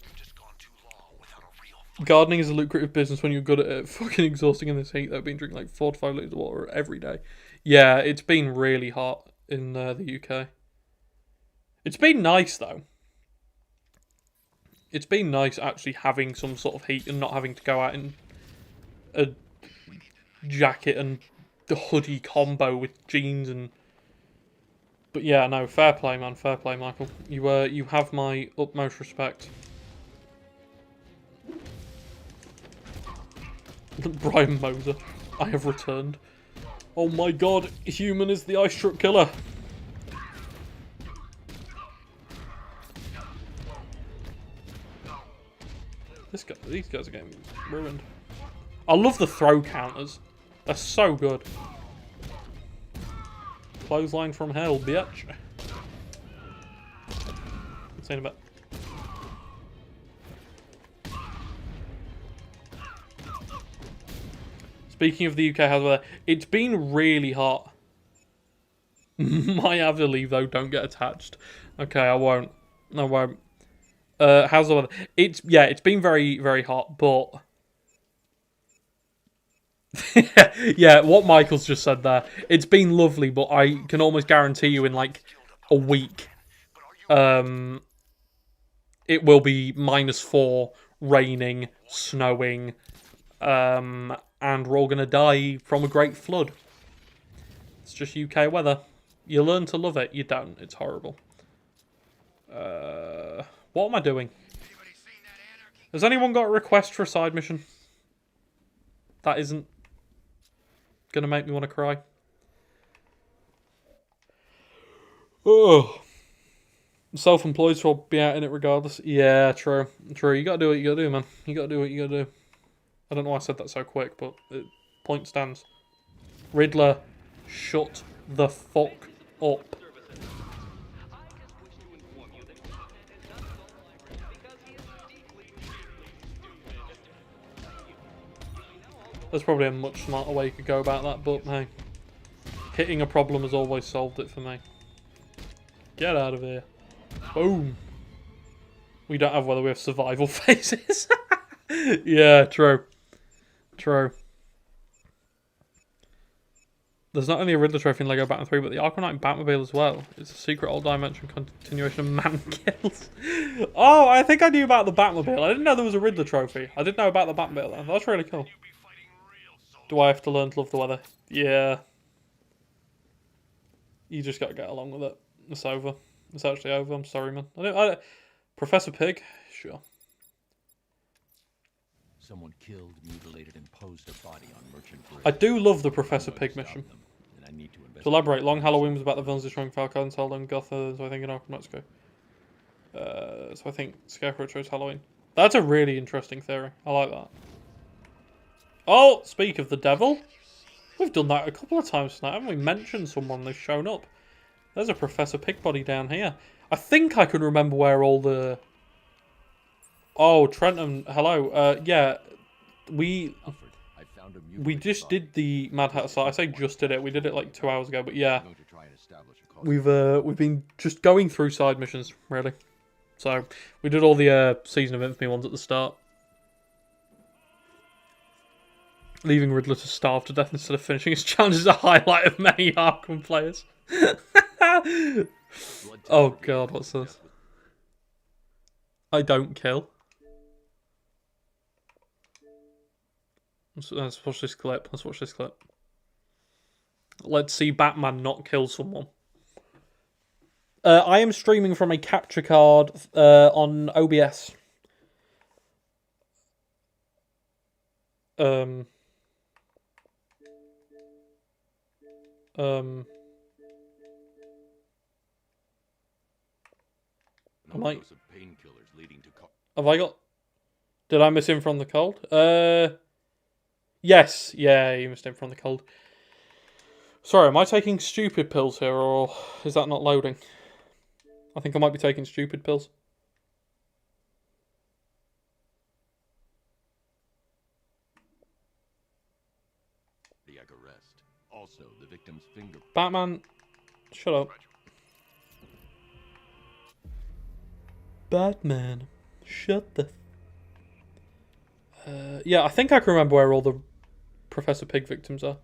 You've just gone too long without a real fight. Gardening is a lucrative business when you're good at it. Fucking exhausting in this heat. They've been drinking like 4 to 5 litres of water every day. Yeah, it's been really hot in the UK. It's been nice, though. It's been nice actually having some sort of heat and not having to go out in a jacket and the hoodie combo with jeans and... But yeah, no, fair play, man. Fair play, Michael. You have my utmost respect. Brian Moser. I have returned. Oh my god, Human is the ice truck killer. These guys are getting ruined. I love the throw counters. They're so good. Clothesline from hell, bitch. See you in a bit. Speaking of the UK, how's the weather? It's been really hot. Might have to leave though, don't get attached. Okay, I won't. I won't. How's the weather? It's been very, very hot, but Yeah, what Michael's just said there. It's been lovely, but I can almost guarantee you in like a week, it will be -4, raining, snowing, and we're all gonna die from a great flood. It's just UK weather. You learn to love it. You don't. It's horrible. What am I doing? Has anyone got a request for a side mission? That isn't gonna make me want to cry. Oh. Self-employed, so I'll be out in it regardless. Yeah, true. True. You gotta do what you gotta do, man. You gotta do what you gotta do. I don't know why I said that so quick, but point stands. Riddler, shut the fuck up. There's probably a much smarter way you could go about that, but hey. Hitting a problem has always solved it for me. Get out of here. Boom. We don't have weather, we have survival phases. Yeah, true. True. There's not only a Riddler trophy in LEGO Batman 3, but the Arkham Knight Batmobile as well. It's a secret old dimension continuation of Man Kills. Oh, I think I knew about the Batmobile. I didn't know there was a Riddler trophy. I did know about the Batmobile though. That's really cool. Do I have to learn to love the weather? Yeah. You just gotta get along with it. It's over. It's actually over. I'm sorry, man. Professor Pig? Sure. Someone killed, mutilated, and posed a body on Merchant Bridge. I do love the Professor Pig mission. To elaborate, Long Halloween was about the villains destroying Falcon's Hall and Gotham, so I think in Arkham Knights go. So I think Scarecrow chose Halloween. That's a really interesting theory. I like that. Oh, speak of the devil. We've done that a couple of times tonight, haven't we? Mentioned someone that's shown up. There's a Professor Pig body down here. I think I can remember where all the... Oh, Trenton, hello. Yeah, we just did the Mad Hatter site. I say just did it. We did it like 2 hours ago, but yeah. We've been just going through side missions, really. So, we did all the Season of Infamy ones at the start. Leaving Riddler to starve to death instead of finishing his challenge is a highlight of many Arkham players. Oh god, what's this? I don't kill. Let's watch this clip. Let's watch this clip. Let's see Batman not kill someone. I am streaming from a capture card on OBS. Am I... Have I got... Did I miss him from the cold? Yes. Yeah, you missed him from the cold. Sorry, am I taking stupid pills here, or is that not loading? I think I might be taking stupid pills. Arrest. Also, the victim's finger. Batman, shut up. Batman, shut the... yeah, I think I can remember where all the Professor Pig victims are.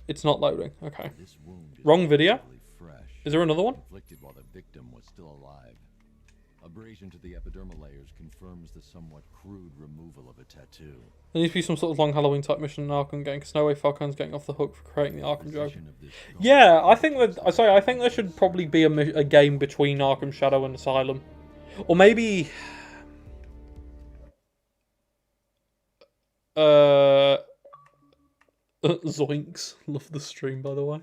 It's not loading. Okay. Wrong video? Is there another one? Inflicted while the victim was still alive. Abrasion to the epidermal layers confirms the somewhat crude removal of a tattoo. There needs to be some sort of long Halloween type mission in Arkham getting Snow White Falcon's getting off the hook for creating the Arkham Joker. Yeah, I think that. Sorry, I think there should probably be a game between Arkham Shadow and Asylum, or maybe. Zoinks. Love the stream, by the way.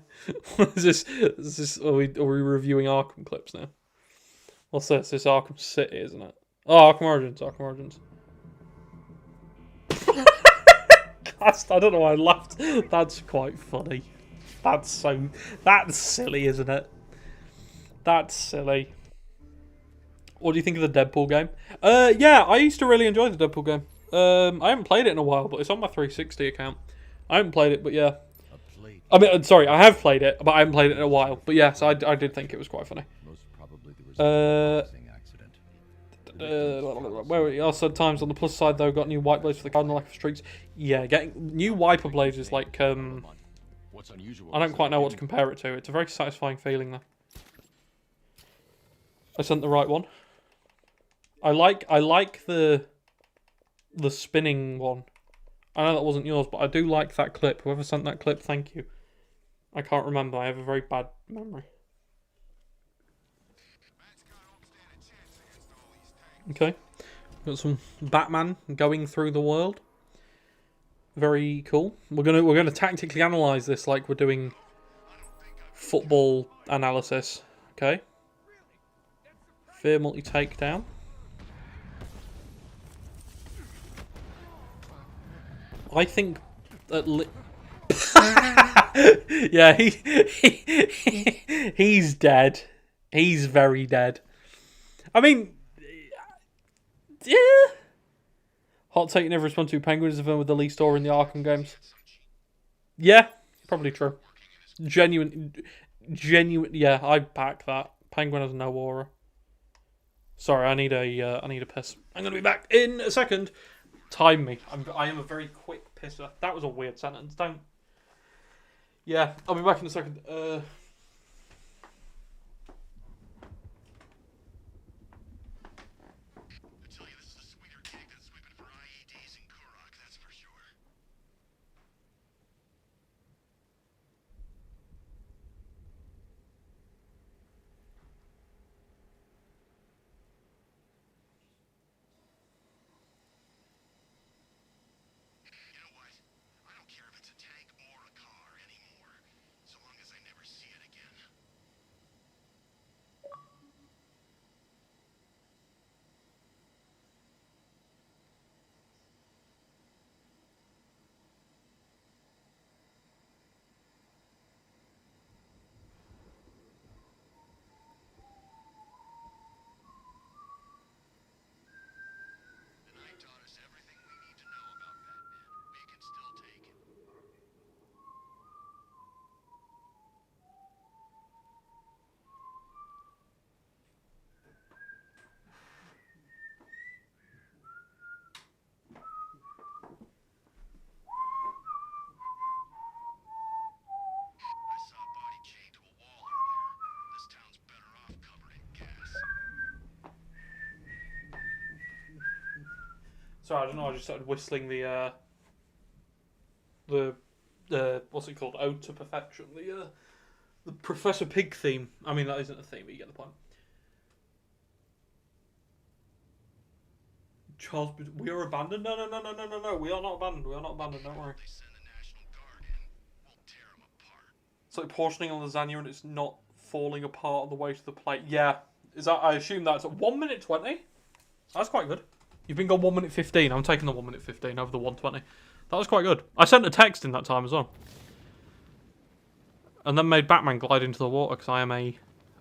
What is this? Is this are we reviewing Arkham clips now? What's this? It's Arkham City, isn't it? Oh, Arkham Origins. Arkham Origins. I don't know why I laughed. That's quite funny. That's silly, isn't it? That's silly. What do you think of the Deadpool game? Yeah, I used to really enjoy the Deadpool game. I haven't played it in a while, but it's on my 360 account. I haven't played it, but yeah. I mean, sorry, I have played it, but I haven't played it in a while. But yes, I did think it was quite funny. Where we also times on the plus side though, got new wipe blades for the car and the lack of streaks. Yeah, getting new wiper blades is like What's unusual? I don't quite know what to compare it to. It's a very satisfying feeling though. I sent the right one. I like the spinning one. I know that wasn't yours, but I do like that clip. Whoever sent that clip, thank you. I can't remember. I have a very bad memory. Okay, got some Batman going through the world. Very cool. We're gonna tactically analyze this like we're doing football analysis. Okay. Fear multi takedown. I think that yeah, he's dead. He's very dead. I mean, yeah. Hot take, never respond to. Penguin is the film with the least aura in the Arkham games. Yeah, probably true. Genuine. Yeah, I back that. Penguin has no aura. Sorry, I need a piss. I'm gonna be back in a second. Time me. I am a very quick pisser. That was a weird sentence. Don't. Yeah, I'll be back in a second. Sorry, I don't know. I just started whistling the what's it called? Ode to Perfection. The Professor Pig theme. I mean, that isn't a theme, but you get the point. Charles, we are abandoned. No. We are not abandoned. We are not abandoned. Don't worry. It's like portioning on lasagna and it's not falling apart on the way to the plate. Yeah, is that? I assume that's at 1 minute 20. That's quite good. You've been gone 1 minute 15. I'm taking the 1 minute 15 over the 120. That was quite good. I sent a text in that time as well. And then made Batman glide into the water because I am a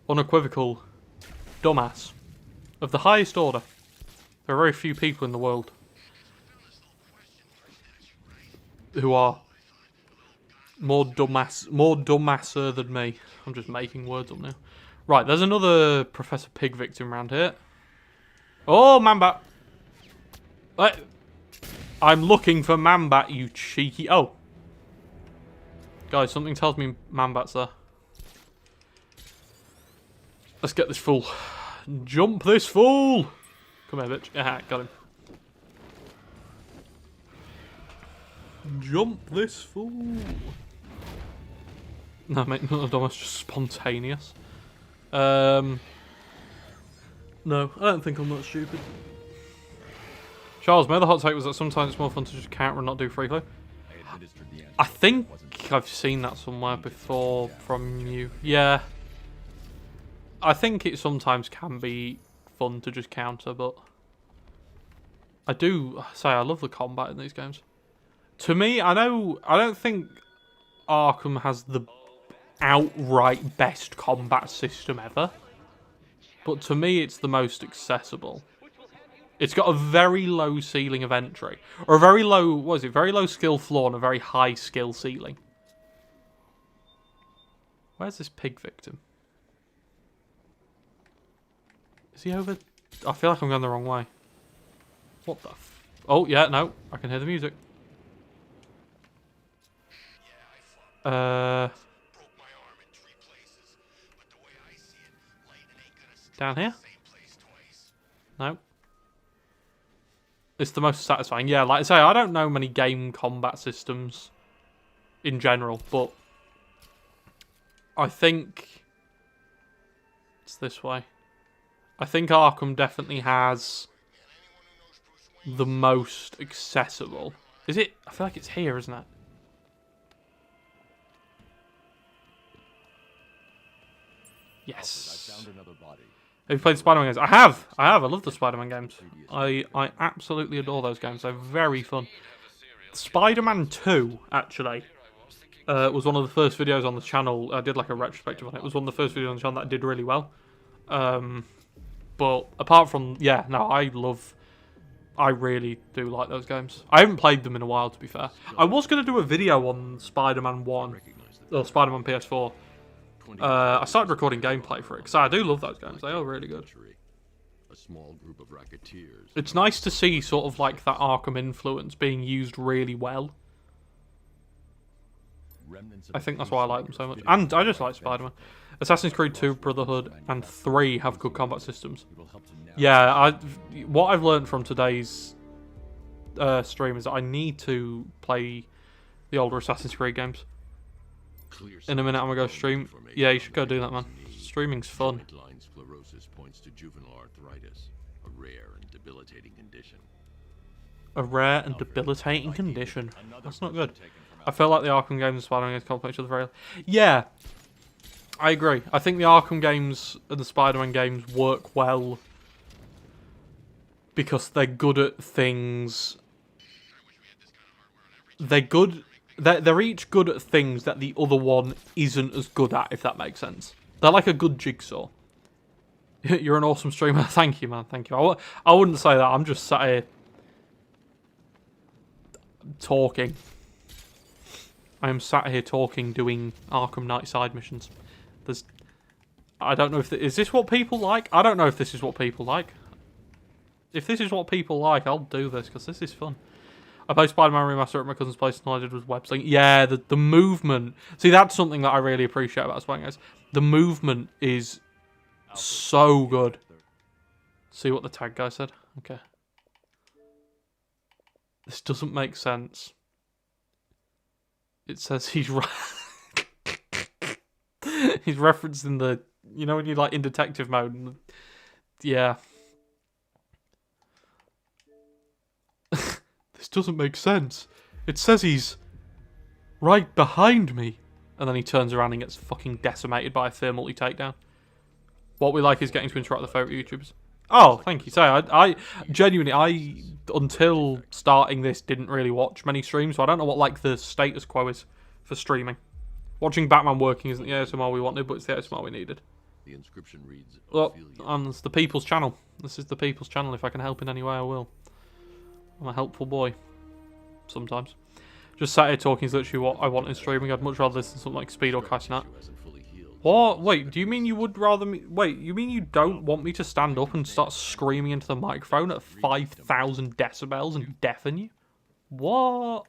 unequivocal dumbass of the highest order. There are very few people in the world who are more dumbasser than me. I'm just making words up now. Right, there's another Professor Pig victim around here. Oh, Manbat. I'm looking for Manbat, you cheeky... Oh. Guys, something tells me Manbat's there. Let's get this fool. Jump this fool! Come here, bitch. Yeah, got him. Jump this fool. No, mate, none of them is just spontaneous. No, I don't think I'm that stupid. Charles, my other hot take was that sometimes it's more fun to just counter and not do free flow. I think I've seen that somewhere before from you. Yeah. I think it sometimes can be fun to just counter, but I do say I love the combat in these games. To me, I don't think Arkham has the outright best combat system ever, but to me it's the most accessible. It's got a very low ceiling of entry, or a very low, what is it, very low skill floor and a very high skill ceiling. Where's this pig victim? Is he over I feel like I'm going the wrong way. What the oh, yeah, no. I can hear the music. Down here? No. It's the most satisfying. Yeah, like I say, I don't know many game combat systems in general, but I think it's this way. I think Arkham definitely has the most accessible. Is it? I feel like it's here, isn't it? Yes. I found another body. Have you played Spider-Man games? I have. I love the Spider-Man games. I absolutely adore those games. They're very fun. Spider-Man 2, actually, was one of the first videos on the channel. I did like a retrospective on it. It was one of the first videos on the channel that did really well. But apart from, yeah, no, I really do like those games. I haven't played them in a while, to be fair. I was going to do a video on Spider-Man 1, or Spider-Man PS4. I started recording gameplay for it, because I do love those games. They are really good. A small group of racketeers. It's nice to see sort of like that Arkham influence being used really well. I think that's why I like them so much. And I just like Spider-Man. Assassin's Creed 2, Brotherhood, and 3 have good combat systems. Yeah, what I've learned from today's stream is that I need to play the older Assassin's Creed games. In a minute, I'm gonna go stream. Yeah, you should go do that, man. Streaming's fun. Midline sclerosis points to juvenile arthritis, a rare and debilitating condition. A rare and debilitating condition. That's not good. I feel like the Arkham games and Spider-Man games complement each other very well. Yeah, I agree. I think the Arkham games and the Spider-Man games work well because they're good at things. They're each good at things that the other one isn't as good at, if that makes sense. They're like a good jigsaw. You're an awesome streamer. Thank you, man. Thank you. I wouldn't say that. I'm just sat here talking. I am sat here talking, doing Arkham Knight side missions. I don't know if... Is this what people like? I don't know if this is what people like. If this is what people like, I'll do this, because this is fun. I played Spider-Man Remaster at my cousin's place, and all I did was web sync. Yeah, the movement. See, that's something that I really appreciate about Spider-Man games. The movement is so good. See what the tag guy said? Okay. This doesn't make sense. It says he's he's referencing the, you know, when you're like in detective mode. Yeah. This doesn't make sense. It says he's right behind me. And then he turns around and gets fucking decimated by a thermal takedown. What we like is getting to interact with the favourite YouTubers. Oh, thank you. So I genuinely, until starting this, didn't really watch many streams, so I don't know what like the status quo is for streaming. Watching Batman working isn't the ASMR we wanted, but it's the ASMR we needed. The inscription reads, well, and it's the People's Channel. This is the People's Channel. If I can help in any way, I will. I'm a helpful boy. Sometimes. Just sat here talking is literally what I want in streaming. I'd much rather listen to something like Speed or Casting. What? Wait, do you mean you would rather me... Wait, you mean you don't want me to stand up and start screaming into the microphone at 5,000 decibels and deafen you? What?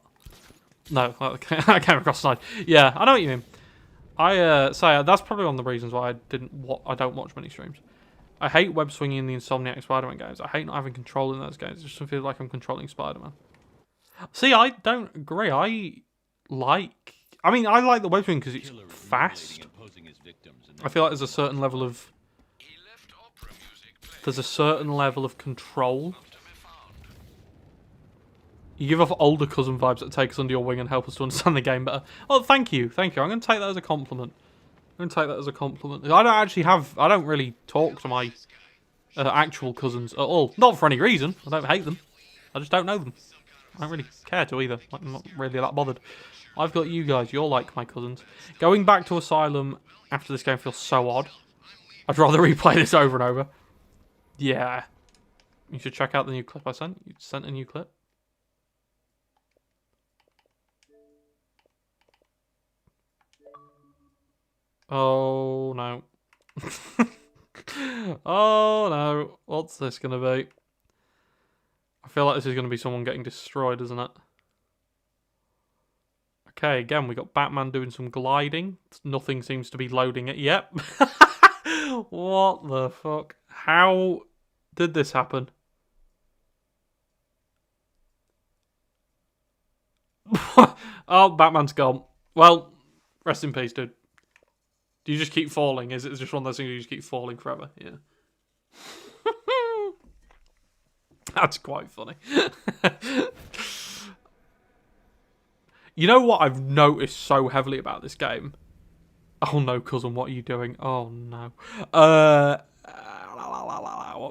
No, I came across the line. Yeah, I know what you mean. That's probably one of the reasons why I don't watch many streams. I hate web swinging in the Insomniac Spider-Man games. I hate not having control in those games. It just feels like I'm controlling Spider-Man. See, I don't agree. I like the web swing because it's fast. I feel like there's a certain level of control. You give off older cousin vibes that take us under your wing and help us to understand the game better. Oh, thank you. I'm going to take that as a compliment. I don't really talk to my actual cousins at all. Not for any reason. I don't hate them. I just don't know them. I don't really care to either. I'm not really that bothered. I've got you guys. You're like my cousins. Going back to Asylum after this game feels so odd. I'd rather replay this over and over. Yeah. You should check out the new clip I sent. You sent a new clip. Oh, no. Oh no, what's this gonna be? I feel like this is gonna be someone getting destroyed, isn't it? Okay, again, we got Batman doing some gliding. Nothing seems to be loading it. Yep. What the fuck? How did this happen? Oh, Batman's gone. Well, rest in peace, dude. Do you just keep falling? Is it just one of those things you just keep falling forever? Yeah. That's quite funny. You know what I've noticed so heavily about this game? Oh no, cousin, what are you doing? Oh no. What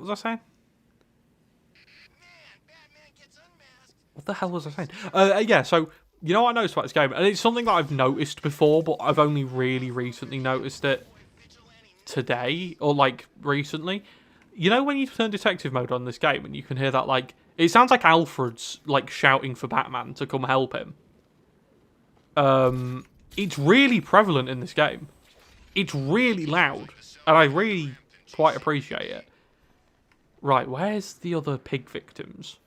was I saying? What the hell was I saying? Yeah, so, you know what I noticed about this game? And it's something that I've noticed before, but I've only really recently noticed it today, or like recently. You know when you turn detective mode on this game and you can hear that, like, it sounds like Alfred's like shouting for Batman to come help him. It's really prevalent in this game. It's really loud, and I really quite appreciate it. Right, where's the other pig victims?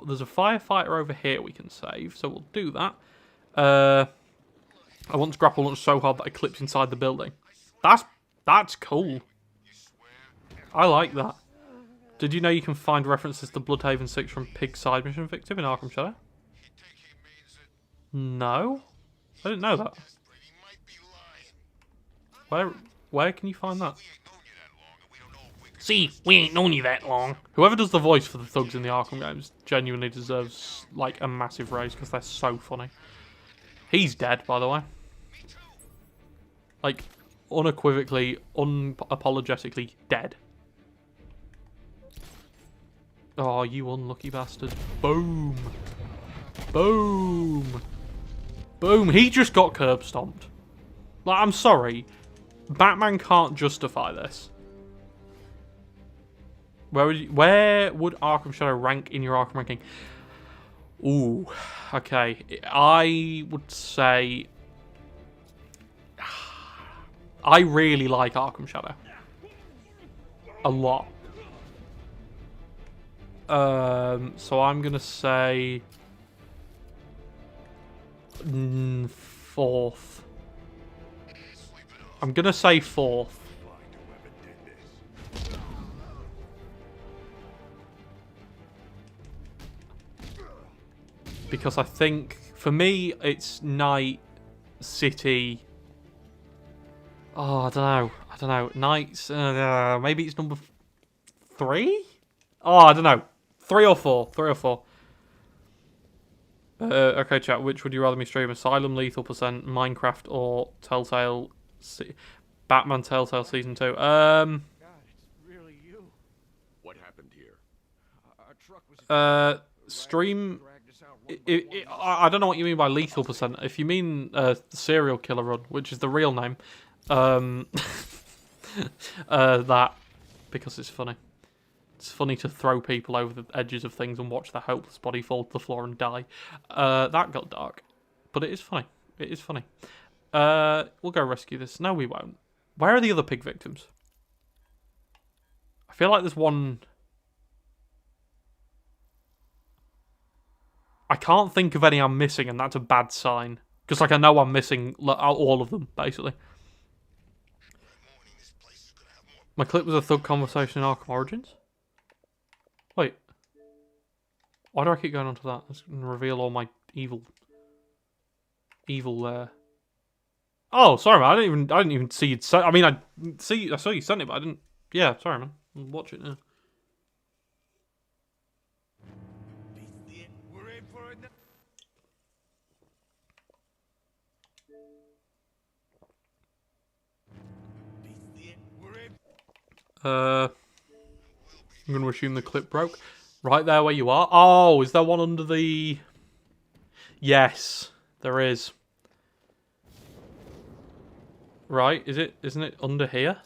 There's a firefighter over here we can save, so we'll do that. I want to grapple launch so hard that I clipped inside the building. That's cool. I like that. Did you know you can find references to Bloodhaven 6 from Pig Side Mission Victim in Arkham Shadow? No? I didn't know that. Where can you find that? See, we ain't known you that long. Whoever does the voice for the thugs in the Arkham games genuinely deserves, like, a massive raise, because they're so funny. He's dead, by the way. Like, unequivocally, unapologetically dead. Oh, you unlucky bastard. Boom. Boom. Boom. He just got curb stomped. Like, I'm sorry. Batman can't justify this. Where would Arkham Shadow rank in your Arkham ranking? Ooh, okay. I would say I really like Arkham Shadow. A lot. So I'm gonna say 4th. I'm gonna say 4th. Because I think, for me, it's Night, City. Oh, I don't know. Knights, maybe it's number 3? Oh, I don't know. 3 or 4. 3 or 4. Okay, chat. Which would you rather me stream? Asylum, Lethal Percent, Minecraft, or Telltale? Batman Telltale Season 2. God, it's really you. What happened here? Our truck was Stream. I don't know what you mean by lethal percent. If you mean serial killer run, which is the real name, that, because it's funny. It's funny to throw people over the edges of things and watch their hopeless body fall to the floor and die. That got dark, but it is funny. It is funny. We'll go rescue this. No, we won't. Where are the other pig victims? I feel like there's one. I can't think of any I'm missing, and that's a bad sign. Because, like, I know I'm missing all of them, basically. My clip was a thug conversation in Arkham Origins? Wait. Why do I keep going on to that? It's going to reveal all my evil there. Oh, sorry, man. I didn't even see you'd sent. I mean, I saw you sent it, but I didn't. Yeah, sorry, man. I'll watch it now. I'm going to assume the clip broke. Right there where you are. Oh, is there one under the... Yes, there is. Right, isn't it under here?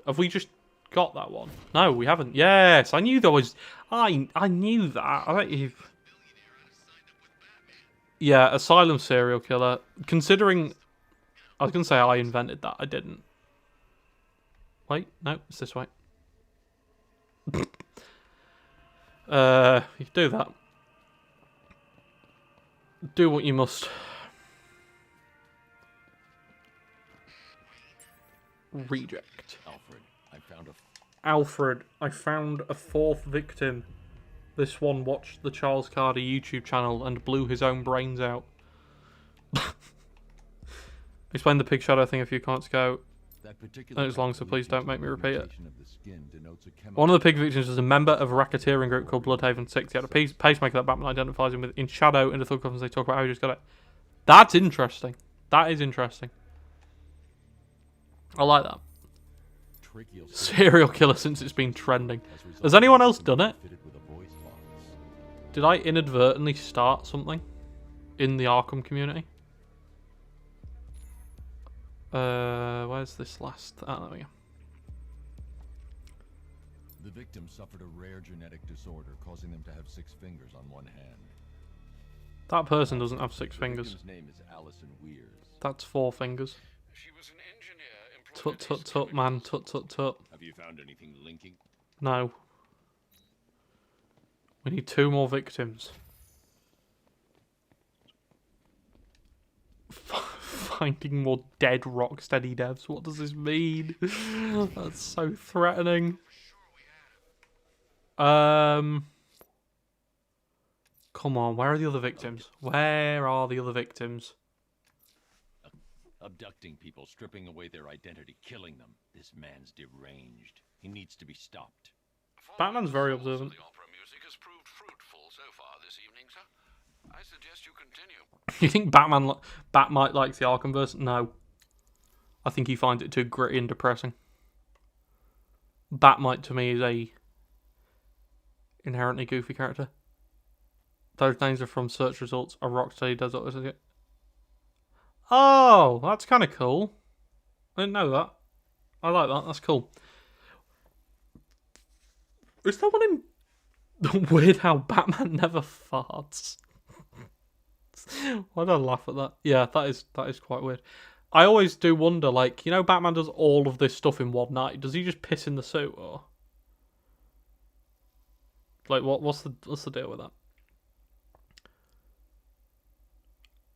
Have we just got that one? No, we haven't. Yes, I knew there was... I knew that. I bet you... Yeah, Asylum serial killer. Considering... I was going to say I invented that. I didn't. Wait, no, it's this way. You can do that. Do what you must. Reject. Alfred, I found a fourth victim. This one watched the Charles Carter YouTube channel and blew his own brains out. Explain the pig shadow thing a few comments ago. That is long, so please don't make me repeat it. One of the pig victims is a member of a racketeering group called Bloodhaven 6. He had a pacemaker that Batman identifies him with in shadow in the thug coffins. They talk about how he just got it. That's interesting. That is interesting. I like that. Serial killer since it's been trending. Has anyone else done it? Did I inadvertently start something in the Arkham community? Where's this last? Oh, there we go. The victim suffered a rare genetic disorder, causing them to have 6 fingers on one hand. That person doesn't have 6 fingers. His name is Allison Weers. That's 4 fingers. She was an engineer. Tut tut tut, man. Tut tut tut. Have you found anything linking? No. We need 2 more victims. Finding more dead Rocksteady devs. What does this mean? That's so threatening. Come on, where are the other victims? Where are the other victims? Abducting people, stripping away their identity, killing them. This man's deranged. He needs to be stopped. Batman's very observant. The opera music has proved fruitful so far this evening, sir. I suggest you continue. You think Batmite likes the Arkhamverse? No. I think he finds it too gritty and depressing. Batmite to me is a inherently goofy character. Those names are from search results. A Rocksteady does it. Oh, that's kind of cool. I didn't know that. I like that. That's cool. Is that one in weird how Batman never farts? Why did I laugh at that? Yeah, that is quite weird. I always do wonder, like, you know, Batman does all of this stuff in one night. Does he just piss in the suit, or like what's the deal with that?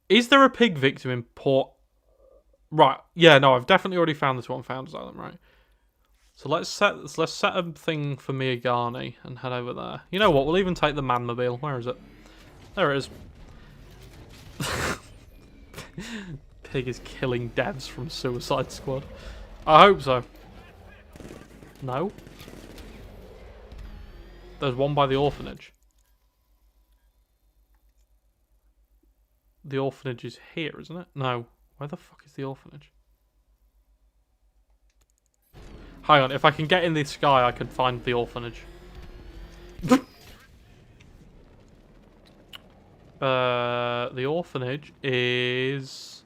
Is there a pig victim in Port? Right, yeah, no, I've definitely already found this one, Founders Island, right? So let's set a thing for Miyagani and head over there. You know what? We'll even take the Manmobile. Where is it? There it is. Pig is killing devs from Suicide Squad. I hope so. No. There's one by the orphanage. The orphanage is here, isn't it? No. Where the fuck is the orphanage? Hang on, if I can get in the sky, I can find the orphanage. The orphanage is...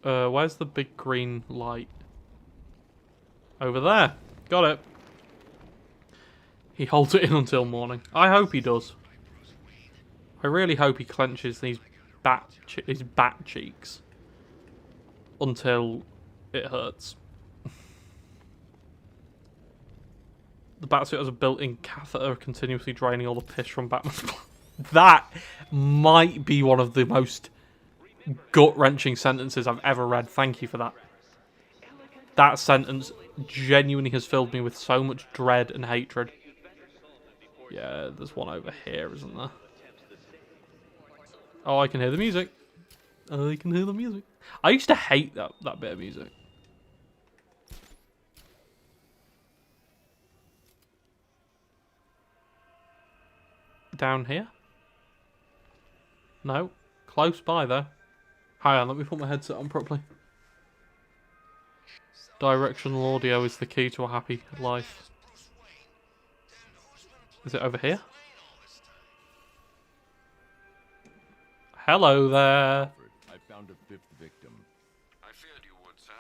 where's the big green light? Over there. Got it. He holds it in until morning. I hope he does. I really hope he clenches these bat cheeks until it hurts. The Batsuit has a built-in catheter continuously draining all the piss from Batman's blood. That might be one of the most gut-wrenching sentences I've ever read. Thank you for that. That sentence genuinely has filled me with so much dread and hatred. Yeah, there's one over here, isn't there? Oh, I can hear the music. I can hear the music. I used to hate that bit of music. Down here? No. Close by though. Hang on, let me put my headset on properly. Directional audio is the key to a happy life. Is it over here? Hello there. I found a 5th victim. I feared you would, sir.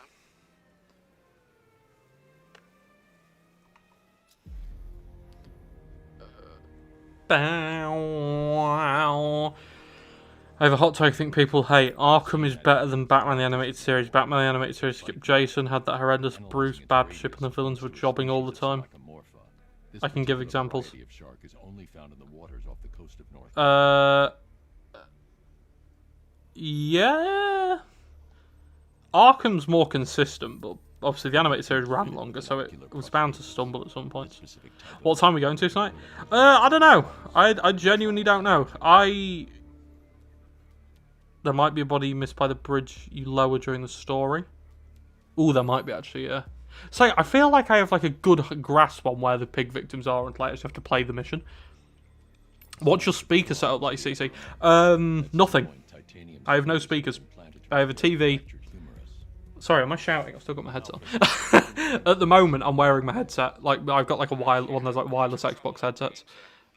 Bow. I have a hot take. I think people hate Arkham is better than Batman the Animated Series. Batman the Animated Series skipped Jason, had that horrendous Bruce bad ship, and the villains were jobbing all the time. I can give examples. Yeah. Arkham's more consistent, but obviously the animated series ran longer, so it was bound to stumble at some point. What time are we going to tonight? I don't know. I genuinely don't know. There might be a body missed by the bridge you lower during the story. Ooh, there might be actually, yeah. So I feel like I have like a good grasp on where the pig victims are until I actually have to play the mission. What's your speaker setup like, CC? Nothing. I have no speakers. I have a TV. Sorry, am I shouting? I've still got my headset on. At the moment, I'm wearing my headset. Like I've got like one of those like wireless Xbox headsets.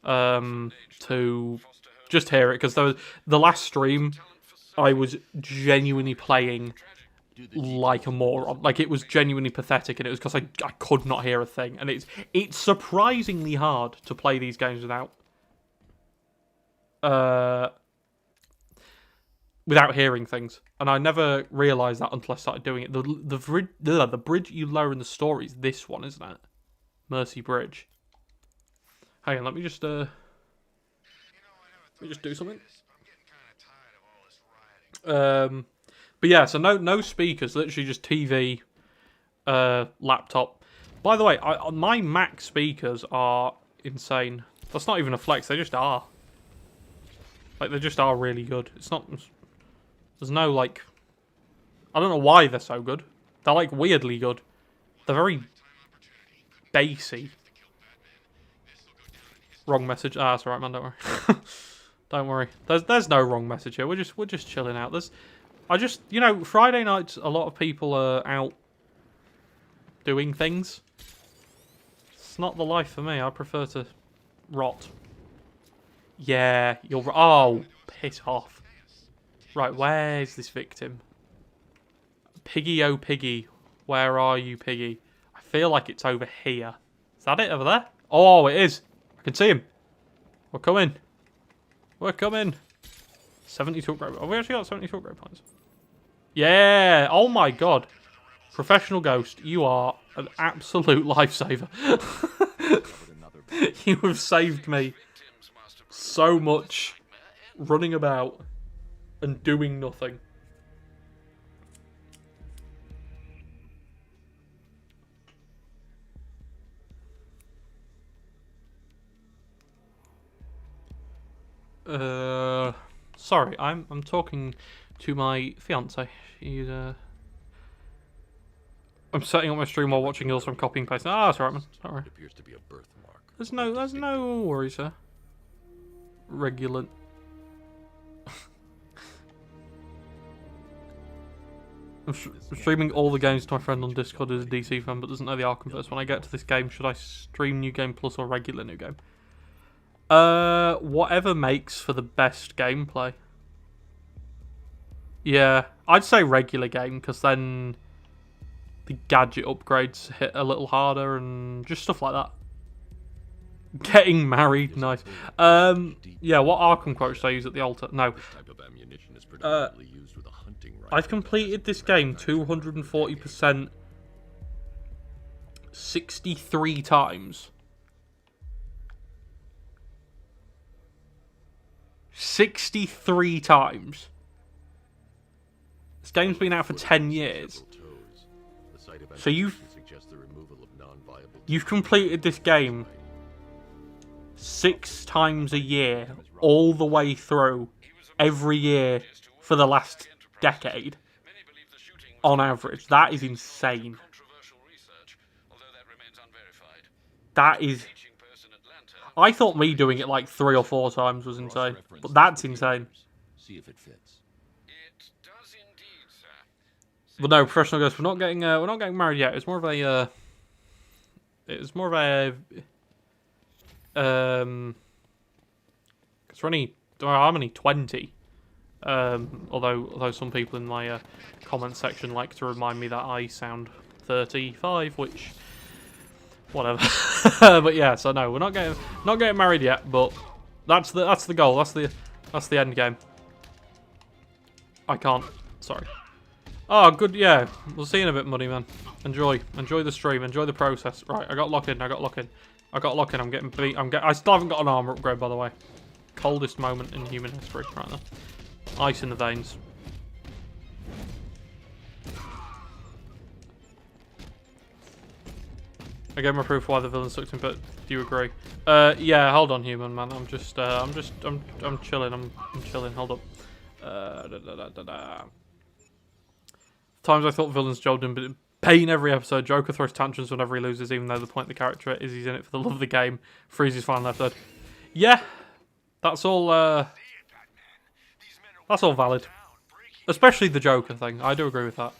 To just hear it, because the last stream, I was genuinely playing like a moron. Like, it was genuinely pathetic, and it was because I could not hear a thing. And it's surprisingly hard to play these games without hearing things. And I never realised that until I started doing it. The bridge you lower in the story is this one, isn't it? Mercy Bridge. Hang on, let me just do something. But yeah, so no speakers, literally just TV, laptop. By the way, my Mac speakers are insane. That's not even a flex, they just are. Like, they just are really good. It's not... There's no, like... I don't know why they're so good. They're, like, weirdly good. They're very bassy. Wrong message. Ah, that's alright, man, don't worry. Don't worry. There's no wrong message here. We're just chilling out. You know, Friday nights, a lot of people are out doing things. It's not the life for me. I prefer to rot. Yeah, oh, piss off. Right, where's this victim? Piggy, oh Piggy. Where are you, Piggy? I feel like it's over here. Is that it over there? Oh, it is. I can see him. We're coming. We're coming. 72 upgrade. Have we actually got 72 upgrade points? Yeah. Oh my god. Professional Ghost, you are an absolute lifesaver. You have saved me so much running about and doing nothing. Sorry, I'm talking to my fiance. She's I'm setting up my stream while watching yours, so I'm copying and pasting. Ah, that's alright, man. Don't worry. Appears to be a birthmark. There's no worries, sir. Regular. I'm streaming all the games to my friend on Discord who's a DC fan but doesn't know the Arkhamverse. When I get to this game, should I stream New Game Plus or regular New Game? Whatever makes for the best gameplay. Yeah, I'd say regular game, because then the gadget upgrades hit a little harder and just stuff like that. Getting married, nice. Yeah, what Arkham quotes should I use at the altar? No. I've completed this game 240% 63 times. 63 times. This game's been out for 10 years. So you've completed this game 6 times a year, all the way through, every year for the last decade, on average. That is insane. That is... I thought me doing it like 3 or 4 times was insane, but that's insane. See if it fits. But no, Professional Ghost, we're not getting married yet. It's more of a because I'm only 20. Although some people in my comment section like to remind me that I sound 35, which whatever. But yeah, so no, we're not getting married yet. But that's the goal. That's the end game. I can't. Sorry. Oh, good, yeah. We'll see you in a bit, Muddy Man. Enjoy the stream. Enjoy the process. Right, I got lock in. I'm getting beat. I still haven't got an armor upgrade, by the way. Coldest moment in human history, right there. Ice in the veins. I gave my proof why the villain sucked him, but do you agree? Yeah, hold on, human man. I'm chilling. I'm chilling. Hold up. Times I thought villains jobbed him, but pain every episode. Joker throws tantrums whenever he loses, even though the point of the character is he's in it for the love of the game. Freezes final episode. Yeah, that's all. That's all valid. Especially the Joker thing. I do agree with that.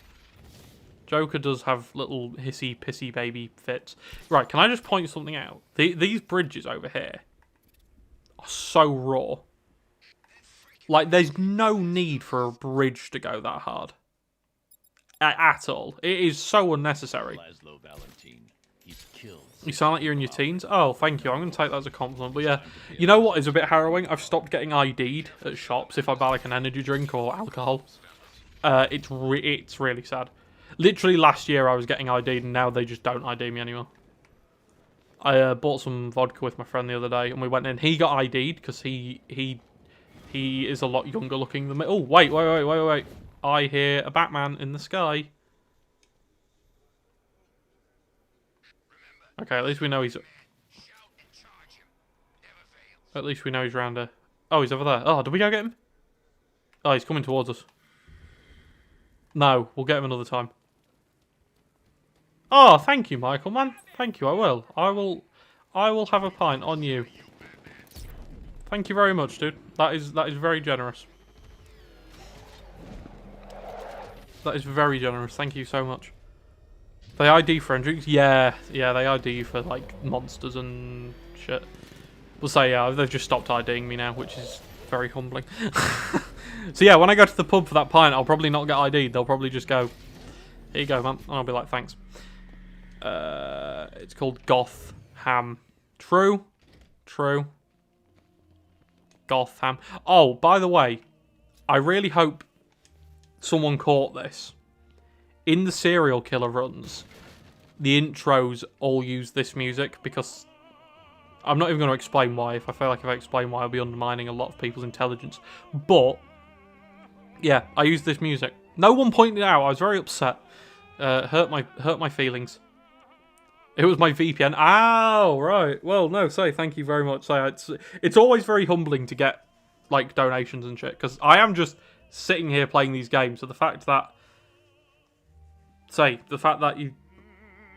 Joker does have little hissy, pissy baby fits. Right, can I just point something out? These bridges over here are so raw. Like, there's no need for a bridge to go that hard. At all. It is so unnecessary. You sound like you're in your teens. Oh, thank you. I'm going to take that as a compliment. But yeah, you know what is a bit harrowing? I've stopped getting ID'd at shops if I buy like an energy drink or alcohol. It's really sad. Literally last year I was getting ID'd and now they just don't ID me anymore. I bought some vodka with my friend the other day and we went in. He got ID'd because he is a lot younger looking than me. Oh, wait. I hear a Batman in the sky. Okay, at least we know he's... At least we know he's around here. Oh, he's over there. Oh, did we go get him? Oh, he's coming towards us. No, we'll get him another time. Oh, thank you, Michael, man. Thank you, I will. I will have a pint on you. Thank you very much, dude. That is very generous. That is very generous. Thank you so much. They ID for drinks? Yeah, they ID you for, like, monsters and shit. We'll say, yeah, they've just stopped IDing me now, which is very humbling. So, yeah, when I go to the pub for that pint, I'll probably not get ID'd. They'll probably just go, here you go, man. And I'll be like, thanks. It's called Gotham. True. Gotham. Oh, by the way, I really hope someone caught this. In the serial killer runs, the intros all use this music because I'm not even going to explain why. If I feel like if I explain why, I'll be undermining a lot of people's intelligence. But yeah, I use this music. No one pointed it out. I was very upset. Hurt my feelings. It was my VPN. Ow, right. Well, no, thank you very much. It's always very humbling to get like donations and shit because I am just sitting here playing these games. So the fact that you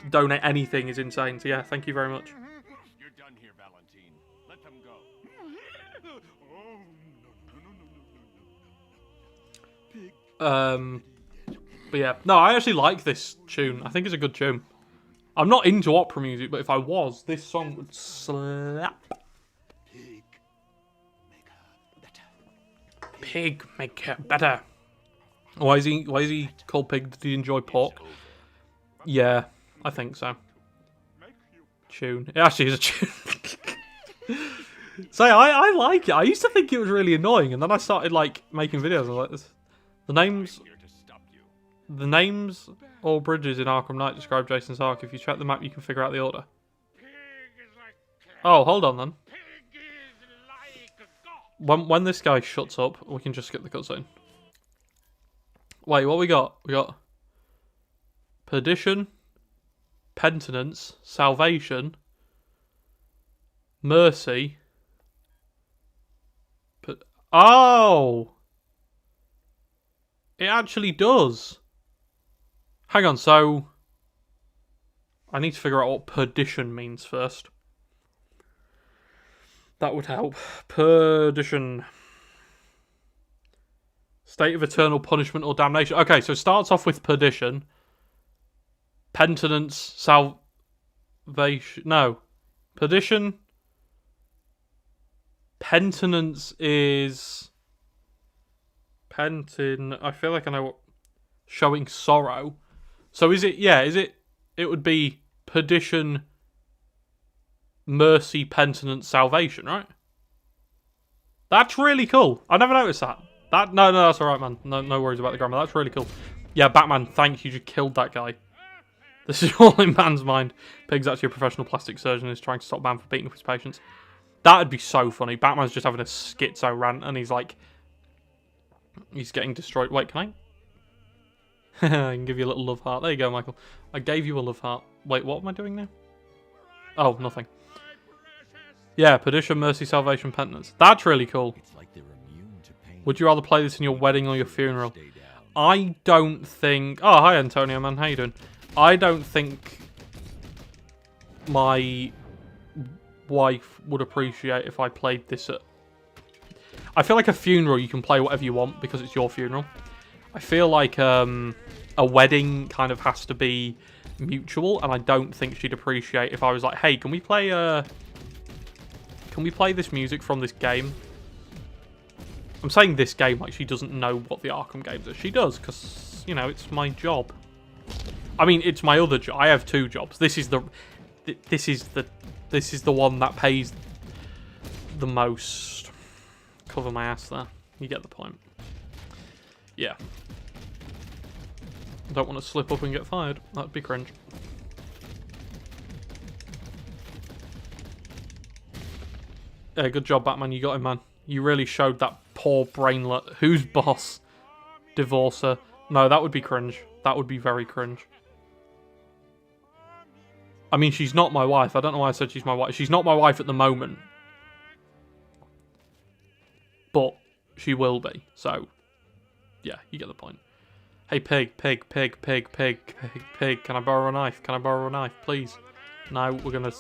donate anything is insane. So yeah, thank you very much. You're done here, Valentine. Let them go. But yeah, no, I actually like this tune. I think it's a good tune. I'm not into opera music, but if I was, this song would slap. Pig make her better. Why is he called Pig? Did he enjoy pork? Yeah, I think so. Tune. It actually is a tune. So I like it. I used to think it was really annoying, and then I started like making videos like this. The names or bridges in Arkham Knight describe Jason's arc. If you check the map, you can figure out the order. Oh, hold on then. When this guy shuts up, we can just skip the cutscene. Wait, what we got? We got perdition, penitence, salvation, mercy. Oh! It actually does. Hang on, so I need to figure out what perdition means first. That would help. Perdition. State of eternal punishment or damnation. Okay, so it starts off with perdition. Penitence, salvation. No. Perdition. Penitence is... I feel like I know what... Showing sorrow. So is it... Yeah, is it... It would be perdition, mercy, penitence, salvation, right? That's really cool. I never noticed that. No, that's alright, man. No worries about the grammar. That's really cool. Yeah, Batman, thanks. You just killed that guy. This is all in man's mind. Pig's actually a professional plastic surgeon and is trying to stop man from beating up his patients. That'd be so funny. Batman's just having a schizo rant and he's like... He's getting destroyed. Wait, can I? I can give you a little love heart. There you go, Michael. I gave you a love heart. Wait, what am I doing now? Oh, nothing. Yeah, Perdition, Mercy, Salvation, Penitence. That's really cool. It's like they're immune to pain. Would you rather play this in your wedding or your funeral? I don't think... Oh, hi, Antonio, man. How you doing? I don't think my wife would appreciate if I played this at... I feel like a funeral, you can play whatever you want because it's your funeral. I feel like a wedding kind of has to be mutual, and I don't think she'd appreciate if I was like, hey, can we play this music from this game? I'm saying this game like she doesn't know what the Arkham games are. She does, because, you know, it's my job. I mean, it's my other job. I have two jobs. This is the one that pays the most. Cover my ass there. You get the point. Yeah. I don't want to slip up and get fired. That'd be cringe. Yeah, good job, Batman. You got him, man. You really showed that poor brainlet. Who's boss? Divorcer. No, that would be cringe. That would be very cringe. I mean, she's not my wife. I don't know why I said she's my wife. She's not my wife at the moment. But she will be. So, yeah, you get the point. Hey, pig. Can I borrow a knife? Can I borrow a knife, please? No, we're gonna...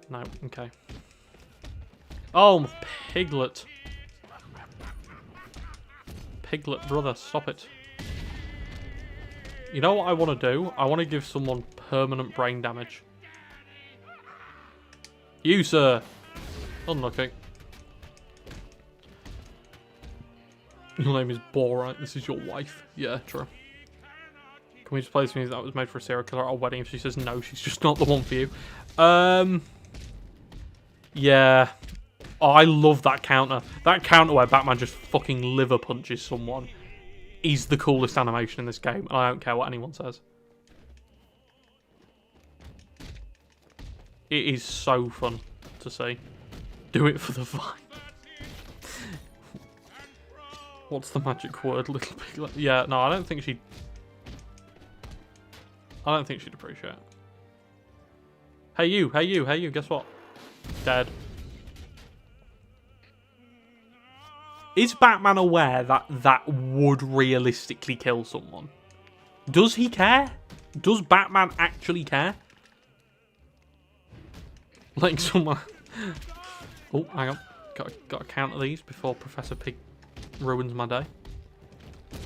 No, okay. Oh, Piglet. Piglet, brother, stop it. You know what I want to do? I want to give someone permanent brain damage. You, sir. Unlucky. Your name is Ball, right? This is your wife. Yeah, true. Can we just play this music that was made for a serial killer at our wedding? If she says no, she's just not the one for you. Yeah. Oh, I love that counter. That counter where Batman just fucking liver punches someone is the coolest animation in this game, and I don't care what anyone says. It is so fun to see. Do it for the vibe. What's the magic word, little piglet? Yeah, no, I don't think she'd appreciate it. Hey you, guess what? Dead. Is Batman aware that that would realistically kill someone? Does he care? Does Batman actually care? Letting someone... Oh, hang on. Got to counter these before Professor Pig ruins my day.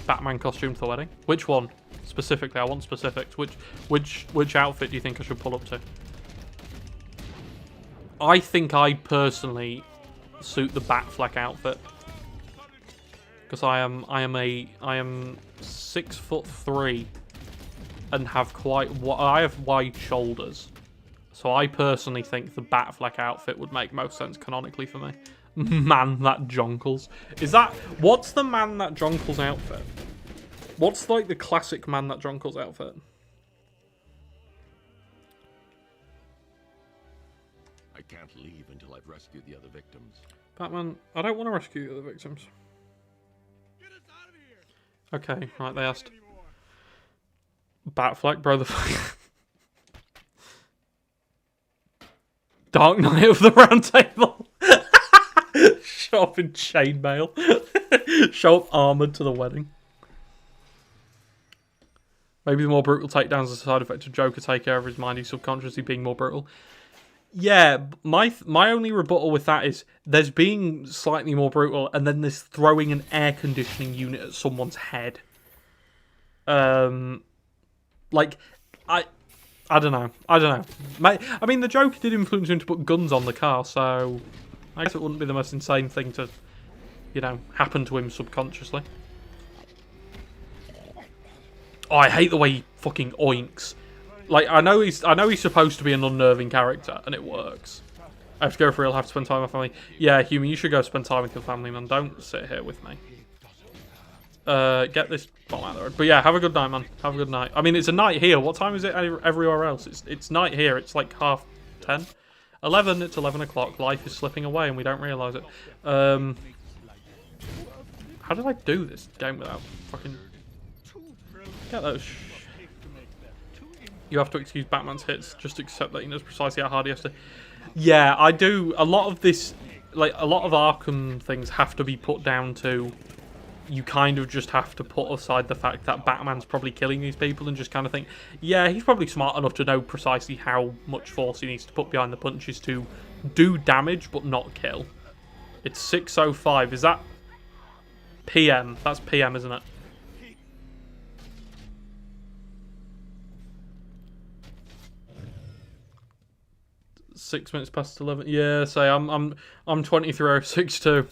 Batman costume for the wedding. Which one? Specifically, I want specifics. Which outfit do you think I should pull up to? I think I'd personally suit the Batfleck outfit. Because I am 6'3" and have I have wide shoulders. So I personally think the Batfleck outfit would make most sense canonically for me. Man that jonkles. What's the Man that jonkles outfit? What's like the classic Man that jonkles outfit? I can't leave until I've rescued the other victims. Batman, I don't want to rescue the other victims. Okay, right, they asked. Batfleck, bro, the Dark Knight of the Round Table. Show up in chainmail. Show up armoured to the wedding. Maybe the more brutal takedowns as a side effect of Joker take care of his mind. He's subconsciously being more brutal. Yeah, my only rebuttal with that is there's being slightly more brutal, and then there's throwing an air conditioning unit at someone's head. Like, I don't know. I mean, the Joker did influence him to put guns on the car, so I guess it wouldn't be the most insane thing to, you know, happen to him subconsciously. Oh, I hate the way he fucking oinks. Like, I know he's supposed to be an unnerving character, and it works. I have to go for real, have to spend time with my family. Yeah, Human, you should go spend time with your family, man. Don't sit here with me. get this bomb out of the road. But yeah, have a good night, man. Have a good night. I mean, it's a night here. What time is it everywhere else? It's night here. It's like 10:30. 11. It's 11 o'clock. Life is slipping away and we don't realise it. How did I do this game without fucking... Get those... You have to excuse Batman's hits. Just accept that he knows precisely how hard he has to... Yeah, I do. A lot of this... Like, a lot of Arkham things have to be put down to... You kind of just have to put aside the fact that Batman's probably killing these people and just kind of think, yeah, he's probably smart enough to know precisely how much force he needs to put behind the punches to do damage but not kill. It's 6:05. Is that PM? That's PM, isn't it? Six minutes past 11. Yeah, say I'm 23:06 too.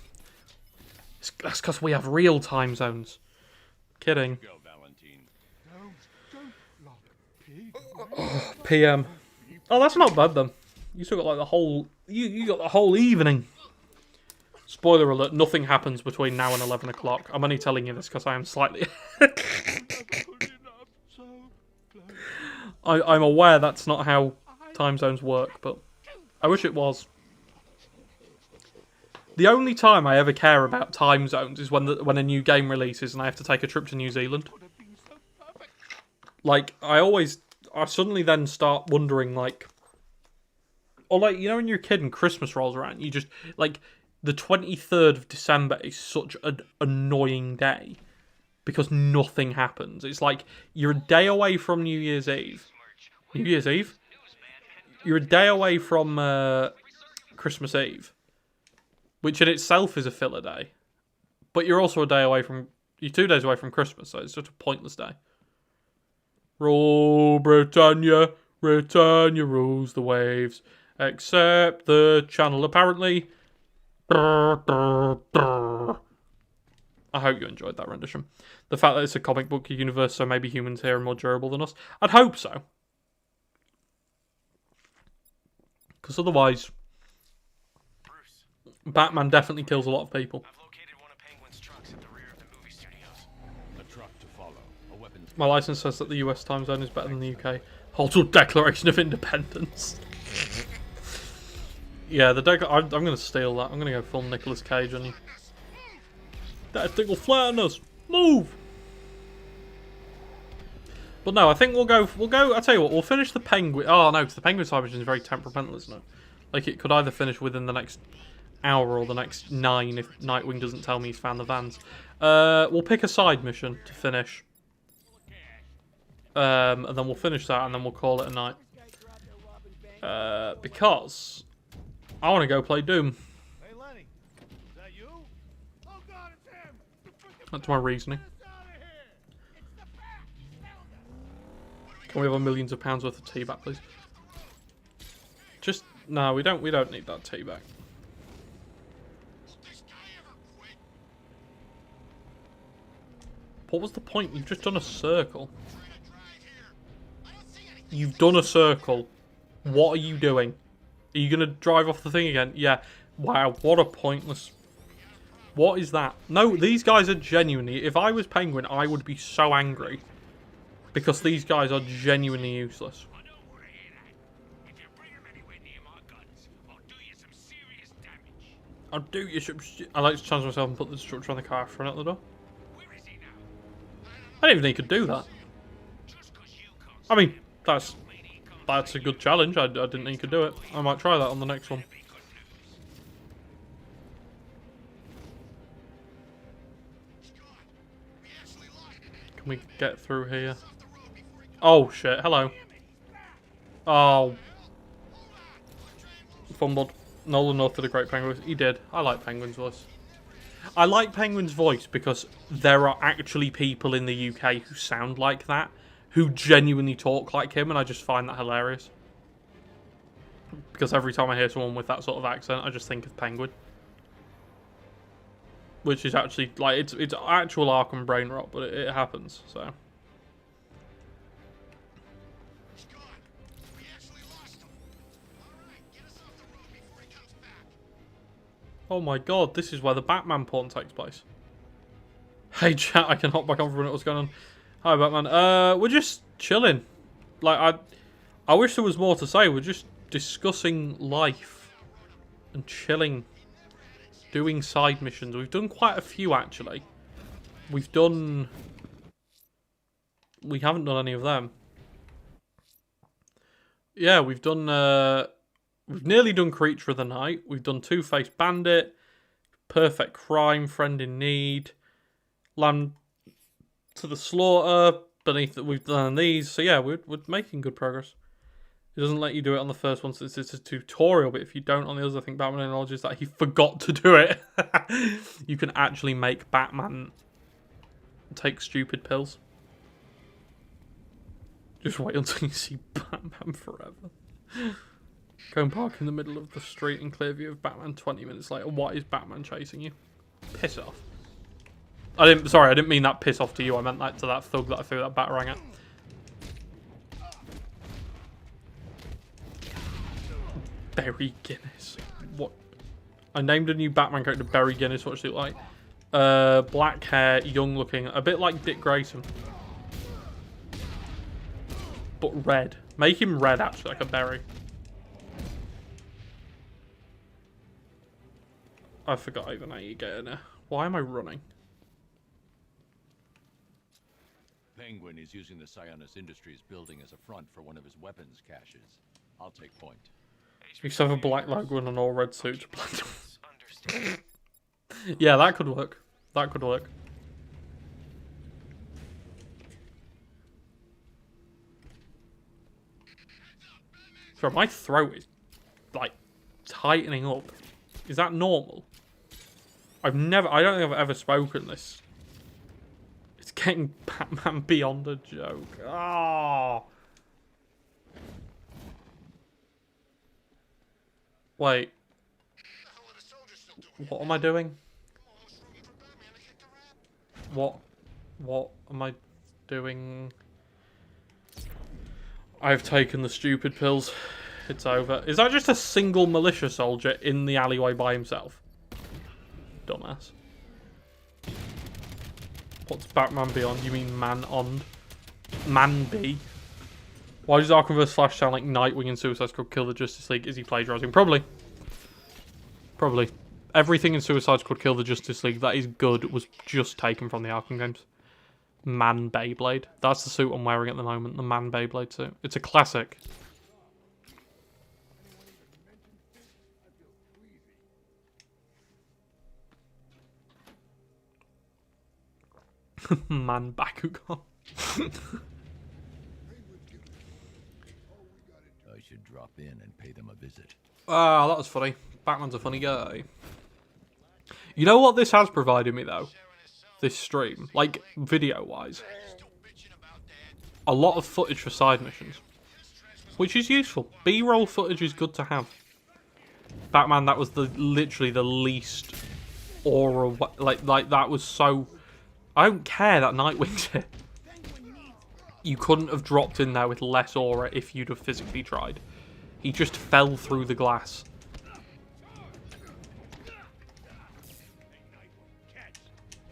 That's because we have real time zones. Kidding. Go, Valentine. Oh, PM. Oh, that's not bad then. You still got like the whole. You got the whole evening. Spoiler alert: nothing happens between now and 11 o'clock. I'm only telling you this because I am slightly. I'm aware that's not how time zones work, but I wish it was. The only time I ever care about time zones is when a new game releases and I have to take a trip to New Zealand. Like, I suddenly then start wondering, like... Or, like, you know when you're a kid and Christmas rolls around, you just... Like, the 23rd of December is such an annoying day. Because nothing happens. It's like, you're a day away from New Year's Eve. New Year's Eve? You're a day away from Christmas Eve. Which in itself is a filler day. But you're also a day away from... You're 2 days away from Christmas, so it's just a pointless day. Rule Britannia, Britannia rules the waves. Except the channel, apparently. I hope you enjoyed that rendition. The fact that it's a comic book universe, so maybe humans here are more durable than us. I'd hope so. Because otherwise... Batman definitely kills a lot of people. I've located one of Penguin's trucks at the rear of the movie studios. A truck to follow. A weapon. My license says that the US time zone is better than the UK. Holds a Declaration of Independence. Yeah, I'm going to steal that. I'm going to go full Nicolas Cage on you. That thing will flatten us. Move. But no, I think we'll go. I tell you what, we'll finish the Penguin. Oh no, because the Penguin side mission is very temperamental, isn't it? Like it could either finish within the next hour or the next 9 if Nightwing doesn't tell me he's found the vans. We'll pick a side mission to finish. And then we'll finish that and then we'll call it a night. Because I want to go play Doom. Hey, Lenny. Is that you? Oh, God, it's him. That's my reasoning. Can we have millions of pounds worth of tea back, please? Just no, we don't need that tea back. What was the point? You've just done a circle. You've done a circle. What are you doing? Are you going to drive off the thing again? Yeah. Wow, what a pointless... What is that? No, these guys are genuinely... If I was Penguin, I would be so angry. Because these guys are genuinely useless. I'll do you some... I like to chance myself and put the destructor on the car front out the door. I didn't even think he could do that. I mean, that's a good challenge. I didn't think he could do it. I might try that on the next one. Can we get through here? Oh shit, hello. Oh. Fumbled. Nolan North did a great Penguin voice. He did. I like Penguin's voice. I like Penguin's voice because there are actually people in the UK who sound like that, who genuinely talk like him, and I just find that hilarious. Because every time I hear someone with that sort of accent, I just think of Penguin. Which is actually, like, it's actual Arkham brain rot, but it happens, so... Oh my god, this is where the Batman porn takes place. Hey chat, I can hop back on for a minute. What's going on? Hi Batman. We're just chilling. Like I wish there was more to say. We're just discussing life and chilling, doing side missions. We've done quite a few actually. We haven't done any of them. Yeah, we've done. We've nearly done Creature of the Night. We've done Two-Faced Bandit, Perfect Crime, Friend in Need, Lamb to the Slaughter. Beneath that, we've done these. So yeah, we're making good progress. It doesn't let you do it on the first one since it's a tutorial, but if you don't on the others, I think Batman acknowledges that he forgot to do it. You can actually make Batman take stupid pills. Just wait until you see Batman Forever. Go and park in the middle of the street in clear view of Batman 20 minutes later. Why is Batman chasing you? Piss off. Sorry, I didn't mean that piss off to you. I meant that to that thug that I threw that batarang at. Barry Guinness. What? I named a new Batman character Barry Guinness. What does he look like? Black hair, young looking. A bit like Dick Grayson. But red. Make him red, actually, like a berry. I forgot even how you get in there. Why am I running? Penguin is using the Sionis Industries building as a front for one of his weapons caches. I'll take point. You used to have a black logo and an all red suit. Yeah, that could work. That could work. So my throat is like tightening up. Is that normal? I don't think I've ever spoken this. It's getting Batman beyond a joke. Oh. Wait. What am I doing? What am I doing? I've taken the stupid pills. It's over. Is that just a single militia soldier in the alleyway by himself? Dumbass. What's Batman Beyond? You mean Man-On? Man-B? Why does Arkhamverse Flash sound like Nightwing and Suicide Squad kill the Justice League? Is he plagiarizing? Probably. Probably. Everything in Suicide Squad kill the Justice League that is good was just taken from the Arkham games. Man Beyblade. That's the suit I'm wearing at the moment. The Man Beyblade suit. It's a classic. Man Bakugan. I should drop in and pay them a visit. Ah, that was funny. Batman's a funny guy. You know what this has provided me, though? This stream. Like, video-wise. A lot of footage for side missions. Which is useful. B-roll footage is good to have. Batman, that was literally the least aura... Like, that was so... I don't care that Nightwing's here. You couldn't have dropped in there with less aura if you'd have physically tried. He just fell through the glass.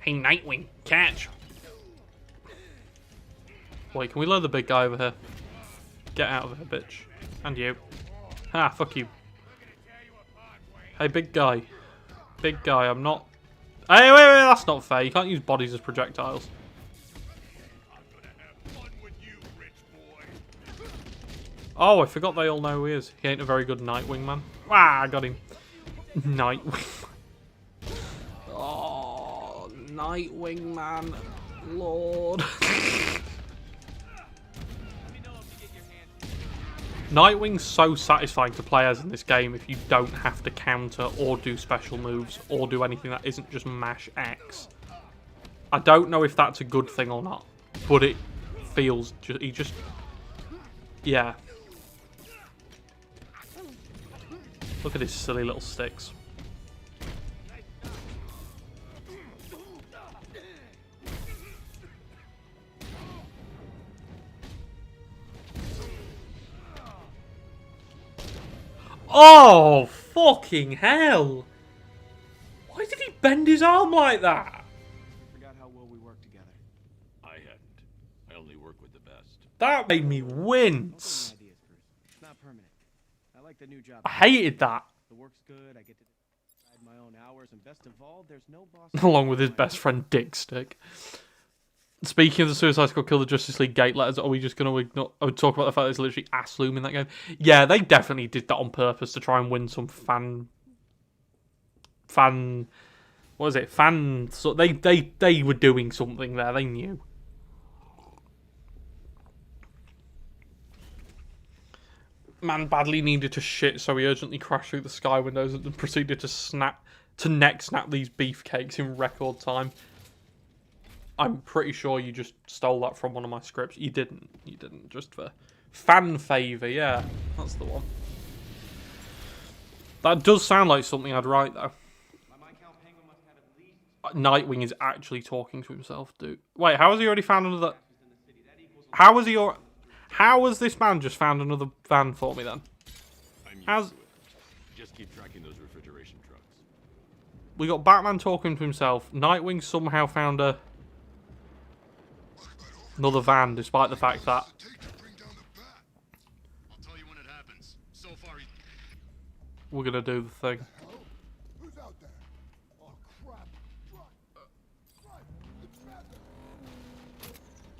Hey, Nightwing, catch! Wait, can we load the big guy over here? Get out of here, bitch. And you. Ah, fuck you. Hey, big guy. Big guy, I'm not... Hey, wait, that's not fair. You can't use bodies as projectiles. Oh, I forgot they all know who he is. He ain't a very good Nightwing man. Ah, I got him. Nightwing. Oh, Nightwing man. Lord. Nightwing's so satisfying to play as in this game if you don't have to counter or do special moves or do anything that isn't just mash X. I don't know if that's a good thing or not, but it feels yeah. Look at his silly little sticks. Oh, fucking hell! Why did he bend his arm like that? Forgot how well we That made me wince. It's not permanent. I like the new job. I hated that. The work's good. I get to decide my own hours, and best of all, there's no boss. Along with his best friend Dick Stick. Speaking of the Suicide Squad Kill the Justice League gate letters, are we just going to ignore... I would talk about the fact there's literally ass loom in that game. Yeah, they definitely did that on purpose to try and win some fan... What is it? Fan... So they were doing something there. They knew. Man badly needed to shit, so he urgently crashed through the sky windows and proceeded to neck snap these beefcakes in record time. I'm pretty sure you just stole that from one of my scripts. You didn't. You didn't. Just for fan favour. Yeah, that's the one. That does sound like something I'd write, though. Nightwing is actually talking to himself, dude. Wait, how has he already found another... How has this man just found another van for me, then? Just keep tracking those refrigeration trucks. We got Batman talking to himself. Nightwing somehow found another van, despite the fact that... We're going to do the thing.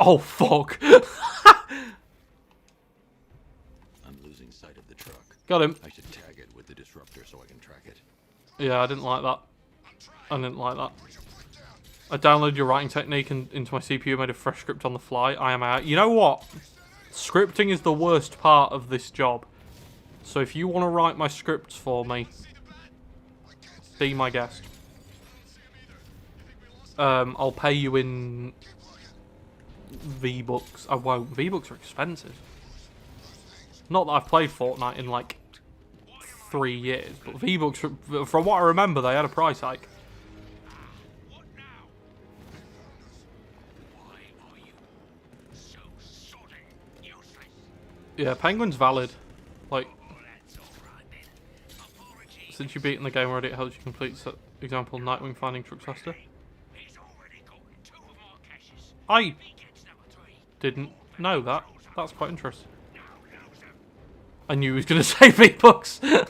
Oh, fuck. I'm losing sight of the truck. Got him. I should tag it with the disruptor so I can track it. Yeah, I didn't like that. I didn't like that. I downloaded your writing technique into my CPU, made a fresh script on the fly. I am out. You know what? Scripting is the worst part of this job. So if you want to write my scripts for me, be my guest. I'll pay you in V-Bucks. I won't. V-Bucks are expensive. Not that I've played Fortnite in like 3 years, but V-Bucks, from what I remember, they had a price hike. Yeah, Penguin's valid. Like, since you've beaten the game already, it helps you complete, so, example, Nightwing finding trucks faster. I didn't know that. That's quite interesting. I knew he was going to say V-Bucks. Am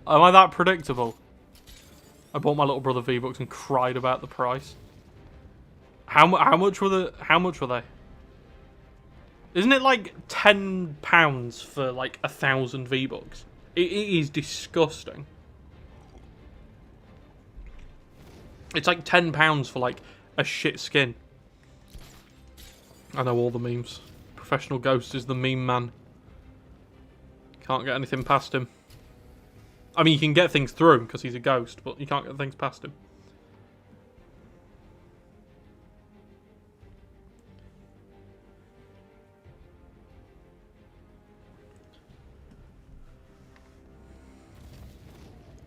I that predictable? I bought my little brother V-Bucks and cried about the price. How much were they? Isn't it like £10 for like 1,000 V-Bucks? It is disgusting. It's like £10 for like a shit skin. I know all the memes. Professional Ghost is the meme man. Can't get anything past him. I mean, you can get things through him because he's a ghost, but you can't get things past him.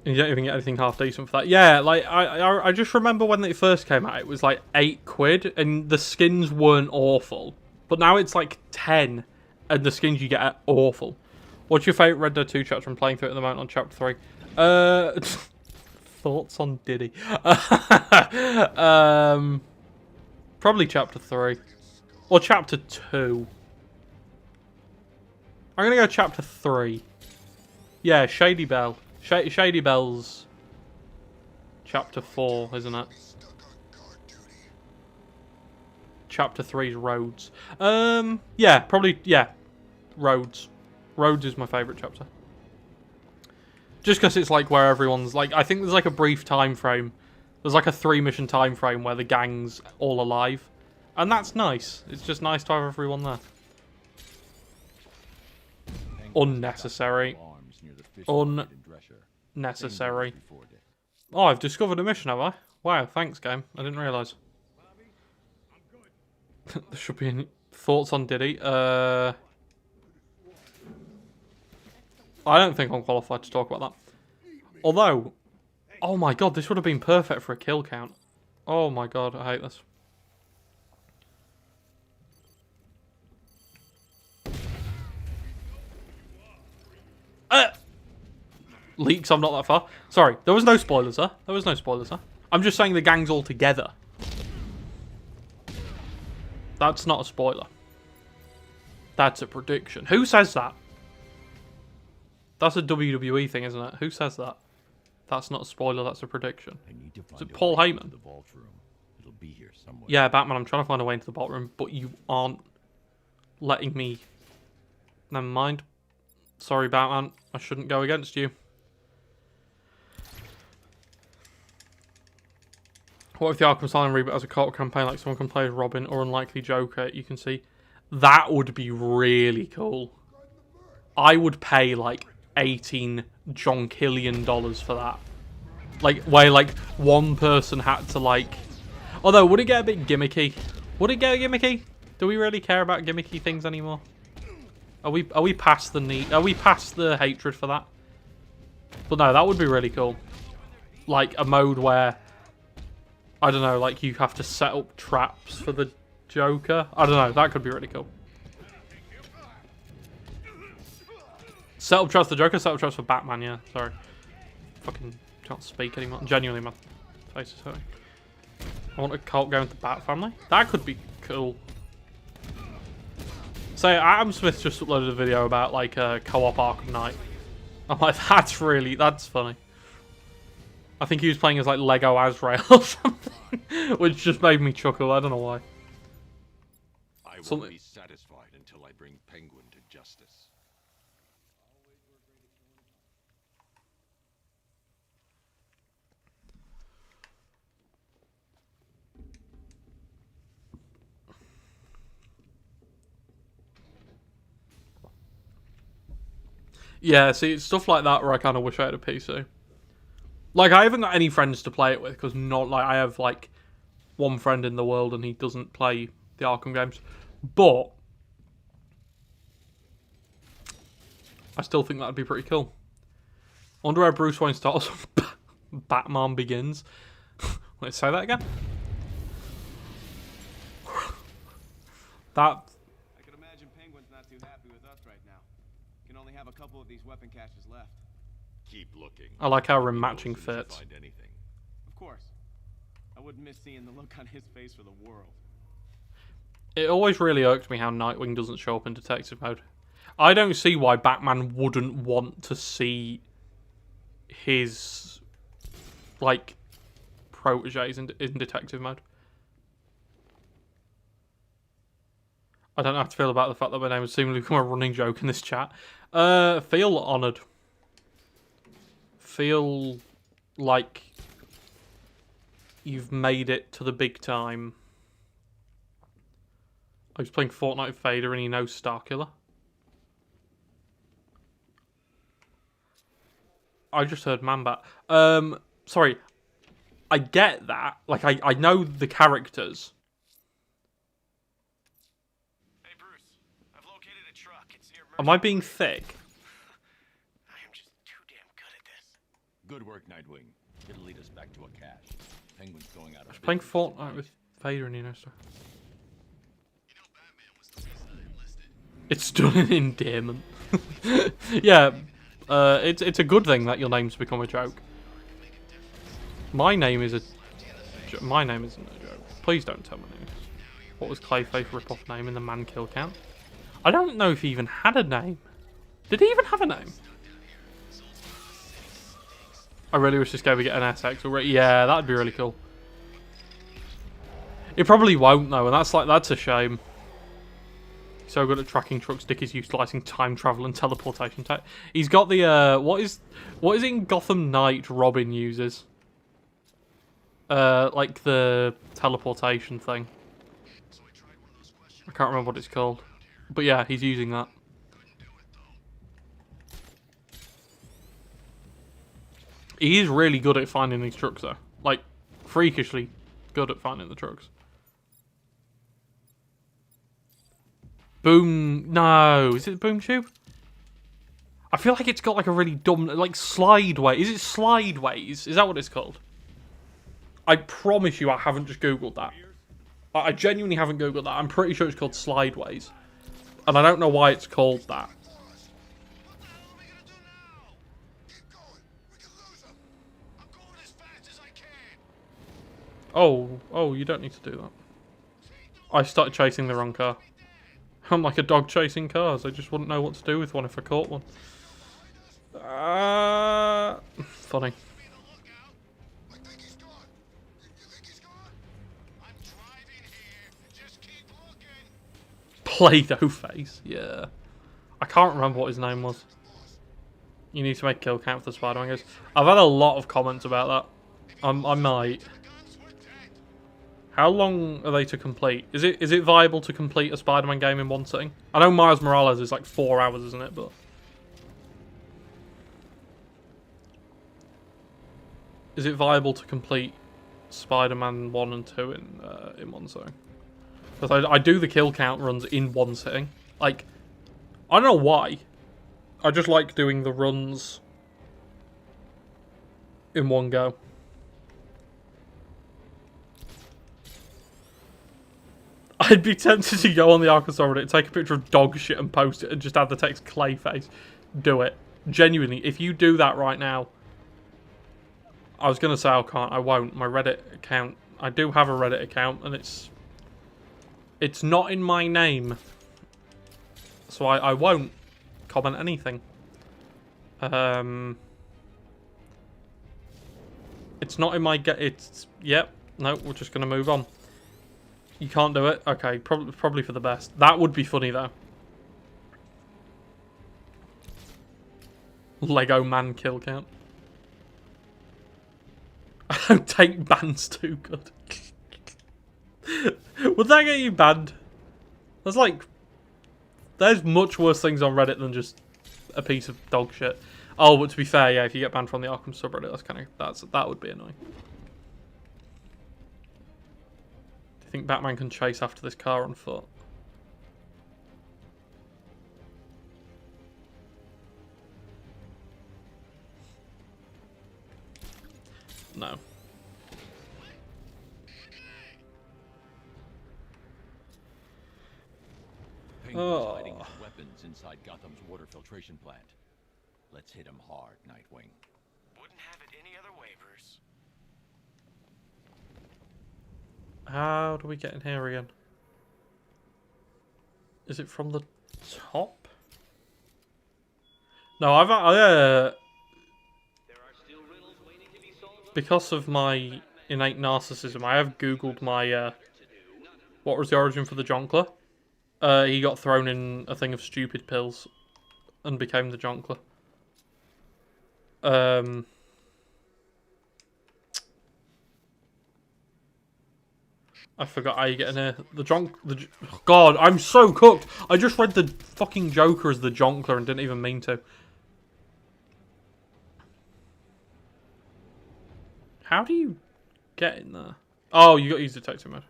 You don't even get anything half decent for that. Yeah, like I just remember when it first came out, it was like £8, and the skins weren't awful. But now it's like 10, and the skins you get are awful. What's your favourite Red Dead 2 chapter? I'm playing through it at the moment on chapter 3. Thoughts on Diddy? Probably chapter 3. Or chapter 2. I'm gonna go chapter 3. Yeah, Shady Bell. Shady Bell's chapter 4, isn't it? Chapter 3's Roads. Yeah, probably, yeah. Roads. Roads is my favourite chapter. Just because it's like where everyone's, like, I think there's like a brief time frame. There's like a 3-mission time frame where the gang's all alive. And that's nice. It's just nice to have everyone there. Unnecessary. Unnecessary. Oh, I've discovered a mission, have I? Wow, thanks, game. I didn't realise. There should be any thoughts on Diddy. I don't think I'm qualified to talk about that. Although, oh my god, this would have been perfect for a kill count. Oh my god, I hate this. Leaks, I'm not that far. Sorry, there was no spoilers, huh? There was no spoilers, huh? I'm just saying the gang's all together. That's not a spoiler. That's a prediction. Who says that? That's a WWE thing, isn't it? Who says that? That's not a spoiler, that's a prediction. I need to find Is it a Paul way Heyman? to the vault room. It'll be here somewhere. Yeah, Batman, I'm trying to find a way into the vault room, but you aren't letting me. Never mind. Sorry, Batman. I shouldn't go against you. What if the Arkham Asylum reboot has a co-op campaign like someone can play as Robin or unlikely Joker? You can see. That would be really cool. I would pay like $18 jonkillion for that. Like, where like one person had to like... Although, would it get a bit gimmicky? Would it get gimmicky? Do we really care about gimmicky things anymore? Are we past the need? Are we past the hatred for that? But no, that would be really cool. Like a mode where, I don't know, like you have to set up traps for the Joker. I don't know, that could be really cool. Set up traps for the Joker, set up traps for Batman, yeah, sorry. Fucking can't speak anymore. Genuinely, my face is hurting. I want a cult going with the Bat family. That could be cool. So Adam Smith just uploaded a video about like a co-op Arkham Knight. I'm like, that's funny. I think he was playing as like Lego Azrael or something, which just made me chuckle. I don't know why. I won't be satisfied until I bring Penguin to justice. Yeah, see, it's stuff like that where I kind of wish I had a PC. Like, I haven't got any friends to play it with, because not like I have like one friend in the world and he doesn't play the Arkham games. But I still think that'd be pretty cool. I wonder where Bruce Wayne starts when Batman begins. Let's say that again. That. I can imagine Penguin's not too happy with us right now. Can only have a couple of these weapon caches left. Keep looking. I like how we're matching fits. Find anything. Of course. I wouldn't miss seeing the look on his face for the world. It always really irked me how Nightwing doesn't show up in detective mode. I don't see why Batman wouldn't want to see his, like, proteges in detective mode. I don't know how to feel about the fact that my name has seemingly become a running joke in this chat. Feel honoured. Feel like you've made it to the big time. I was playing Fortnite with Vader and he knows Starkiller. I just heard Manbat. Sorry. I get that. Like, I know the characters. Hey, Bruce. I've located a truck. It's near Am I being thick? I am just too damn good at this. Good work, Nightwing. It'll lead us back to a cache. Penguin's going out of Playing business Fortnite tonight. with Vader and he knows Starkiller. You know Batman was the reason I enlisted. It's done an endearment. Yeah, it's a good thing that your name's become a joke. My name is my name isn't a joke. Please don't tell me. What was Clayface rip-off name in the man kill count? I don't know if he even had a name. Did he even have a name? I really wish this game would get an SX already. Yeah, that'd be really cool. It probably won't though, and that's a shame. So good at tracking trucks, Dick is utilising time travel and teleportation tech. He's got the what is in Gotham Knight Robin uses? Like the teleportation thing. I can't remember what it's called. But yeah, he's using that. He is really good at finding these trucks though. Like, freakishly good at finding the trucks. Boom... No, is it Boom Tube? I feel like it's got like a really dumb... Like, Slideways. Is it Slideways? Is that what it's called? I promise you I haven't just Googled that. I genuinely haven't Googled that. I'm pretty sure it's called Slideways. And I don't know why it's called that. Oh, you don't need to do that. I started chasing the wrong car. I'm like a dog chasing cars. I just wouldn't know what to do with one if I caught one. Funny. Play-Doh face, yeah. I can't remember what his name was. You need to make a kill count for the Spider-Man guys. I've had a lot of comments about that. I might. How long are they to complete? Is it viable to complete a Spider-Man game in one sitting? I know Miles Morales is like 4 hours, isn't it? But is it viable to complete Spider-Man 1 and 2 in one sitting? Because I do the kill count runs in one sitting. Like, I don't know why. I just like doing the runs in one go. I'd be tempted to go on the Arkham subreddit, take a picture of dog shit and post it and just add the text Clayface. Do it. Genuinely, if you do that right now... I was going to say I can't, I won't. My Reddit account... I do have a Reddit account and it's not in my name. So I won't comment anything. It's not in my... Yep. No, we're just going to move on. You can't do it? Okay, probably for the best. That would be funny, though. Lego man kill count. I don't take bans too good. Would that get you banned? There's much worse things on Reddit than just a piece of dog shit. Oh, but to be fair, yeah, if you get banned from the Arkham subreddit, that would be annoying. I think Batman can chase after this car on foot. No. Penguin's hiding his weapons inside Gotham's water filtration plant. Let's hit him hard, Nightwing. Wouldn't have it any other way, Bruce. How do we get in here again? Is it from the top? No, because of my innate narcissism, I have googled my what was the origin for the Jonkler? He got thrown in a thing of stupid pills and became the Jonkler. I forgot how you get in here. God, I'm so cooked. I just read the fucking Joker as the Jonkler and didn't even mean to. How do you get in there? Oh, you got to use detective mode.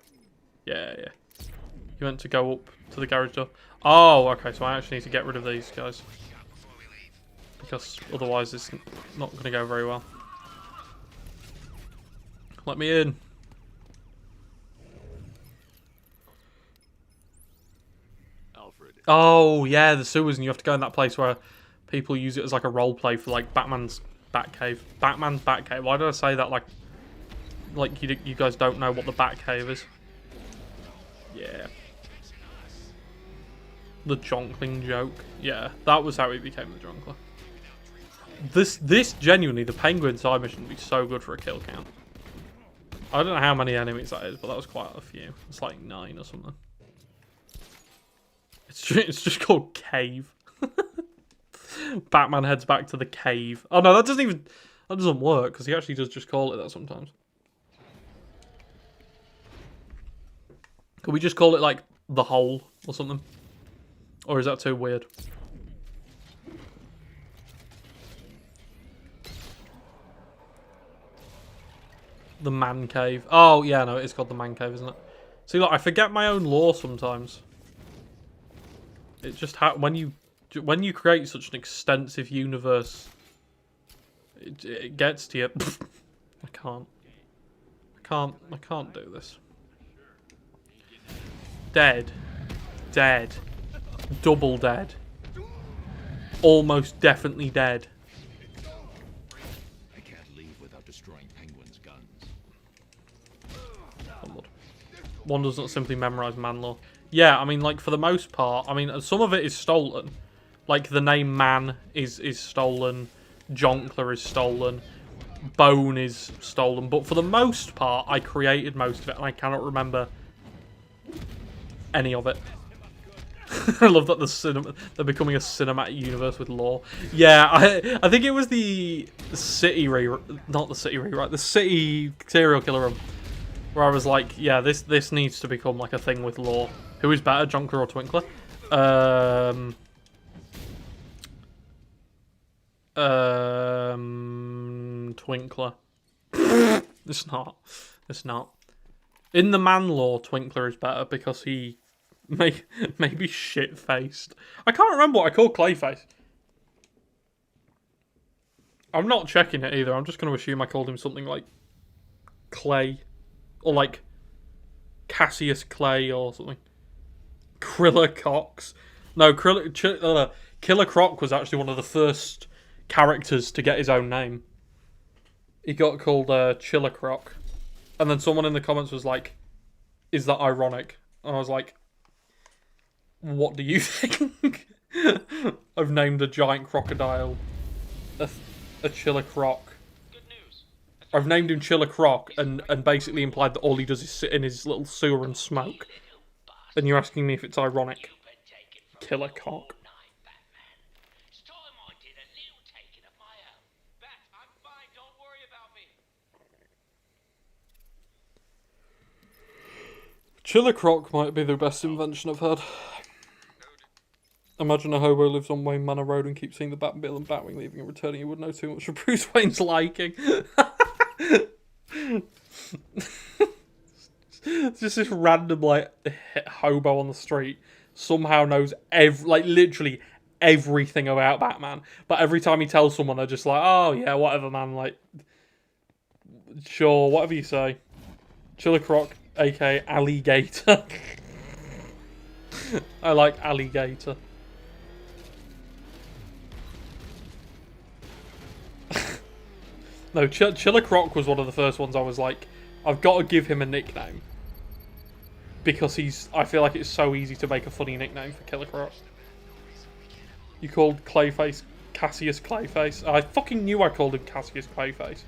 Yeah. You meant to go up to the garage door. Oh, okay, so I actually need to get rid of these guys. Because otherwise it's not going to go very well. Let me in. Oh, yeah, the sewers, and you have to go in that place where people use it as like a role play for like Batman's Batcave. Batman's Batcave. Why did I say that like you guys don't know what the Batcave is? Yeah. The Jonkling joke. Yeah, that was how he became the Jonkler. This genuinely, the Penguin side mission would be so good for a kill count. I don't know how many enemies that is, but that was quite a few. It's like 9 or something. It's just called Cave. Batman heads back to the cave. Oh no, that doesn't work because he actually does just call it that sometimes. Could we just call it like the hole or something? Or is that too weird? The man cave. Oh yeah, no, it's called the man cave, isn't it? See, look, I forget my own lore sometimes. It just when you create such an extensive universe, it gets to you. I can't do this. Dead, double dead, almost definitely dead. I can't leave without destroying Penguin's guns. one does not simply memorize man lore. Yeah, I mean, like, for the most part, I mean, some of it is stolen. Like, the name Man is stolen. Jonkler is stolen. Bone is stolen. But for the most part, I created most of it, and I cannot remember any of it. I love that they're becoming a cinematic universe with lore. Yeah, I think it was the City not the City rewrite, the City serial killer run, where I was like, yeah, this needs to become like a thing with lore. Who is better, Jonkler or Twinkler? Twinkler. It's not. It's not. In the man lore, Twinkler is better because he maybe shit-faced. I can't remember what I called Clayface. I'm not checking it either. I'm just going to assume I called him something like Clay. Or like Cassius Clay or something. Kriller Cox. No, Killer Croc was actually one of the first characters to get his own name. He got called Chiller Croc. And then someone in the comments was like, is that ironic? And I was like, what do you think? I've named a giant crocodile a Chiller Croc. I've named him Chiller Croc and basically implied that all he does is sit in his little sewer and smoke. And you're asking me if it's ironic. Killer Cock. Chiller Croc might be the best invention I've heard. Imagine a hobo lives on Wayne Manor Road and keeps seeing the Batmobile and Batwing leaving and returning. He wouldn't know too much for Bruce Wayne's liking. Just this random, like, hobo on the street somehow knows literally everything about Batman. But every time he tells someone, they're just like, oh, yeah, whatever, man. Like, sure, whatever you say. Chiller Croc, a.k.a. Alligator. I like Alligator. No, Chiller Croc was one of the first ones I was like, I've got to give him a nickname. Because I feel like it's so easy to make a funny nickname for Killer Croc. You called Clayface Cassius Clayface. I fucking knew I called him Cassius Clayface.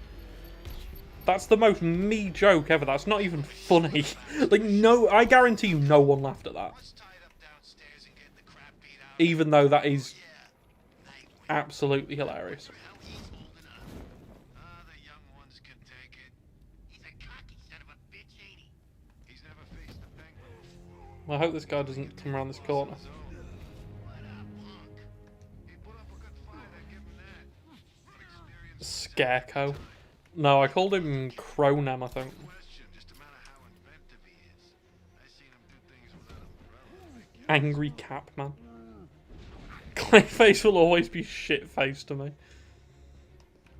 That's the most me joke ever. That's not even funny. Like, no, I guarantee you no one laughed at that. Even though that is absolutely hilarious. I hope this guy doesn't come around this corner. Scarecrow. No, I called him Cronam, I think. Angry Capman. Clayface will always be shit-faced to me.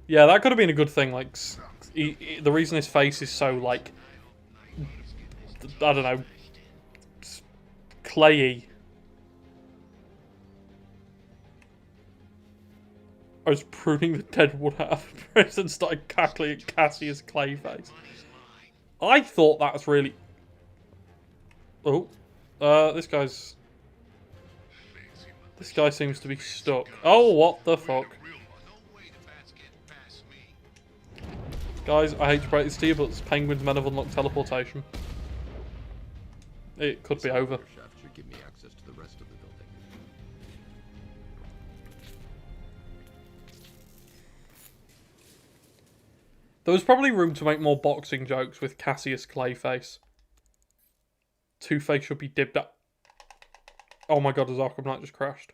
Yeah, that could have been a good thing. Like, the reason his face is so, like, I don't know, clayey. I was pruning the dead wood out of the press and started cackling at Cassius Clayface. I thought that was really... Oh. This guy seems to be stuck. Oh, what the fuck. Guys, I hate to break this to you, but Penguin's men have unlocked teleportation. It could be over. Should give me access to the rest of the building. There was probably room to make more boxing jokes with Cassius Clayface. Two-Face should be dibbed up. Oh my god, has Arkham Knight just crashed?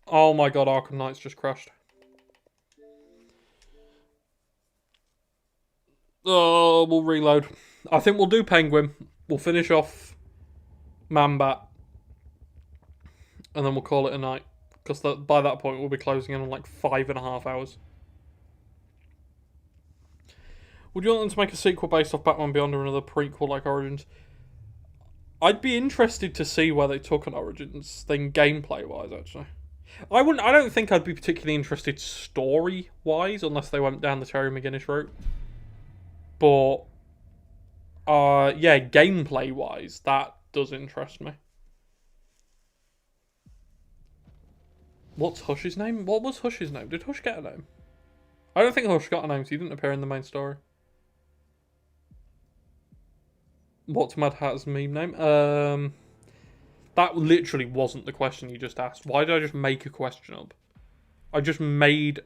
Oh my god, Arkham Knight's just crashed. Oh, we'll reload. I think we'll do Penguin. We'll finish off Man-Bat. And then we'll call it a night. Because by that point we'll be closing in on like 5.5 hours. Would you want them to make a sequel based off Batman Beyond or another prequel like Origins? I'd be interested to see where they took an Origins thing gameplay-wise, actually. I don't think I'd be particularly interested story-wise, unless they went down the Terry McGinnis route. But Yeah, gameplay-wise, that does interest me. What's Hush's name? What was Hush's name? Did Hush get a name? I don't think Hush got a name, so he didn't appear in the main story. What's Mad Hatter's meme name? That literally wasn't the question you just asked. Why did I just make a question up? I just made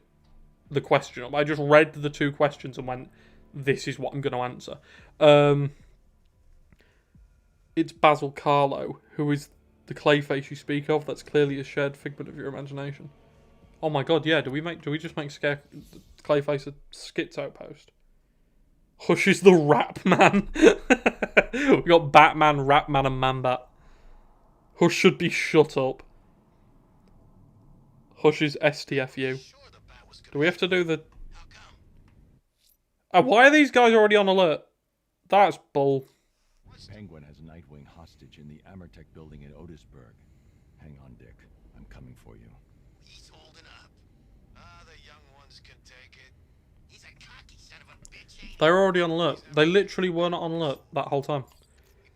the question up. I just read the two questions and went, this is what I'm going to answer. It's Basil Carlo, who is the Clayface you speak of. That's clearly a shared figment of your imagination. Oh my god, yeah. Do we just make Clayface a schizo post? Hush is the rap man. We got Batman, Rap Man, and Man-Bat. Hush should be shut up. Hush is STFU. Do we have to do the... why are these guys already on alert? That's bull. Penguin has Nightwing hostage in the Amertech building in Otisburg. Hang on, Dick. I'm coming for you. He's holding up. The young ones can take it. He's a cocky son of a bitch, ain't he? They're already on alert. They literally were not on alert that whole time.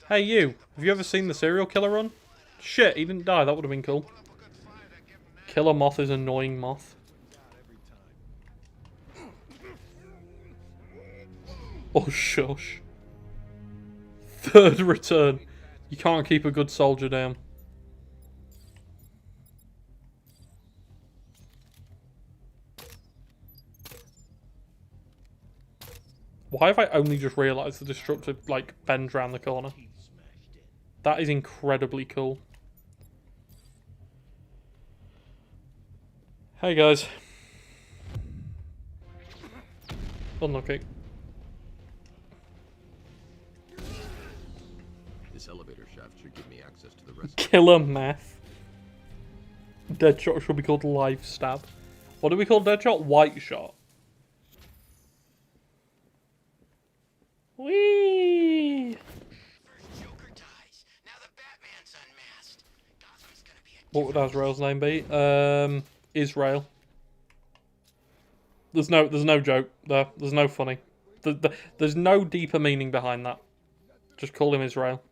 Hey, you. Have you ever seen the serial killer run? Shit, he didn't die. That would have been cool. Killer Moth is annoying Moth. Oh, shush. Third return. You can't keep a good soldier down. Why have I only just realised the Destructor, like, bends round the corner? That is incredibly cool. Hey, guys. Unlucky. This elevator shaft should give me access to the rest. Killer Meth. Deadshot should be called Live Stab. What do we call Deadshot? White Shot. Whee! What would Azrael's name be? Israel. There's no joke there. There's no funny. There's no deeper meaning behind that. Just call him Israel.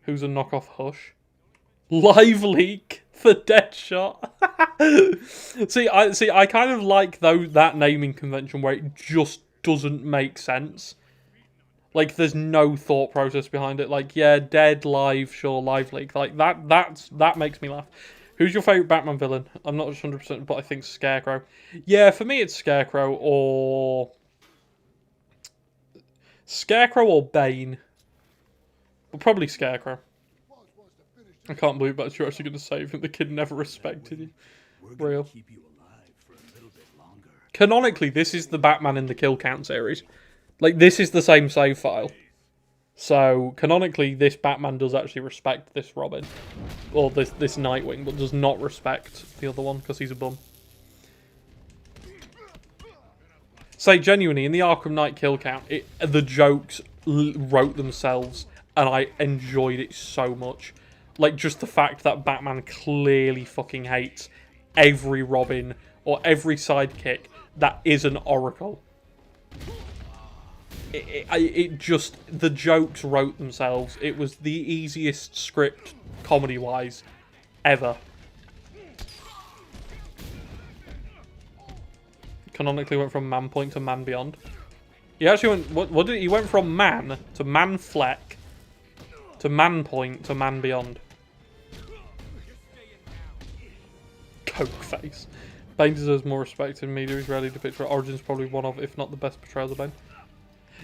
Who's a knockoff Hush? Live leak for Deadshot. see, I kind of like that naming convention where it just doesn't make sense. Like, there's no thought process behind it. Like, yeah, dead, live, sure, live leak. Like, that makes me laugh. Who's your favourite Batman villain? I'm not 100%, but I think Scarecrow. Yeah, for me it's Scarecrow or Bane. But probably Scarecrow. I can't believe that you're actually going to save him. The kid never respected you. Real. Canonically, this is the Batman in the Kill Count series. Like, this is the same save file. So, canonically, this Batman does actually respect this Robin. Or this Nightwing, but does not respect the other one, because he's a bum. Say, genuinely, in the Arkham Knight kill count, the jokes wrote themselves, and I enjoyed it so much. Like, just the fact that Batman clearly fucking hates every Robin, or every sidekick that is an Oracle. It just, the jokes wrote themselves. It was the easiest script, comedy-wise, ever. Canonically went from Man Point to Man Beyond. He actually went, what did he went from Man to Man Fleck to Man Point to Man Beyond. Coke face. Bane deserves more respect in media. He's rarely depicted. Origin's probably one of, if not the best portrayals of Bane.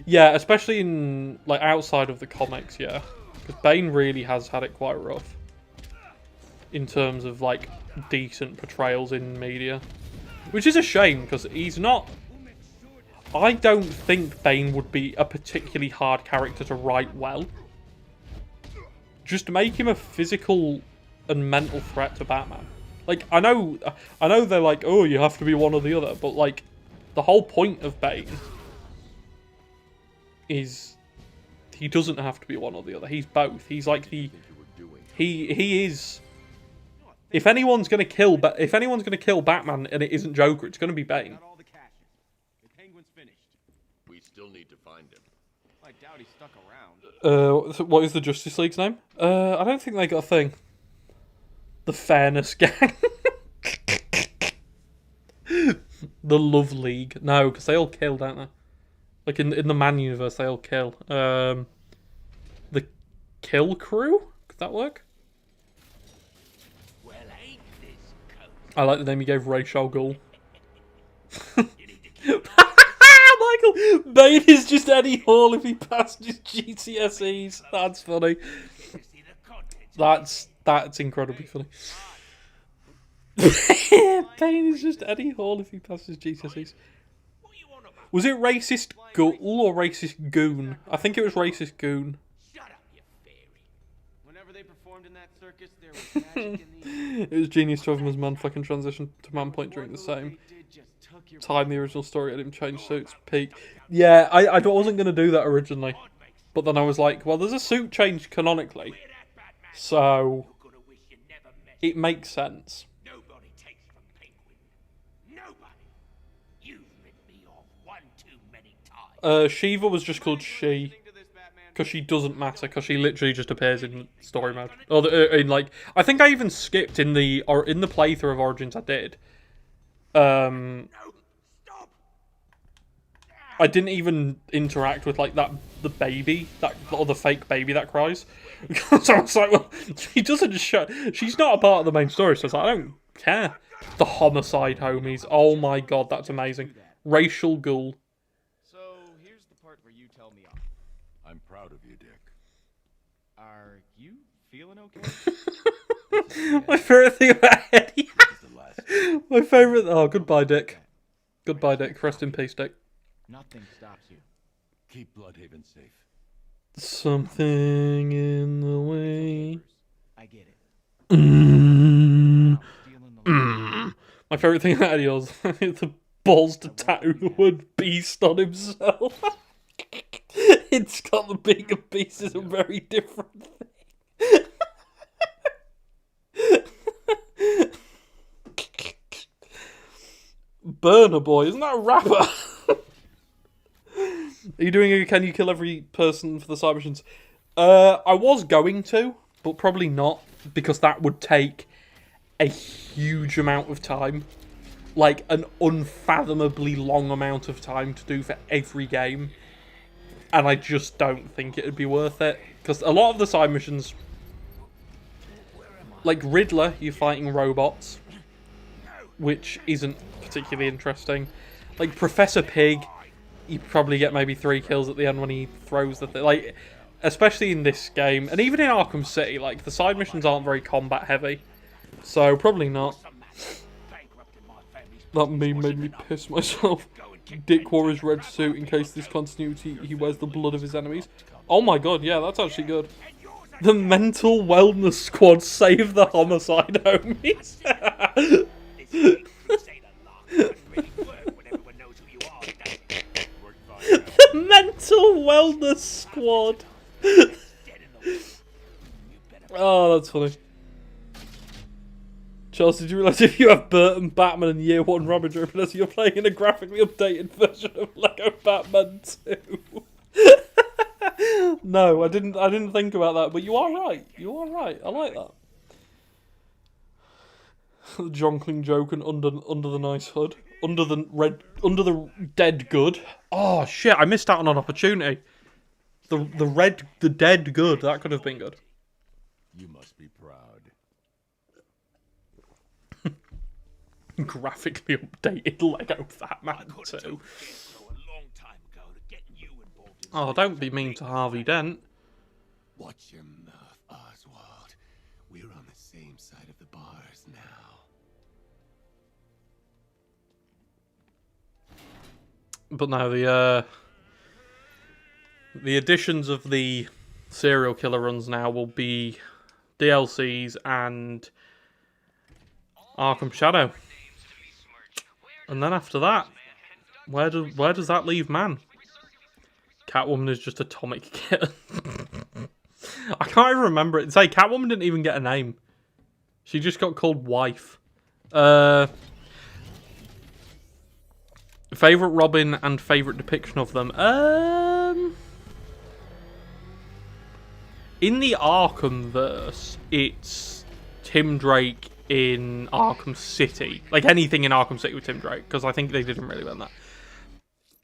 Yeah, especially in, like, outside of the comics, yeah. Because Bane really has had it quite rough. In terms of, like, decent portrayals in media. Which is a shame, because he's not... I don't think Bane would be a particularly hard character to write well. Just make him a physical and mental threat to Batman. Like, I know they're like, oh, you have to be one or the other, but, like, the whole point of Bane is he doesn't have to be one or the other. He's both. He's like the... He is... If anyone's gonna kill Batman and it isn't Joker, it's gonna be Bane. still need to find him. I doubt he stuck around. What is the Justice League's name? I don't think they got a thing. The Fairness Gang. The Love League. No, because they all kill, don't they? Like in the Man universe, they all kill. The Kill Crew? Could that work? Well, ain't this coat? I like the name you gave Ra's al Ghul. Michael! Bane is just Eddie Hall if he passed his GCSEs. That's funny. That's incredibly funny. Bane is just Eddie Hall if he passes GCSEs. Was it Racist Ghoul or Racist Goon? I think it was Racist Goon. Shut up, you fairy. Whenever they performed in that circus, there was magic in the... It was genius to have him as man fucking transition to man point during the same time the original story had him change suits. Peak. Yeah, I wasn't going to do that originally. But then I was like, well, there's a suit change canonically. So it makes sense. Nobody takes from Penguin. Nobody. You've written me off one too many times. Shiva was just called She. Because she doesn't matter, because she literally just appears in story mode. Or I think I even skipped in the playthrough of Origins I did. I didn't even interact with the baby, or the fake baby that cries. So I was like, well, she doesn't show. She's not a part of the main story, so it's like, I don't care. The homicide homies. Oh my god, that's amazing. Racial Ghoul. So here's the part where you tell me off. I'm proud of you, Dick. Are you feeling okay? My favourite thing about Eddie. My favourite. Oh, goodbye, Dick. Goodbye, Dick. Rest in peace, Dick. Nothing stops you. Keep Bloodhaven safe. Something in the way. I get it. My favourite thing about Eddie is the balls to tattoo the word beast on himself. It's got the being a beast is a very different thing. Burner Boy, isn't that a rapper? Are you doing a can you kill every person for the side missions? I was going to, but probably not, because that would take a huge amount of time. Like, an unfathomably long amount of time to do for every game. And I just don't think it would be worth it. Because a lot of the side missions, like Riddler, you're fighting robots, which isn't particularly interesting. Like Professor Pig, you probably get maybe 3 kills at the end when he throws the thing. Like, especially in this game, and even in Arkham City, like, the side missions aren't very combat heavy. So, probably not. That meme made me piss myself. Dick wore his red suit in case this continuity he wears the blood of his enemies. Oh my god, yeah, that's actually good. The Mental Wellness Squad save the homicide homies. The Mental Wellness Squad. Oh, that's funny. Charles, did you realise if you have Burton, Batman, and Year 1 Robin driven as you're playing in a graphically updated version of Lego Batman 2? No, I didn't think about that, but you are right. You are right. I like that. The Jonkling joke and under the nice hood. Under the dead good. Oh shit, I missed out on an opportunity. The dead good, that could have been good. You must be proud. Graphically updated Lego Batman 2. Oh, don't be mean to Harvey Dent. Watch your mouth, Oswald. We're on the same side of the bars now. But no, the additions of the serial killer runs now will be DLCs and Arkham Shadow. And then after that, where does that leave man? Catwoman is just Atomic Kitten. I can't even remember it. Say, Catwoman didn't even get a name. She just got called Wife. Favourite Robin and favourite depiction of them? In the Arkham verse, it's Tim Drake in Arkham City. Like, anything in Arkham City with Tim Drake, because I think they didn't really win that.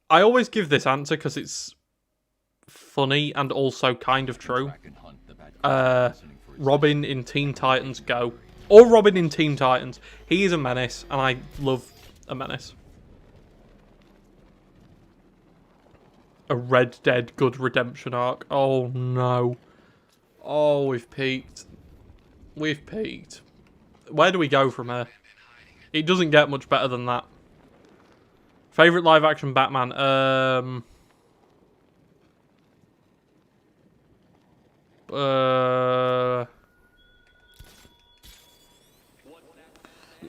I always give this answer because it's funny and also kind of true. Robin in Teen Titans Go. Or Robin in Teen Titans. He is a menace, and I love a menace. A Red Dead good redemption arc. Oh, no. Oh, we've peaked. We've peaked. Where do we go from here? It doesn't get much better than that. Favourite live-action Batman?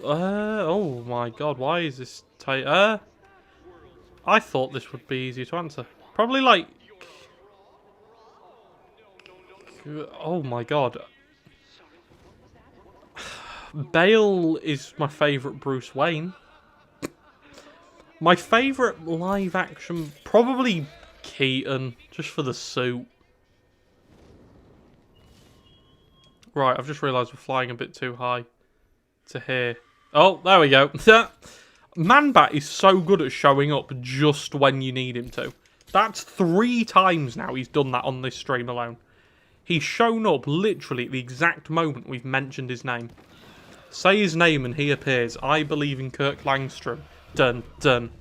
Oh my god, why is this tight? I thought this would be easy to answer. Probably like... Oh my god. Bale is my favourite Bruce Wayne. My favourite live action, probably Keaton, just for the suit. Right, I've just realised we're flying a bit too high to here. Oh, there we go. Man-Bat is so good at showing up just when you need him to. That's 3 times now he's done that on this stream alone. He's shown up literally at the exact moment we've mentioned his name. Say his name and he appears. I believe in Kirk Langstrom. Dun, dun.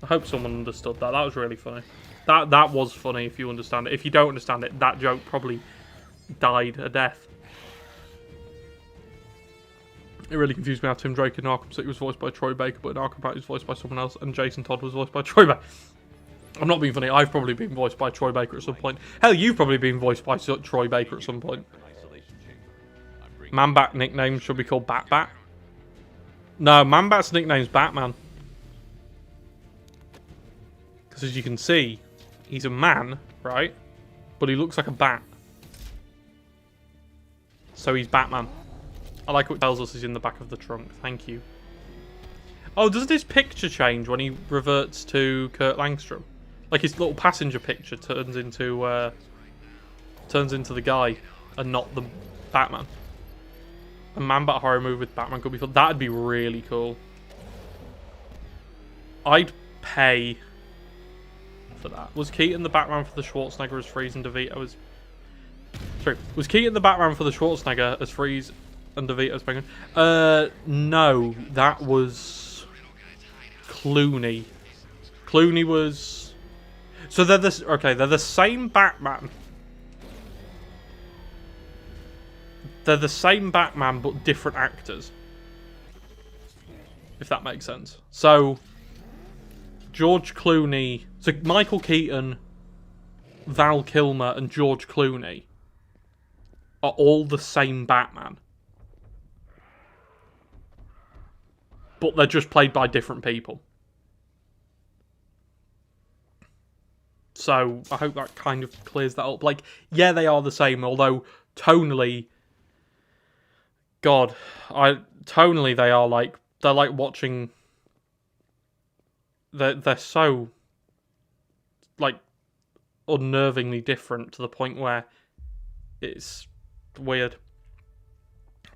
I hope someone understood that. That was really funny. That was funny if you understand it. If you don't understand it, that joke probably died a death. It really confused me how Tim Drake in Arkham City was voiced by Troy Baker, but in Arkham Knight was voiced by someone else, and Jason Todd was voiced by Troy Baker. I'm not being funny. I've probably been voiced by Troy Baker at some point. Hell, you've probably been voiced by Troy Baker at some point. Man-Bat nickname should be called Bat-Bat. No, Man-Bat's nickname's Batman. Because as you can see, he's a man, right? But he looks like a bat. So he's Batman. I like what it tells us is in the back of the trunk. Thank you. Oh, doesn't his picture change when he reverts to Kurt Langstrom? Like his little passenger picture turns into the guy and not the Batman. A Man-Bat horror movie with Batman could be fun. That'd be really cool. I'd pay for that. Was Keaton the Batman for the Schwarzenegger as Freeze and DeVito as... Sorry. Was Keaton the Batman for the Schwarzenegger as Freeze and DeVito as Penguin? No. That was... Clooney. Clooney was... So they're the... Okay, they're the same Batman. They're the same Batman, but different actors. If that makes sense. So, George Clooney... So, Michael Keaton, Val Kilmer, and George Clooney are all the same Batman. But they're just played by different people. So, I hope that kind of clears that up. Like, yeah, they are the same, although tonally... God, tonally they are like... They're like watching... They're so... like, unnervingly different to the point where it's weird.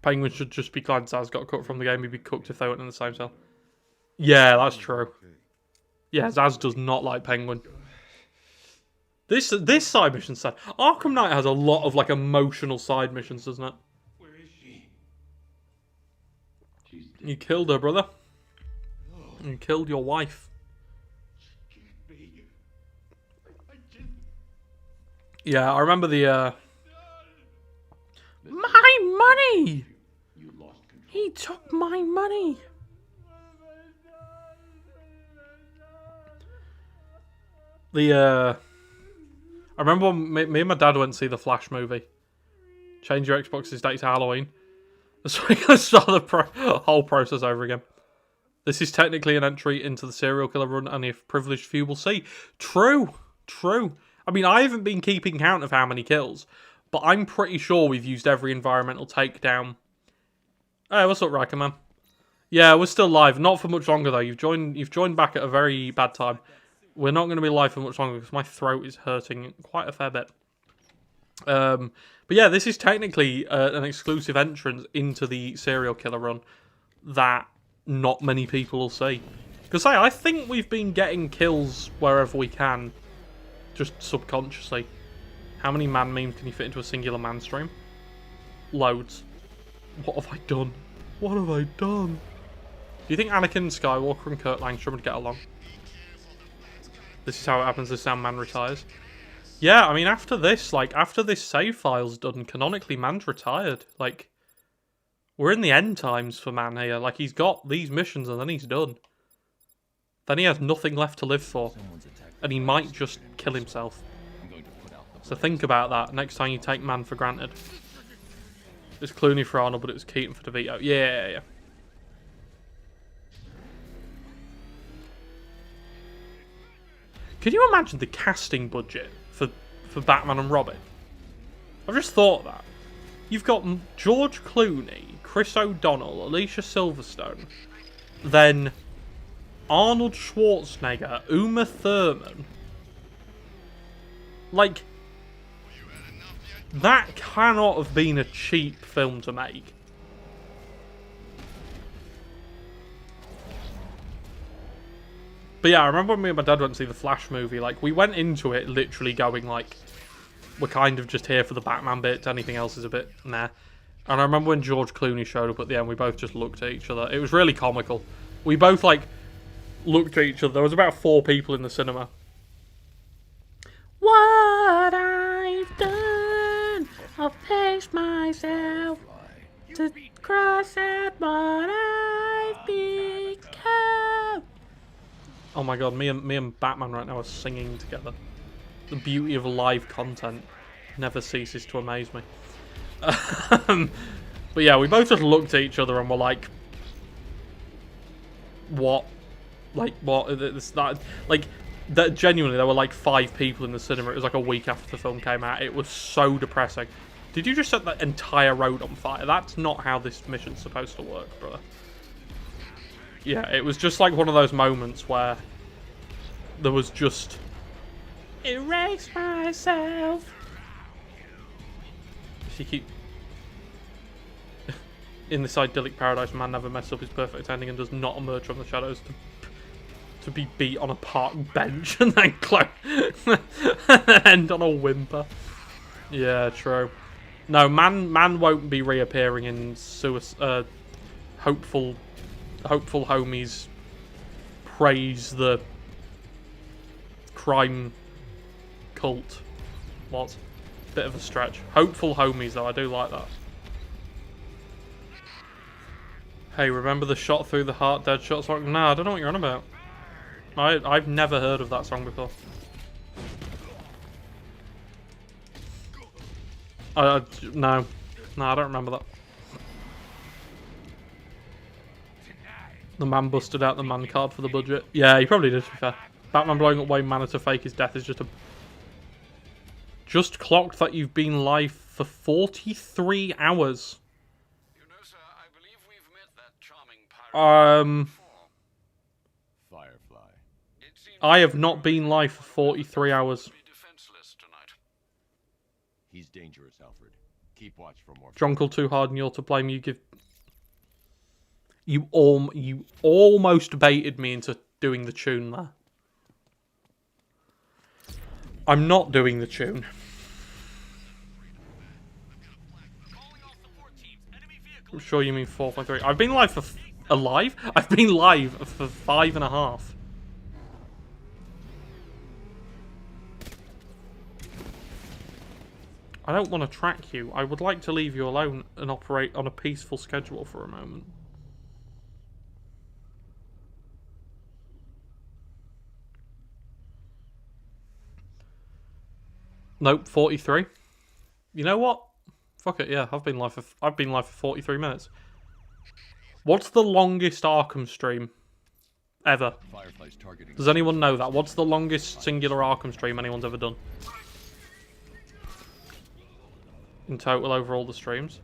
Penguin should just be glad Zaz got cut from the game. He'd be cooked if they weren't in the same cell. Yeah, that's true. Yeah, Zaz does not like Penguin. This side mission sad. Arkham Knight has a lot of like emotional side missions, doesn't it? Where is she? You killed her, brother. You killed your wife. Yeah, I remember the my money! He took my money! I remember when me and my dad went to see the Flash movie. Change your Xbox's date to Halloween. So we're going to start the whole process over again. This is technically an entry into the serial killer run, and if privileged few will see. True. True. I mean, I haven't been keeping count of how many kills, but I'm pretty sure we've used every environmental takedown. Hey, what's up, Riker, man? Yeah, we're still live. Not for much longer though. You've joined back at a very bad time. We're not going to be live for much longer because my throat is hurting quite a fair bit. But yeah, this is technically an exclusive entrance into the serial killer run that not many people will see. Because I think we've been getting kills wherever we can, just subconsciously. How many man memes can you fit into a singular man stream? Loads. What have I done? What have I done? Do you think Anakin Skywalker and Kurt Langstrom would get along? This is how it happens. This man retires. Yeah, I mean, after this, like, after this save file's done, canonically, man's retired. Like, we're in the end times for man here. Like, he's got these missions and then he's done. Then he has nothing left to live for. And he might just kill himself. So think about that next time you take man for granted. It's Clooney for Arnold, but it was Keaton for DeVito. Yeah. Can you imagine the casting budget for Batman and Robin? I've just thought that. You've got George Clooney, Chris O'Donnell, Alicia Silverstone, then Arnold Schwarzenegger, Uma Thurman. Like, that cannot have been a cheap film to make. But yeah, I remember when me and my dad went to see the Flash movie, like, we went into it literally going, like, we're kind of just here for the Batman bits, anything else is a bit meh. And I remember when George Clooney showed up at the end, we both just looked at each other. It was really comical. We both, like, looked at each other. There was about 4 people in the cinema. What I've done, I'll face myself to cross out what I've become. Oh my god, me and Batman right now are singing together. The beauty of live content never ceases to amaze me. But yeah, we both just looked at each other and were like, what? Like, what? It's that, like, that genuinely, there were like 5 people in the cinema. It was like a week after the film came out. It was so depressing. Did you just set that entire road on fire? That's not how this mission's supposed to work, brother. Yeah, it was just like one of those moments where there was just... Erase myself. If you keep... In this idyllic paradise, man never messes up his perfect ending and does not emerge from the shadows to be beat on a park bench and then end on a whimper. Yeah, true. No, man won't be reappearing in Hopeful Homies praise the crime cult. What? Bit of a stretch. Hopeful Homies, though. I do like that. Hey, remember the shot through the heart, dead shot song? Nah, I don't know what you're on about. I've never heard of that song before. No, I don't remember that. The man busted out the man card for the budget. Yeah, he probably did, to be fair. Batman blowing up Wayne Manor to fake his death is just a... Just clocked that you've been live for 43 hours. You know, sir, I believe we've met that charming pirate. Firefly. I have not been live for 43 hours. He's dangerous, Alfred. Keep watch for more. Drunkle too hard and you're to blame. You give... You almost baited me into doing the tune there. I'm not doing the tune. I'm sure you mean 4.3. I've been live for... Alive? I've been live for 5.5. I don't want to track you. I would like to leave you alone and operate on a peaceful schedule for a moment. Nope, 43. You know what? Fuck it, yeah. I've been live for 43 minutes. What's the longest Arkham stream ever? Does anyone know that? What's the longest singular Arkham stream anyone's ever done? In total over all the streams?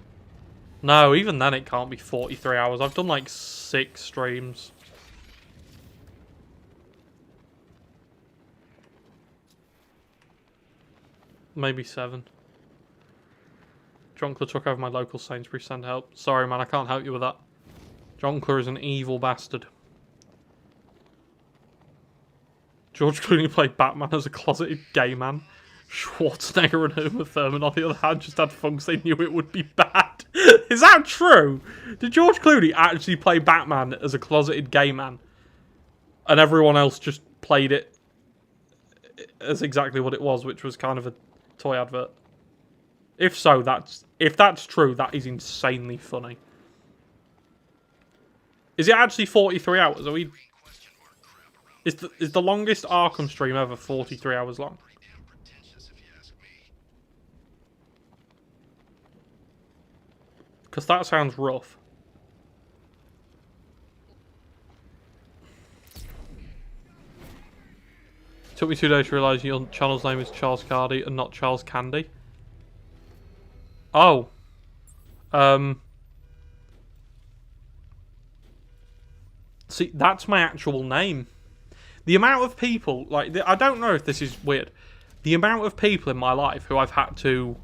No, even then it can't be 43 hours. I've done like 6 streams. Maybe 7. Jonkler took over my local Sainsbury's, send help. Sorry man, I can't help you with that. Jonkler is an evil bastard. George Clooney played Batman as a closeted gay man. Schwarzenegger and Uma Thurman, on the other hand, just had fun because they knew it would be bad. Is that true? Did George Clooney actually play Batman as a closeted gay man? And everyone else just played it as exactly what it was, which was kind of a toy advert. If so, if that's true, that is insanely funny. Is it actually 43 hours? Are we? Is the longest Arkham stream ever 43 hours long? Because that sounds rough. Took me 2 days to realise your channel's name is Charles Cardy and not Charles Candy. Oh. See, that's my actual name. The amount of people, like, I don't know if this is weird. The amount of people in my life who I've had to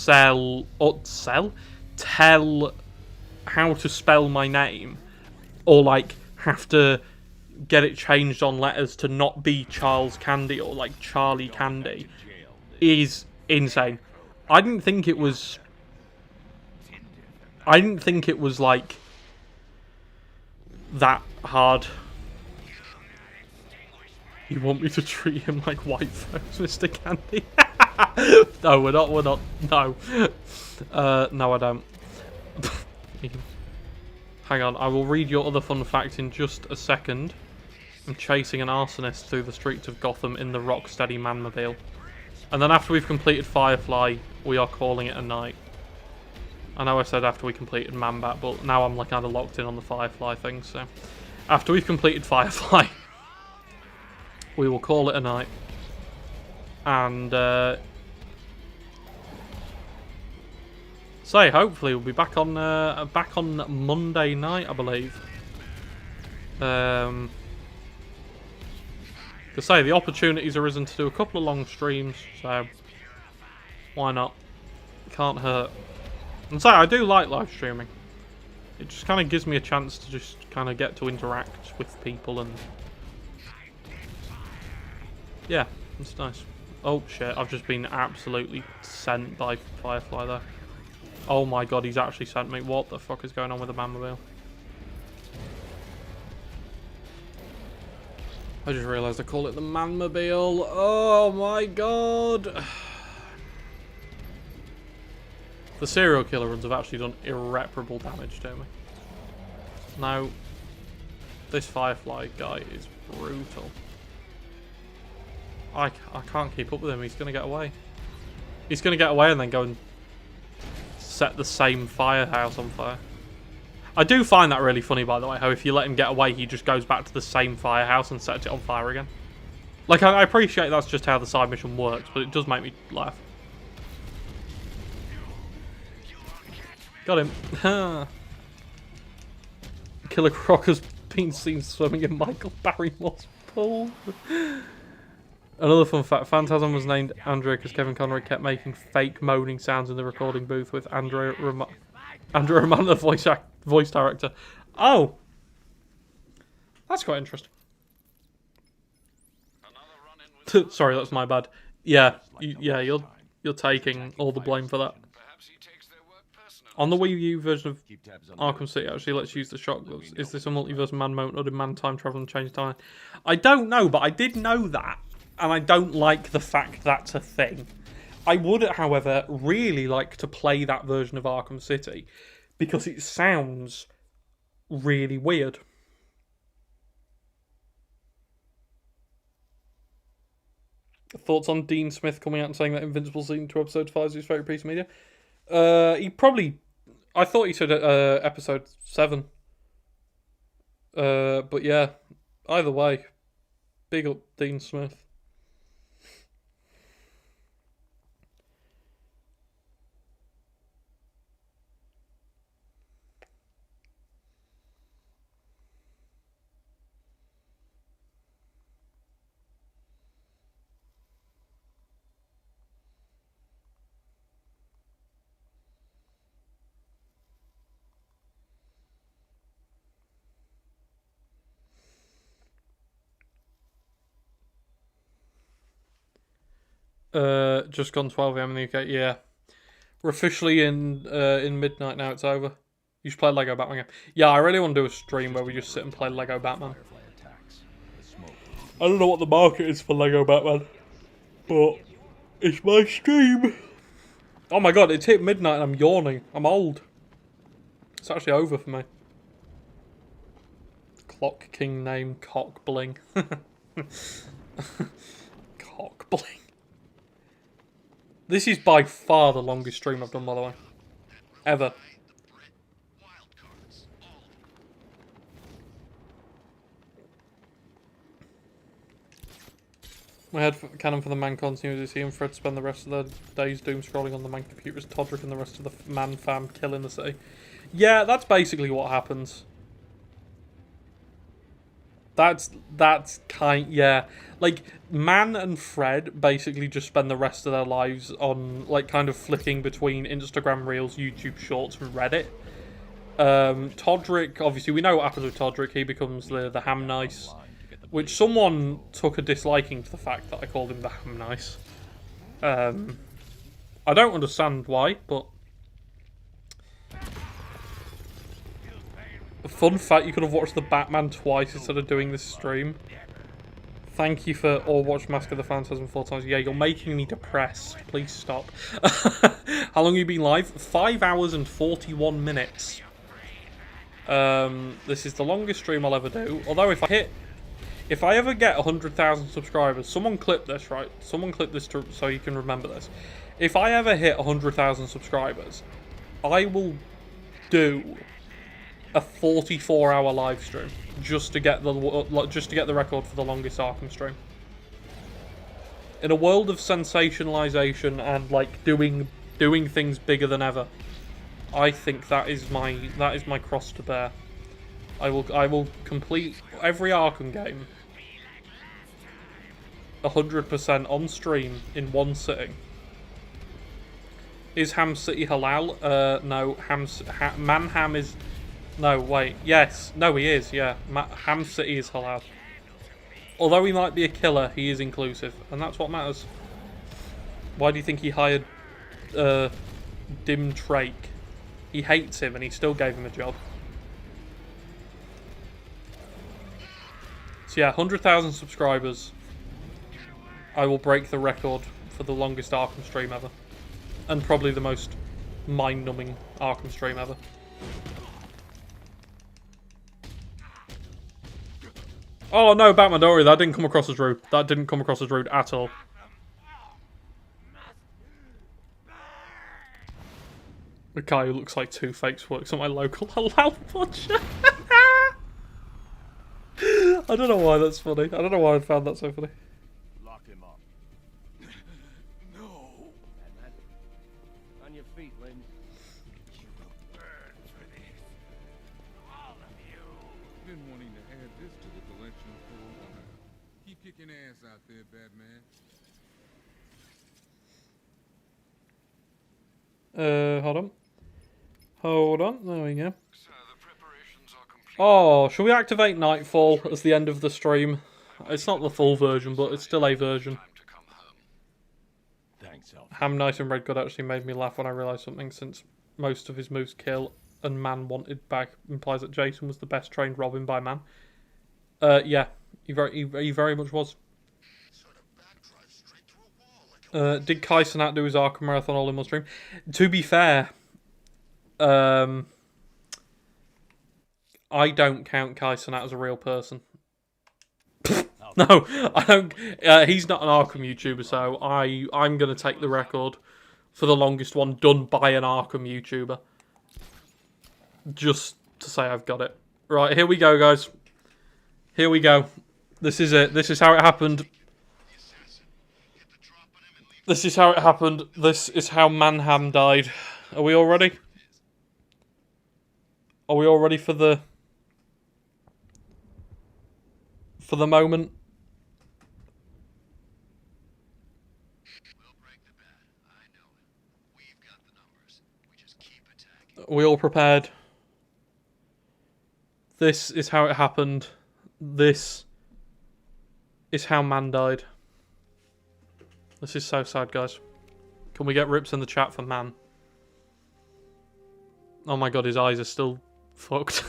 tell how to spell my name, or like have to get it changed on letters to not be Charles Candy or like Charlie Candy, is insane. I didn't think it was like that hard. You want me to treat him like white folks, Mr. Candy? No, we're not. No. No, I don't. Hang on, I will read your other fun fact in just a second. I'm chasing an arsonist through the streets of Gotham in the Rocksteady Manmobile. And then after we've completed Firefly, we are calling it a night. I know I said after we completed Manbat, but now I'm like kind of locked in on the Firefly thing, so... After we've completed Firefly, we will call it a night. And, say, hopefully we'll be back on Monday night, I believe. To say, the opportunity's arisen to do a couple of long streams, so why not? Can't hurt. And so I do like live streaming. It just kind of gives me a chance to just kind of get to interact with people, and yeah, it's nice. Oh shit, I've just been absolutely sent by Firefly there. Oh my god, he's actually sent me. What the fuck is going on with the Manmobile? I just realised I call it the Manmobile. Oh my god. The serial killer runs have actually done irreparable damage to me. Now, this Firefly guy is brutal. I can't keep up with him. He's going to get away. He's going to get away and then go and set the same firehouse on fire. I do find that really funny, by the way, how if you let him get away, he just goes back to the same firehouse and sets it on fire again. Like, I appreciate that's just how the side mission works, but it does make me laugh. Got him. Killer Croc has been seen swimming in Michael Barrymore's pool. Another fun fact, Phantasm was named Andrea because Kevin Conroy kept making fake moaning sounds in the recording booth with Andrea Romano, the voice director. Oh! That's quite interesting. Sorry, that's my bad. Yeah, you're taking all the blame for that. On the Wii U version of Arkham City, actually lets you use the shock gloves. Is this a multiverse man mode or did man time travel and change time? I don't know, but I did know that. And I don't like the fact that's a thing. I would, however, really like to play that version of Arkham City because it sounds really weird. Thoughts on Dean Smith coming out and saying that Invincible season 2 episode 5 is his favourite piece of media? He probably... I thought he said episode 7. But yeah, either way, big up Dean Smith. Just gone 12 a.m. in the UK. Yeah, we're officially in midnight now. It's over. You should play Lego Batman game. Yeah, I really want to do a stream where we just sit and play Lego Batman. I don't know what the market is for Lego Batman, but it's my stream. Oh my god, it's hit midnight and I'm yawning. I'm old. It's actually over for me. Clock King name Cock Bling. Cock Bling. This is by far the longest stream I've done, by the way. Ever. My head canon for the man continues is he and Fred spend the rest of their days doom scrolling on the man computers, Todrick and the rest of the man fam killing the city. Yeah, that's basically what happens. That's yeah. Like, Man and Fred basically just spend the rest of their lives on, like, kind of flicking between Instagram Reels, YouTube Shorts, and Reddit. Todrick, obviously, we know what happens with Todrick. He becomes the Ham Nice, which someone took a disliking to the fact that I called him the Ham Nice. I don't understand why, but... A fun fact, you could have watched the Batman twice instead of doing this stream. Thank you for or watch Mask of the Phantasm 4 times. Yeah, you're making me depressed. Please stop. How long have you been live? 5 hours and 41 minutes. This is the longest stream I'll ever do. Although if I ever get 100,000 subscribers, someone clip this, right? Someone clip this so you can remember this. If I ever hit 100,000 subscribers, I will do a 44-hour live stream just to get the record for the longest Arkham stream. In a world of sensationalization and like doing things bigger than ever, I think that is my cross to bear. I will complete every Arkham game 100% on stream in one sitting. Is Ham City halal? No. Manham is... No, wait. Yes. No, he is, yeah. Ham City is halal. Although he might be a killer, he is inclusive. And that's what matters. Why do you think he hired Dim Trake? He hates him and he still gave him a job. So yeah, 100,000 subscribers. I will break the record for the longest Arkham stream ever. And probably the most mind-numbing Arkham stream ever. Oh no, Batman, don't worry, that didn't come across as rude. That didn't come across as rude at all. The guy who looks like Two-Face works at my local halal butcher. I don't know why that's funny. I don't know why I found that so funny. Lock him up. No. Batman, on your feet, Lynn. You will burn for this. All of you. Been wanting to add this to the collection for a while. Keep kicking ass out there, Batman. Hold on. Hold on. There we go. Oh, shall we activate Nightfall as the end of the stream? It's not the full version, but it's still a version. Thanks, Alfred. Ham Knight and Red God actually made me laugh when I realised something, since most of his moves kill and Man wanted back implies that Jason was the best trained Robin by Man. Yeah, he very much was. Did Kai Cenat do his Arkham Marathon all in one stream? To be fair, I don't count Kai Cenat as a real person. No, I don't. He's not an Arkham YouTuber, so I'm going to take the record for the longest one done by an Arkham YouTuber. Just to say I've got it. Right, here we go, guys. Here we go. This is it. This is how it happened. This is how it happened. This is how Manham died. Are we all ready? Are we all ready for the moment? We'll break the bat. I know it. We've got the numbers. We just keep attacking. Are we all prepared? This is how it happened. This is how Man died. This is so sad, guys. Can we get rips in the chat for man? Oh my god, his eyes are still fucked.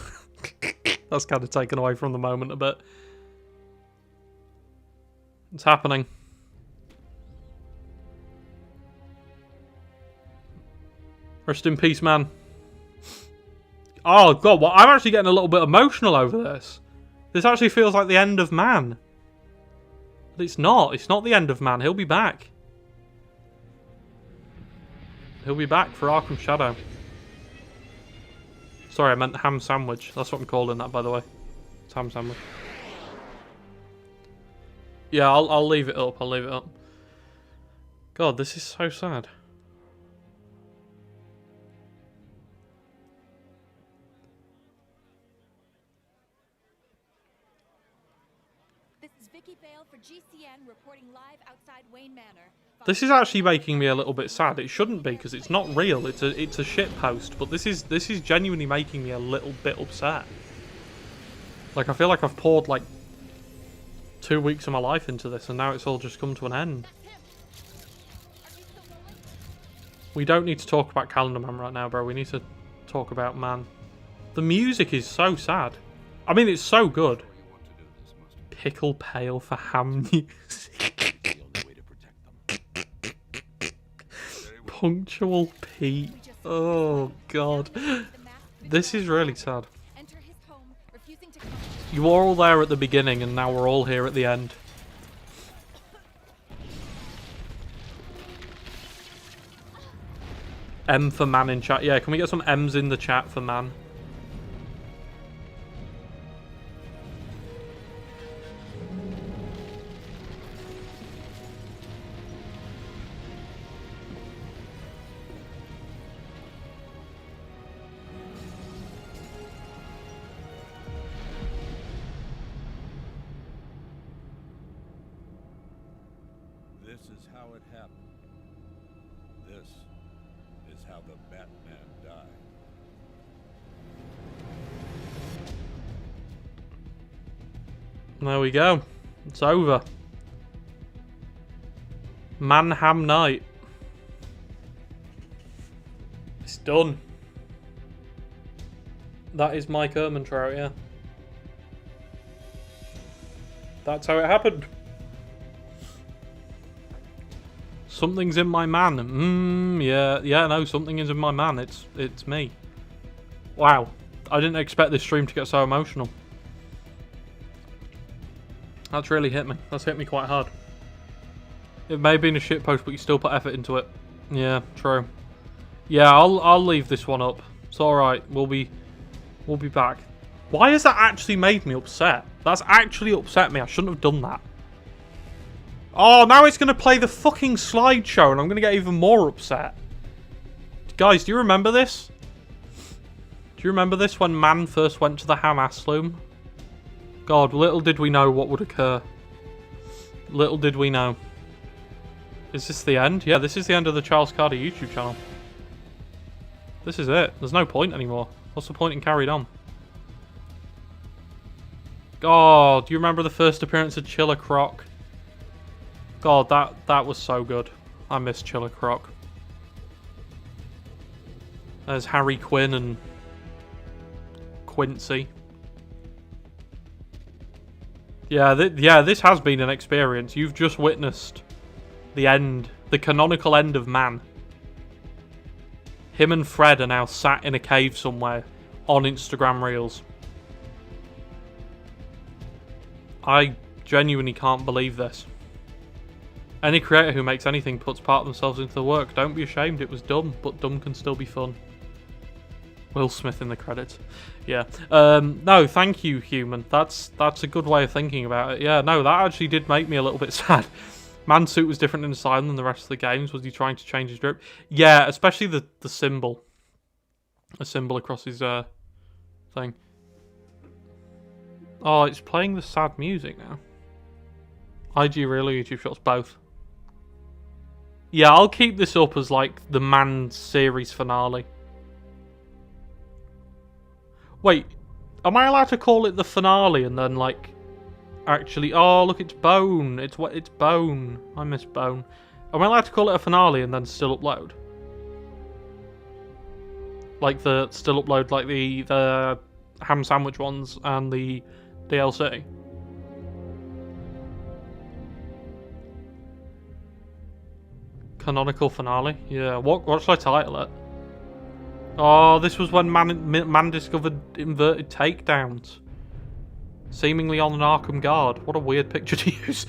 That's kind of taken away from the moment a bit. It's happening. Rest in peace, man. Oh god, well, I'm actually getting a little bit emotional over this. This actually feels like the end of man. But it's not. It's not the end of man. He'll be back. He'll be back for Arkham Shadow. Sorry, I meant ham sandwich. That's what I'm calling that, by the way. It's ham sandwich. Yeah, I'll leave it up. I'll leave it up. God, this is so sad. This is Vicky Vale for GCN reporting live outside Wayne Manor. This is actually making me a little bit sad. It shouldn't be because it's not real. It's a shit post, but this is genuinely making me a little bit upset. Like I feel like I've poured like 2 weeks of my life into this, and now it's all just come to an end. We don't need to talk about Calendar Man right now, bro. We need to talk about man. The music is so sad. I mean, it's so good. Pickle pail for ham music. Punctual Pete. Oh god. This is really sad. You were all there at the beginning and now we're all here at the end. M for man in chat. Yeah, can we get some M's in the chat for man? This is how it happened. This is how the Batman died. There we go. It's over. Manham Knight. It's done. That is Mike Ehrmantraut, yeah. That's how it happened. Something's in my man. Yeah, no, something is in my man. It's me. Wow. I didn't expect this stream to get so emotional. That's really hit me. That's hit me quite hard. It may have been a shitpost, but you still put effort into it. Yeah, true. Yeah, I'll leave this one up. It's alright. We'll be back. Why has that actually made me upset? That's actually upset me. I shouldn't have done that. Oh, now it's going to play the fucking slideshow and I'm going to get even more upset. Guys, do you remember this? Do you remember this when man first went to the Hamas loom? God, little did we know what would occur. Little did we know. Is this the end? Yeah, this is the end of the Charles Carter YouTube channel. This is it. There's no point anymore. What's the point in carried on? God, do you remember the first appearance of Chiller Croc? God, that was so good. I miss Chiller Croc. There's Harry Quinn and Quincy. Yeah, this has been an experience. You've just witnessed the end, the canonical end of man. Him and Fred are now sat in a cave somewhere on Instagram Reels. I genuinely can't believe this. Any creator who makes anything puts part of themselves into the work. Don't be ashamed, it was dumb, but dumb can still be fun. Will Smith in the credits. Yeah. No, thank you, human. That's a good way of thinking about it. Yeah, no, that actually did make me a little bit sad. Man's suit was different in Asylum than the rest of the games. Was he trying to change his drip? Yeah, especially the symbol. A symbol across his thing. Oh, it's playing the sad music now. IG really, YouTube shots, both. Yeah, I'll keep this up as like the Man series finale. Wait, am I allowed to call it the finale and then like actually? Oh, look, it's Bone. It's Bone. I miss Bone. Am I allowed to call it a finale and then still upload? Like still upload like the ham sandwich ones and the DLC? Canonical finale? Yeah, what should I title it? Oh, this was when man discovered inverted takedowns. Seemingly on an Arkham guard. What a weird picture to use.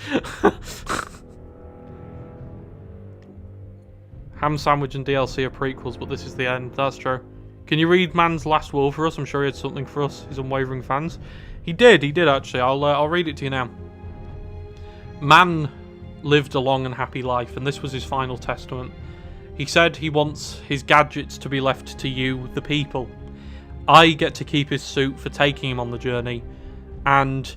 Ham sandwich and DLC are prequels, but this is the end. That's true. Can you read Man's last will for us? I'm sure he had something for us, his unwavering fans. He did actually. I'll read it to you now. Man lived a long and happy life, and this was his final testament. He said he wants his gadgets to be left to you, the people. I get to keep his suit for taking him on the journey, and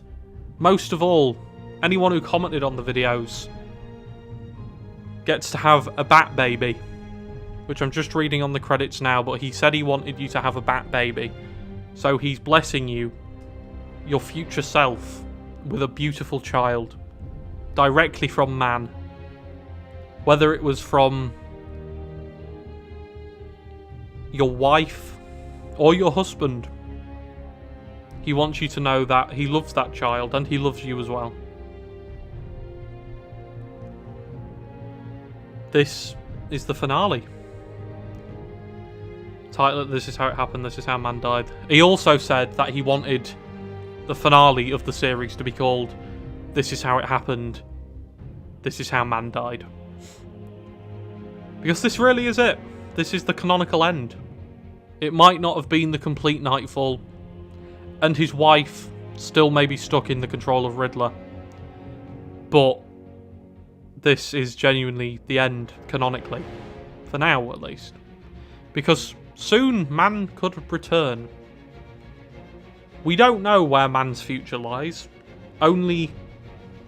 most of all, anyone who commented on the videos gets to have a bat baby, which I'm just reading on the credits now, but he said he wanted you to have a bat baby. So he's blessing you, your future self, with a beautiful child, directly from Man. Whether it was from your wife or your husband, he wants you to know that he loves that child and he loves you as well. This is the finale. Title it, This Is How It Happened, This Is How Man Died. He also said that he wanted the finale of the series to be called This Is How It Happened, This Is How Man Died. Because this really is it. This is the canonical end. It might not have been the complete Nightfall, and his wife still may be stuck in the control of Riddler, but this is genuinely the end, canonically. For now, at least. Because soon, Man could return. We don't know where Man's future lies. Only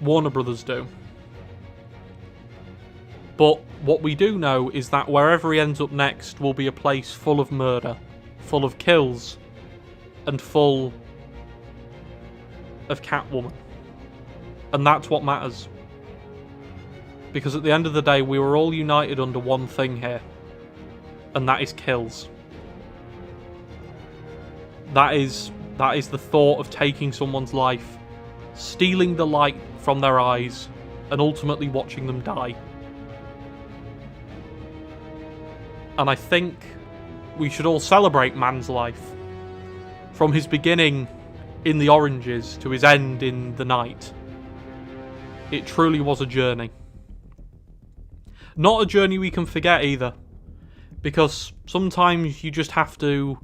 Warner Brothers do. But what we do know is that wherever he ends up next will be a place full of murder, full of kills, and full of Catwoman. And that's what matters. Because at the end of the day, we were all united under one thing here. And that is kills. That is the thought of taking someone's life, stealing the light from their eyes, and ultimately watching them die. And I think we should all celebrate Man's life. From his beginning in the oranges to his end in the night. It truly was a journey. Not a journey we can forget either. Because sometimes you just have to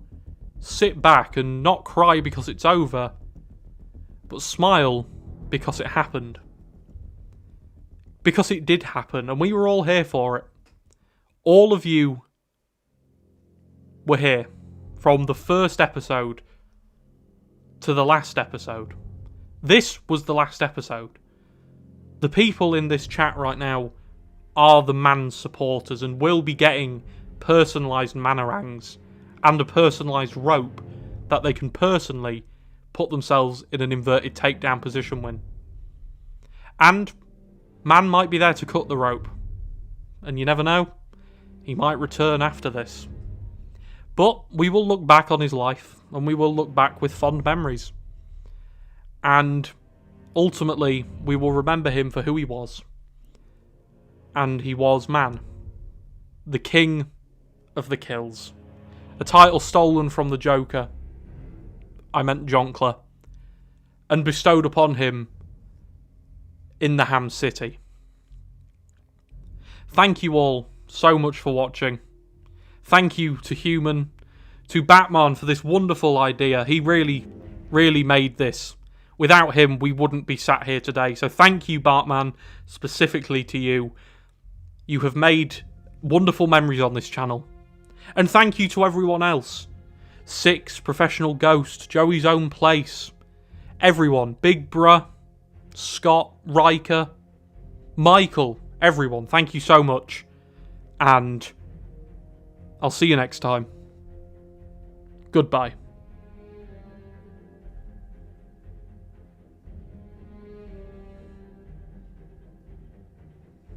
sit back and not cry because it's over, but smile because it happened. Because it did happen, and we were all here for it. All of you were here, from the first episode to the last episode. This was the last episode. The people in this chat right now are the Man supporters and will be getting personalised manarangs and a personalised rope that they can personally put themselves in an inverted takedown position with. And Man might be there to cut the rope. And you never know, he might return after this. But we will look back on his life, and we will look back with fond memories. And ultimately, we will remember him for who he was. And he was Man. The king of the kills. A title stolen from the Joker. I meant Jonkler. And bestowed upon him in the Ham City. Thank you all so much for watching. Thank you to Human, to Batman for this wonderful idea. He really, really made this. Without him, we wouldn't be sat here today. So thank you, Batman, specifically to you. You have made wonderful memories on this channel. And thank you to everyone else. Six, Professional Ghost, Joey's Own Place. Everyone. Big Bruh, Scott, Riker, Michael, everyone. Thank you so much. And I'll see you next time. Goodbye.